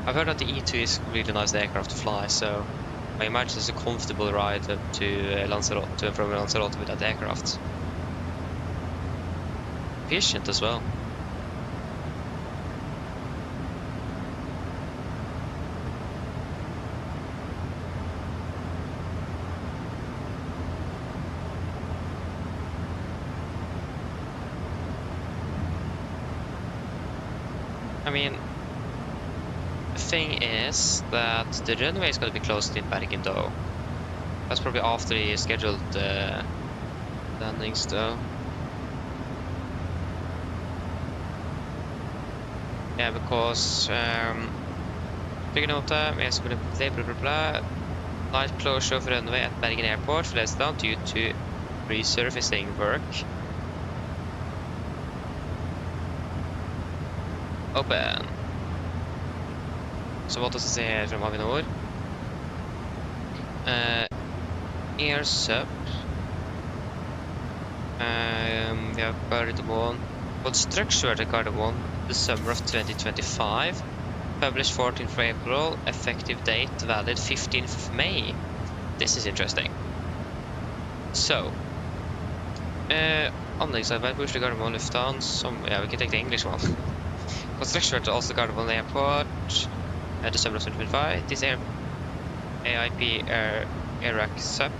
I've heard that the E2 is a really nice aircraft to fly, so I imagine it's a comfortable ride up to Lanzarote, to and from Lanzarote with that aircraft. Efficient as well. I mean, the thing is that the runway is going to be closed in Bergen though. That's probably after the scheduled landings though. Yeah, because big note is blah blah blah. Night closure of runway at Bergen Airport closed down due to resurfacing work. Open. So what does it say here from Avinor? Air sub. We have Gardermoen. Construction at Gardermoen, the summer of 2025. Published 14th of April. Effective date valid 15th of May. This is interesting. So, anleggsarbeid på Oslo Gardermoen lufthavn. Yeah, we can take the English one. Construction at Oslo Norwegian Airport, December 2025. This AIP RX sub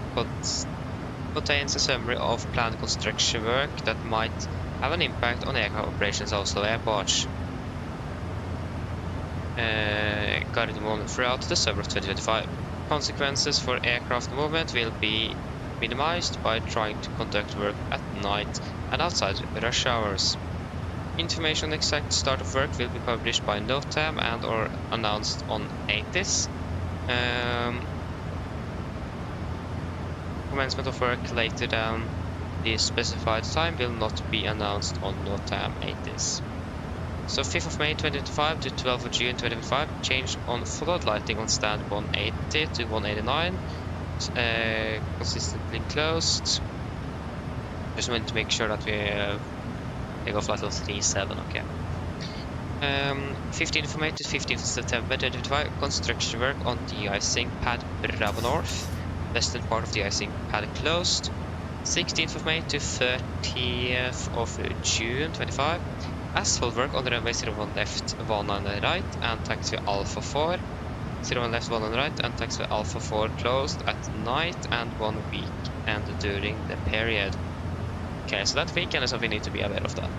contains a summary of planned construction work that might have an impact on aircraft operations at Oslo Airport. Gardermoen throughout the summer of 2025. Consequences for aircraft movement will be minimized by trying to conduct work at night and outside rush hours. Information on the exact start of work will be published by NOTAM and or announced on ATIS. Commencement of work later than the specified time will not be announced on NOTAM ATIS. So 5th of May 2025 to 12th of June 2025, change on flood lighting on stand 180 to 189, consistently closed. Just want to make sure that we take off light level 37, okay. 15th of May to 15th of September 2025, construction work on de-icing pad Bravo North, western part of the de-icing pad closed. 16th of May to 30th of June 25, asphalt work on the runway 01 left, 19 right, and taxiway Alpha 4. 01 left, 19 right, and taxiway Alpha 4 closed at night and 1 week and during the period. Okay, so that weekend is something we need to be aware of that.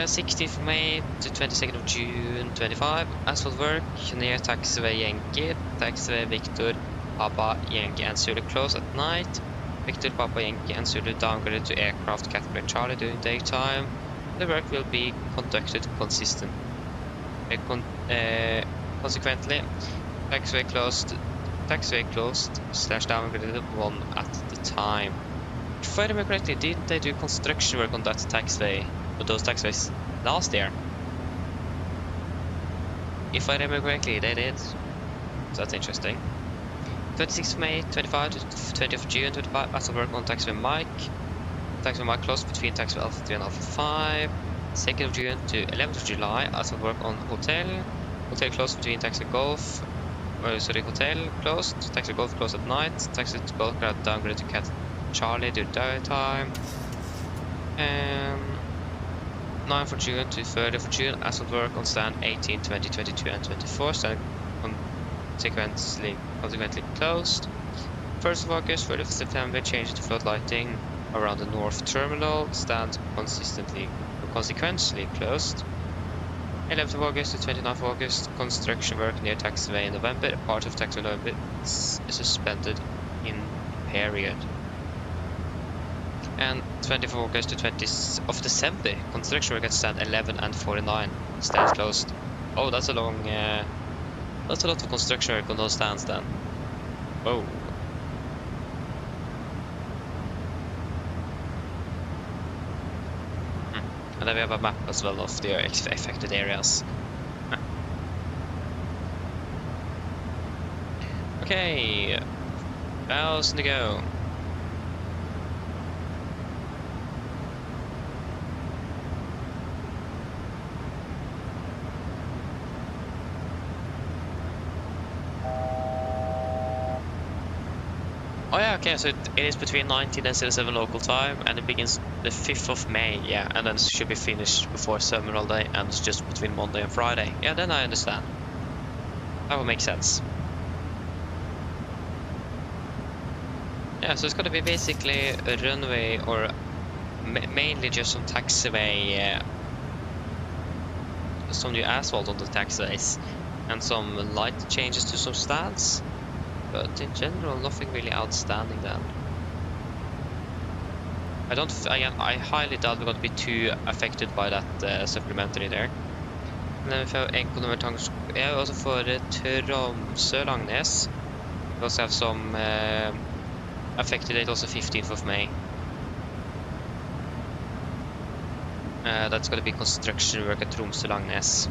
16th of May to 22nd of June 25, asphalt work near taxiway Yankee, taxiway Victor, Papa, Yankee and Zulu closed at night. Victor, Papa, Yankee and Zulu downgraded to aircraft Caterpillar Charlie during daytime. The work will be conducted consequently, taxiway closed / downgraded 1 at the time. If I remember correctly, didn't they do construction work on that taxiway, or those taxiways last year? If I remember correctly, they did. So that's interesting. 26th of May 25 to 20th of June 25, asphalt work on taxiway Mike. Taxiway Mike closed between taxiway Alpha 3 and Alpha 5. 2nd of June to 11th of July, asphalt work on Hotel. Hotel closed between taxiway Golf. Hotel closed. Taxiway Golf closed at night. Taxiway Golf got downgraded to Cat Charlie during daytime. 9th of June to 30th of June, asphalt work on stand 18, 20, 22 and 24, stand consequently closed. 1st of August, 30th of September, change to flood lighting around the north terminal, stand consequently closed. 11th of August to 29th of August, construction work near taxiway in November, part of taxiway November is suspended in period. And 20th of August to 20th of December, construction work at stand 11 and 49, stands closed. Oh, that's a long, that's a lot of construction work on those stands then. Whoa. And then we have a map as well of the affected areas. Okay, how's to go? Oh yeah, okay, so it is between 19 and 07 local time, and it begins the 5th of May, yeah, and then it should be finished before summer holiday, and it's just between Monday and Friday. Yeah, then I understand. That would make sense. Yeah, so it's gonna be basically a runway, or mainly just some taxiway, some new asphalt on the taxiways, and some light changes to some stands. But in general, nothing really outstanding then. I highly doubt we're going to be too affected by that supplementary there. And then we have Enko-nummer yeah, also for Tromsø-Langnes. We also have some affected date, also 15th of May. That's going to be construction work at Tromsø-Langnes.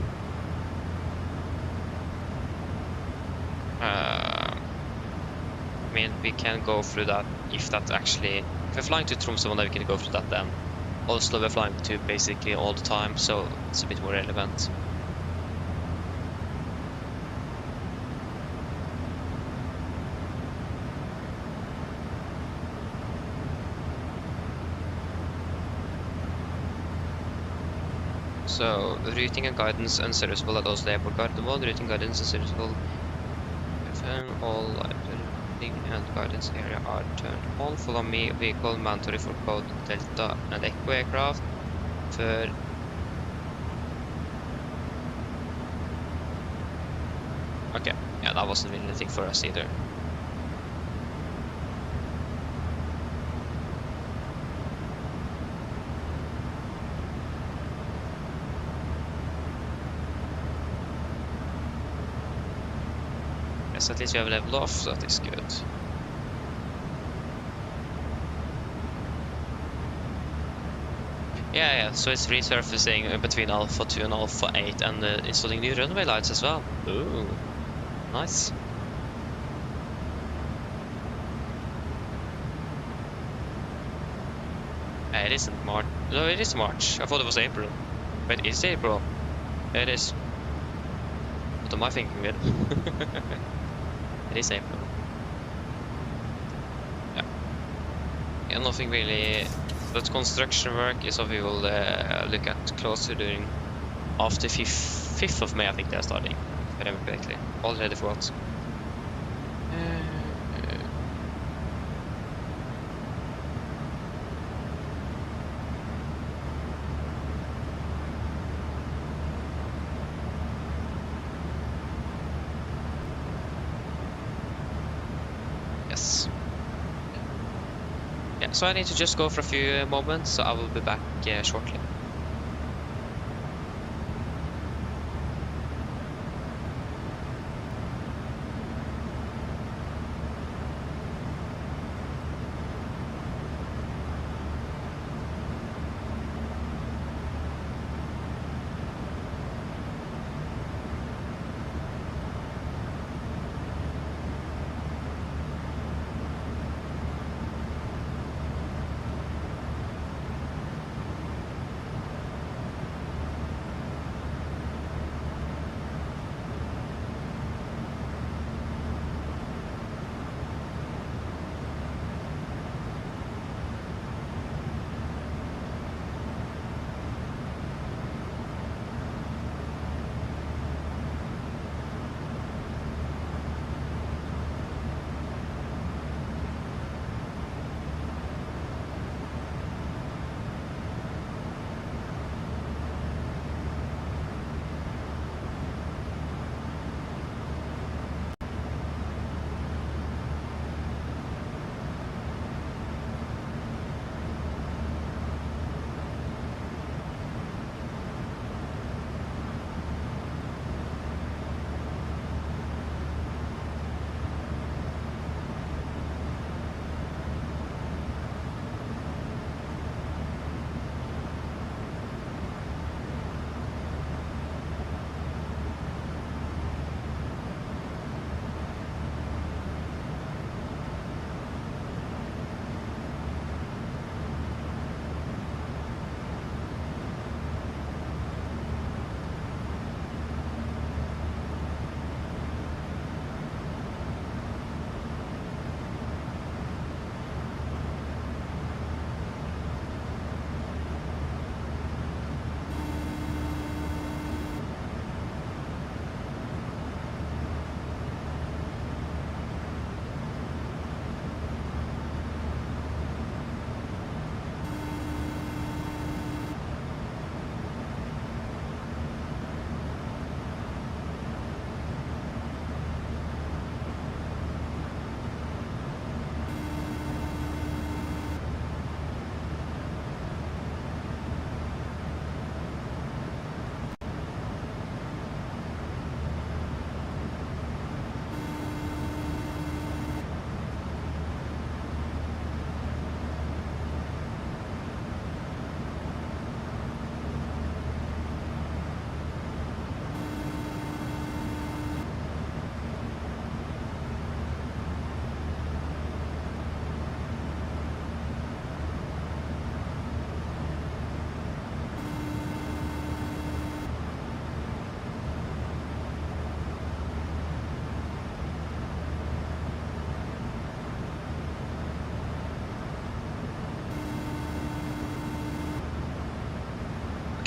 I mean, we can go through that if that's actually... If we're flying to Tromsø one day, we can go through that then. Oslo we're flying to basically all the time, so it's a bit more relevant. So, routing and guidance unserviceable at Oslo Airport Gardermoen, routing guidance unserviceable. All routing and guidance area are turned on. Follow me, vehicle mandatory for code Delta and Echo aircraft. For okay, yeah, that wasn't really anything for us either. Yes, at least we have leveled off, so that is good. Yeah, so it's resurfacing between Alpha 2 and Alpha 8 and installing new runway lights as well. Ooh, nice. It isn't March. No, it is March. I thought it was April. Wait, is it April? It is. What am I thinking with? It is April. Yeah, nothing really. But construction work is what we will look at closer during after 5th of May. I think they're starting, if I remember correctly. Already for what? Yes. Yeah, so I need to just go for a few moments, so I will be back shortly.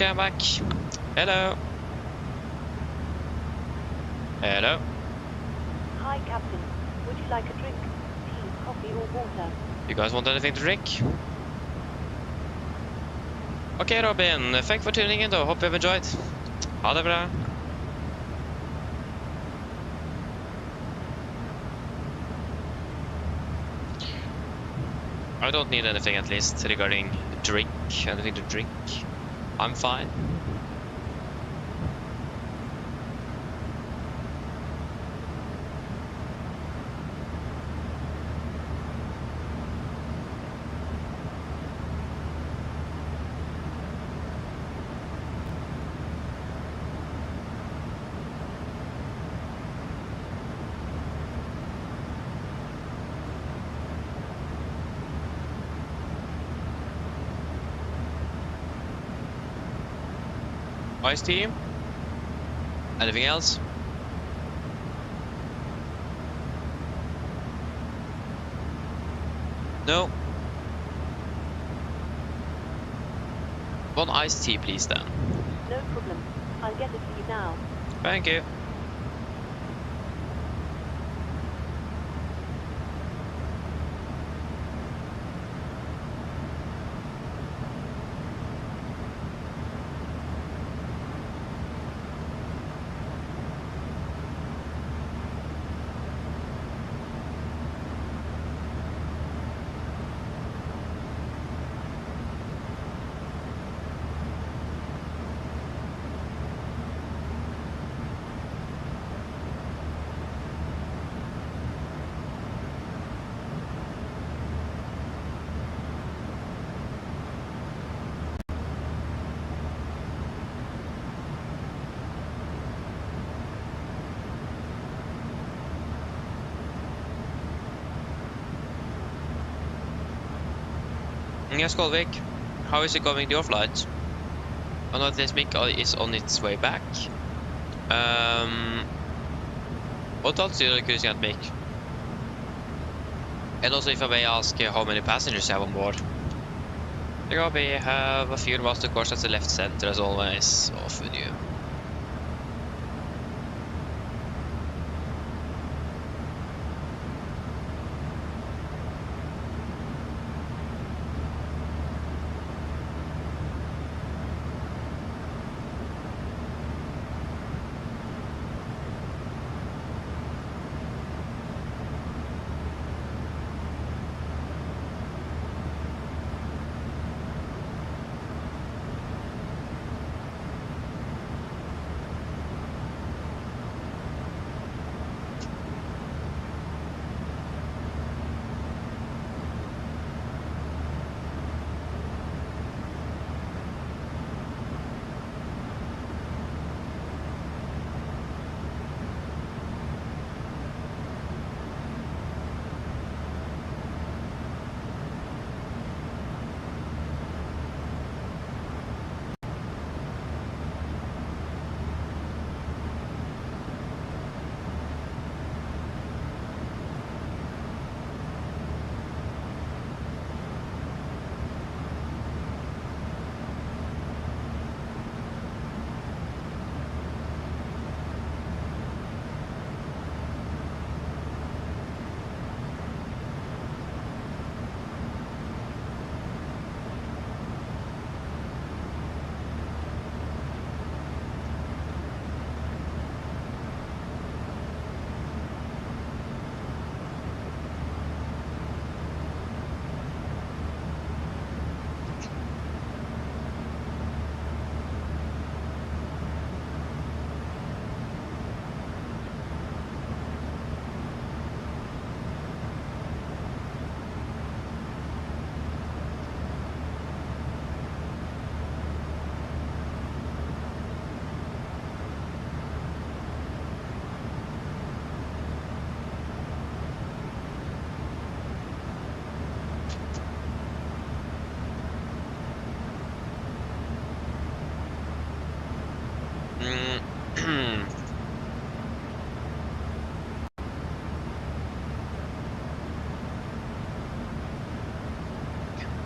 Okay, I'm back. Hello. Hello. Hi, Captain. Would you like a drink? Tea, coffee, or water? You guys want anything to drink? Okay, Robin. Thanks for tuning in though. Hope you've enjoyed. Ha det bra. I don't need anything, at least regarding drink. Anything to drink. I'm fine. Ice team? Anything else? No. One iced tea, please, then. No problem. I'll get it for you now. Thank you. Yes, Kolvik, how is it going your flight? I know this mic is on its way back. What else are you using at mic? And also, if I may ask, how many passengers you have on board? There we have a fuel master course at the left center as always, off with you.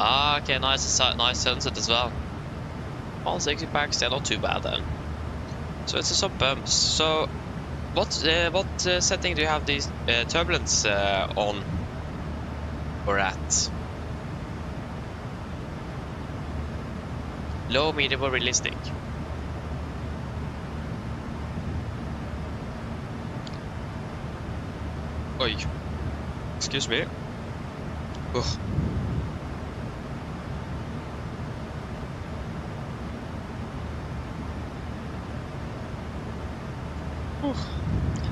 Ah, okay, nice sunset as well. All 60 packs, they're not too bad then. So it's some bumps. So, what setting do you have these turbulence on or at? Low, medium, or realistic? Oi. Excuse me. Ugh.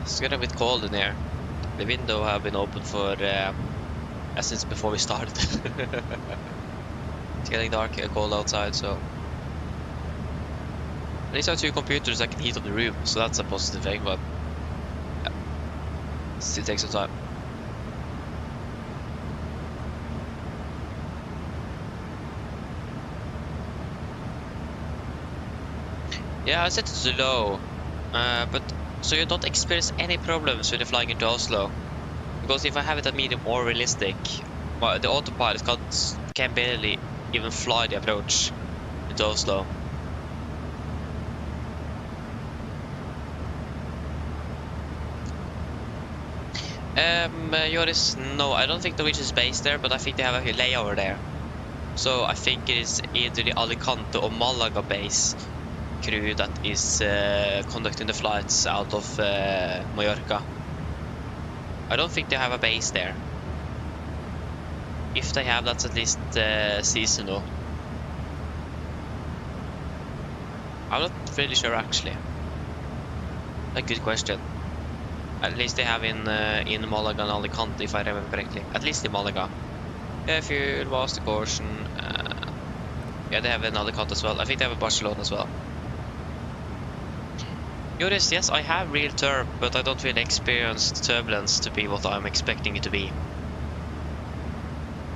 It's getting a bit cold in here. The window have been open for since before we started. It's getting dark and cold outside, so at least I have two computers that can heat up the room, so that's a positive thing, but yeah, still takes some time. Yeah, I set it to low, but so you don't experience any problems when you're flying into Oslo. Because if I have it at medium or realistic, well, the autopilot can barely even fly the approach into Oslo. Joris, no, I don't think Norwegian is based there, but I think they have a layover there. So I think it is either the Alicante or Malaga base crew that is conducting the flights out of Mallorca. I don't think they have a base there. If they have, that's at least seasonal. I'm not really sure actually. A good question. At least they have in Malaga and Alicante, if I remember correctly. At least in Malaga. Yeah, fuel was the caution. Yeah, they have in Alicante as well. I think they have in Barcelona as well. Joris, yes, I have real turb, but I don't really experience the turbulence to be what I'm expecting it to be.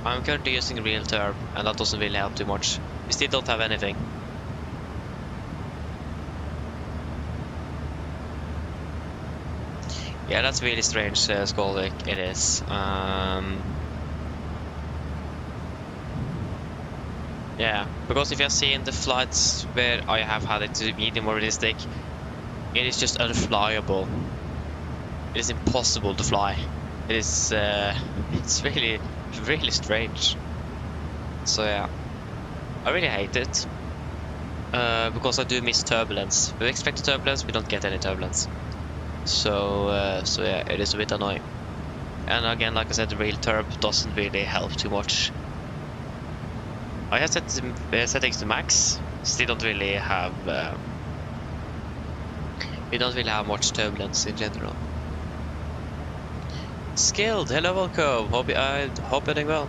I'm currently using real turb, and that doesn't really help too much. We still don't have anything. Yeah, that's really strange, Skolvik. It is. Yeah, because if you're seeing the flights where I have had it to medium or realistic, it is just unflyable. It is impossible to fly. It is. It's really, really strange. So yeah, I really hate it because I do miss turbulence. We expect turbulence, we don't get any turbulence. So yeah, it is a bit annoying. And again, like I said, the real turb doesn't really help too much. I have set settings to max. Still don't really have. We don't really have much turbulence in general. Skilled, hello, welcome. Hope you're doing well.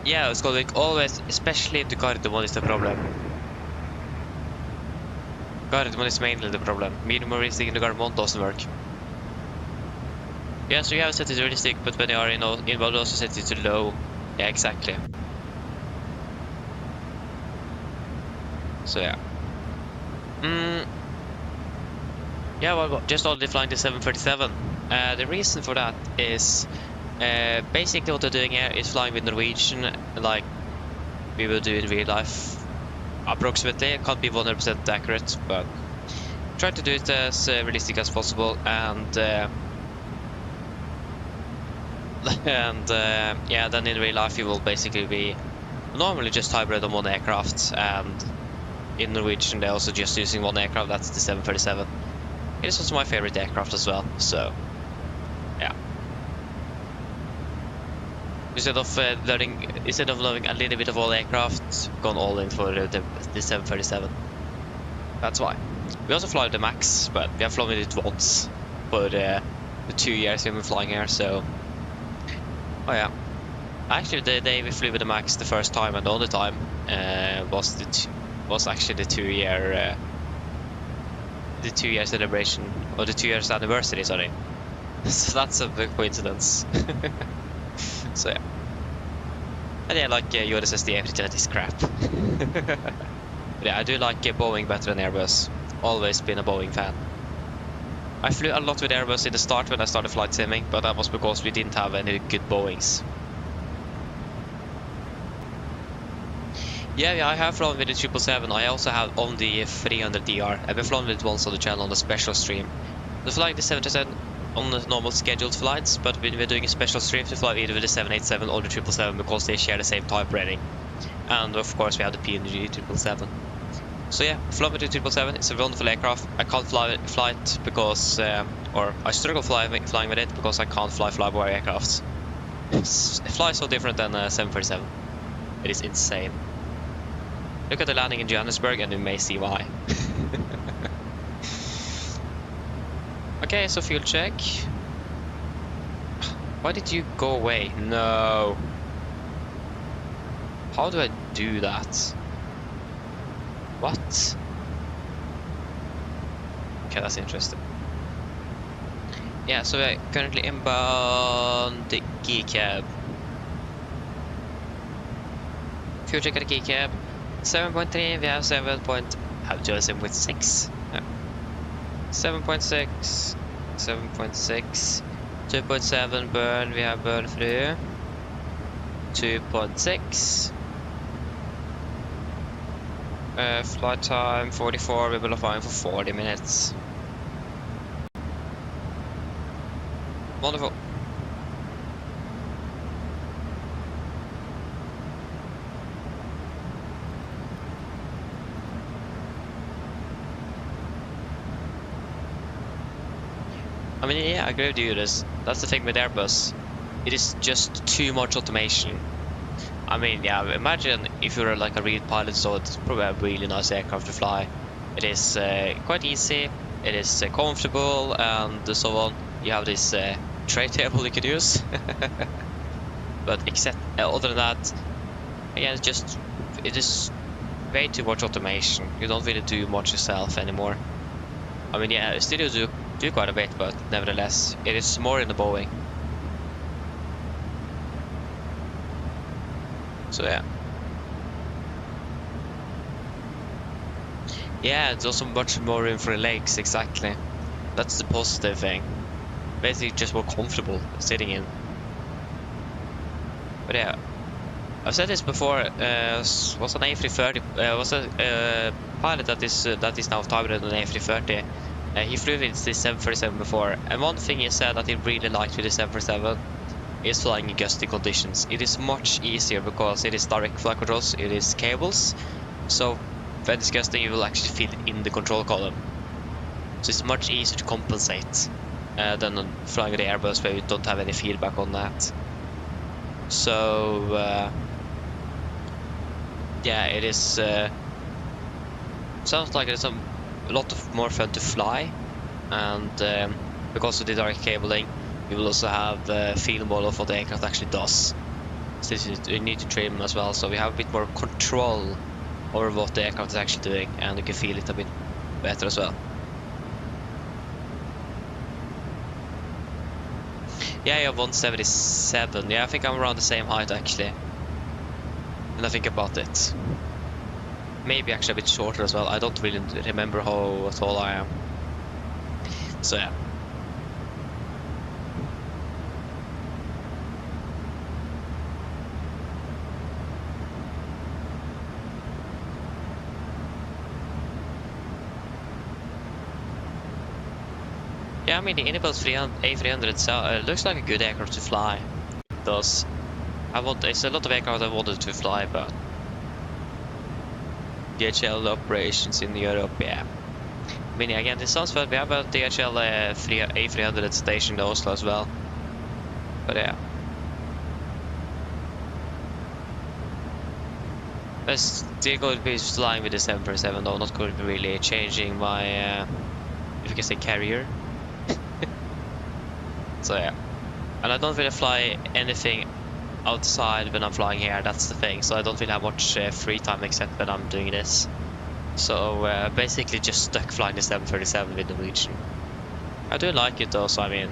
Yeah, it's going always, especially the Gardermoen is the problem. Gardermoen is mainly the problem. Medium realistic in the Gardermoen doesn't work. Yeah, so you have set it to realistic, but when you are in involved, also set it to low. Yeah, exactly. So yeah. Yeah, well, just only flying the 737. The reason for that is basically what they're doing here is flying with Norwegian, like we will do in real life. Approximately, it can't be 100% accurate, but try to do it as realistic as possible. And yeah, then in real life you will basically be normally just hybrid on one aircraft, and in Norwegian they're also just using one aircraft, that's the 737. It is also my favorite aircraft as well, so yeah. Instead of loving a little bit of all aircraft, gone all in for the 737. That's why. We also fly the MAX, but we have flown with it once for the 2 years we've been flying here, so. Oh yeah. Actually, the day we flew with the MAX the first time and the only time was actually the 2 year celebration, or the 2 years anniversary, sorry. So that's a big coincidence. So yeah. And yeah, like Yoda says, the A320 is crap. Yeah, I do like Boeing better than Airbus. Always been a Boeing fan. I flew a lot with Airbus in the start when I started flight simming, but that was because we didn't have any good Boeings. Yeah, I have flown with the 777. I also have on the 300DR. I've been flown with it once on the channel on the special stream. I was flying the 777 on the normal scheduled flights, but when we're doing a special stream to fly either with the 787 or the 777 because they share the same type rating. And of course we have the PMDG 777. So yeah, flown with the 777. It's a wonderful aircraft. I can't fly it because, or I struggle flying with it because I can't fly flyby aircrafts. It flies so different than a 737. It is insane. Look at the landing in Johannesburg and you may see why. Okay, so fuel check. Why did you go away? No. How do I do that? What? Okay, that's interesting. Yeah, so we're currently inbound the key cab. Fuel check at the key cab. 7.3, we have 7. How do I say with 6? No. 7.6, 7.6, 2.7 burn, we have burn through. 2.6. Flight time 44, we will be flying for 40 minutes. Wonderful. I mean, yeah, I agree with you. That's the thing with Airbus. It is just too much automation. I mean, yeah, imagine if you're like a real pilot, so it's probably a really nice aircraft to fly. It is quite easy, it is comfortable, and so on. You have this tray table you could use. But except other than that, again, it is way too much automation. You don't really do much yourself anymore. I mean, yeah, still you do quite a bit, but nevertheless, it is more in the Boeing. So yeah. Yeah, it's also much more room for the legs, exactly. That's the positive thing. Basically just more comfortable sitting in. But yeah, I've said this before, was an A330, was a pilot that is now targeted on an A330. He flew with the 737 before, and one thing he said that he really liked with the 737 is flying in gusty conditions. It is much easier because it is direct flight controls, it is cables, so when it's gusting you will actually feel it in the control column. So it's much easier to compensate than on flying with the Airbus where you don't have any feedback on that. So yeah, it is sounds like it's a lot of more fun to fly, and because of the direct cabling you will also have feel more of what the aircraft actually does. So you need to trim as well, so we have a bit more control over what the aircraft is actually doing, and you can feel it a bit better as well. Yeah, you have 177. Yeah, I think I'm around the same height actually. And I think about it. Maybe actually a bit shorter as well. I don't really remember how tall I am. So yeah. Yeah, I mean the inbuilt A300 looks like a good aircraft to fly. It does. It's a lot of aircraft I wanted to fly, but DHL operations in Europe, yeah. I mean, again, this sounds fun. We have a DHL A300 station in Oslo as well. But yeah. I'm still going to be flying with the 747 though, not going to be really changing my, if you can say, carrier. So yeah. And I don't really fly anything outside when I'm flying here, that's the thing. So I don't really have much free time except when I'm doing this. So basically just stuck flying the 737 with Norwegian. I do like it though, so I mean,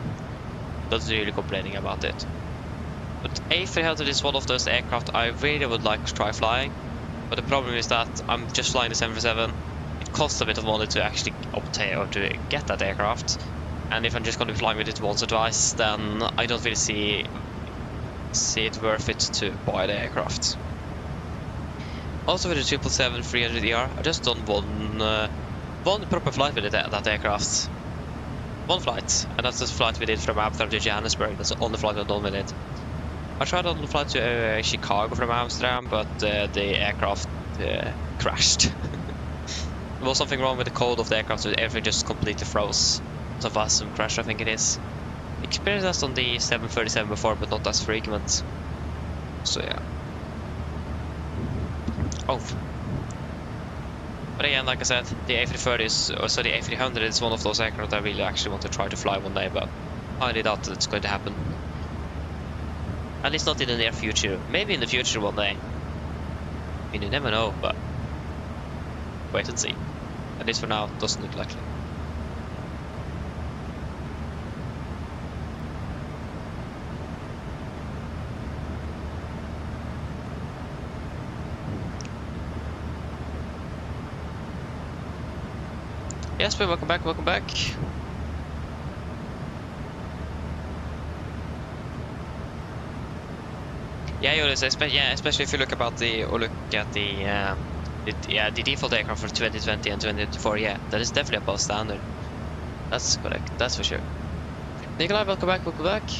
not really complaining about it. But A300 is one of those aircraft I really would like to try flying. But the problem is that I'm just flying the 737. It costs a bit of money to actually obtain or to get that aircraft. And if I'm just going to be flying with it once or twice, then I don't really see it worth it to buy the aircraft. Also with the 777-300ER, I just done one proper flight with that aircraft. One flight, and that's the flight we did from Amsterdam to Johannesburg. That's the only flight I've done with it. I tried on the flight to Chicago from Amsterdam, but the aircraft crashed. There was something wrong with the code of the aircraft, so everything just completely froze. It was a some crash, I think it is. Experienced that on the 737 before, but not as frequent. So yeah. Oh. But again, like I said, the A300 is one of those aircraft I really actually want to try to fly one day, but I highly doubt that it's going to happen. At least not in the near future. Maybe in the future one day. I mean, you never know, but wait and see. At least for now, it doesn't look likely. Yes, but welcome back, welcome back. Yeah, Joris, especially if you look at the default aircraft for 2020 and 2024, yeah, that is definitely above standard. That's correct, that's for sure. Nikolai, welcome back, welcome back.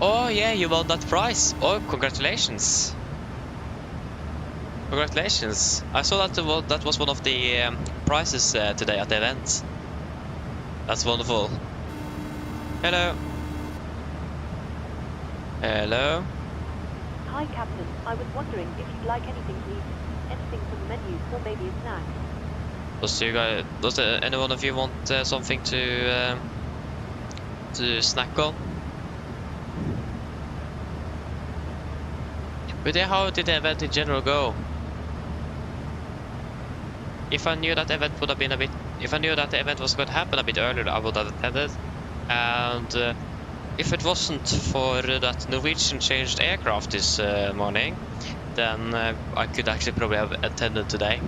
Oh yeah, you won that prize. Oh, congratulations. Congratulations. I saw that was one of the prizes today at the event. That's wonderful. Hello. Hello. Hi, Captain. I was wondering if you'd like anything to eat. Anything from the menu, or maybe a snack. Does any one of you want something to snack on? But yeah, how did the event in general go? If I knew that the event would have been if I knew that the event was going to happen a bit earlier, I would have attended. And if it wasn't for that Norwegian changed aircraft this morning, then I could actually probably have attended today.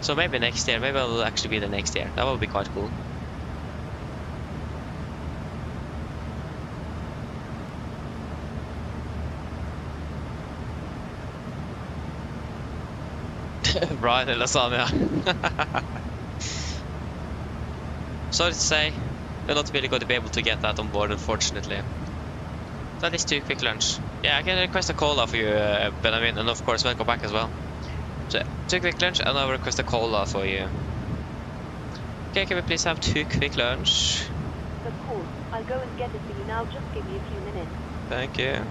So maybe next year, maybe I'll actually be the next year. That would be quite cool. Right, lasagna. Sorry to say, we're not really going to be able to get that on board, unfortunately. That is 2 quick lunch. Yeah, I can request a cola for you, Benjamin, and of course welcome back as well. So 2 quick lunch, and I'll request a cola for you. Okay, can we please have 2 quick lunch? Of course, I'll go and get it for you now. Just give me a few minutes. Thank you.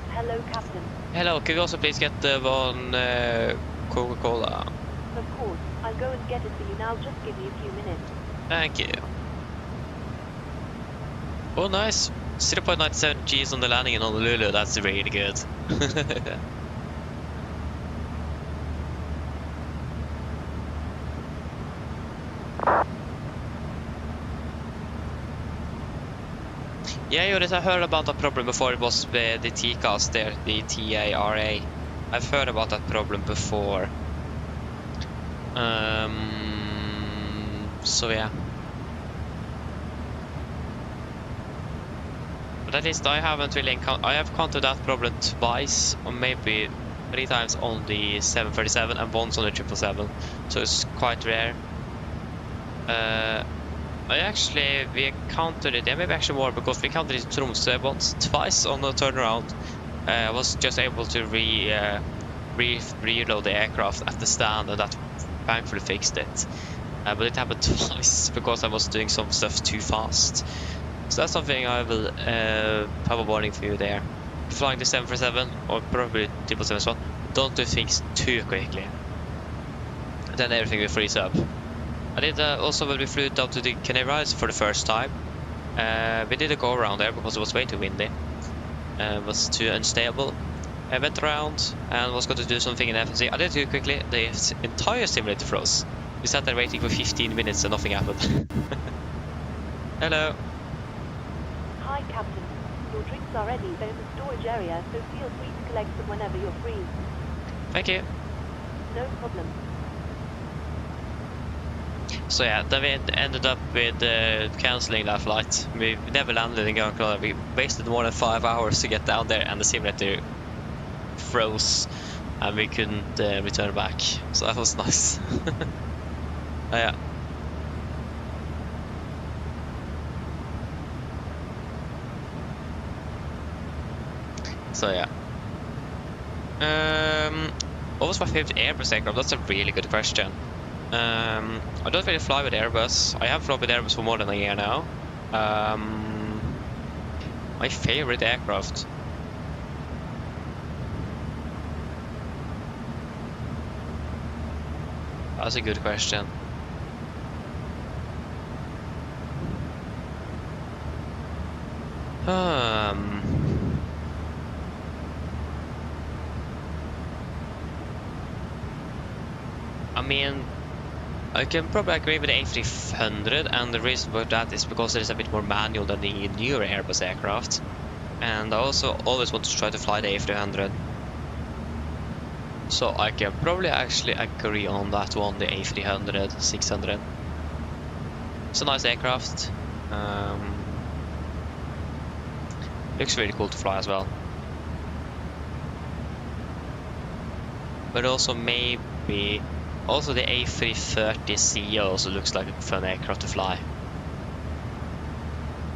Hello, Captain. Hello, can we also please get one Coca-Cola? Of course, I'll go and get it for you now. Just give me a few minutes. Thank you. Oh, nice. 0.97 Gs on the landing in Honolulu. That's really good. Yeah, Joris, I heard about that problem before. It was the TCAS there, the TARA. I've heard about that problem before. So yeah. But at least I haven't really I have encountered that problem twice, or maybe 3 times on the 737 and once on the 777. So it's quite rare. We encountered it, yeah, maybe actually more, because we encountered it in Tromsø once, twice on the turnaround. I was just able to reload the aircraft at the stand, and that thankfully fixed it. But it happened twice because I was doing some stuff too fast. So that's something I will have a warning for you there. Flying the 747, or probably 777 as well, don't do things too quickly. Then everything will freeze up. I did also when we flew down to the Canary Islands for the first time. We did a go around there because it was way too windy. It was too unstable. I went around and was going to do something in FNC. I did it too quickly. The entire simulator froze. We sat there waiting for 15 minutes and nothing happened. Hello. Hi, Captain. Your drinks are ready. They're in the storage area, so feel free to collect them whenever you're free. Thank you. No problem. So yeah, then we ended up with cancelling that flight. We never landed in Granada. We wasted more than 5 hours to get down there, and the simulator froze, and we couldn't return back. So that was nice. Yeah. So yeah. What was my favorite Airbus aircraft? That's a really good question. I don't really fly with Airbus. I have flown with Airbus for more than a year now. My favorite aircraft. That's a good question. I mean, I can probably agree with the A300, and the reason for that is because there's a bit more manual than the newer Airbus aircraft. And I also always want to try to fly the A300. So I can probably actually agree on that one, the A300, 600. It's a nice aircraft. Looks really cool to fly as well. But also maybe... Also the A330C also looks like a fun aircraft to fly.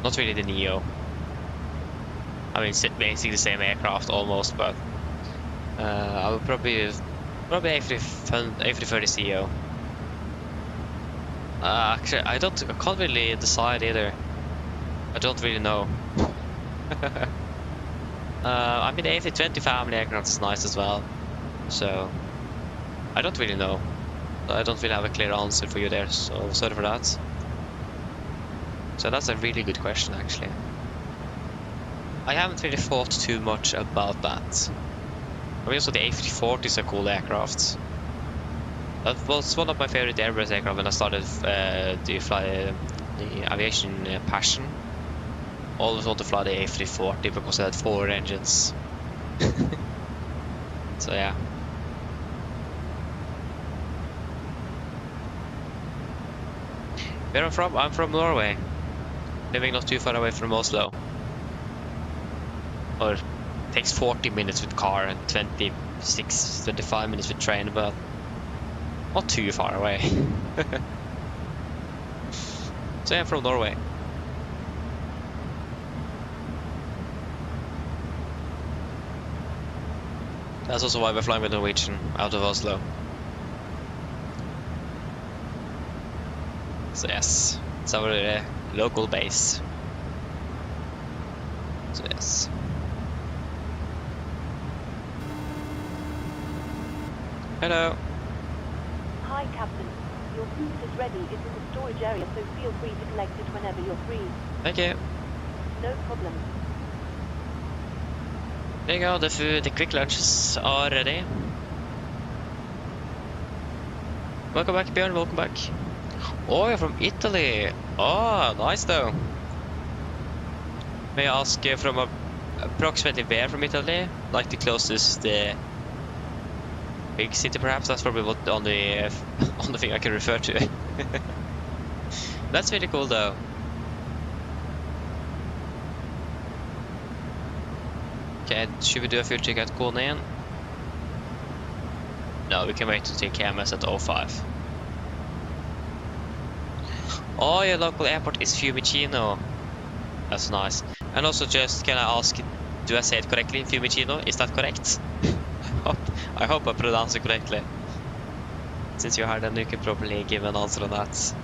Not really the Neo. I mean, it's basically the same aircraft almost, but... I would probably A330CEO. Actually, I can't really decide either. I don't really know. I mean, the A320 family aircraft is nice as well. So, I don't really know. I don't really have a clear answer for you there, so sorry for that. So that's a really good question, actually. I haven't really thought too much about that. I mean, also the A340 is a cool aircraft. That was one of my favorite Airbus aircraft when I started to fly the aviation passion. Always want to fly the A340 because it had 4 engines. So yeah. Where I'm from? I'm from Norway. Living not too far away from Oslo. Or takes 40 minutes with car and 25 minutes with train, but not too far away. So yeah, I'm from Norway. That's also why we're flying with Norwegian out of Oslo. So yes, it's our local base. So yes. Hello. Hi, Captain. Your food is ready. It's in the storage area, so feel free to collect it whenever you're free. Thank you. No problem. There you go, the food, the quick lunches are ready. Welcome back, Björn, welcome back. Oh, you're from Italy. Oh, nice though. May I ask from approximately where from Italy? Like the closest big city perhaps? That's probably what on the thing I can refer to. That's really cool though. Okay, should we do a fuel check at Konen? No, we can wait to take KMS at 05. Oh, your local airport is Fiumicino. That's nice. And also just, can I ask, do I say it correctly? Fiumicino, is that correct? I hope I pronounce it correctly. Since you're here, then you can probably give an answer on that.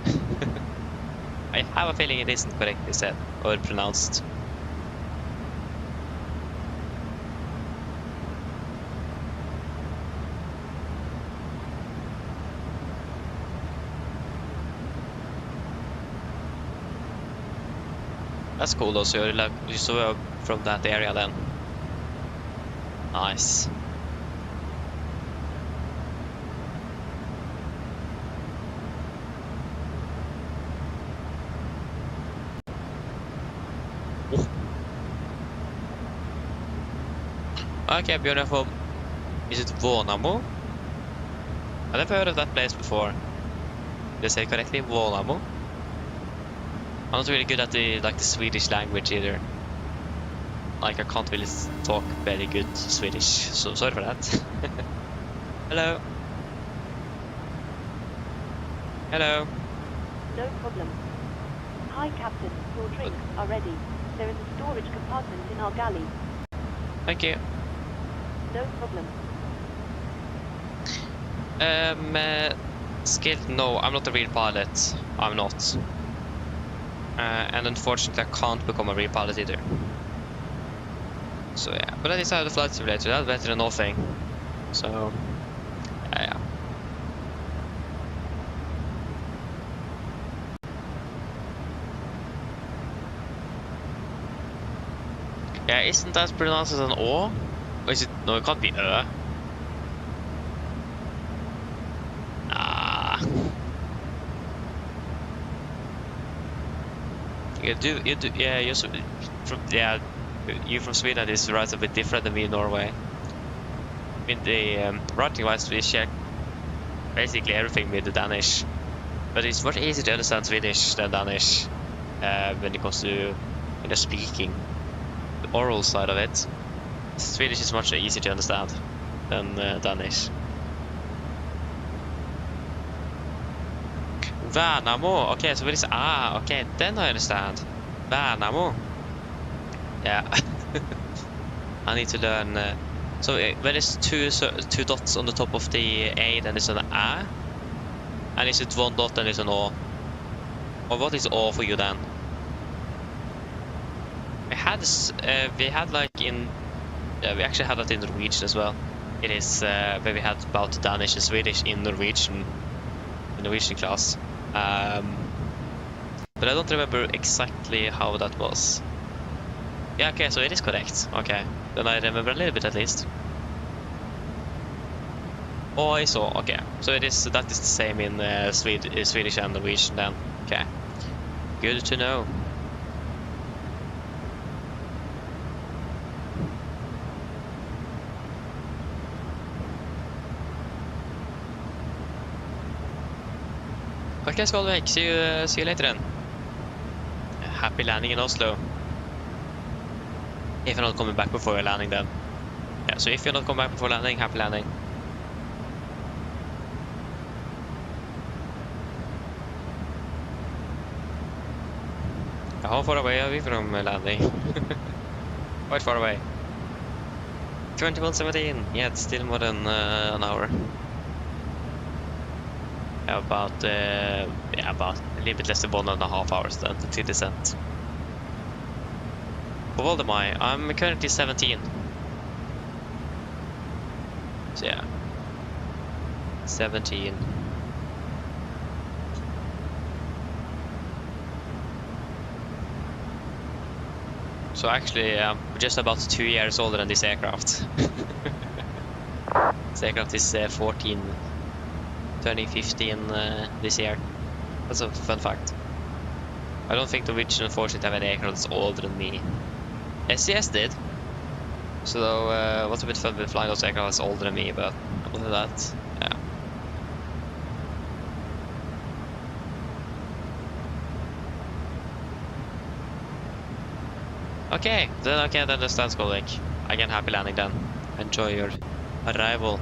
I have a feeling it isn't correctly said or pronounced. That's cool though, so you saw from that area then. Nice. Oh. Okay, beautiful. Is it Vånamo? I never heard of that place before. Did I say it correctly? Vånamo? I'm not really good at the Swedish language either. Like I can't really talk very good Swedish, so sorry for that. Hello. Hello. No problem. Hi, Captain. Your drinks are ready. They're in the storage compartment in our galley. Thank you. No problem. Skilled? No, I'm not a real pilot. I'm not. And unfortunately I can't become a real pilot either. So yeah, but I decided the flight simulator, that's better than nothing. So, yeah. Yeah, isn't that pronounced as an O? Or is it? No, it can't be Ö. You do, yeah, you're from, yeah, you from Sweden is right a bit different than me in Norway. I mean, the writing-wise, we share basically everything with the Danish, but it's much easier to understand Swedish than Danish when it comes to speaking. The oral side of it, Swedish is much easier to understand than Danish. Värnamo. Okay, so what is okay, then I understand. Värnamo. Yeah. I need to learn. So when there's two dots on the top of the A, then it's an A, and is it one dot, then it's an O. Or what is O for you then? We had this. We had like in. We actually had that in Norwegian as well. It is where we had about Danish and Swedish in Norwegian class. But I don't remember exactly how that was. Yeah, okay, so it is correct. Okay, then I remember a little bit at least. Oh, I saw. Okay, so that is the same in Swedish and Norwegian then. Okay, good to know. Okay, Skolvik, see you later then. Happy landing in Oslo. If you're not coming back before your landing then. Yeah, so if you're not coming back before landing, happy landing. How far away are we from landing? Quite far away. 21:17. Yeah, it's still more than an hour. About a little bit less than 1.5 hours then to descent. How old am I? I'm currently 17. So yeah, 17. So actually, I'm just about 2 years older than this aircraft. This aircraft is 14. Turning 15 this year. That's a fun fact. I don't think Norwegian unfortunately have any aircraft that's older than me. SES did. So what's a bit fun with flying those aircraft that's older than me, but other than that, yeah. Okay, then I can't understand Skolvik. Again, happy landing then. Enjoy your arrival.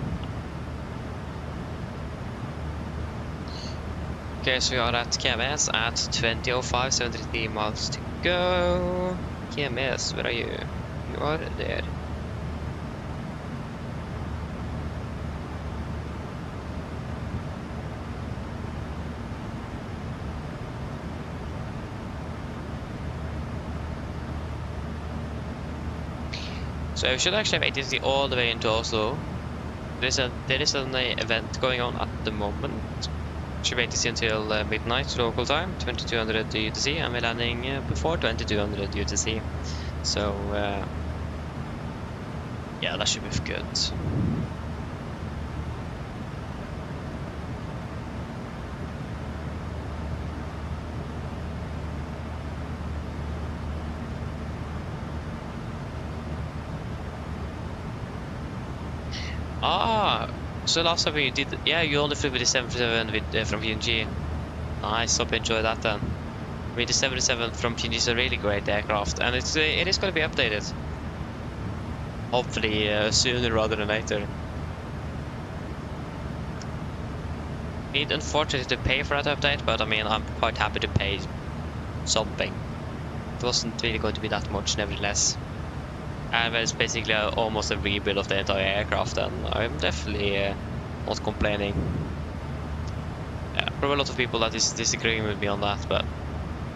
Okay, so we are at KMS at 20:05, 73 miles to go. KMS, where are you? You are there. So we should actually have ATC all the way into Oslo. There is an event going on at the moment. Should wait to see until midnight local time, 2200 UTC, and we're landing before 2200 UTC. So yeah, that should be good. So last time we did, yeah, you only flew with the 737 with, from PMDG. Nice, hope you enjoy that then. I mean, the 737 from PMDG is a really great aircraft, and it is going to be updated. Hopefully sooner rather than later. Need unfortunately to pay for that update, but I mean, I'm quite happy to pay something. It wasn't really going to be that much, nevertheless. And it's basically almost a rebuild of the entire aircraft, and I'm definitely not complaining. Yeah, probably a lot of people that is disagreeing with me on that, but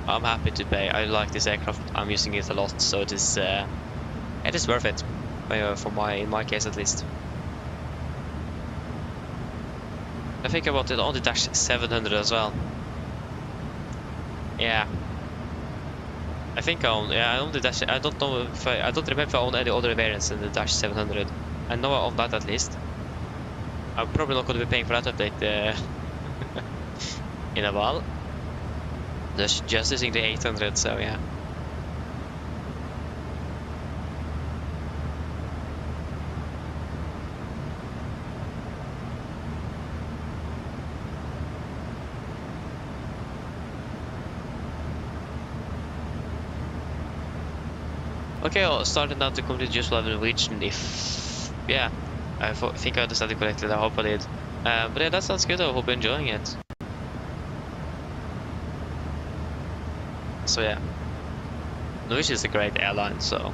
I'm happy to pay. I like this aircraft. I'm using it a lot, so it is worth it. In my case at least. I think about it on the Dash 700 as well. Yeah. I think I own, yeah, I own the Dash. I don't know if I don't remember if I own any other variants in the Dash 700. I know I own that at least. I'm probably not going to be paying for that update in a while. Just using the 800, so yeah. Okay, I'll start now to complete useful level Norwegian if... Yeah, I think I understand it correctly, I hope I did. But yeah, that sounds good, I hope you're enjoying it. So yeah, Norwegian is a great airline, so...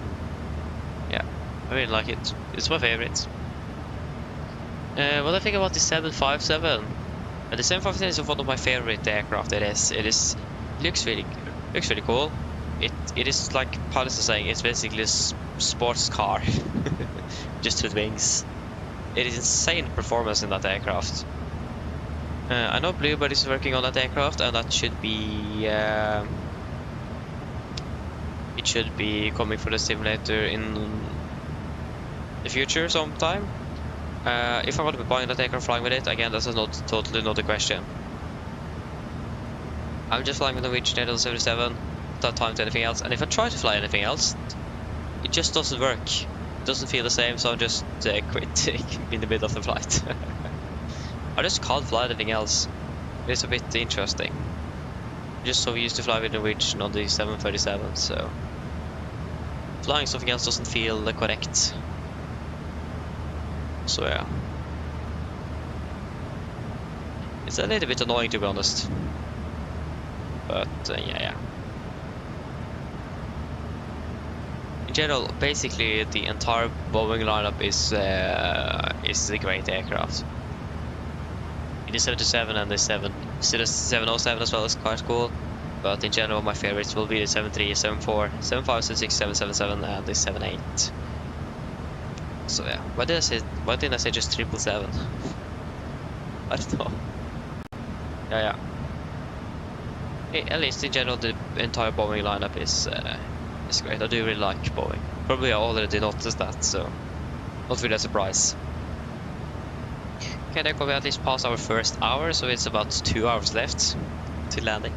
Yeah, I really like it. It's my favorite. What I think about the 757? The 757 is one of my favorite aircraft. It looks really cool. It is like pilots are saying, it's basically a sports car, just with wings. It is insane performance in that aircraft. I know Bluebird is working on that aircraft, and that should be it should be coming for the simulator in the future sometime. If I want to be buying that aircraft, flying with it, again, that's totally not a question. I'm just flying with the Norwegian Radeon 77, without time to anything else, and if I try to fly anything else, it just doesn't work. It doesn't feel the same, so I'm just quitting in the middle of the flight. I just can't fly anything else. It's a bit interesting. I'm just so used to fly with Norwegian on the 737, so flying something else doesn't feel correct. So yeah, it's a little bit annoying to be honest, but yeah. In general, basically the entire Boeing lineup is a great aircraft. The 77 and the 707 as well is quite cool, but in general my favorites will be the 73, 74, 75, 76, 777 and the 78. So yeah, why didn't I say just 777? I don't know. Yeah. At least in general the entire Boeing lineup is great. I do really like Boeing. Probably I already noticed that, so not really a surprise. Okay, then we at least passed our first hour, so it's about 2 hours left to landing.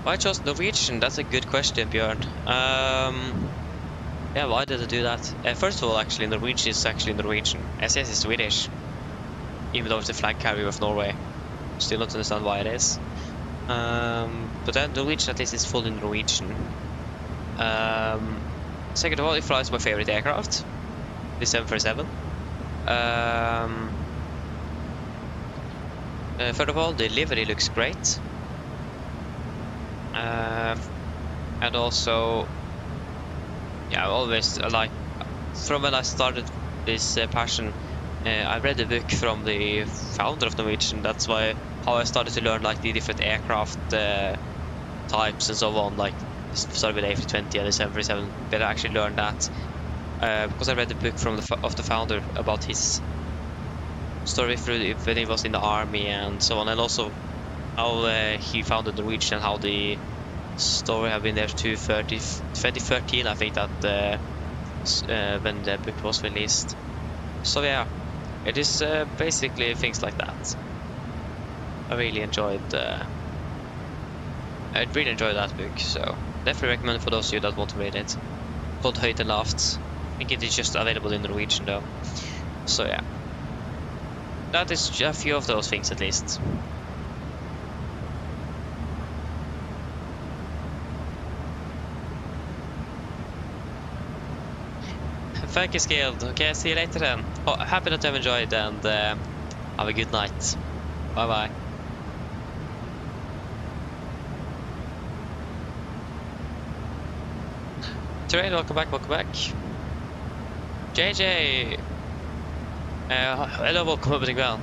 Why chose Norwegian? That's a good question, Björn. Yeah, why did I do that? First of all, actually, Norwegian is actually Norwegian. SAS is Swedish, even though it's the flag carrier of Norway. Still not understand why it is. But then Norwegian at least is fully Norwegian. Second of all, it flies my favorite aircraft, the 737. Third of all, the livery looks great. And also, yeah, I always like, from when I started this passion, I read a book from the founder of Norwegian. That's how I started to learn like the different aircraft types and so on. Like started with A320 and the 737, but I actually learned that because I read the book from the founder about his story through when he was in the army and so on, and also how he founded Norwegian and how the story have been there to 2013, I think, that when the book was released. So yeah, it is basically things like that. I really enjoyed that book, so definitely recommend for those of you that want to read it. Called Høyt and Lavt. I think it is just available in Norwegian though. So yeah, that is a few of those things at least. Thank you, Skilled. Okay, see you later then. Oh, happy that you have enjoyed, and have a good night. Bye bye. Terrain, welcome back. JJ! Hello, welcome over the ground.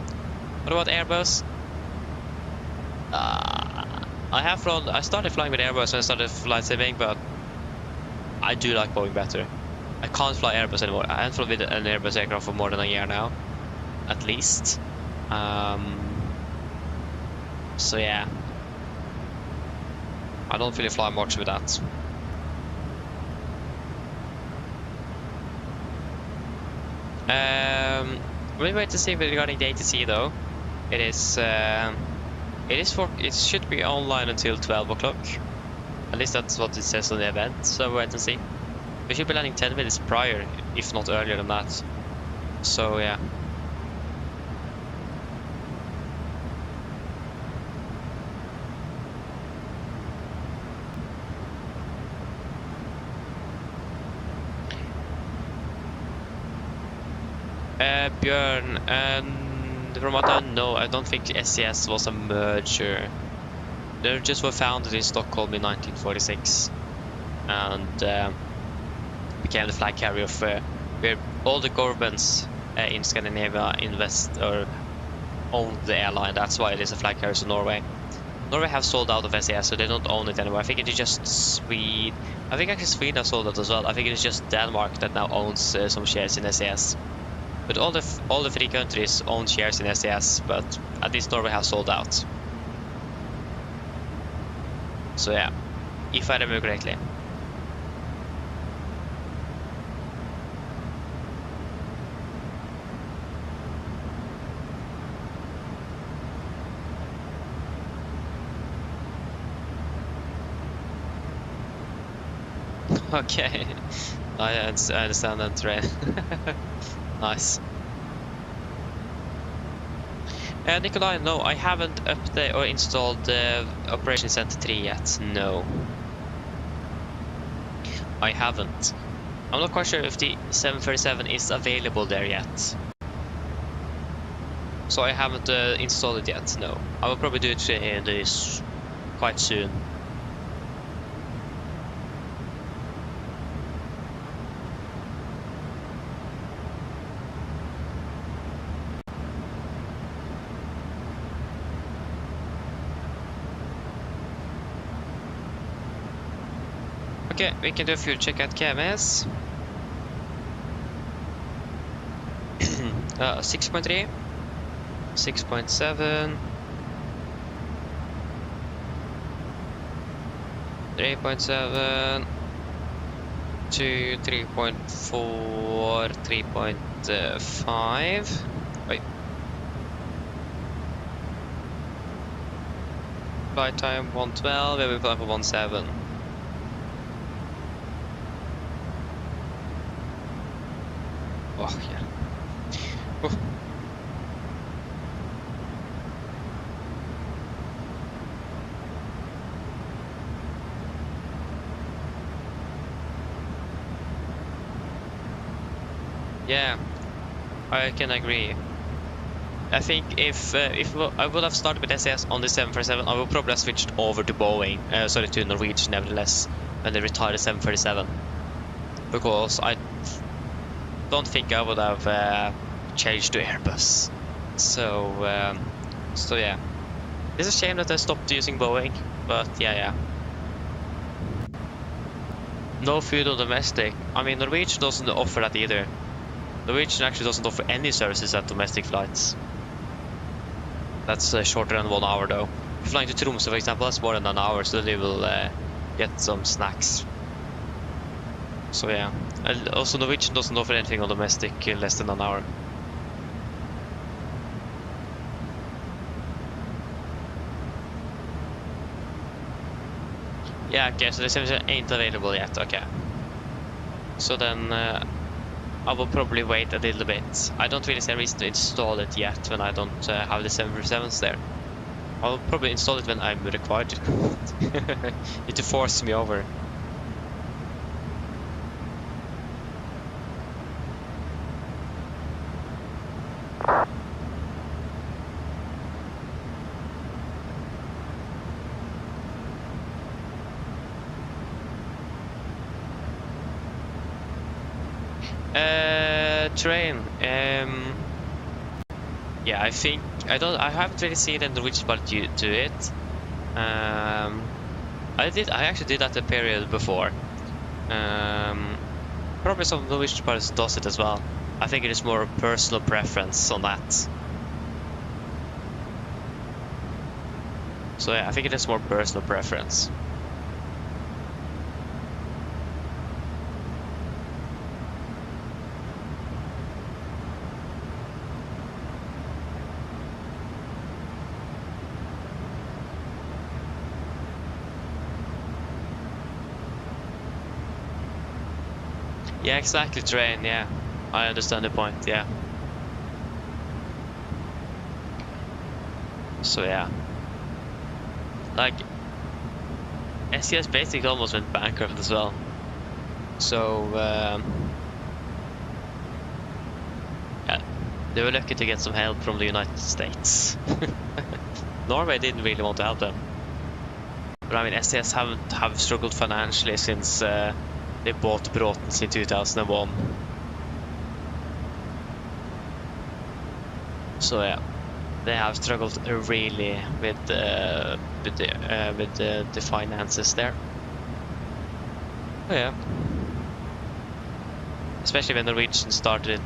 What about Airbus? I started flying with Airbus when I started flight simming, but I do like Boeing better. I can't fly Airbus anymore. I haven't flown with an Airbus aircraft for more than a year now, at least. So yeah, I don't really fly much with that. We'll wait to see regarding the ATC though. It should be online until 12 o'clock. At least that's what it says on the event. So we'll wait and see. We should be landing 10 minutes prior, if not earlier than that. So yeah. Björn, and from what I know, I don't think SES was a merger. They just were founded in Stockholm in 1946 and became the flag carrier of where all the governments in Scandinavia invest or own the airline. That's why it is a flag carrier to Norway. Norway have sold out of SES, so they don't own it anymore. I think it is just Sweden. I think actually Sweden has sold it as well. I think it is just Denmark that now owns some shares in SES. But all the three countries own shares in SES, but at least Norway has sold out. So yeah, if I remember correctly. Okay, I understand that train. Nice. Nikolai, no, I haven't updated or installed the Operation Center 3 yet. No, I haven't. I'm not quite sure if the 737 is available there yet. So I haven't installed it yet. No, I will probably do it this quite soon. Okay, we can do a fuel check at KMS. 6.3, 6.7, 3.7, 2, 3.4, 3.5. Wait. Flight time 112, we will fly for 17. Oh, yeah. Oh. Yeah, I can agree. I think if I would have started with SES on the 747, I would probably have switched over to Boeing, sorry, to Norwegian nevertheless, when they retired the 737. Because I don't think I would have changed to Airbus. So, so yeah. It's a shame that I stopped using Boeing, but yeah. No food on domestic. I mean, Norwegian doesn't offer that either. Norwegian actually doesn't offer any services at domestic flights. That's shorter than 1 hour though. If you're flying to Tromsø, for example, that's more than an hour, so they will get some snacks. So yeah. And also Norwegian doesn't offer anything on domestic less than an hour. Yeah, okay, so the 737 ain't available yet, okay. So then I will probably wait a little bit. I don't really see a reason to install it yet when I don't have the 737s there. I'll probably install it when I'm required to. Need to force me over. Train. Yeah, I think I haven't really seen the Norwegian part to it. I actually did that a period before. Probably some Norwegian parts does it as well. I think it is more personal preference on that. So yeah, I think it is more personal preference. Yeah, exactly, train, yeah. I understand the point, yeah. So yeah. Like, SES basically almost went bankrupt as well. So, yeah, They were lucky to get some help from the United States. Norway didn't really want to help them. But I mean, SAS have struggled financially since they bought Bråtens in 2001. So yeah, they have struggled really with the finances there. Oh yeah, especially when Norwegian started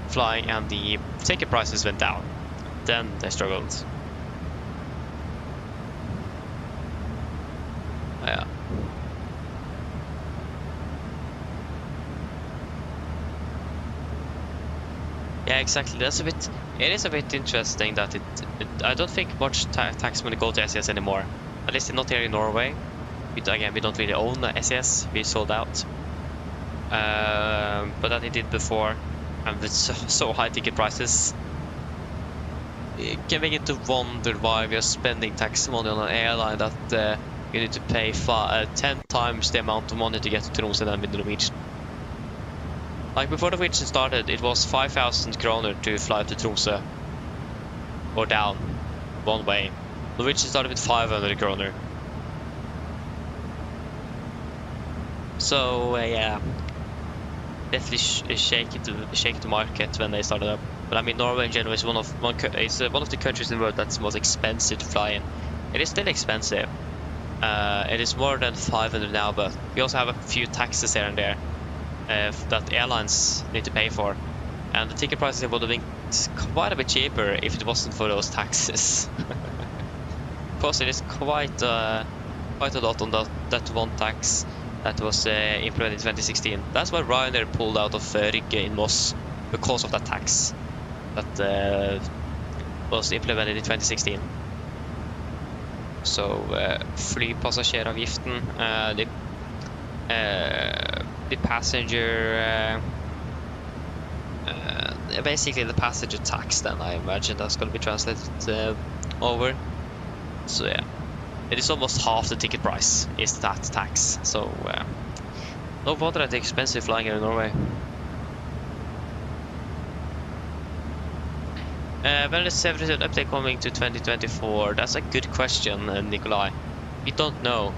flying and the ticket prices went down, then they struggled. Oh yeah. Yeah, exactly. That's a bit. It is a bit interesting that I don't think much tax money go to SAS anymore. At least not here in Norway. Again, we don't really own SAS. We sold out. But that it did before, and with so high ticket prices, you can begin to wonder why we are spending tax money on an airline that you need to pay 10 times the amount of money to get to Tromsø than with Norwegian. Like before Norwegian started, it was 5,000 kroner to fly to Tromsø or down one way. Norwegian started with 500 kroner. So yeah, definitely shake the market when they started up. But I mean, Norway in general is one of the countries in the world that's most expensive to fly in. It is still expensive. It is more than 500 now, but we also have a few taxes here and there that airlines need to pay for, and the ticket prices would have been quite a bit cheaper if it wasn't for those taxes. Because it is quite a lot on that one tax that was implemented in 2016. That's why Ryanair pulled out of Rygge in Moss, because of that tax that was implemented in 2016. So flypassasjeravgiften, the passenger, basically the passenger tax, then I imagine that's going to be translated over. So yeah, it is almost half the ticket price is that tax. So no wonder that it's expensive flying here in Norway. When is 737 update coming to 2024? That's a good question, Nikolai. We don't know.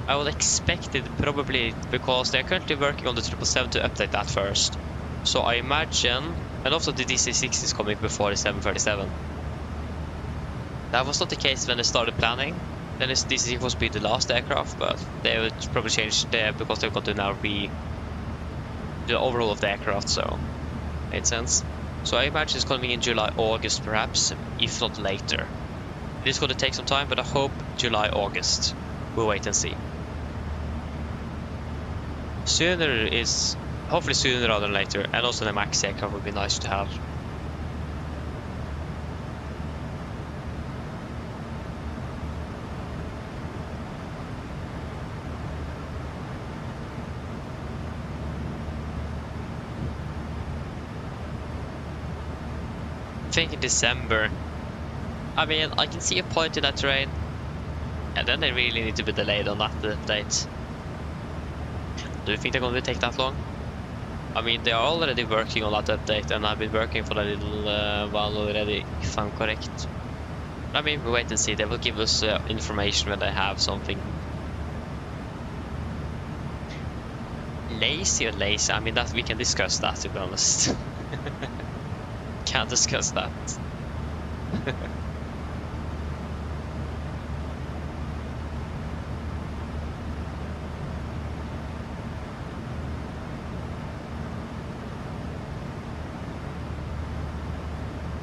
I would expect it probably because they're currently working on the 777 to update that first. So I imagine, and also the DC-6 is coming before the 737. That was not the case when they started planning. Then this DC-6 was be the last aircraft, but they would probably change there because they're going to now be the overhaul of the aircraft, so made sense. So I imagine it's coming in July, August perhaps, if not later. It is going to take some time, but I hope July, August. We'll wait and see. Sooner is hopefully sooner rather than later, and also the MAX aircraft would be nice to have. I think in December. I mean, I can see a point in that train, and then they really need to be delayed on that update. Do you think they're going to take that long? I mean, they are already working on that update, and I've been working for a little while already, if I'm correct. I mean, we'll wait and see. They will give us information when they have something. Lazy or lazy? I mean, that we can discuss that, to be honest. Can't discuss that.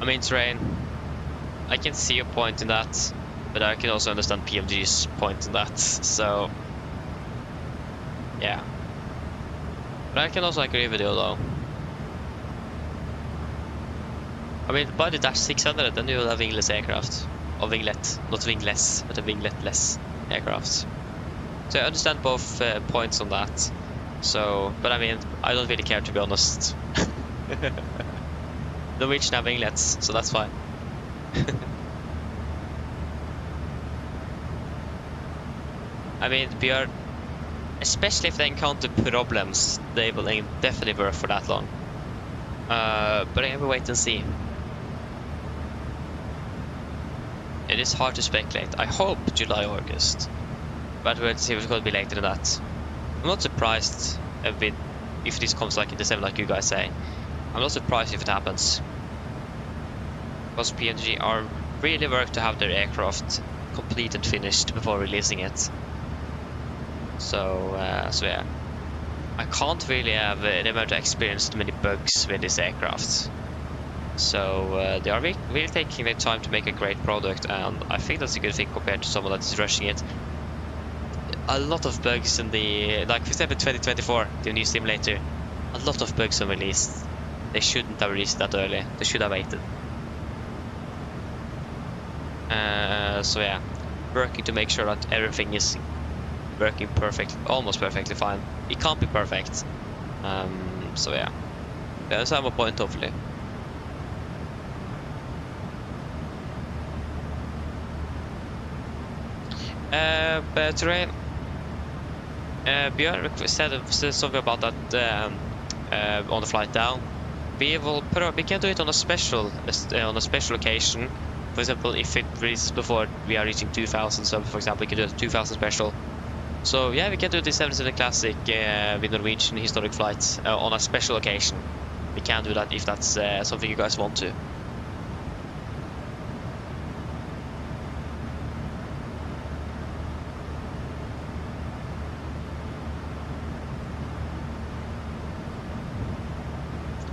I mean, train, I can see a point in that, but I can also understand PMDG's point in that, so yeah. But I can also agree with you though. I mean, by the Dash 600, then you will have wingless aircraft. Or winglet, not wingless, but a winglet-less aircraft. So I understand both points on that. So, but I mean, I don't really care, to be honest. Norwegian have winglets, so that's fine. I mean, we are, especially if they encounter problems, they will definitely work for that long. But I have to wait and see. It is hard to speculate. I hope July, August, but we'll see if it's going to be later than that. I'm not surprised if this comes like in December, like you guys say. I'm not surprised if it happens, because PMDG are really work to have their aircraft complete and finished before releasing it. So yeah, I can't really have never experienced many bugs with this aircraft. So they are really taking their time to make a great product, and I think that's a good thing compared to someone that is rushing it. A lot of bugs in the, like for example 2024, the new simulator, a lot of bugs are released. They shouldn't have released that early. They should have waited. So yeah, working to make sure that everything is working almost perfectly fine. It can't be perfect. So yeah, that's my point hopefully. But today, Björn said something about that on the flight down. We can do it on a special occasion. For example, if it reaches before we are reaching 2000, so for example, we can do a 2000 special. So yeah, we can do the 77 Classic with Norwegian historic flights on a special occasion. We can do that if that's something you guys want to.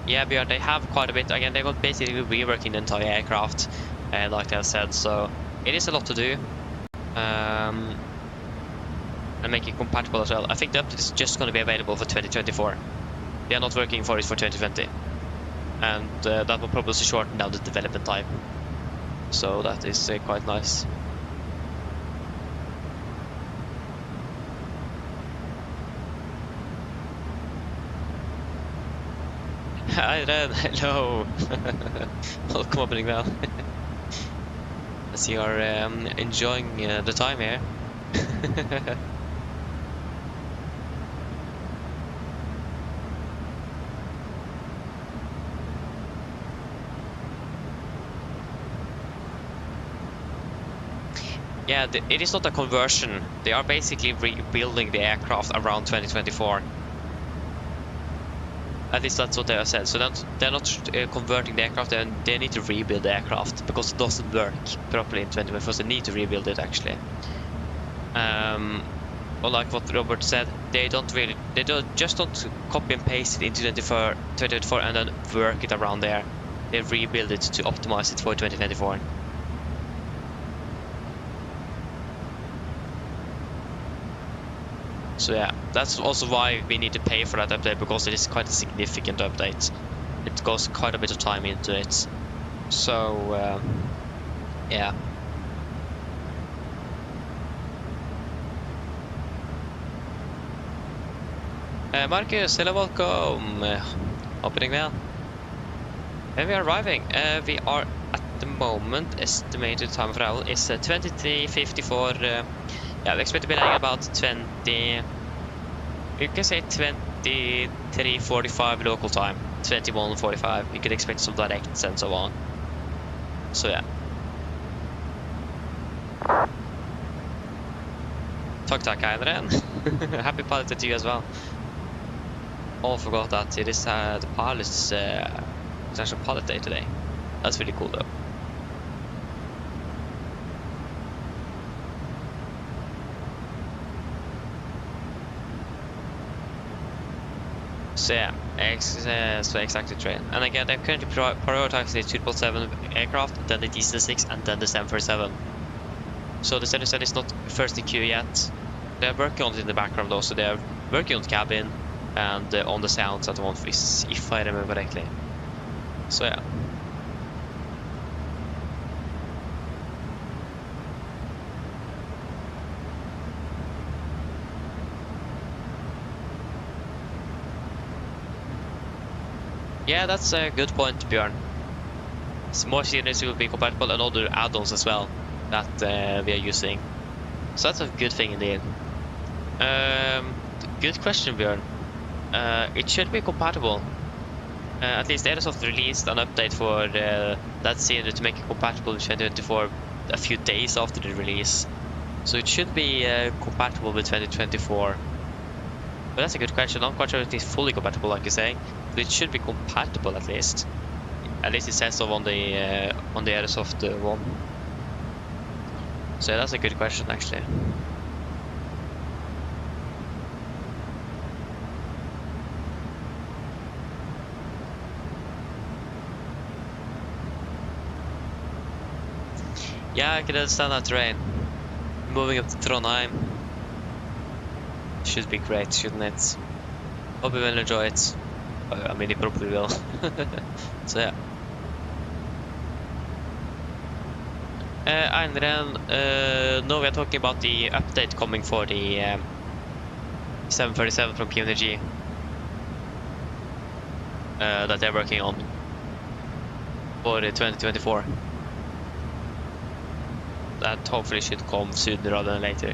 Yeah, Björn, they have quite a bit. Again, they're basically reworking the entire aircraft, like I said, so it is a lot to do. And make it compatible as well. I think the update is just going to be available for 2024. They are not working for it for 2020. And that will probably shorten down the development time. So that is quite nice. Hi Red, hello! Welcome opening now. As you are enjoying the time here. Yeah, it is not a conversion. They are basically rebuilding the aircraft around 2024. At least that's what they have said. So they're not converting the aircraft, they need to rebuild the aircraft because it doesn't work properly in 2024. So they need to rebuild it actually. Or like what Robert said, they don't copy and paste it into 2024 and then work it around there. They rebuild it to optimize it for 2024. So yeah, that's also why we need to pay for that update, because it is quite a significant update. It goes quite a bit of time into it. So yeah. Marcus, hello, welcome. Opening mail. And we are arriving. We are at the moment, estimated time of travel is 23:54. Yeah, we expect to be landing about 20. You can say 23:45 local time, 21:45. You could expect some directs and so on. So yeah. Takk, Einren. Happy pilot to you as well. Oh, forgot that it is the pilot's International Pilot Day today. That's really cool though. So yeah, so exactly train. And again, they're currently prioritizing the 777 aircraft, then the DC-6, and then the 747. So the 777 is not first in queue yet. They're working on it in the background though, so they're working on the cabin and on the sounds at the moment, if I remember correctly. So yeah. Yeah, that's a good point, Björn. More series will be compatible and other add-ons as well that we are using. So that's a good thing indeed. Good question, Björn. It should be compatible. At least Airsoft released an update for that scenery to make it compatible with 2024 a few days after the release. So it should be compatible with 2024. But that's a good question. I'm quite sure it is fully compatible, like you say. But it should be compatible at least. At least it says so on the Airsoft one. So that's a good question, actually. Yeah, I can understand that terrain. Moving up to Trondheim should be great, shouldn't it? Hope you will enjoy it. I mean, you probably will. So yeah. And then now we are talking about the update coming for the 737 from PMDG that they're working on for the 2024. That hopefully should come sooner rather than later.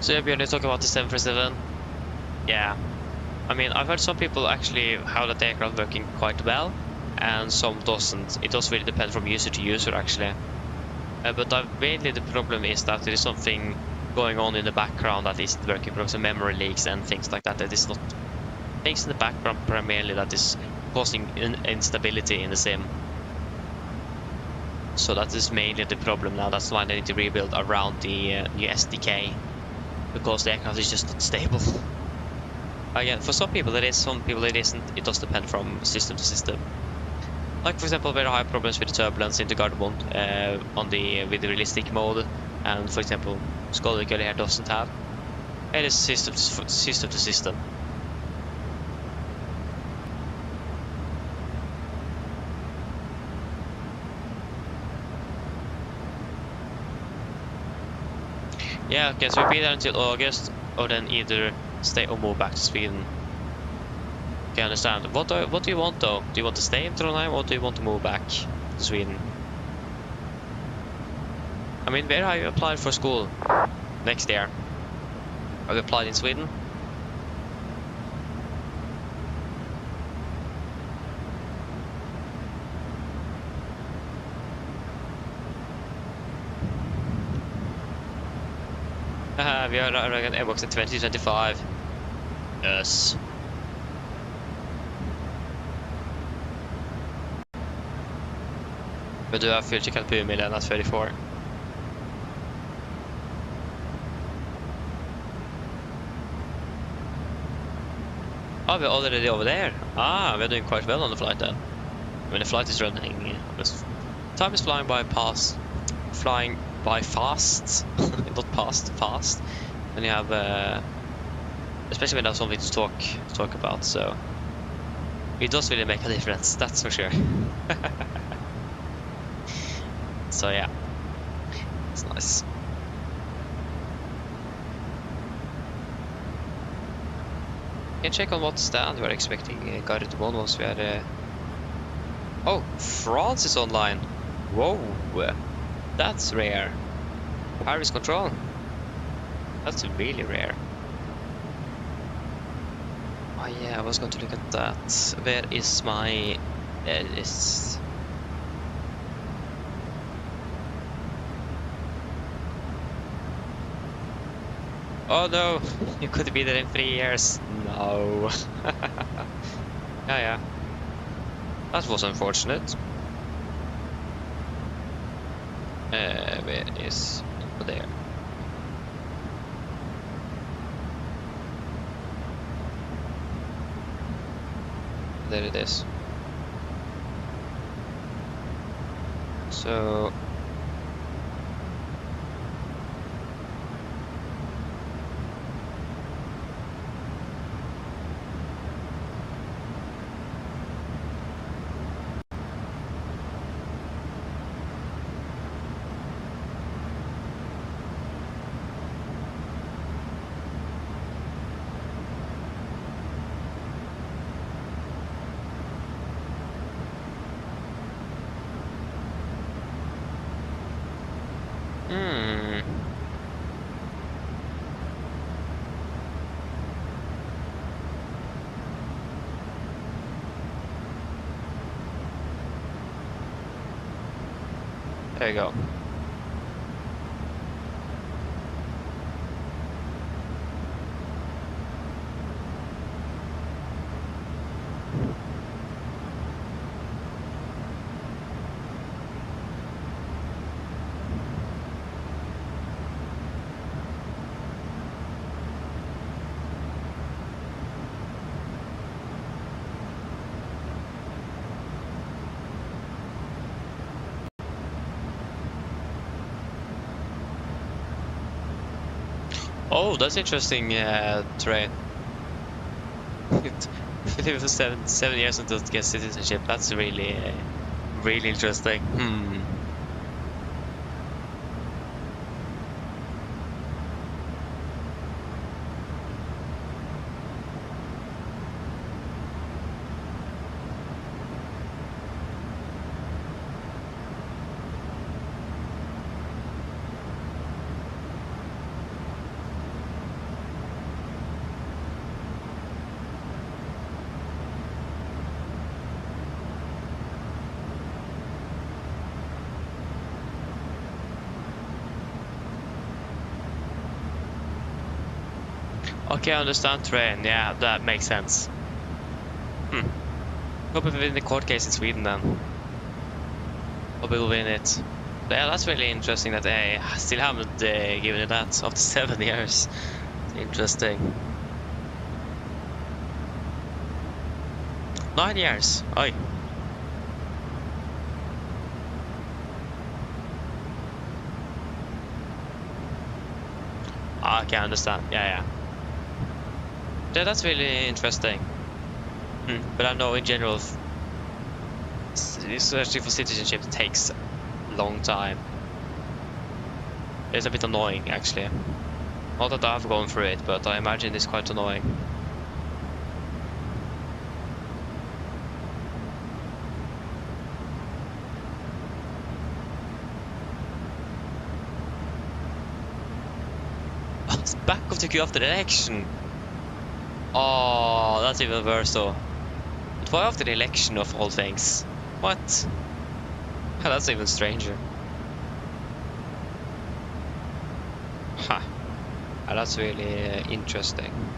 So yeah, Björn, you talk about the 737. Yeah, I mean, I've heard some people actually have the aircraft working quite well, and some doesn't. It does really depend from user to user, actually. But mainly the problem is that there is something going on in the background that isn't working, from some memory leaks and things like that. That is not things in the background primarily that is causing instability in the sim. So that is mainly the problem now. That's why they need to rebuild around the new SDK, because the aircraft is just not stable. Again, for some people it is, some people it isn't. It does depend from system to system. Like for example, very high problems with the turbulence in the Gardermoen with the realistic mode, and for example, Skolvik here doesn't have. It is system to system. Yeah, okay, so we'll be there until August, or then either stay or move back to Sweden. Okay, I understand. What do you want though? Do you want to stay in Trondheim, or do you want to move back to Sweden? I mean, where have you applied for school next year? Have you applied in Sweden? Vi har lagat Airbox 2025. Yes. Men du har fullcheckat på Umeå at 34. Ah, we're already over there. Ah, we're doing quite well on the flight then. I mean, the flight is running. Time is flying by fast. Not past, fast. And you have, especially when there's something to talk about. So it does really make a difference. That's for sure. So yeah, it's nice. You can check on what stand we're expecting Gardermoen once we are... Oh, France is online! Whoa! That's rare. Paris control. That's really rare. Oh yeah, I was going to look at that. Where is my... There it is. Oh no, you could be there in 3 years. No. Yeah. That was unfortunate. Where is... Oh, there. There it is. So... There you go. Oh, that's interesting terrain. Live for seven years until to get citizenship. That's really, really interesting. Okay, I understand terrain. Yeah, that makes sense. Hope we win the court case in Sweden then. Hope we'll win it. But yeah, that's really interesting that they still haven't given it that after 7 years. Interesting. 9 years. Oi. Okay, I understand. Yeah. Yeah, that's really interesting. But I know in general, searching for citizenship takes a long time. It's a bit annoying, actually. Not that I've gone through it, but I imagine it's quite annoying. It's back of the queue after the election. Oh, that's even worse though. But why after the election of all things? What? That's even stranger. Huh. That's really interesting.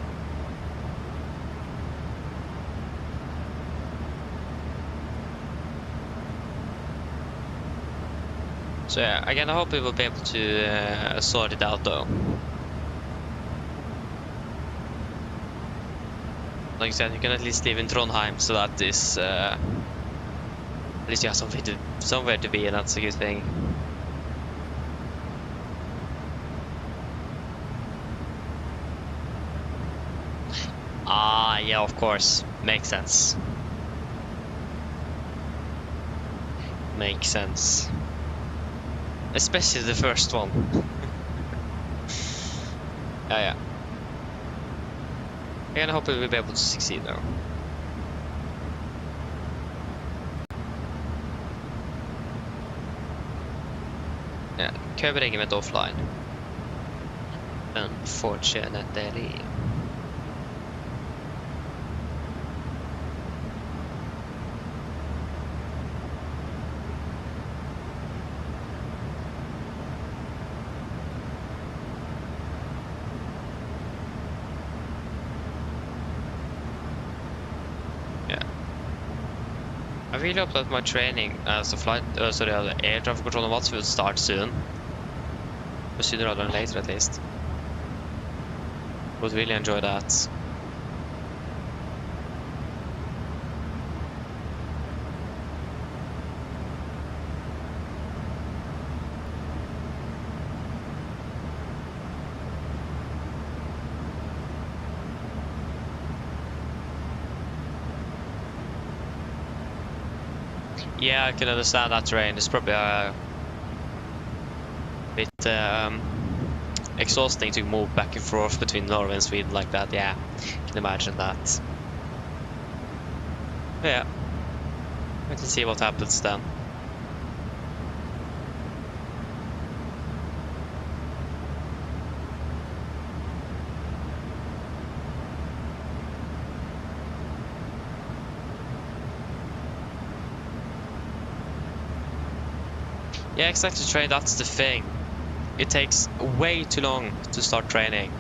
So yeah, again, I hope we will be able to sort it out though. Like I said, you can at least live in Trondheim, so that is at least you have somewhere to be, and that's a good thing. Ah, yeah, of course, makes sense. Makes sense, especially the first one. Yeah. Again, I hope we'll be able to succeed now. Yeah, Köperingen went offline. Unfortunately. I really hope that my training as a flight, the air traffic control on will start soon. But sooner rather than later, at least. Would really enjoy that. Yeah, I can understand that terrain. It's probably a bit exhausting to move back and forth between Norway and Sweden like that. Yeah, I can imagine that. Yeah, let's see what happens then. Yeah, exactly, train, that's the thing. It takes way too long to start training.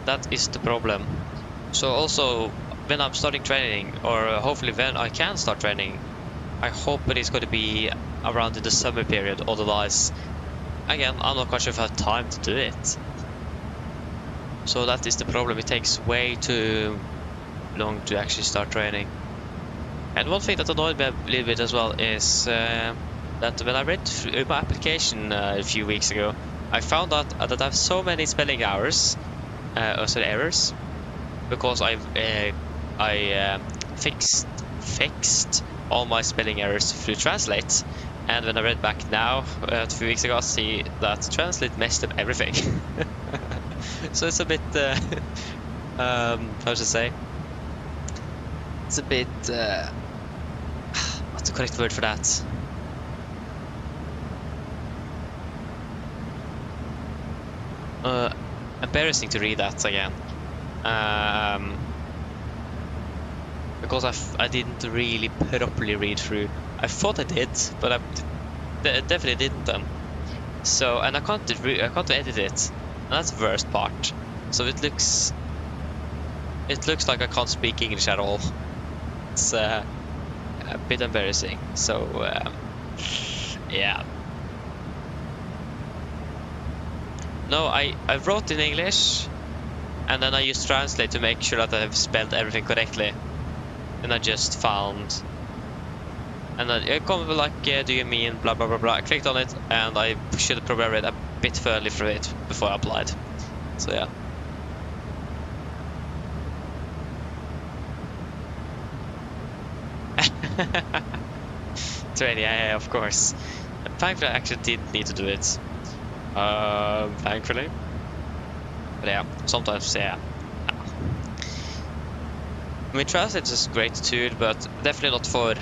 That is the problem. So also, when I'm starting training, or hopefully when I can start training, I hope it is going to be around in the summer period, otherwise, again, I'm not quite sure if I have time to do it. So that is the problem, it takes way too long to actually start training. And one thing that annoyed me a little bit as well is that when I read through my application a few weeks ago, I found out that I have so many spelling errors, errors, because I fixed all my spelling errors through Translate, and when I read back now a few weeks ago, I see that Translate messed up everything. So it's a bit how to say? It's a bit what's the correct word for that? Embarrassing to read that again. Because I didn't really properly read through. I thought I did, but I definitely didn't then. So, and I can't edit it, and that's the worst part. So it looks like I can't speak English at all. It's a bit embarrassing. So yeah. No, I wrote in English, and then I used Translate to make sure that I have spelled everything correctly. And I just found, and then it comes like, do you mean blah blah blah blah. I clicked on it, and I should have probably read a bit further through it before I applied. So yeah. Training, yeah, of course. And thankfully, I actually didn't need to do it. Thankfully. But yeah, sometimes, yeah. I mean, Translate is a great tool, but definitely not for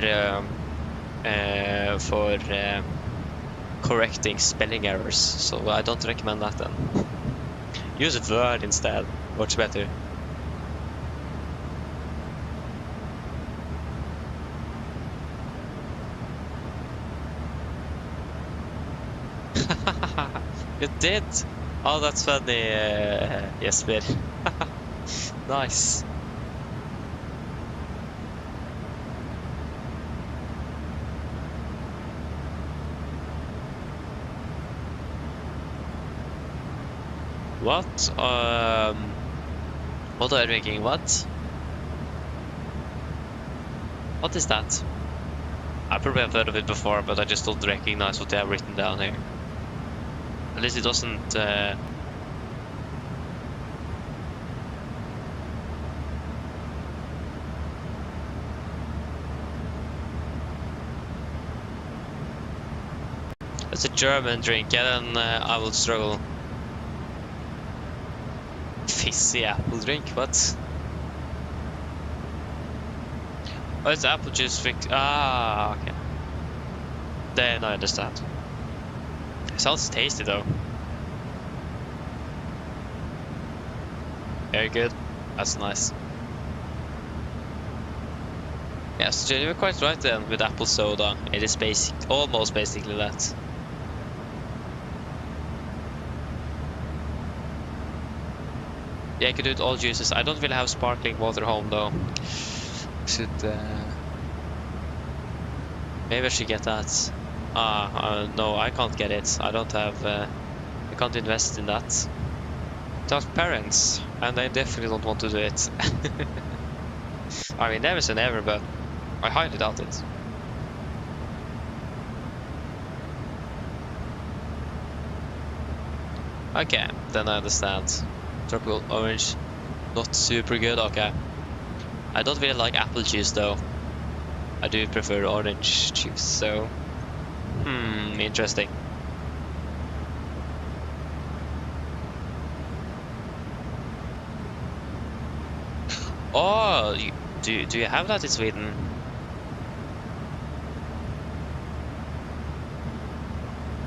correcting spelling errors. So I don't recommend that then. Use Word instead, much better. You did? Oh, that's funny, Jesper. Nice. What? What are you drinking? What? What is that? I probably have heard of it before, but I just don't recognize what they have written down here. At least it doesn't. It's a German drink, yeah, then I will struggle. Fizzy apple drink, what? Oh, it's apple juice drink. Ah, okay. Then I understand. It sounds tasty though. Very good. That's nice. Yes, you were quite right then with apple soda. It is almost basically that. Yeah, I could do it all juices. I don't really have sparkling water home though. Should maybe I should get that. No, I can't get it. I don't have. I can't invest in that. Without parents, and I definitely don't want to do it. I mean, never say never, but I highly doubt it. Okay, then I understand. Tropical orange, not super good. Okay. I don't really like apple juice though. I do prefer orange juice, so interesting. Oh, do you have that in Sweden?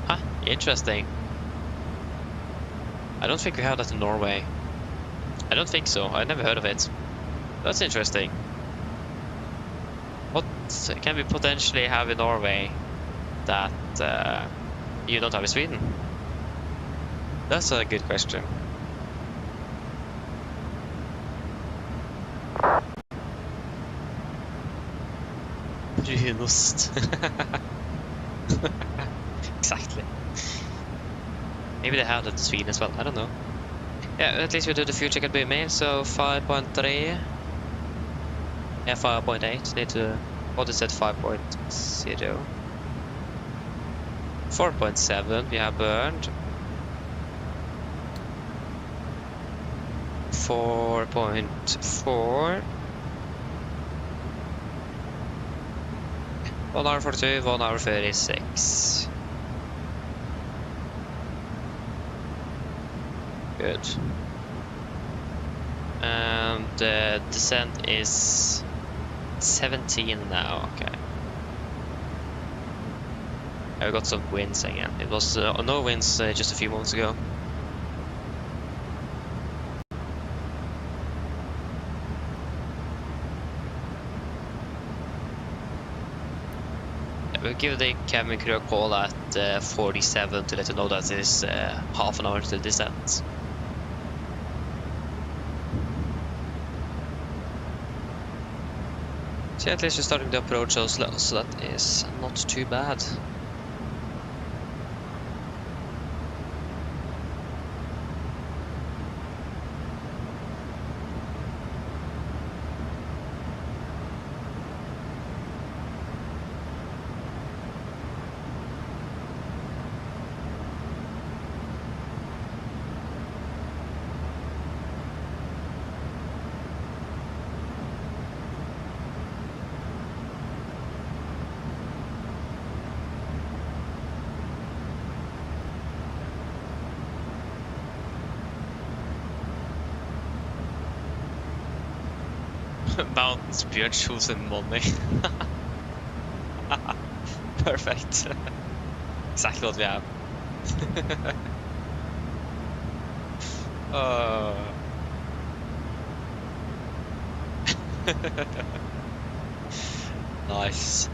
Huh, interesting. I don't think we have that in Norway. I don't think so. I never heard of it. That's interesting. What can we potentially have in Norway that you don't have in Sweden? That's a good question. Brunost. Exactly. Maybe they have that in Sweden as well, I don't know. Yeah, at least we do the fuel check at BMA, so 5.3. Yeah, 5.8. Need to... What is that? 5.0. 4.7 we have burned. 4.4. 1 hour 42, 1 hour 36. Good. And the descent is 17 now, okay. I got some winds again. It was no winds just a few months ago. We'll give the cabin crew a call at 47 to let them know that it is half an hour to descent. So at least we're starting to approach Oslo, so that is not too bad. Mountains, Björn chosen money. Perfect. Exactly what we have. Nice.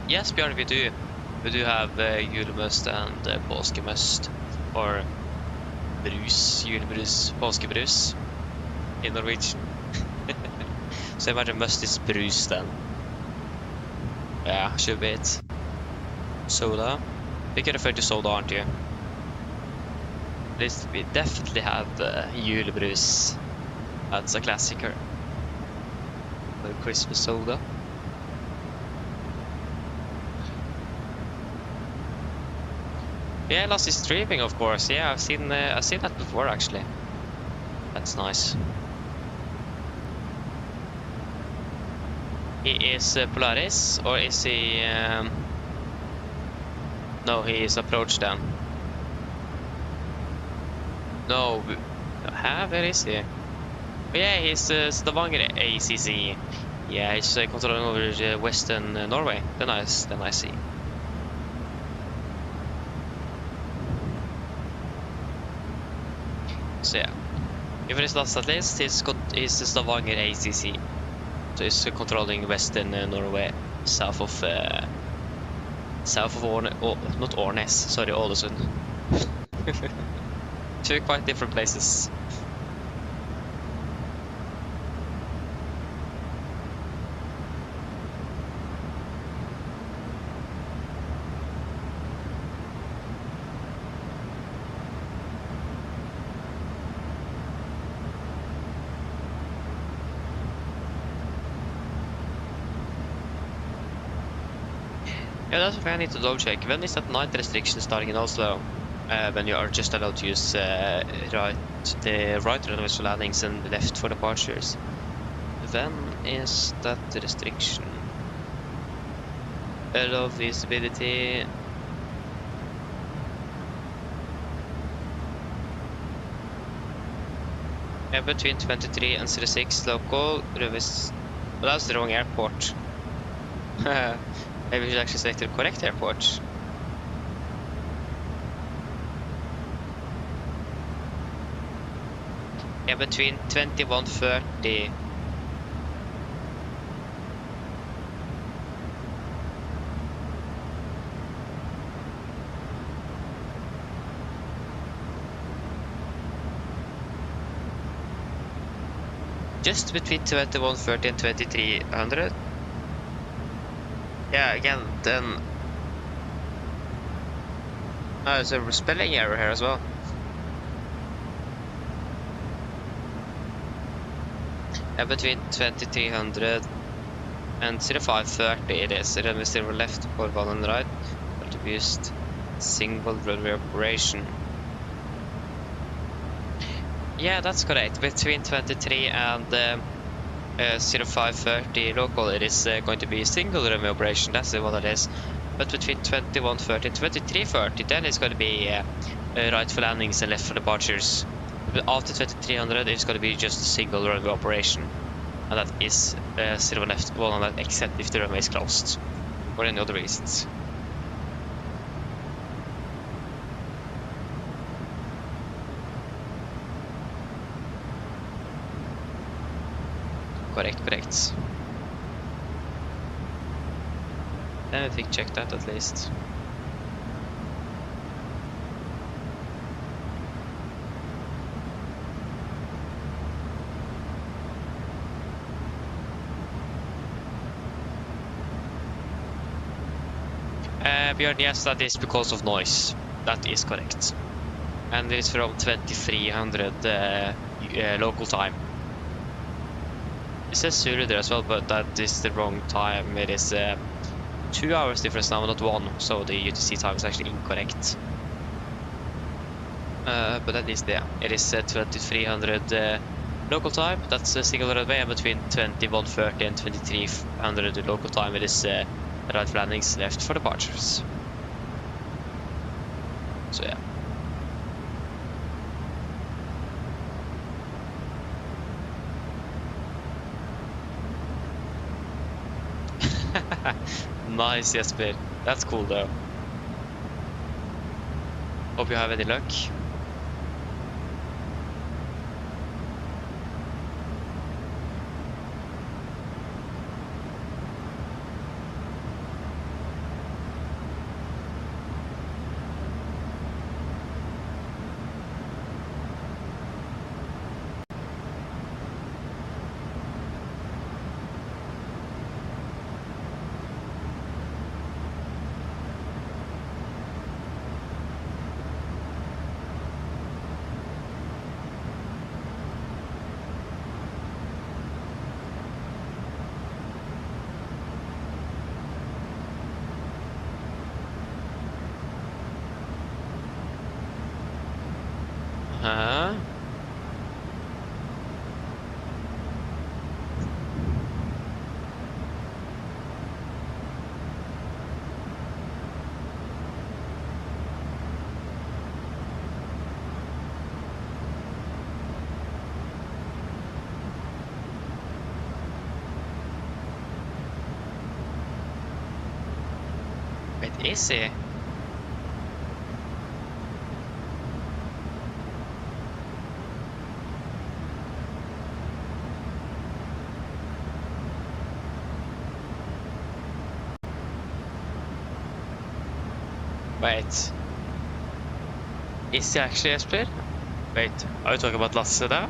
Yes, Björn, we do. We do have julemust and påskemust, or brus, julebrus, påskebrus in Norwegian. So imagine must is brus then. Yeah, should be it. Soda. We can refer to soda, aren't you? At least we definitely have julebrus. That's a classicer. The Christmas soda. Yeah, lost his streaming, of course. Yeah, I've seen that before actually. That's nice. He is Polaris, or is he? No, he is approach then. No, where is he? Oh, yeah, he's Stavanger ACC. Yeah, he's controlling over Western Norway. Then I see. So yeah, even his last at least, he's Stavanger ACC. So he's controlling Western Norway, south of not Ornes, sorry, Ålesund. Two quite different places. Yeah, that's what I need to double check. When is that night restriction starting in Oslo? When you are just allowed to use the right runways for landings and left for departures. When is that restriction? Allow visibility. Between 23 and 06 local, well, that's the wrong airport. Maybe we should actually select the correct airport. Between 21:30. Just between 21:30 and 2300. Yeah, again, then... there's a spelling error here as well. Between 2300 and 0530 it is. Then we still left for 1 and right. But we used single runway operation. Yeah, that's correct. Between 23 and 0530 local, it is going to be a single runway operation. That's what it is. But between 21:30 and 23:30, then it's going to be right for landings and left for departures. But after 2300, it's going to be just a single runway operation, and that is 0 left, 1 on that, except if the runway is closed or any other reasons. Correct. Then I think check that at least. Björn, yes, that is because of noise. That is correct. And it is from 2300 local time. It says Zulu there as well, but that is the wrong time. It is 2 hours difference now, not 1, so the UTC time is actually incorrect. But at least, yeah, it is 2300 local time. That's a single runway, and between 21:30 and 2300 local time, it is right for landings, left for departures. So yeah. Nice, Jesper. That's cool though. Hope you have any luck. Huh? Wait, is he? Wait. Is he actually Jesper? Wait, are you talking about Lasse there?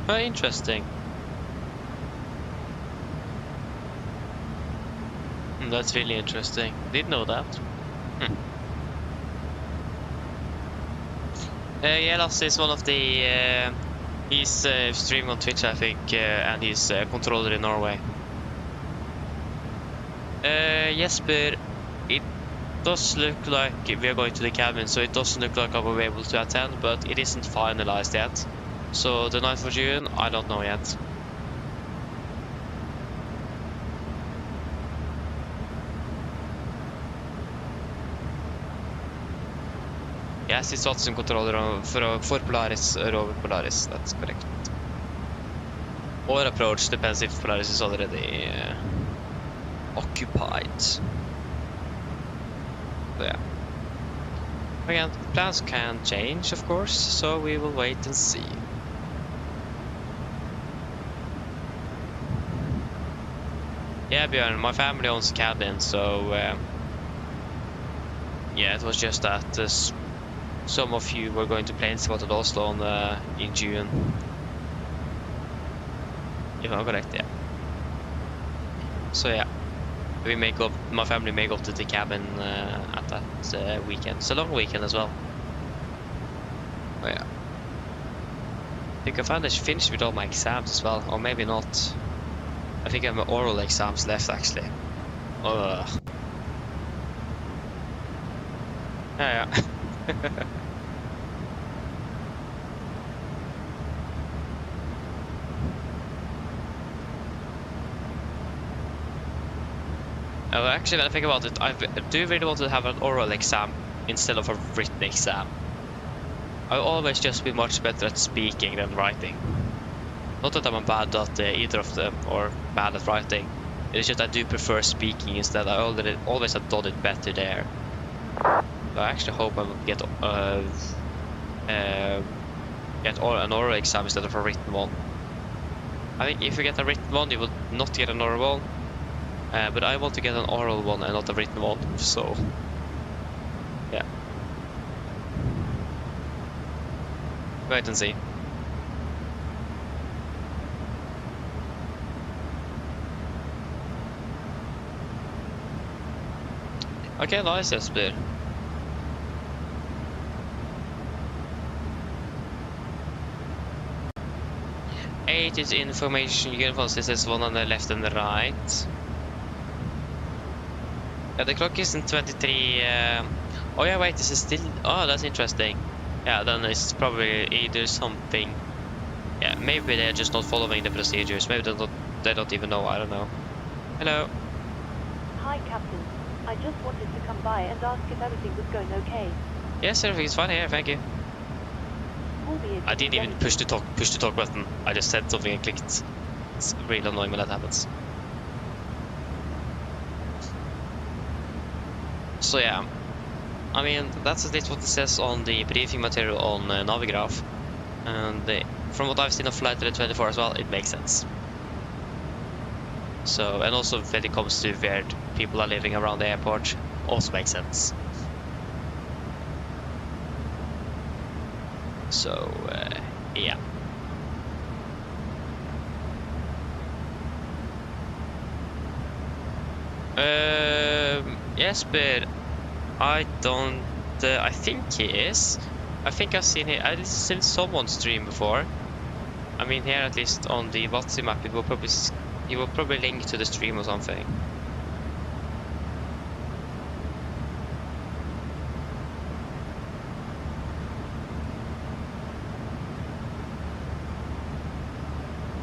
Interesting. That's really interesting. Didn't know that. Yeah, Lasse is one of the... he's streaming on Twitch, I think, and he's a controller in Norway. Jesper, does look like we are going to the cabin, so it doesn't look like I will be able to attend, but it isn't finalized yet. So the 9th of June, I don't know yet. Yes, it's lots of controller for Polaris over Polaris, that's correct. Or approach, depends if Polaris is already occupied. So yeah. Again, plans can change, of course, so we will wait and see. Yeah, Björn, my family owns a cabin, so yeah, it was just that some of you were going to planes to Oslo in June. If I'm correct, yeah. So yeah, my family may go to the cabin at that weekend. It's a long weekend as well. Oh yeah. I think I finished with all my exams as well, or maybe not. I think I have my oral exams left actually. Ugh. Yeah. Actually, when I think about it, I do really want to have an oral exam instead of a written exam. I've always just been much better at speaking than writing. Not that I'm bad at either of them or bad at writing. It's just I do prefer speaking instead. I always have done it better there. So I actually hope I will get an oral exam instead of a written one. I think if you get a written one, you will not get an oral one. But I want to get an oral one and not a written one, so yeah. Wait and see. Okay, nice, Jesper. Eight is information uniforms. This is one on the left and the right. Yeah, the clock is in 23. Oh yeah, wait, this is still. Oh, that's interesting. Yeah, then it's probably either something. Yeah, maybe they're just not following the procedures. Maybe they don't even know. I don't know. Hello. Hi, Captain. I just wanted to come by and ask if everything was going okay. Yes, everything is fine here. Thank you. I didn't even push the talk button. I just said something and clicked. It's really annoying when that happens. So yeah, I mean that's at least what it says on the briefing material on Navigraph, and from what I've seen of Flight 24 as well, it makes sense. So, and also when it comes to where people are living around the airport, also makes sense. So yeah. Yes, but I don't. I think he is. I think I've seen it. I've seen someone stream before. I mean, here at least on the WhatsApp map, it will probably link to the stream or something.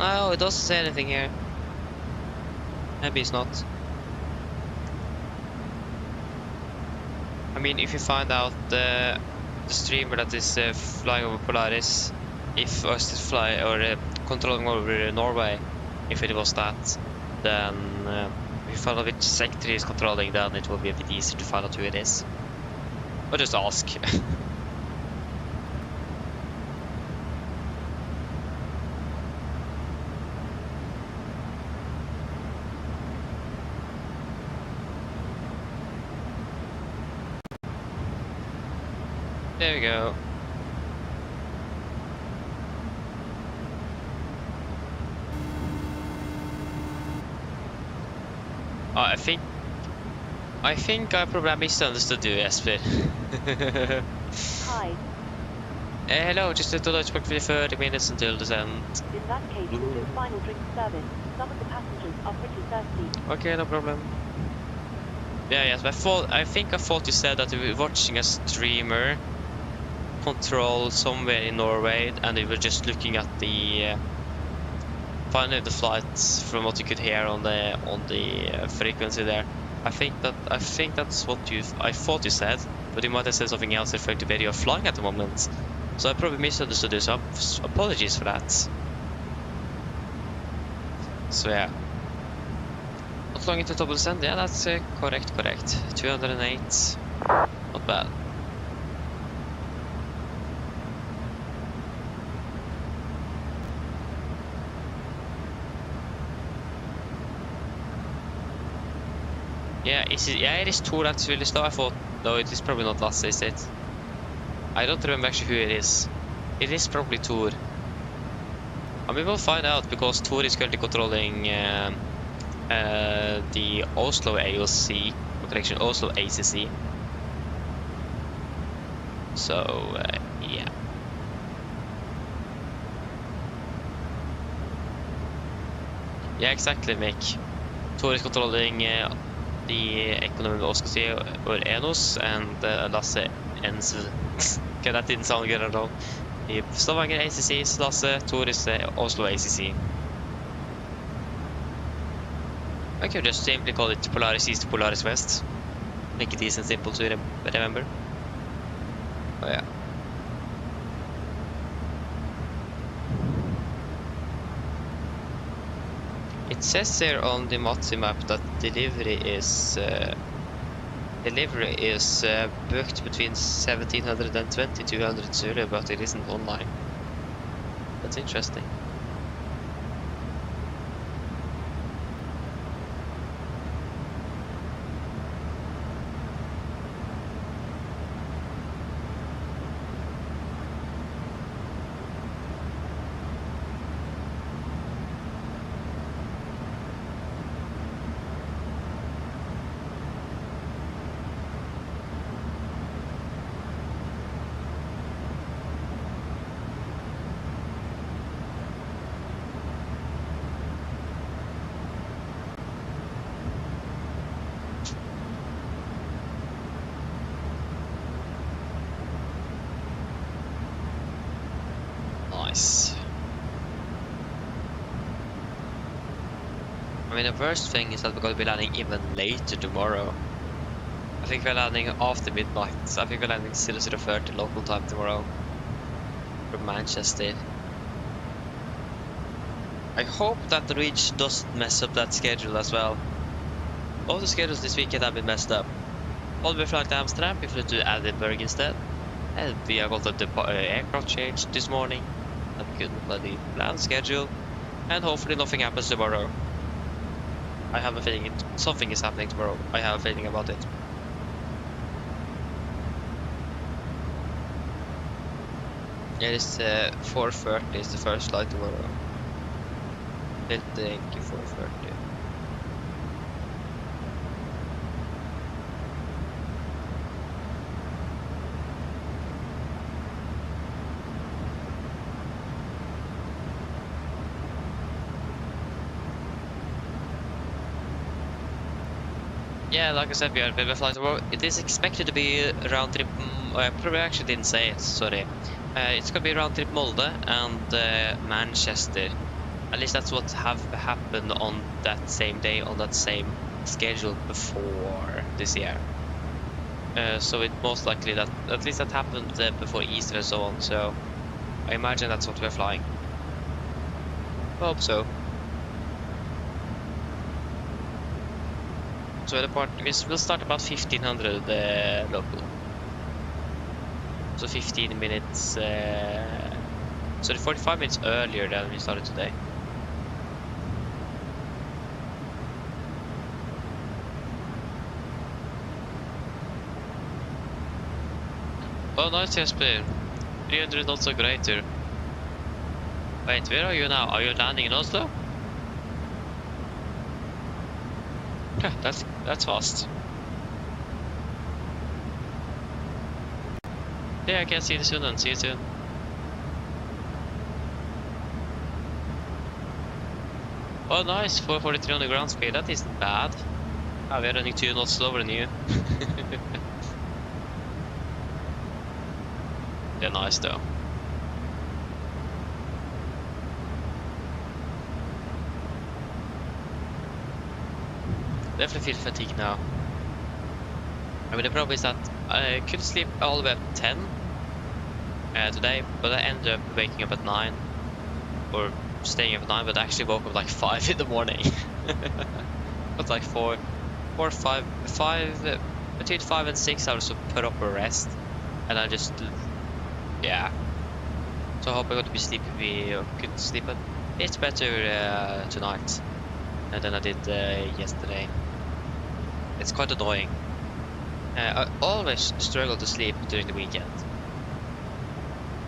Oh, it doesn't say anything here. Maybe it's not. I mean, if you find out the streamer that is flying over Polaris, if us fly or controlling over Norway, if it was that, then if you find out which sector is controlling, then it will be a bit easier to find out who it is. Or just ask. There we go. I think I probably misunderstood you, Jesper. Hi. Hello, just a little expect for 30 minutes until descent. In that case, we'll do final drink service. Some of the passengers are pretty thirsty. Okay, no problem. Yeah, yes, but I think I thought you said that we were watching a streamer control somewhere in Norway, and we were just looking at the finally the flights from what you could hear on the frequency there. I think that's what I thought you said, but you might have said something else referring to where you're flying at the moment. So I probably misunderstood you, so apologies for that. So yeah. Not long into double descent, yeah, that's correct. 208, not bad. Yeah, it is Tor that's really slow. I thought, no, it is probably not Lasse, is it? I don't remember actually who it is. It is probably Tor. And we will find out because Tor is currently controlling the Oslo AOC, correction, Oslo ACC. So, yeah. Yeah, exactly, Mick. Tor is controlling the economy of Oslo or Enos, and Lasse Ensel. Okay, that didn't sound good at all. The Stavanger ACC is Lasse, Tor is Oslo ACC. I could just simply call it Polaris East, Polaris West. Make it easy and simple to remember. Oh yeah. It says here on the Matsi map that delivery is booked between 1700 and 2200 Zulu, but it isn't online. That's interesting. Nice. I mean, the worst thing is that we're going to be landing even later tomorrow. I think we're landing after midnight. I think we're landing 00:30 local time tomorrow from Manchester. I hope that the Norwegian doesn't mess up that schedule as well. All the schedules this weekend have been messed up. All we flying to Amsterdam, we flew to Edinburgh instead. And we have got the aircraft changed this morning. And we couldn't bloody land schedule. And hopefully nothing happens tomorrow. I have a feeling something is happening tomorrow. I have a feeling about it. Yeah, it's 4:30 is the first flight tomorrow. Thank you, 4:30. Yeah, like I said, we are flying tomorrow. It is expected to be round trip. I probably actually didn't say it. Sorry. It's gonna be round trip Molde and Manchester. At least that's what have happened on that same day, on that same schedule before this year. So it most likely that at least that happened before Easter and so on. So I imagine that's what we're flying. I hope so. So the part will start about 1500 local. So 15 minutes. So 45 minutes earlier than we started today. Oh, nice, Jesper. 300 not so greater. Wait, where are you now? Are you landing in Oslo? That's fast. Yeah, I can see you soon then. See you soon. Oh, nice. 443 on the ground speed. That isn't bad. Ah, we're running 2 knots slower than you. They're nice though. Definitely feel fatigued now. I mean, the problem is that I could sleep all the way up to 10 today, but I ended up waking up at 9, or staying up at 9, but I actually woke up like 5 in the morning. But like 4 or 5, between 5 and 6 hours of proper rest, and I just, yeah. So I hope I got to be sleepy, or could sleep a bit better tonight than I did yesterday. It's quite annoying. I always struggle to sleep during the weekend,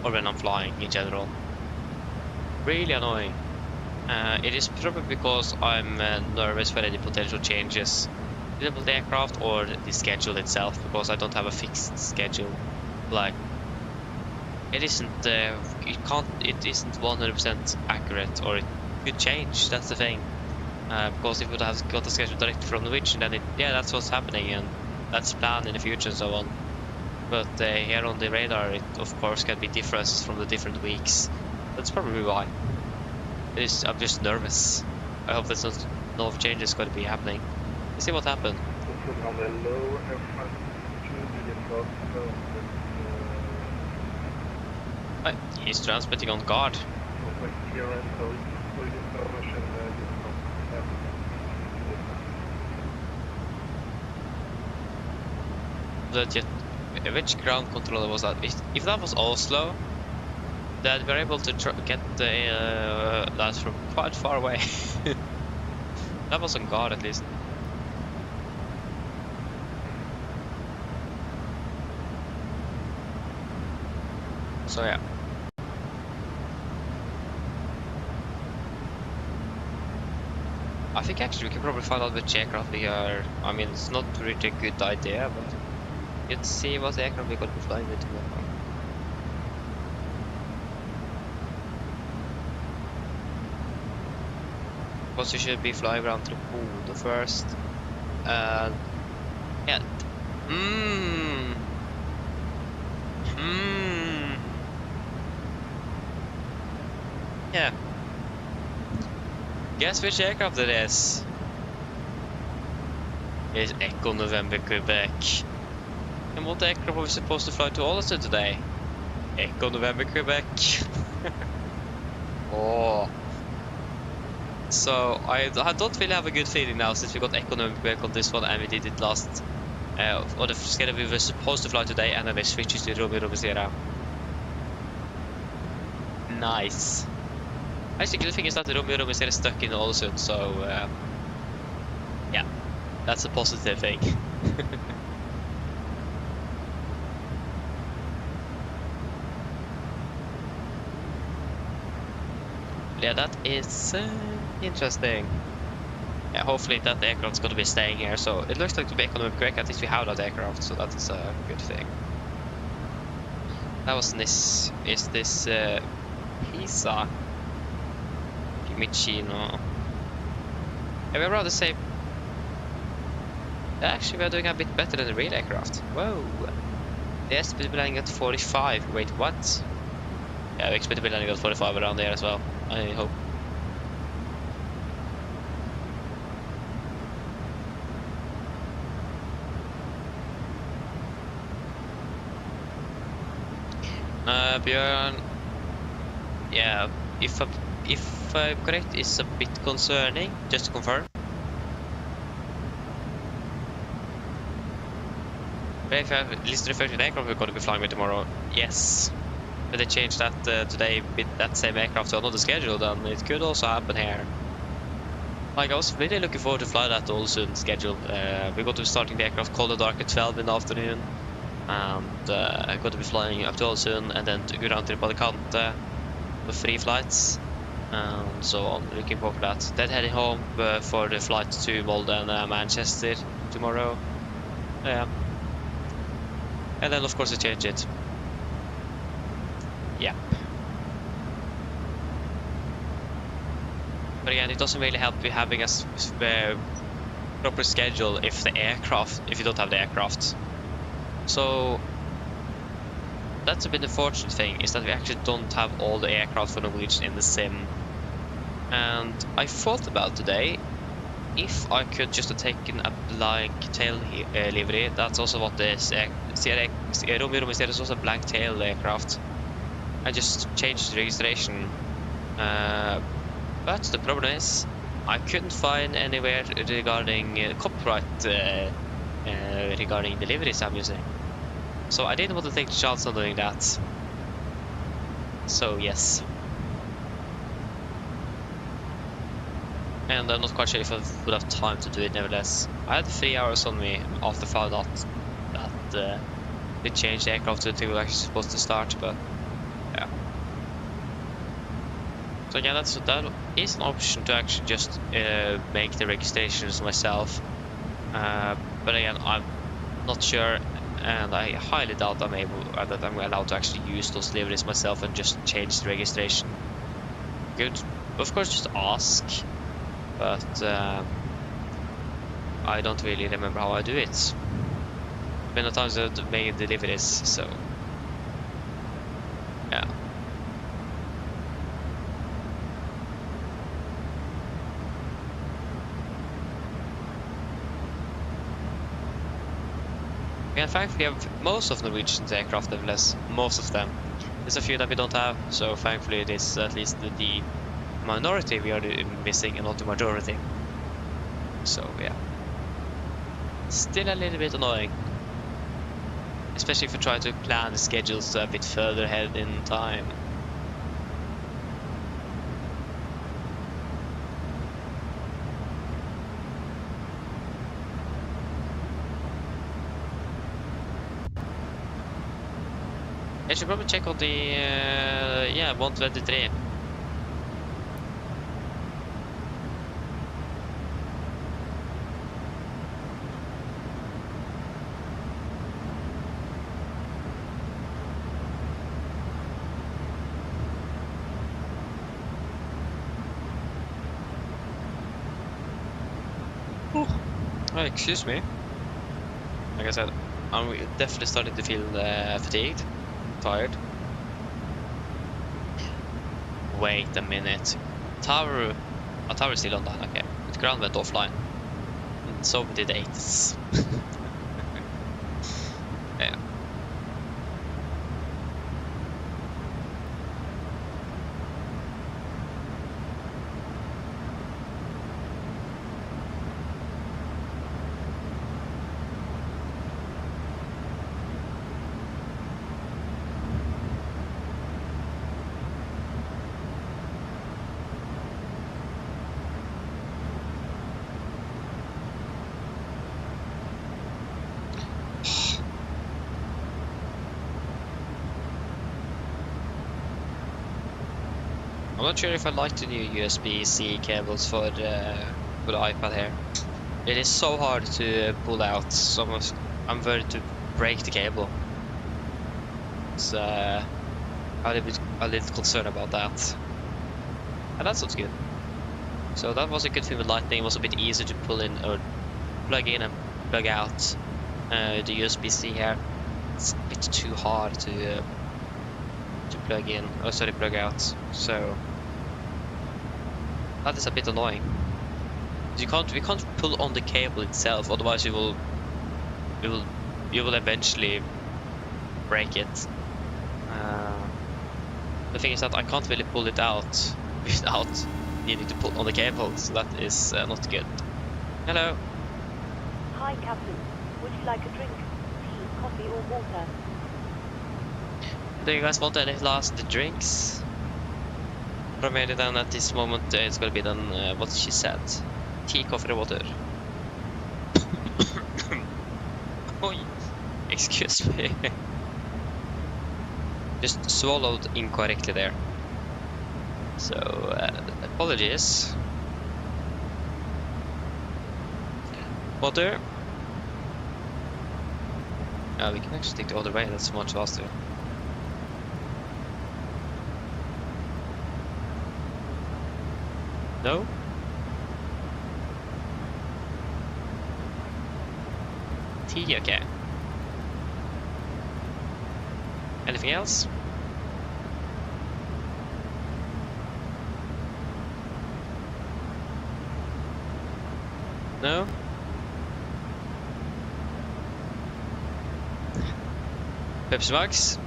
or when I'm flying in general. Really annoying. It is probably because I'm nervous for any potential changes to the aircraft or the schedule itself, because I don't have a fixed schedule. Like, it isn't, it isn't 100% accurate, or it could change. That's the thing. Because if we would have got the schedule direct from Norwegian, then that's what's happening, and that's planned in the future and so on. But here on the radar, it of course can be different from the different weeks. That's probably why. I'm just nervous. I hope there's no changes going to be happening. Let's see what happened. He's transmitting on guard. Which ground controller was that? If that was Oslo, then we're able to get that from quite far away. That was on guard at least. So yeah. I think actually we can probably find out which aircraft we are. I mean, it's not really a good idea, but let's see what aircraft we're going to be flying with tomorrow. Because we should be flying around to the pool first. Yeah. Yeah. Guess which aircraft it is? It's Echo November Quebec. And what aircraft are we supposed to fly to Oslo today? Echo November Quebec. Oh. So I don't really have a good feeling now, since we got Echo November Quebec on this one, and we did it last on the schedule we were supposed to fly today, and then they switched to Romeo Sierra. Nice. Actually, the good thing is that the Romeo Sierra is stuck in Ålesund, so yeah, that's a positive thing. Yeah, that is interesting. Yeah, hopefully that aircraft's going to be staying here. So it looks like to be economic correct. At least we have that aircraft, so that is a good thing. That was this. Is this Pisa? Fiumicino? Yeah, we're rather say. Actually, we're doing a bit better than the real aircraft. Whoa! The expected landing at 45. Wait, what? Yeah, we expect to be landing at 45 around there as well. I hope. Björn, yeah, if I'm correct, is a bit concerning. Just to confirm. But if I have at least referred to the aircraft we're going to be flying with tomorrow, yes. But they changed that today with that same aircraft to another schedule, then it could also happen here. Like, I was really looking forward to fly that Ålesund schedule. We're going to be starting the aircraft cold and dark at 12 in the afternoon. And I'm going to be flying up to Ålesund and then to go down to Alicante for 3 flights. And so on. Looking forward to that. Then heading home for the flight to Molde and Manchester tomorrow. Yeah. And then of course I change it. Yeah. But again, it doesn't really help you having a proper schedule if you don't have the aircraft. So that's a bit unfortunate thing, is that we actually don't have all the aircraft for Norwegian in the sim. And I thought about today, if I could just have taken a blank tail livery. That's also what this Romeo is also a blank tail aircraft. I just changed the registration. But the problem is, I couldn't find anywhere regarding copyright regarding deliveries I'm using. So I didn't want to take the chance on doing that. So yes. And I'm not quite sure if I would have time to do it nevertheless. I had 3 hours on me after I found out that they changed the aircraft to the thing we were actually supposed to start, but yeah. So yeah, that is an option to actually just make the registrations myself. But again, I'm not sure, and I highly doubt that I'm allowed to actually use those liveries myself and just change the registration. Good, of course, just ask, but I don't really remember how I do it. Many times I've made deliveries, so yeah. In fact, we have most of Norwegian's aircraft, nevertheless, most of them. There's a few that we don't have, so thankfully it is at least the minority we are missing and not the majority. So yeah, still a little bit annoying, especially if you try to plan the schedules a bit further ahead in time. I should probably check on the yeah, 123. Oh, excuse me. Like I said, I'm definitely starting to feel fatigued, tired. Wait a minute. Tower is still online, okay. The ground went offline. And so did the 80s. Yeah. I'm not sure if I like the new USB-C cables for the iPad here. It is so hard to pull out, so I'm worried to break the cable. So I'm a little concerned about that. And that sounds good. So that was a good thing with Lightning. It was a bit easier to pull in or plug in and plug out the USB-C here. It's a bit too hard to plug in, or sorry, plug out. So that is a bit annoying. We can't pull on the cable itself, otherwise you will eventually break it. The thing is that I can't really pull it out without needing to pull on the cable, so that is not good. Hello. Hi, Captain. Would you like a drink? Tea, coffee, or water? Do you guys want any last drinks? Primarily then at this moment it's gonna be then what she said. Tea, coffee, or water. Oh, excuse me. Just swallowed incorrectly there. So apologies. Water. We can actually take the other way, that's much faster. No? T, okay. Anything else? No? Pepsi Max?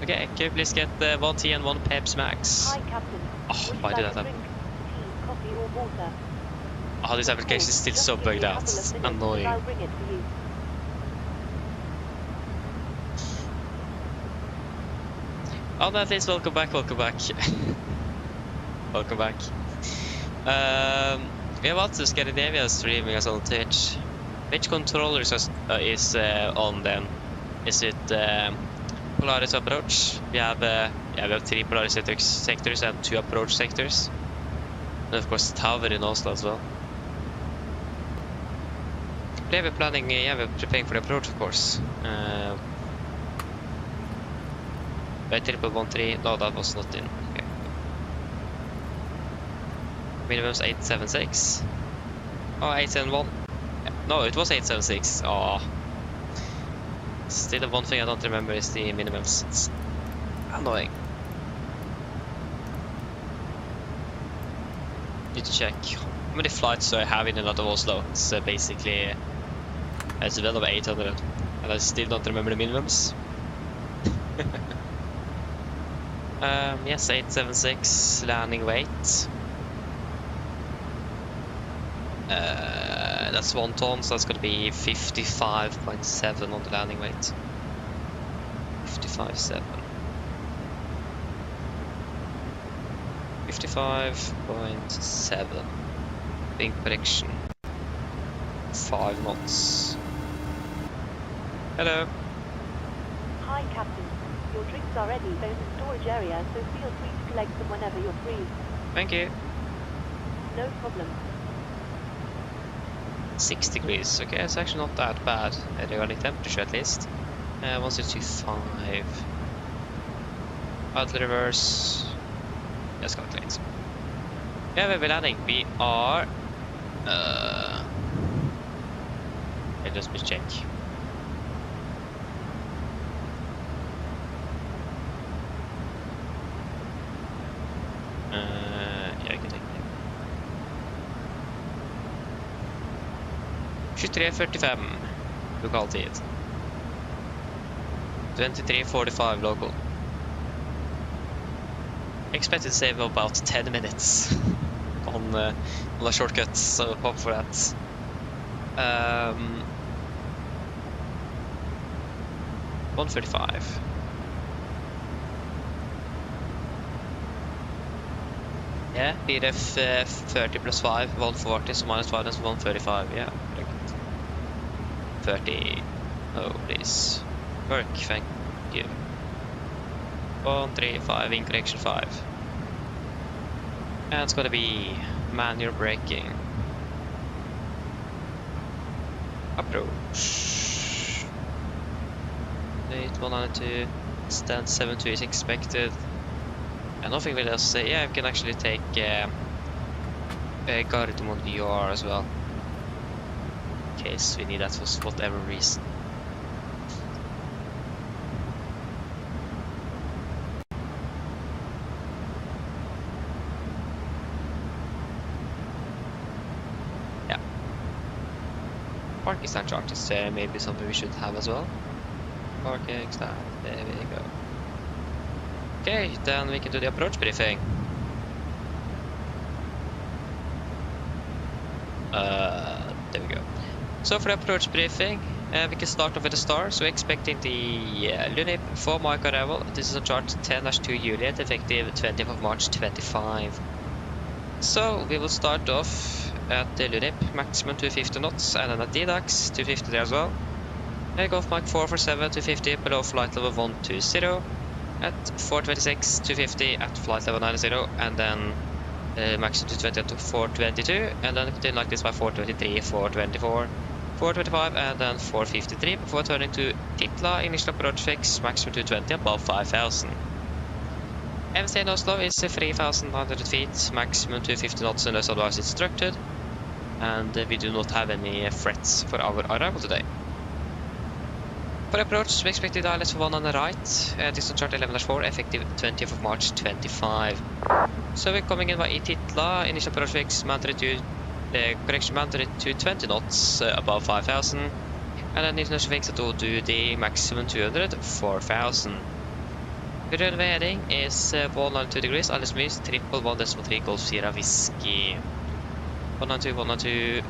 Okay, can you please get 1 tea and 1 Pepsi Max? Hi, Captain. Oh, Would why you did like that a happen? drink, tea, coffee, or water? Oh, this application is still Just so give me bugged a out. couple of It's minutes and annoying. I'll bring it for you. Oh, no, at least welcome back, welcome back. Welcome back. Vi har valgt to Scandinavia streaming as on Twitch. Which controllers is on then? Is it Polaris approach? We have 3 Polaris sectors and 2 approach sectors. And of course Tower in Oslo as well. But we're planning, we're preparing for the approach of course. Triple 1-3, no, that was not in. Okay. Minimum's 876. Oh, 871. No, it was 876. Oh. Still, the one thing I don't remember is the minimums. It's annoying. Need to check how many flights do I have in and out of Oslo. It's basically it's well over 800, and I still don't remember the minimums. Yes, 876 landing weight. That's 1 ton, so that's going to be 55.7 on the landing weight. 55.7. 55.7. Wing prediction. 5 knots. Hello. Hi, Captain. Your drinks are ready. There's a storage area, so feel free to collect them whenever you're free. Thank you. No problem. 6 degrees. Okay, it's actually not that bad regarding temperature at least. 1025. Out reverse. Let's calculate. Yeah, where we're landing. We are. Let me check. Yeah, I can take it. 23:45 lokal tid. 23:45 local. Expected to save about 10 minutes on the shortcuts, so hope for that. 1:35. Yeah, BRF 30 plus 5, 140, so minus 5, that's 135, yeah. 30. Oh, please. Work, thank you. 135, wing correction 5. And it's gonna be manual braking. Approach. 192, stand 72 is expected. And nothing will else say, yeah, we can actually take Gardermoen VR as well. In case we need that for whatever reason. Yeah. Parking stand chart is maybe something we should have as well. Parking stand, there we go. Okay, then we can do the approach briefing. There we go. So for the approach briefing, we can start off with the star. So we're expecting the Lunip for Mike arrival. This is on chart 10-2 Juliet, effective 20th of March 25. So we will start off at the Lunip, maximum 250 knots, and then at DDAX, 250 there as well. Takeoff Mike 447, 250 below flight level 120. At 426, 250 at flight level 90, and then maximum 220 to 422, and then continue like this by 423, 424, 425, and then 453 before turning to Titla, initial approach fix, maximum 220 above 5000. MC in Oslo is 3900 feet, maximum 250 knots unless otherwise instructed. and we do not have any threats for our arrival today. For approach, we expect to ILS for 1 on the right, distance chart 11-4, effective 20th of March 25. So we're coming in by Titla, initial approach fix, correction mounted to 20 knots above 5,000, and then international fix to do the maximum 200, 4,000. The runway heading is 192 degrees, ILS Mys, 111.3 Golf Sierra Whiskey. 192, 192.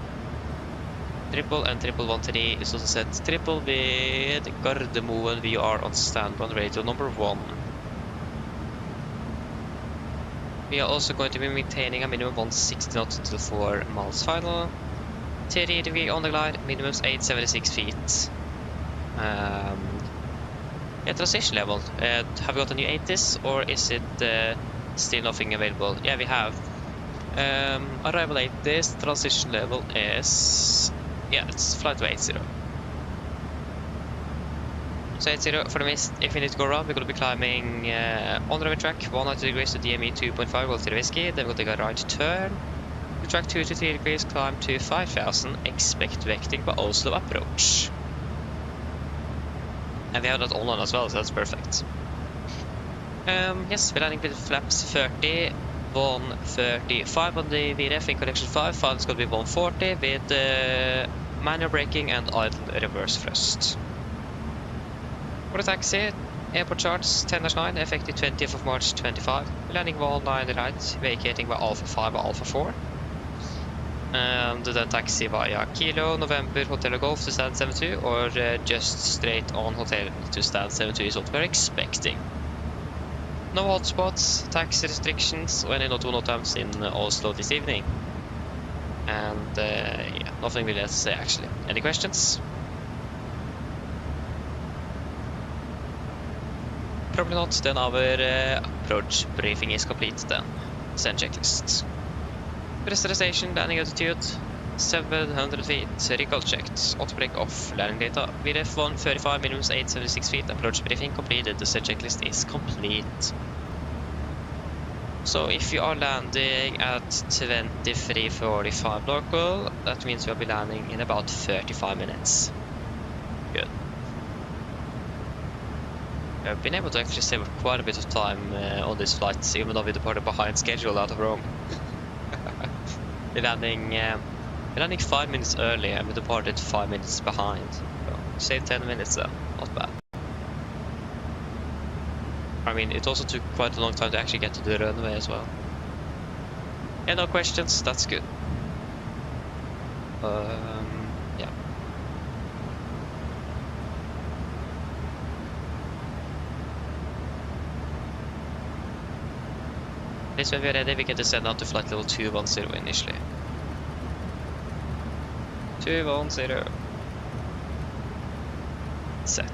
Triple and 113 is also set triple with Gardermoen. We are on standby on radio number 1. We are also going to be maintaining a minimum 160 knots until 4 miles final. 30 degree on the glide, minimums 876 feet. Transition level. Have we got a new 80s or is it still nothing available? Yeah, we have. Arrival 80s, transition level is... yeah, it's flight to 80. So 80 for the mist, if we need to go around, we're going to be climbing on the runway track 190 degrees to DME 2.5 Golf Sierra Whiskey, then we'll take a right turn. The track 2 to 3 degrees, climb to 5,000, expect vecting by Oslo approach. And we have that online as well, so that's perfect. Yes, we're landing with flaps 30, 135 on the VRF in connection 5, final is going to be 140 with manual braking and idle reverse thrust. For the taxi, airport charts 10-9, effective 20th of March 25. We're landing 19 right, vacating by Alpha 5 by Alpha 4. And then taxi via Kilo, November, Hotel Golf to stand 72, or just straight on Hotel to stand 72 is what we're expecting. No hotspots, taxi restrictions, or any no times in Oslo this evening. And yeah, nothing really else to say actually. Any questions? Probably not, then our approach briefing is complete then. Send checklist. Pressurization, landing altitude 700 feet, recall checked, auto brake off, landing data, VRF 135, minimums 876 feet, approach briefing completed, the set checklist is complete. So if you are landing at 23:45 local, that means you'll be landing in about 35 minutes. Good. I've been able to actually save quite a bit of time on this flight, even though we departed behind schedule out of Rome. We're landing 5 minutes early and we departed 5 minutes behind. So saved 10 minutes though, not bad. I mean, it also took quite a long time to actually get to the runway as well. Yeah, no questions, that's good. Yeah. This when we're ready, we can descend out to flight level 210 initially. 210. Set.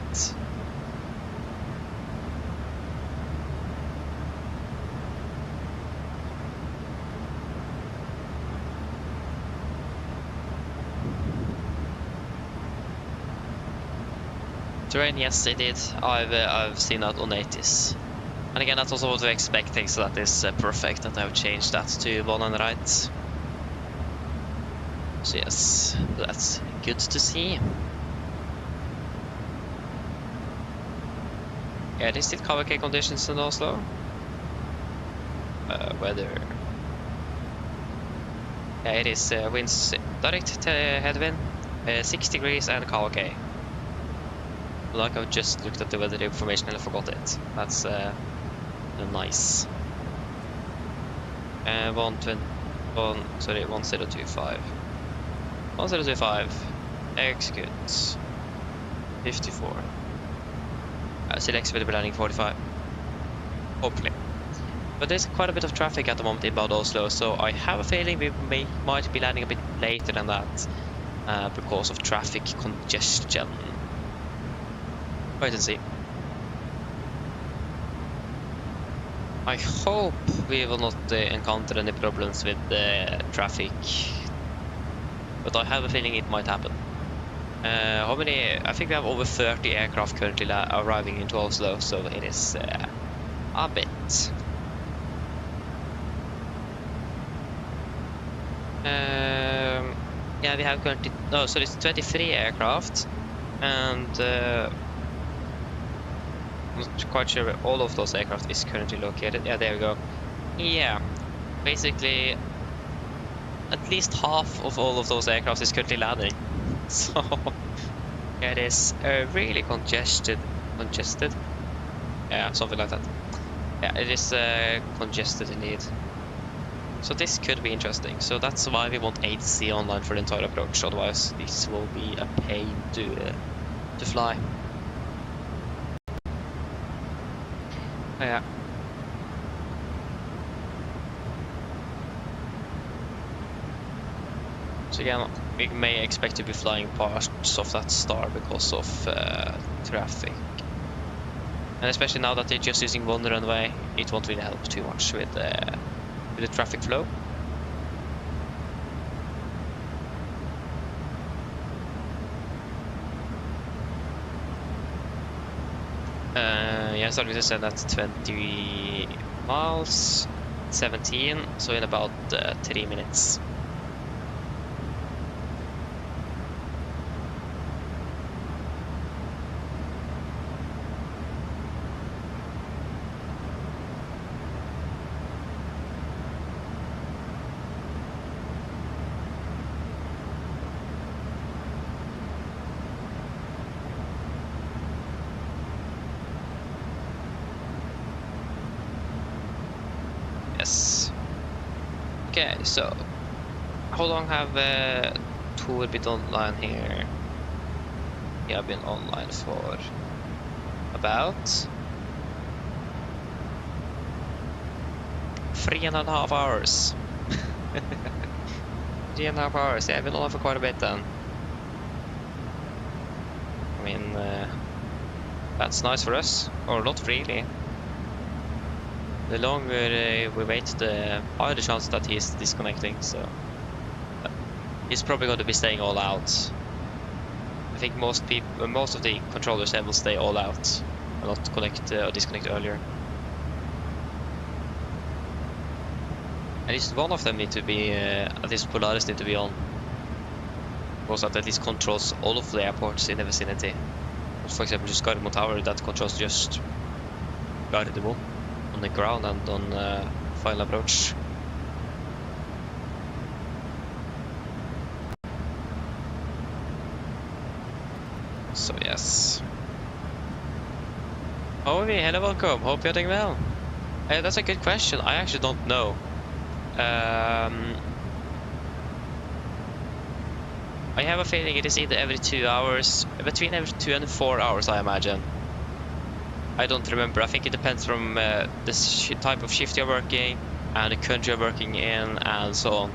Terrain, yes, it did. I've seen that on 80s. And again, that's also what we're expecting, so that is perfect that I've changed that to 1 on the right. So yes, that's good to see. Yeah, it is still KVK conditions in Oslo. Weather. Yeah, it is winds direct headwind, 6 degrees and KVK. Like I've just looked at the weather information and I forgot it. That's nice. 1025. 1025. Execute. 54. Select with the landing 45. Hopefully. But there's quite a bit of traffic at the moment inbound Oslo, so I have a feeling we might be landing a bit later than that because of traffic congestion. Wait and see. I hope we will not encounter any problems with the traffic, but I have a feeling it might happen. How many? I think we have over 30 aircraft currently arriving into Oslo, so it is a bit. Yeah, we have currently... No, so it's 23 aircraft. And I'm not quite sure where all of those aircraft is currently located. Yeah, there we go. Yeah, basically at least half of all of those aircraft is currently landing. So yeah, it is really congested. Yeah, something like that. Yeah, it is congested indeed. So this could be interesting. So that's why we want ATC online for the entire approach. Otherwise, this will be a pain to fly. Yeah. So again, we may expect to be flying parts of that star because of traffic. And especially now that they're just using one runway, it won't really help too much with the traffic flow. Yeah, starting to send at 20 miles, 17, so in about 3 minutes. Okay, so how long have Tor been online here? Yeah, I've been online for about 3.5 hours. 3.5 hours, yeah, I've been online for quite a bit then. I mean, that's nice for us, or not really. The longer we wait, the higher the chance that he's disconnecting, so he's probably going to be staying all out. I think most of the controllers will stay all out and not connect or disconnect earlier. At least one of them need to be, at least Polaris need to be on, because that at least controls all of the airports in the vicinity. For example, just Gardermoen Tower that controls just Gardermoen on the ground and on final approach. So yes. Ovi, hello, welcome. Hope you're doing well. That's a good question. I actually don't know. I have a feeling it is either every 2 hours, between every 2 and 4 hours, I imagine. I don't remember. I think it depends from the type of shift you're working and the country you're working in and so on.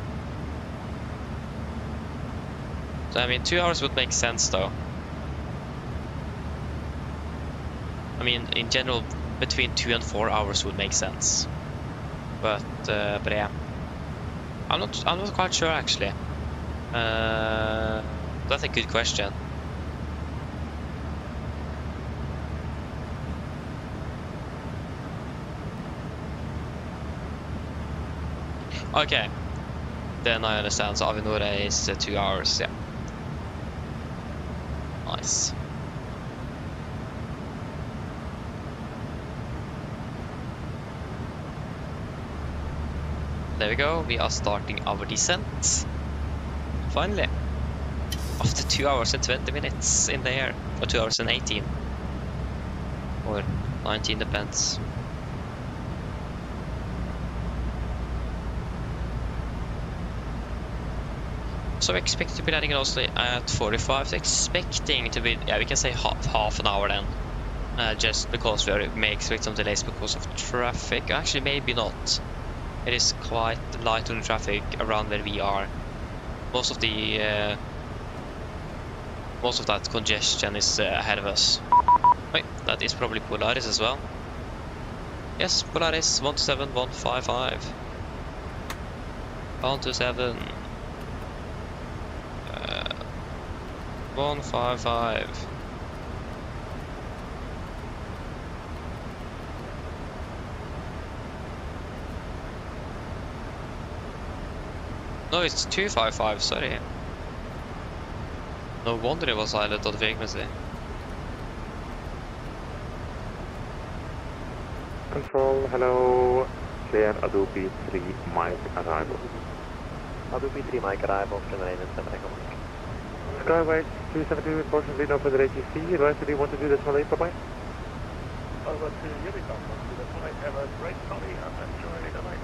So I mean, 2 hours would make sense though. I mean, in general, between 2 and 4 hours would make sense. But yeah, I'm not quite sure actually. That's a good question. Okay, then I understand. So Avinor is 2 hours. Yeah, nice. There we go. We are starting our descent. Finally, after 2 hours and 20 minutes in the air, or 2 hours and 18, or 19, depends. So we expect to be landing in Oslo at 45. So expecting to be, yeah, we can say half an hour then, just because we may expect some delays because of traffic. Actually, maybe not. It is quite light on the traffic around where we are. Most of that congestion is ahead of us. Wait, that is probably Polaris as well. Yes, Polaris 127 155. 127 155. No, it's 255, sorry. No wonder it was silent on the frequency. Control, hello. Clear Adobe 3 mic arrival. Adobe 3 mic arrival, generated 7 Echo. Skyway 272, unfortunately no further ATC. Advise if you want to do this one late, bye-bye. Over to Unicorn, to the point, have a great story, and enjoy the night.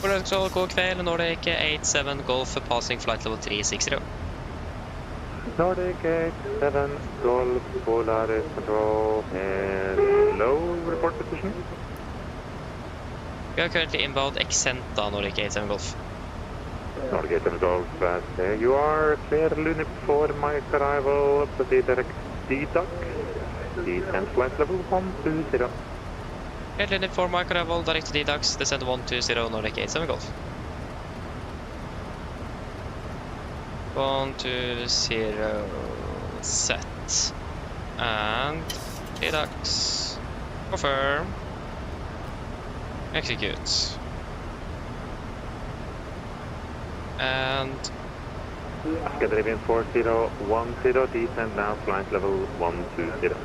Control, god kväll, Nordic 87 Golf passing flight level 360. Nordic 87 Golf Polaris Control, hello, report position. We are currently inbound Exenta, Nordic 87 Golf. Nordic 87 Golf, there you are, clear Lunip 4 mic arrival, proceed direct D-Duck, descent flight level 120. Clear Linux 4 mic arrival, direct to D-Ducks, descent 120, Nordic 87 Golf. 120 set. And D-Ducks. Confirm. Execute. And Scandinavian 4010, descent now, flight level 120.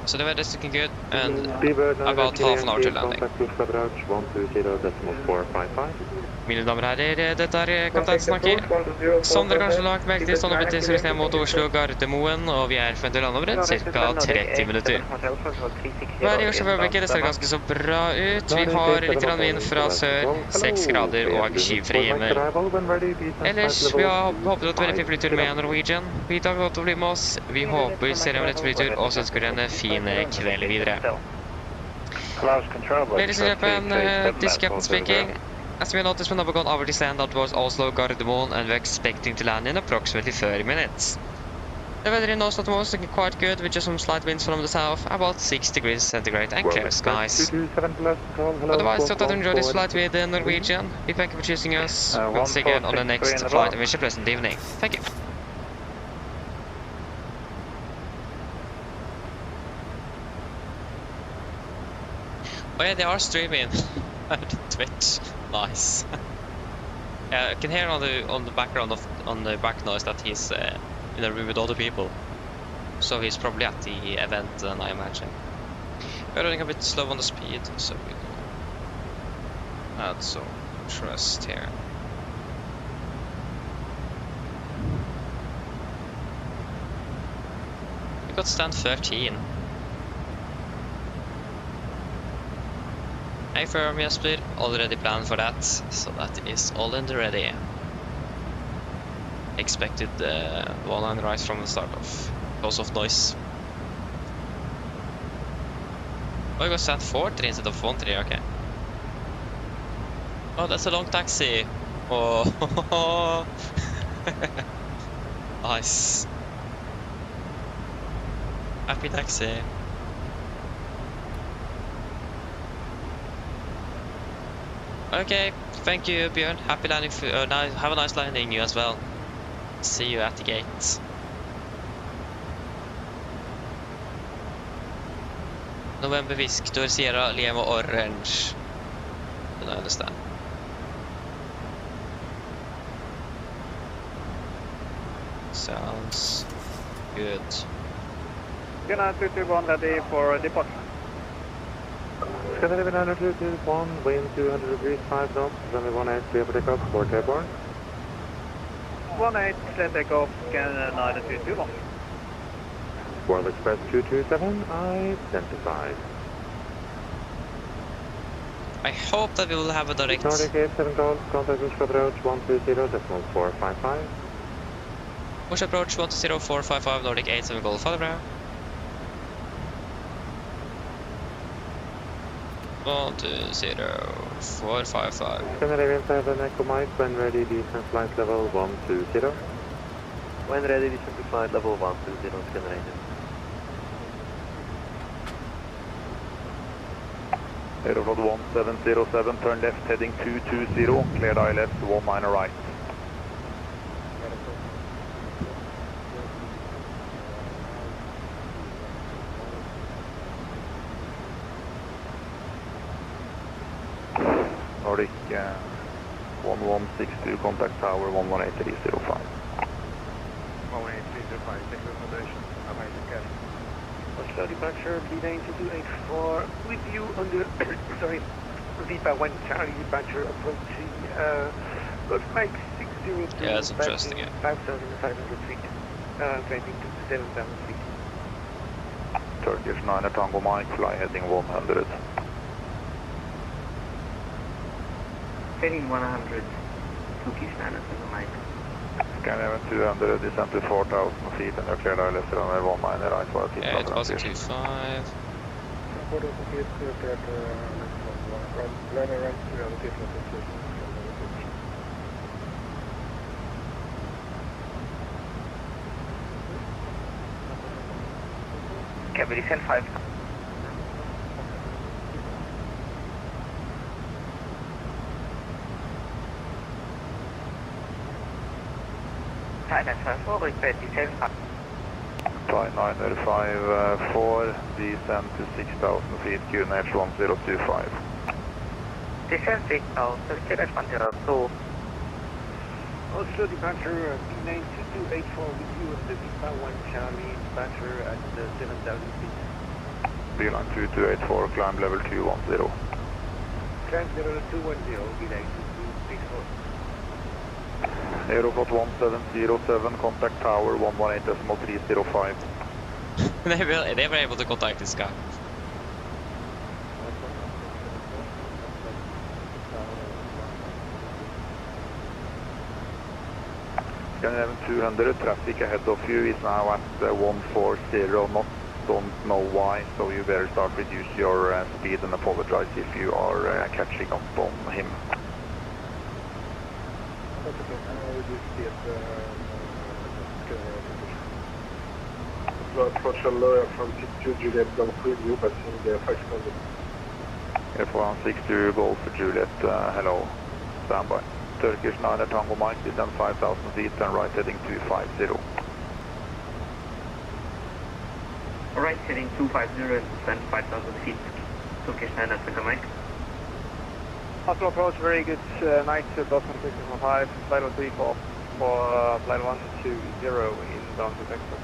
so the weather is looking good, and Seabird, about half an hour to landing. Contact with approach 120.455. Mine damer og herrer, dette er kaptein snakker. Som dere kanskje har lagt merke til, stående betis ned mot Oslo Gardermoen, og vi er forventet å lande over ca. 30 minutter. Været i Oslo for øyeblikket, det ser ganske så bra ut. Vi har litt vind fra sør, 6 grader og skyfri himmel. Ellers, vi har håpet at veldig fin flytur med Norwegian. Vi tar godt å bli med oss. Vi håper ser om rett flytur, og så ønsker dere en fin kveld videre. Ladies and gentlemen, this is Captain speaking. As we noticed when we got over the stand out was Oslo Gardermoen, and we're expecting to land in approximately 30 minutes. The weather in Oslo was looking quite good, with just some slight winds from the south, about 6 degrees centigrade and clear skies. Otherwise, thought to enjoy this flight with Norwegian. We thank you for choosing us once again on the next flight, and wish you a pleasant evening. Thank you. Oh yeah, they are streaming to Twitch. Nice. Yeah, I can hear on the background on the back noise that he's in a room with other people. So he's probably at the event, then I imagine. We're running a bit slow on the speed, so we will add some trust here. We got stand 13. Hey firm, Jesper, already planned for that, so that is all in the ready. Expected one-line rise from the start off, because of noise. Oh, you got stand 4-3 instead of 1-3, okay. Oh, that's a long taxi. Oh, nice. Happy taxi. Okay, thank you, Björn. Happy landing. Have a nice landing, you as well. See you at the gate. November Victor Sierra Lima Orange. Then I understand. Sounds good. United 221 ready for departure. Scandinavian 90221, wind 200 degrees, 5 knots, runway 18, clear for takeoff, port airborne. 18, clear takeoff, Scandinavian 90221. World Express 227, identified. I hope that we will have a direct... Nordic 87 Golf, contact with approach 120.455. Push approach 120.455, Nordic 87 Golf, follow bro. 120.455. Scandinavian 7 Echo Mike, when ready, descent flight level 120. When ready, descent to flight level 120, Scandinavian. Aeroflot 1707, turn left heading 220, cleared ILS 19 right. Nordic 1162, contact tower 118305. 18305, take your accommodation. Oslo departure, B9 2284, with you under, sorry, Vipa 1 Charlie departure approaching, Golf Mike 602, Yeah, that's interesting, yeah. 5,500 feet, climbing to 7,000 feet. Turkish 9 Tango Mike, fly heading 100. Heading 100, Turkish 9 Tango Mike. Scan 200, descend to 4,000 feet and you're cleared ILS runway 19 right for a team. Yeah, it was a 25. Cabin descent 5. Thailand 54, request descent 5. Thai 954, descend to 6,000 feet, QNH 1025. Descent 6,000, QNH 102. Oslo departure, B9 2284 with you on the Vipa 1 Charlie departure at 7,000 feet. Beeline 2284, climb level 210. Climb level 210, B9 2284. Aeroflot 1707, contact tower 118.305. They were able to contact this guy. Scan 200, traffic ahead of you is now at 140 knots. Don't know why, so you better start reduce your speed and apologize if you are catching up on him. Approach lower from 62 Juliet Golf with you, but in the 500. Airport 62 Golf Juliet, hello, standby. Turkish 9 Tango Mike, descend 5,000 feet and right heading 250. Right heading 250, descent 5,000 feet, Turkish 9 Tango Mike. Oslo approach, very good night, Boston 615, flight 34 for flight 120 inbound to Texas.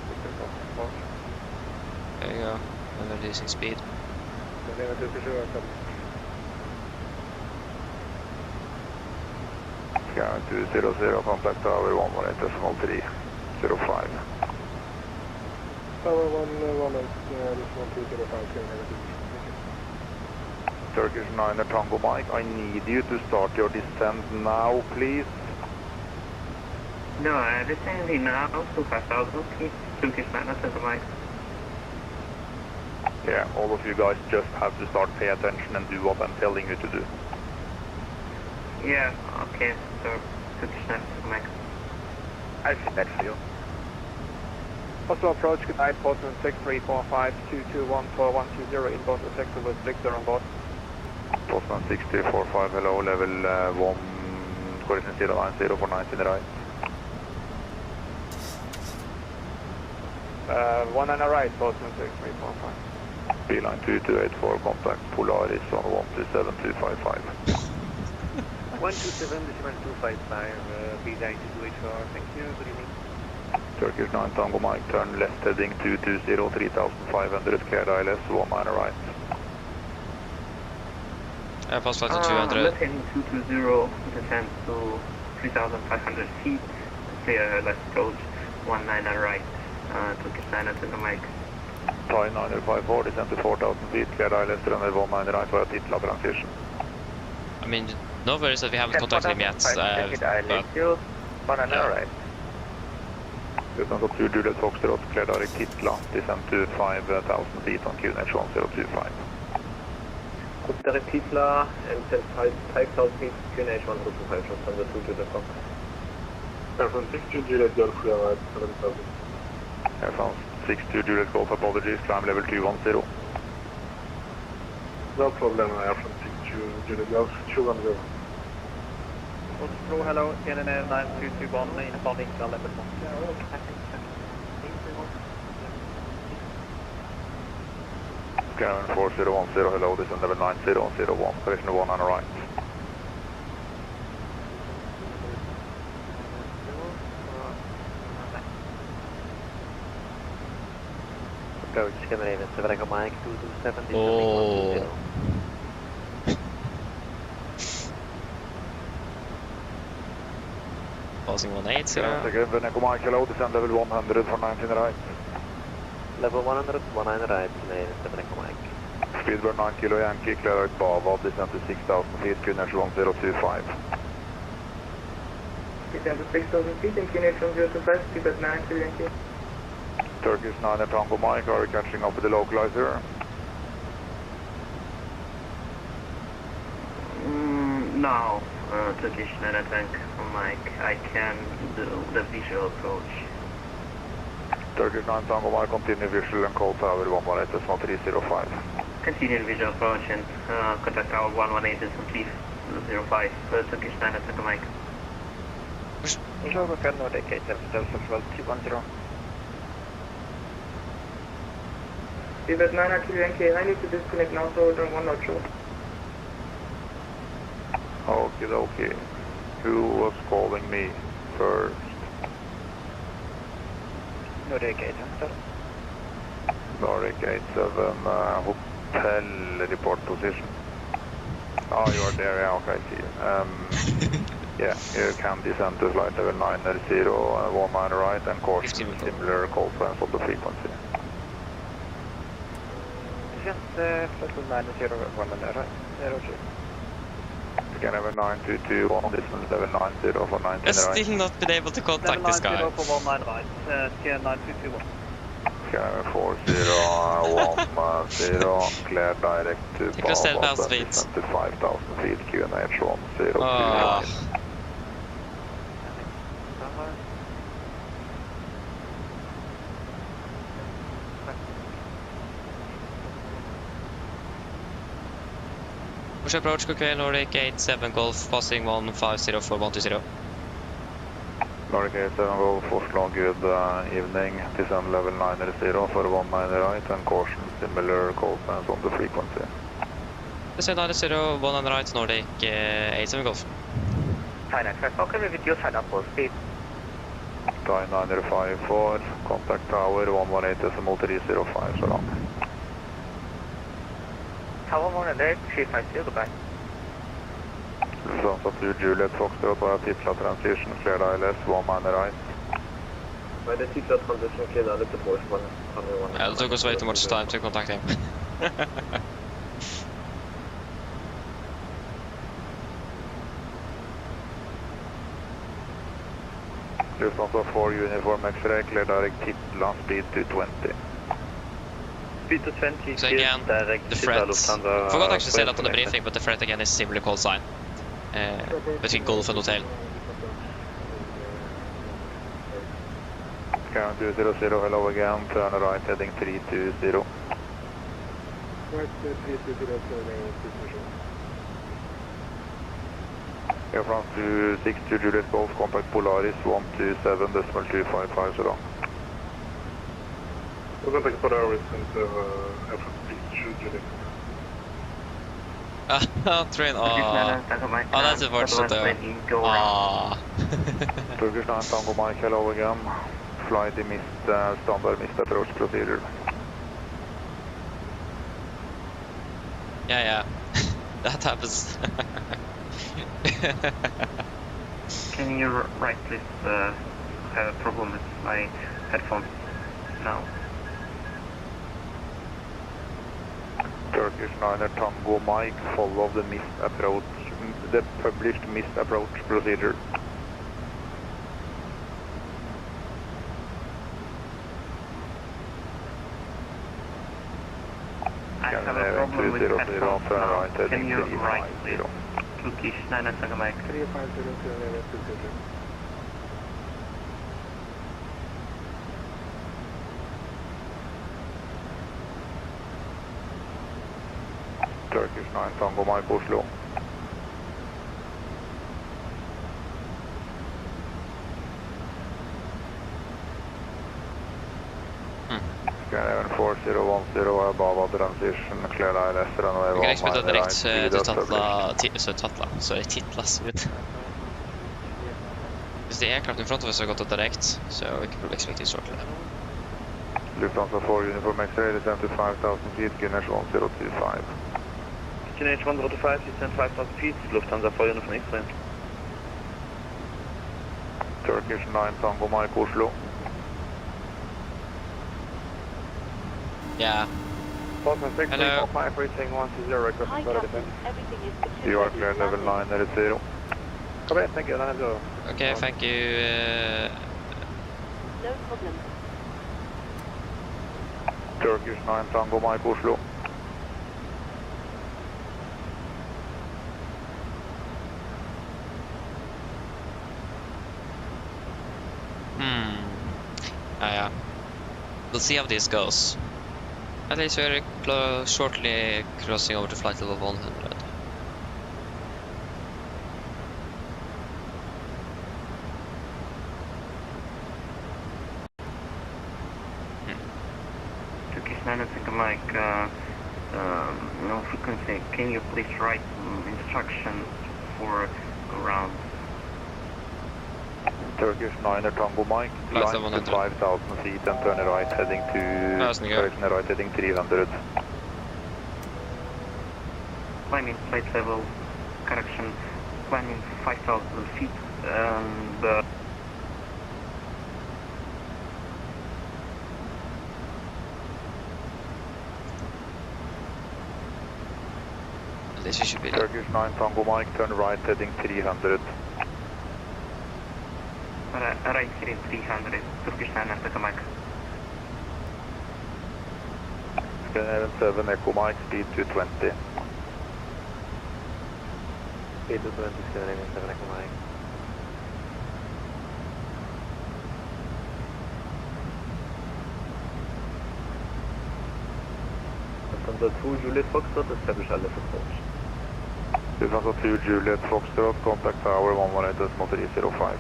There you go. And they're losing speed. Scan 200, contact tower 118.305. Tower 118.205, Turkish 9 Tango Mike, I need you to start your descent now, please. No, descending now to 5,000 feet, Turkish 9 Tango Mike. Yeah, all of you guys just have to start pay attention and do what I'm telling you to do. Yeah, okay, so Turkish 9 Tango Mike. I see that for you. Oslo approach, good night, Portland 6345 2214120 inbound to Texas with Victor on board. Postman 6345, hello, level 1, coordinate 090 for 19 right. 1 and a right, Postman 6345. Beeline 2284, contact Polaris on 127255. 127.255, B9 284, thank you, good evening. Turkish 9 Tango Mike, turn left heading 220, 3500, cleared ILS, 19 right. Pass flight to 200. Left heading 220, descend to 3,500 feet, clear left approach, 19 right, Turkish 9 Tango Mike. Thai 954, descend to 4,000 feet, cleared ILS, runway 19 right for a titla transition. I mean, no worries that we haven't contacted him yet, but... right. Descend to 2 Juliet Foxtrot, cleared direct titla, descend to 5,000 feet on QNH 1025. Direct Titla and 5,000 feet, QNH 1025, just under 2 Juliet Fox. Airphone 62 Juliet Golf, we are at 7,000. Airphone 62 Juliet Golf, apologies, climb level 210. No problem, Airphone 62 Juliet Golf, 210. Oslo, hello, NNR 9221, inbounding to level 1. Scan 4010, hello, descend level 9001, correction 1 on right. Tim Raven, 7 Echo Mike, 227, Oh. 120. Passing 180. Second, Echo Mike, hello, descend level 100 for 19 right. Level 100, 19 right, Tim Raven, 7 Echo Mike. Speedbird 9 kilo Yankee, clear out Bava, descend to 6,000 feet, QNH 1025. Descend to 6,000 feet and QNH 1025, speedbird 9 kilo Yankee. Turkish 9 at Tango Mike, are you catching up with the localizer? No, Turkish 9 at Tango Mike, I can do the visual approach. Turkish 9 Tango Mike, continue visual and call tower 118.305. Continue visual approach and contact tower 118.305, Turkish 9 at Tango Mike. Oslo Norwegian Nordic 877 Speedbird 9 at Kilo Yankee, I need to disconnect now, so don't want to show. Okie dokie. Who was calling me first? Nordic 877. Nordic 87, hotel report position. Oh, you are there, yeah, okay, I see you. Yeah, you can descend to flight level 90, 19 right, and caution similar call signs on the frequency. Descend flight level 90, 19 right, 02. Scan level 9221, descend level 90 for 19 I've right. still not been able to contact this guy. Level 90 for 19 right, scan 9221. Scan level 4010, clear direct to Take us 10,000 feet. descend to 5,000 feet, QNH 1025. Push approach, Cocaine Nordic 87 Golf, passing 150 for 120. Nordic 87 Golf, Oslo, good evening. Descend level 90 for 19 right, and caution similar call signs on the frequency. Descend 90, 19 right, Nordic 87 Golf. Thai 95, how can we reduce head up full speed? Thai 954, contact tower 118.305, so long. Tower 100, 350, goodbye. Lufthansa 2 Juliet Foxtrot, via Titla transition, clear ILS 19 right. By the Titla transition, clear ILS to Porsche 101. Yeah, it took us way too much time to contact him. Lufthansa 4 Uniform X-ray, clear direct Titla, speed 220. Speed to 20, So again, the threat, forgot to actually say that on the briefing, but the threat again is similar call sign between Golf and Hotel. Scan 200, hello again, turn right, heading 320. Right, 320, Air France 262 Juliet Golf, contact Polaris 127.255, so long. We're going to take Polaris into Air France 262 Juliet. Train, oh, that's unfortunate though. Turkish 9 Tango Mike, hello again. Fly the standard missed approach procedure. Yeah, that happens. Can you right please have a problem with my headphones now? Turkish 9 at Tango Mike, follow the missed approach, the published missed approach procedure. I have a problem with headphones now. Can you right please? Turkish 9 at Tango Mike. 350 Turkish 9 Tango Mike, Oslo. Scan 4010, Bava transition, clear ILS runway 19 right. Vi kan eksportera direkt till Titla ut. Because the aircraft in front of us have got it direct, so we can probably expect it shortly. Lufthansa 4 uniform X-ray, descend to 5,000 feet, QNH 1025. QNH 1025, descend 5,000 feet, Lufthansa 4 uniform X-ray. Turkish 9 Tango Mike Oslo. Yeah. Hello. 5 reaching 120, request Hi, for Captain. Everything is You are clear level 9 at 0. Copy, thank you, 9 0. Okay, thank you. No problem. Turkish 9 Tango Mike Oslo. Yeah. We'll see how this goes. At least we're shortly crossing over to flight level 100. Turkish 9 and Tango Mike, no frequency. Can you please write instructions for around? Turkish 9 Tango Mike, climb to 5,000 feet and turn right heading to, correction right heading 300. Climbing flight level, correction, climbing 5,000 feet and This should be Turkish 9 Tango Mike, turn right heading 300. right heading 300, Turkish 9 and Tango Mike. Scandinavian 7 Echo Mike, speed 220. Speed 220, Scandinavian 7 Echo Mike. Lufthansa 2 Juliet Foxtrot, establish LF approach. Lufthansa 2 Juliet Foxtrot, contact tower 118.305.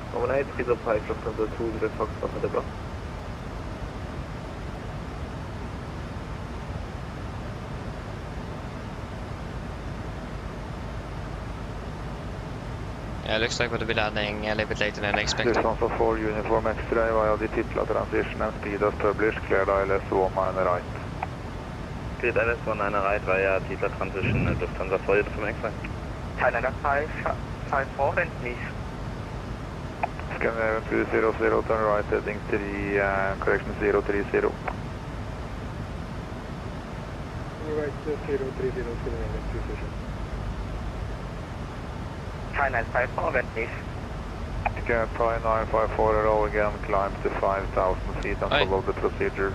18305, Lufthansa 2 Juliet Foxtrot, med det bra. Yeah, looks like we'll be landing a little bit later than expected. Lufthansa 4 uniform X-ray via the titla transition and speed as published, cleared ILS 19 right. Cleared ILS 19 right via titla transition, Lufthansa 4 uniform X-ray. Canada 554 and please. Scandinavian 200, turn right heading 3, correction 030. Right 030, Scandinavian 200. China 54 and please. Again, try 954 roll again, climb to 5,000 feet and follow the procedure.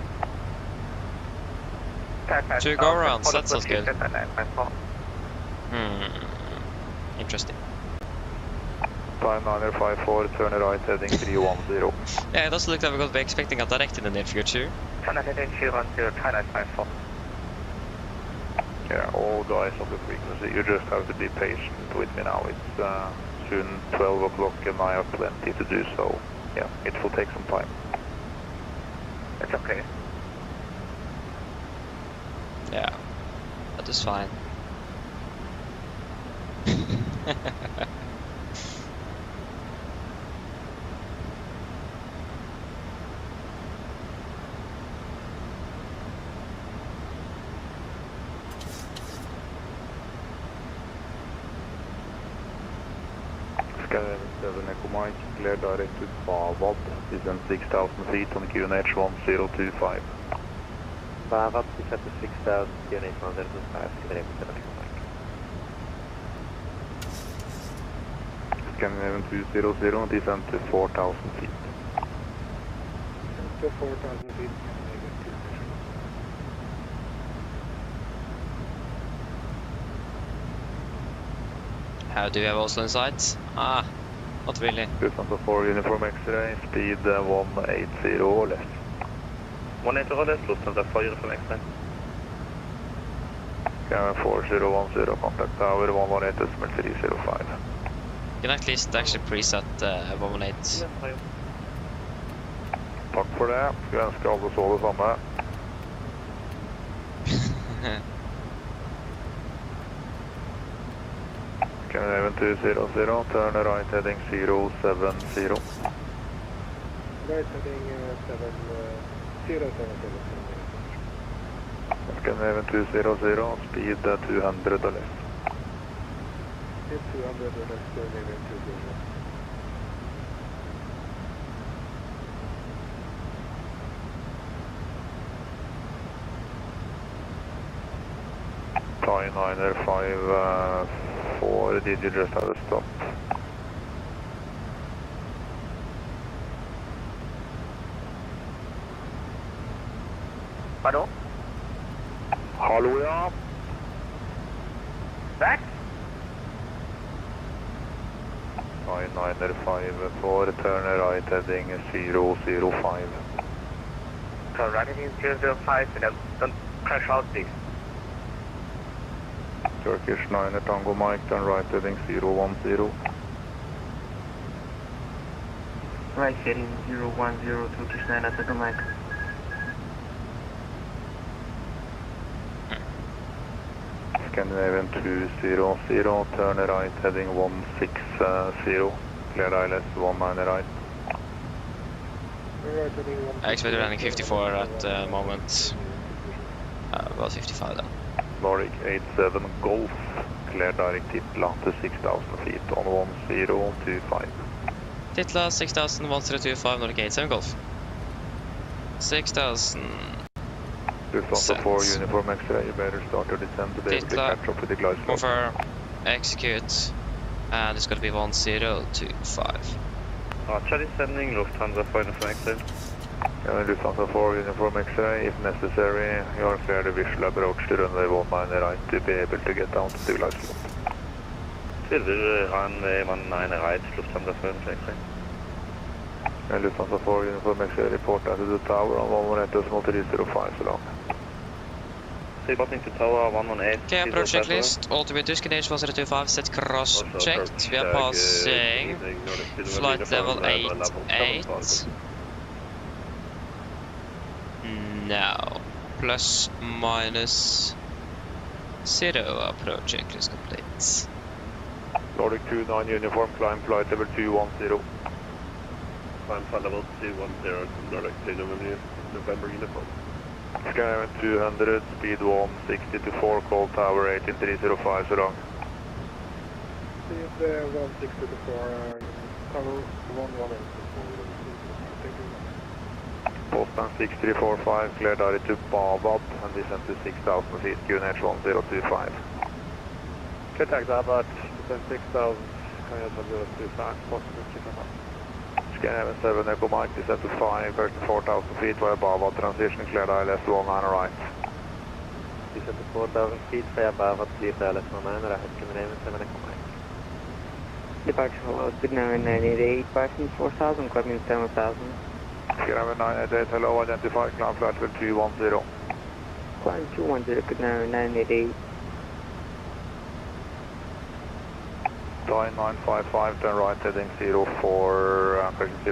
2 go-arounds, that sounds good. Interesting. Time 954, turn right heading 310. Yeah, it doesn't look like we're going to be expecting a direct in the near future. China heading 310, China 54. Yeah, all guys on the frequency, you just have to be patient with me now. It's soon 12 o'clock and I have plenty to do, so yeah, it will take some time. It's okay. Yeah, that is fine. Scandinavian 7 Echo Mike, clear direct to Bavad, descend 6,000 feet on QNH 1025. Bavad, descend to 6,000, QNH 1025, Scandinavian 7 Echo Mike. Scandinavian 200, descend to 4,000 feet. To 4,000 feet. How do we have Oslo in sight? Ah, not really. Lufthansa 4 uniform X-ray, speed 180 or less. 180 or less, Lufthansa 4 uniform X-ray. Scanner 4010, contact tower 118.305. You can at least actually preset 118. Takk for det. Skulle ønske alle så det samme. Scandinavian 200, turn right heading 070. Right heading 7, Scandinavian 200, speed 200 or less. Speed 200 or less, Scandinavian 200. Thai 954, did you just have a stop? Pardon? Hallo, ja. Back? Thai 954, turn right heading 005. So right heading 005, don't crash out please. Turkish 9 Tango Mike, turn right heading 010. Right heading 010, Turkish 9 at the mic. Scandinavian 200, turn right heading 160, clear ILS 19 right. I expect landing 54 at the moment. About 55 then. Nordic 87 Golf, clear direct Titla to 6,000 feet on 1025. Titla 6000, 1025, Nordic 87 Golf. 6000. Lufthansa 4 uniform X-ray, you better start your descent to be able to catch up with the glide slope. Confirm, execute, and it's going to be 1025. Archer is sending Lufthansa 4 uniform X-ray. Lufthansa 4 uniform X-ray, if necessary, you are clear the visual approach to runway 19 right to be able to get down to the glide slope. Silver, runway 19 right, Lufthansa 4 uniform X-ray. Lufthansa 4 uniform X-ray, report out to the tower on 118.305 so long. Reporting to tower 118. Okay, approach checklist, ultimate destination 1025, set cross checked, we are passing flight level 88. Now, plus minus 0, approach checklist complete. Nordic 29 uniform, climb flight level 210. Climb flight level 210, Nordic 2 November uniform. Scandinavian 200, speed 160 to 4, call tower 18305 so long. Speed 160 to 4, tower 118. Thank you. Postman 6345, clear direct to Bavad and descend to 6,000 feet, QNH 1025. Okay, tag Bavad, descend 6,000, QNH 1025, possible Chicago. Scandinavian 7 Echo Mike, descend to 4,000 feet via Bavad, transition cleared ILS 19 right. Descend to 4,000 feet via Bavad, cleared ILS 19 right, Scandinavian 7 Echo Mike. Departure hello, Scandinavian 988, passing 4,000, climbing 7,000. Scandinavian 988, hello, identify, climb flight level 210. Climb 210, Scandinavian 988. Thai 955, turn right heading 04, 050.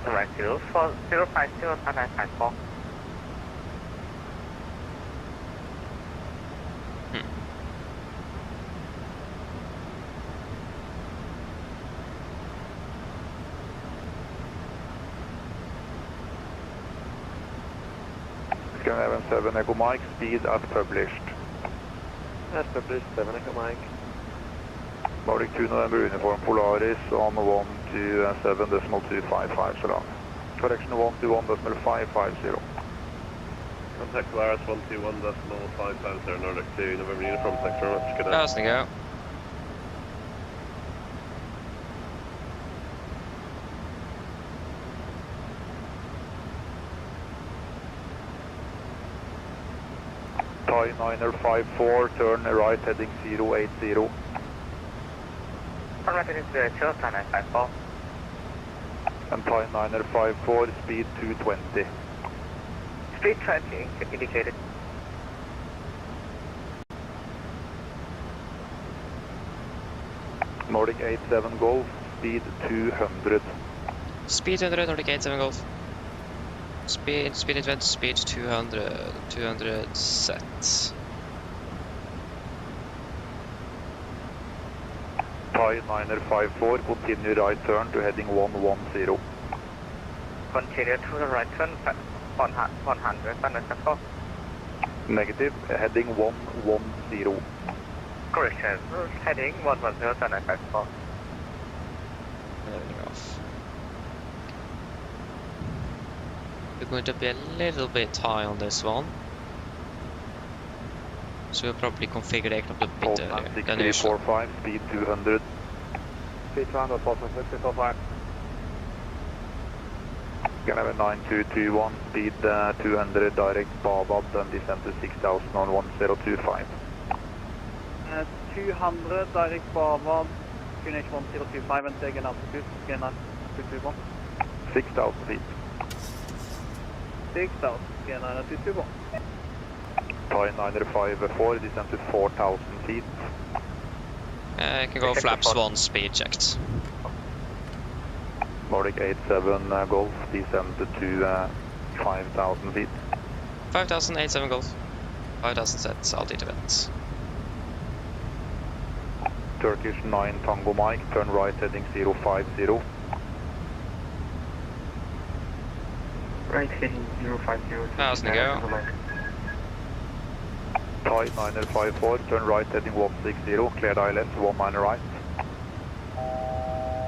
Alright, 050, 954. Scandinavian 7 Echo Mike, speed as published. As published, 7 Echo Mike. Nordic 2 November uniform Polaris on 127.255 so long. Correction 121.550. Contact Polaris 121.550, Nordic 2 November uniform, thanks very much. Good night. Passing go. Thai 954, turn right heading 080. Alright, it is 954. And Thai 954, speed 220. Speed 20, indicated. Nordic 87 Golf, speed 200. Speed 100, Nordic 87 Golf. Speed advance, speed 200, 200 set. Thai 954, continue right turn to heading 110. Continue to the right turn, 100, standard takeoff. Negative, heading 110. Correction, heading 110, standard takeoff. Leveling off. We're going to be a little bit high on this one. So we'll probably configure the aircraft a bit earlier than usual. 6345, speed 200. Speed 200, possible 645. Gonna have a 9221, speed 200, direct Babad, and descend to 6000 on 1025. 200, direct Babad, QNH 1025, and take an altitude, QNH 221. 6000 feet. 6000, QNH 221. Thai 954, descend to 4000 feet. You can go flaps 1, speed checked. Nordic 87 Golf, descend to 5000 feet. 5000, 87 Golf. 5000 sets, altitude event. Turkish 9 Tango Mike, turn right heading 050. Right heading 050. 1000 to go. Thai 954, turn right heading 160, cleared ILS 19 right.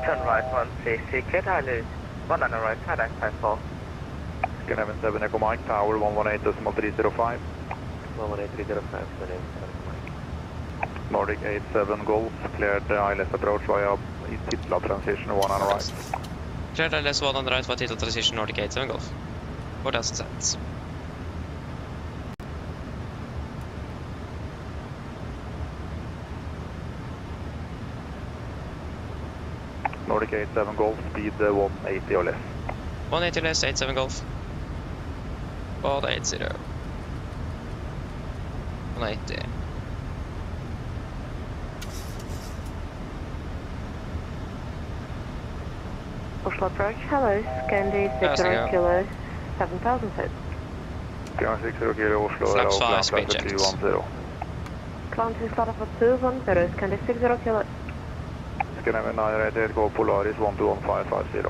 Turn right 160, cleared ILS 19 right, Thailand 54. Scan 7 Echo Mike, tower 118.305. 118.305, Nordic 87 Golf, cleared ILS approach via Titla transition 1 on right. Cleared ILS 1 on the right for Titla transition Nordic 87 Golf. 4000 sets. Nordic 87 Golf, speed 180 or less. 180 less, 87 Golf. 480. 180. Oslo approach, hello, Scandi 60 kilo, 7000 feet. Scan 60 kilo, Oslo, Flaps hello, 5, speed checked. 210. Climb to start off at 210, Scandi 60 kilo. Scan 988, go Polaris 121550.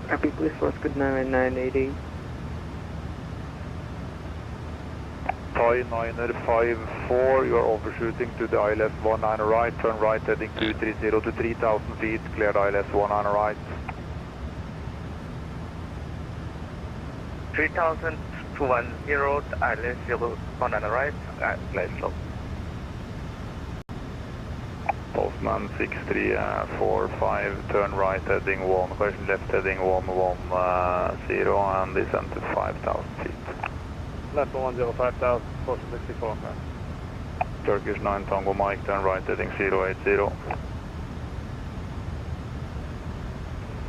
Copy, please, force good 980. Thai 954, you are overshooting to the ILS 19 right, turn right heading 230 to 3000 feet, cleared ILS 19 right. 3000 to 10, ILS 19 right, glide slope. Postman 6345, turn right heading 1, correction left heading 110 and descend to 5000 feet. Left 105,000, course 64. Turkish 9 Tango Mike, turn right heading 080.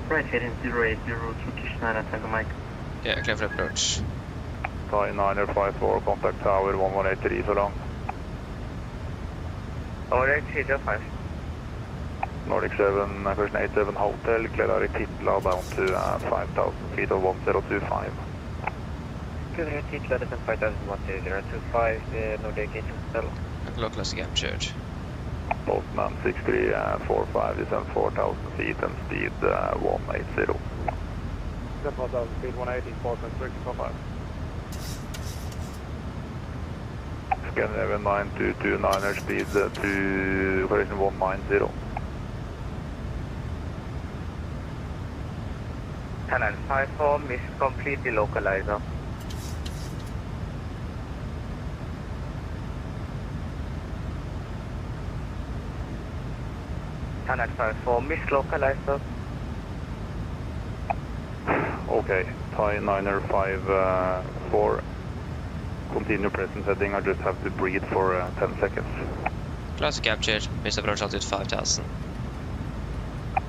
Right heading 080, Turkish 9 Tango Mike. Yeah, clear for approach. Thai 954, contact tower 1183 so long. 183.5. Nordic 7, correction 87 Hotel, clear direct Titla down to 5000 feet of 1025. Clear Titla descent 5025, Nordic 8 Hotel. Localist captured. Postman 6345, descend 4000 feet and speed 180. Descent 4000, speed 180, Postman 6345. Scan 9229er, speed to correction 190. Thailand 54, miss completely localizer. Thailand 54, miss localizer. Okay, Thai 954, continue present heading, I just have to breathe for 10 seconds. Classic captured, miss approach altitude 5000.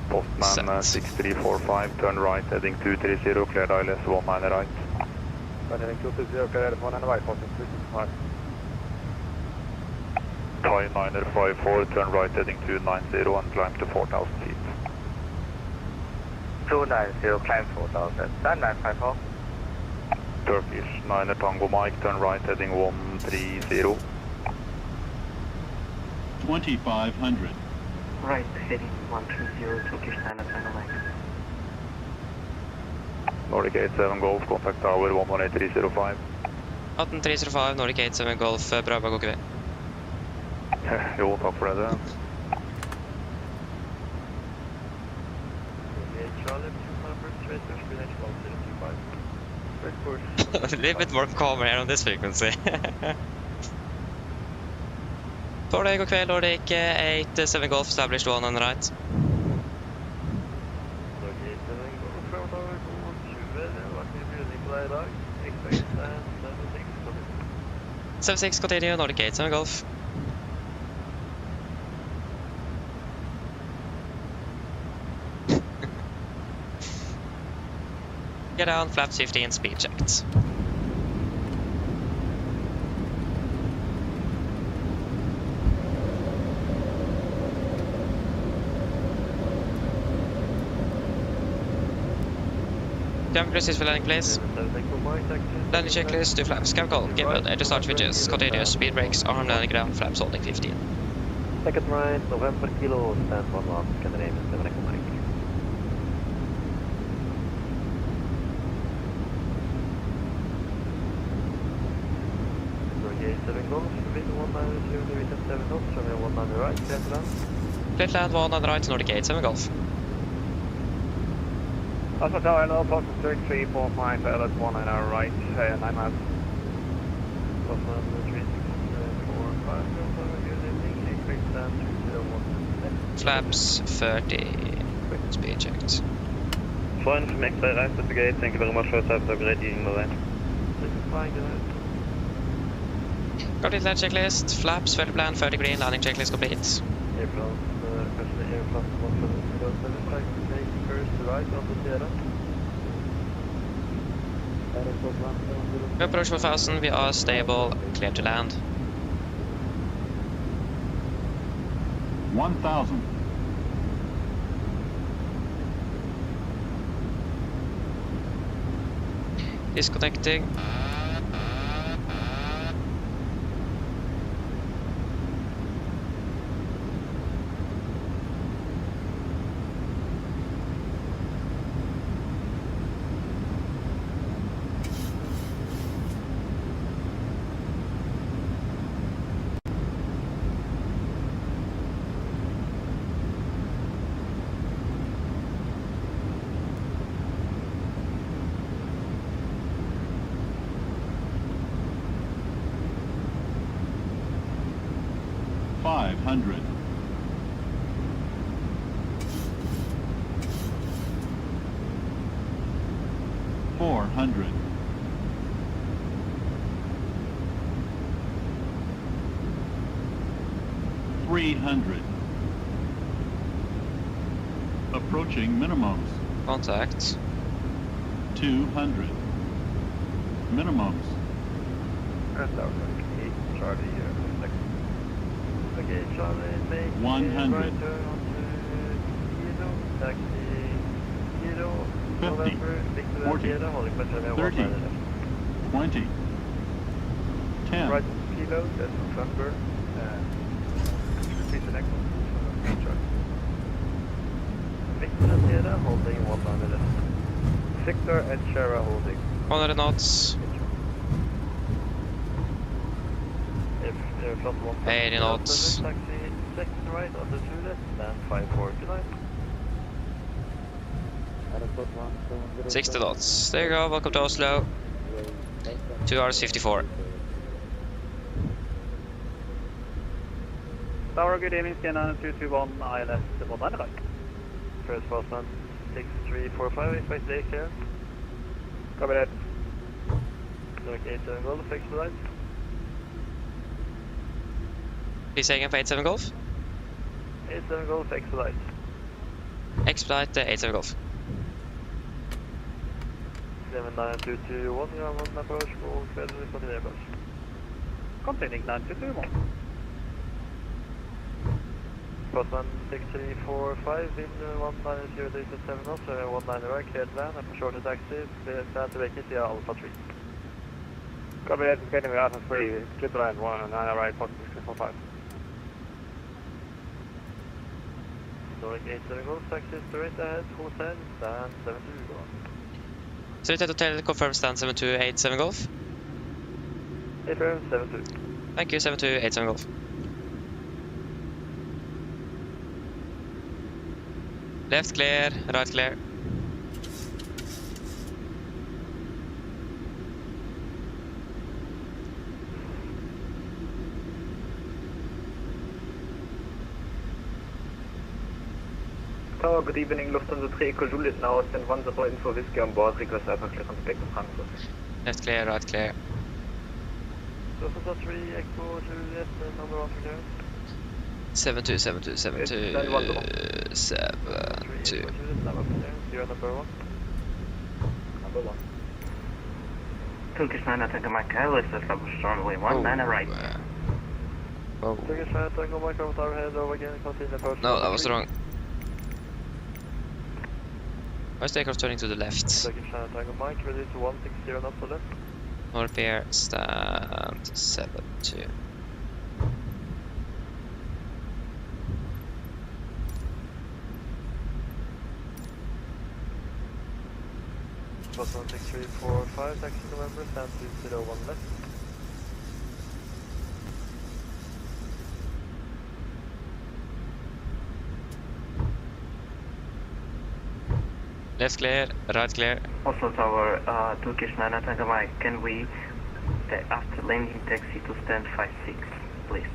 Postman 6345, turn right heading 230, cleared ILS 19 right. Heading 230, cleared 19 right, Postman 365. Thai 954, turn right heading 290 and climb to 4000 feet. 290, climb 4000, Thailand 954. Turkish 9 Tango Mike, turn right heading 130. 2500. Right heading 130, Turkish 9 Tango Mike. Nordic 87 Golf, contact tower 118.305. 18305 Nordic 87 Golf, bra bak går vi. Jo, takk for det. A little bit more calmer here on this frequency. Torday, god kveld, Nordic 87 Golf, established 1 on the right. 76, continue, Nordic 87 Golf. Get down, flaps 15, speed checked. Temperature is for landing, please. Landing checklist, do flaps, cab call, give it, edge start switches, continuous, speed brakes, arm landing ground, flaps holding 15. Second right, November Kilo, stand 11, Scandinavian 7 Echo Mike. Nordic 87 Golf, wind 190, division 7 knots, runway 190 right, clear to land. Clear to land, 1 on the right, Nordic 87 Golf. Alpha Tower, hello, Fox 3345, LS 1 on our right, 9 miles. Flaps 30, speed checked. Fine from exit right at the gate, thank you very much for your service, have a great evening, bye-bye. Got it, land checklist, flaps, 30 plan, 30 green, landing checklist complete. We approach 1000, we are stable, clear to land. 1,000. Disconnecting. $500. 400. 300. Approaching minimums. Contact. 200. Minimums. And our 8 Charlie, okay, Charlie, make 100. right turn onto Kilo, taxi, Kilo, 50, November, stick to that 40, Kilo, holding pressure, 30, 20, 10, right Kilo, that's November, repeat the next one, Charlie. Victor and Sierra, holding 100. Victor and Sierra holding. 100 knots. 80 knots. Taxi, second right, altitude, stand 549. 60 knots. There you go, welcome to Oslo. 2 hours 54. Tower, good evening, Sienna 221 ILS 195. First Boston 6345, expect day clear. Copy that. Nordic 87 Golf, fix the lights. Please say again for 87 Golf. 87 Golf, fix the lights. Expedite 87 Golf. 79221, you have one approach, full credit, continue approach. Continuing 9221. Boston 6345, wind 190.7 knots, 19 right, clear to land, and for shorter taxi, stand to vacate via Alpha 3. Copy that, getting the Alpha 3, clear to land, 19 right, 4645. Nordic 87 Golf, taxi straight ahead, full 10, stand 72, go on. Straight Hotel, confirm stand 7287 Golf. Affirm 72. Thank you, 7287 Golf. Left clear, right clear. Tower, good evening, Lufthansa 3 Echo Juliet now, send 10 info whiskey on board, request Alpha clear on back to Frankfurt. Left clear, right clear. Lufthansa 3 Echo Juliet, number 1 clear. 7272, 7272. You're number 1. Number 1. Turkish 9 Tango Mike, let's establish runway 19 right. Oh. Turkish 9 Tango Mike, over tower head over again, continue approach. No, that was wrong. Why is takeoff turning to the left? Turkish 9 Tango Mike, ready to 160 knots to left. More repair, stand 72. Plus 16345, taxi November, stand 201 left. Left clear, right clear. Oslo Tower, Turkish 9 Tango Mike, can we, after landing taxi to stand 56, please?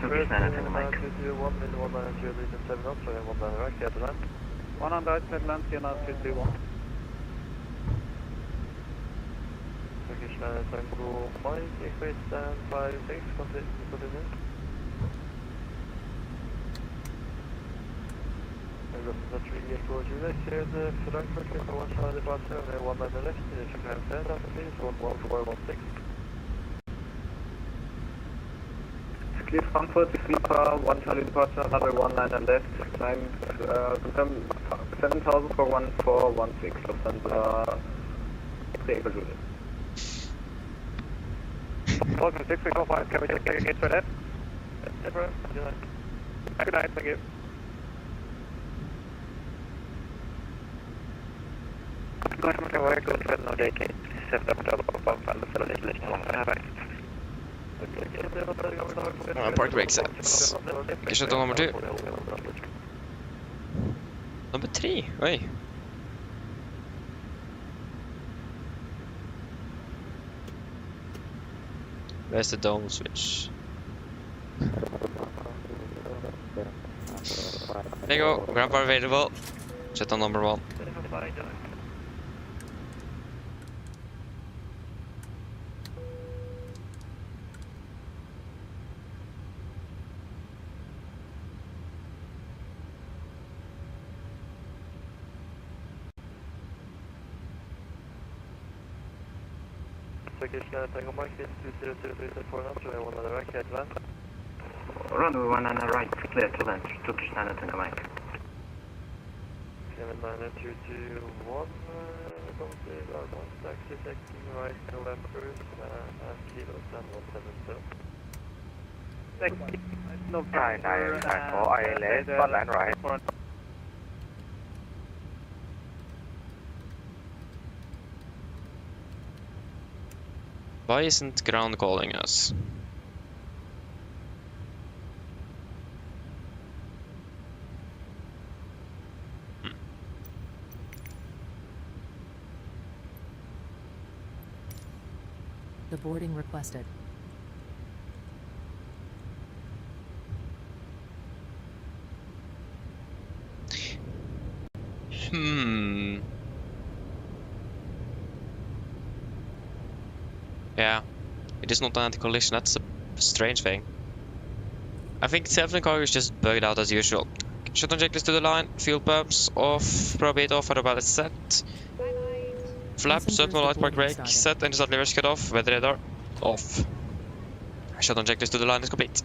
Turkish 9 Tango Mike. 221, mid 190, reason 7 knots, so 1 right, clear to land. 100 Midland, Sierra 221. Turkish 9 Tango Mike, equate stand 56, continue. Lufthansa 3 Echo Juliet, clear the Frankfurt, clear for 1 side departure, 19 left, check hand stand, after please, 11416. Clear Frankfurt, sleeper, 1 Charlie departure, runway 19 left, climb, confirm 7000 for 1416, Lufthansa 3 Echo Juliet. Welcome 6345, can we check your gates for left? Affirm, good night, thank you. Park brake set. Kanske number 2. Number 3, oj. Where's the dome switch? There you go, grandpa available. Set on number 1. Turkish 9 Tango Mike, 20334 knots, so 1 right, clear to land. Runway 19 right, clear to land, Turkish 9 Tango Mike. 79221, taxi taking right November, kilo stand 170. November, ILS, flatland right. Why isn't ground calling us? The boarding requested. Yeah, it is not an anti-collision, that's a strange thing. I think self-link cargo is just bugged out as usual. Shut on checklist to the line, fuel pumps off, probate off, autopilot set. Flaps up, no light park brake set, engine start levers cut off, weather radar off. Shut on checklist to the line is complete.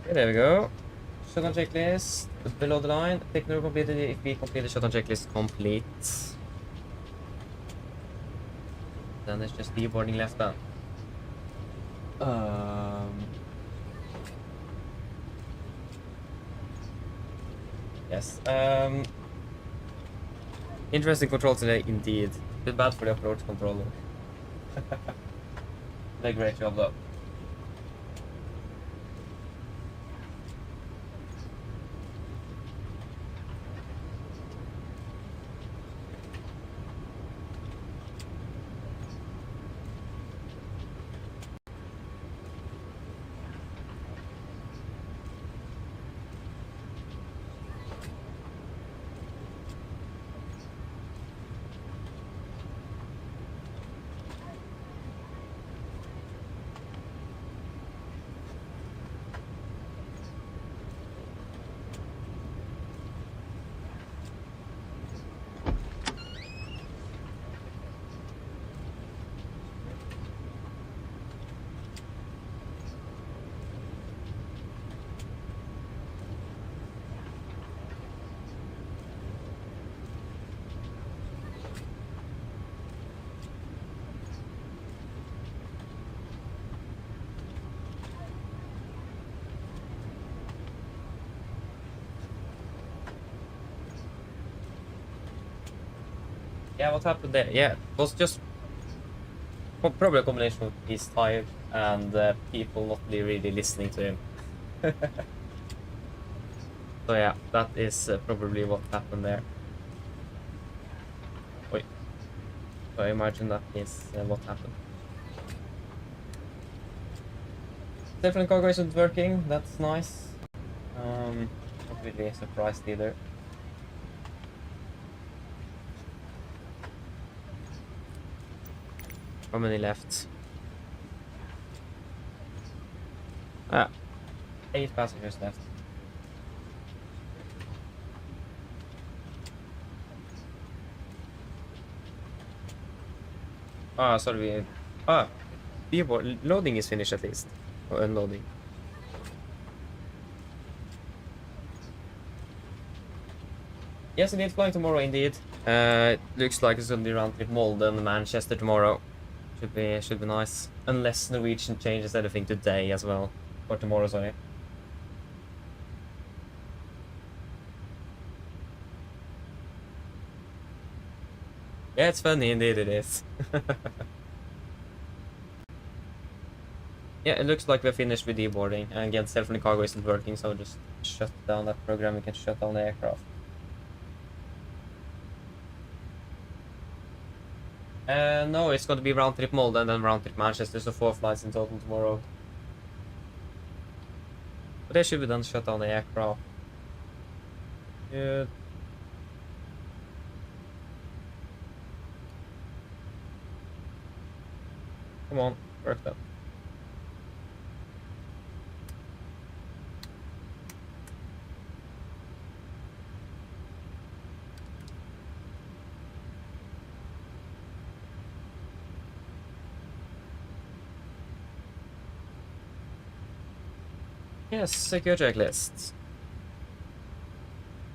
Okay, there we go. Shutdown checklist below the line. Techno completed if we complete the shutdown checklist complete. Then it's just deboarding left then. Yes. Interesting control today indeed. Bit bad for the approach controller. Did a great job though. Yeah, what happened there? Yeah, it was just probably a combination of he's tired and people not really listening to him. So yeah, that is probably what happened there. Wait, so I imagine that is what happened. Different cargo isn't working, that's nice. Not really surprised either. How many left? 8 passengers left. Sorry. Loading is finished at least. Or unloading. Yes, indeed, flying tomorrow indeed. It looks like it's gonna be round trip Malden and Manchester tomorrow. Should be nice. Unless Norwegian changes anything today as well. Or tomorrow, sorry. Yeah, it's funny, indeed it is. Yeah, it looks like we're finished with deboarding, and again, self-running cargo isn't working, so just shut down that program, we can shut down the aircraft. No, it's going to be round trip Malden and then round trip Manchester, so 4 flights in total tomorrow. But they should be done, shut down the aircraft. Good. Come on, work that. Yes, secure checklists.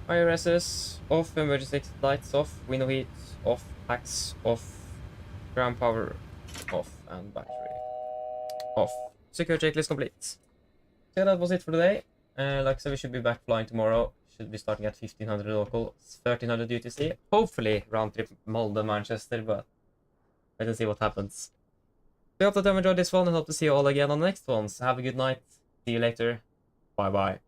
IRSs off, emergency exit lights off, window heat off, packs off, ground power off, and battery off. Secure checklist complete. So that was it for today. Like I said, we should be back flying tomorrow. Should be starting at 1500 local, 1300 UTC. Hopefully round trip Malden, Manchester, but let's see what happens. We hope that you enjoyed this one and hope to see you all again on the next ones. Have a good night. See you later. Bye bye.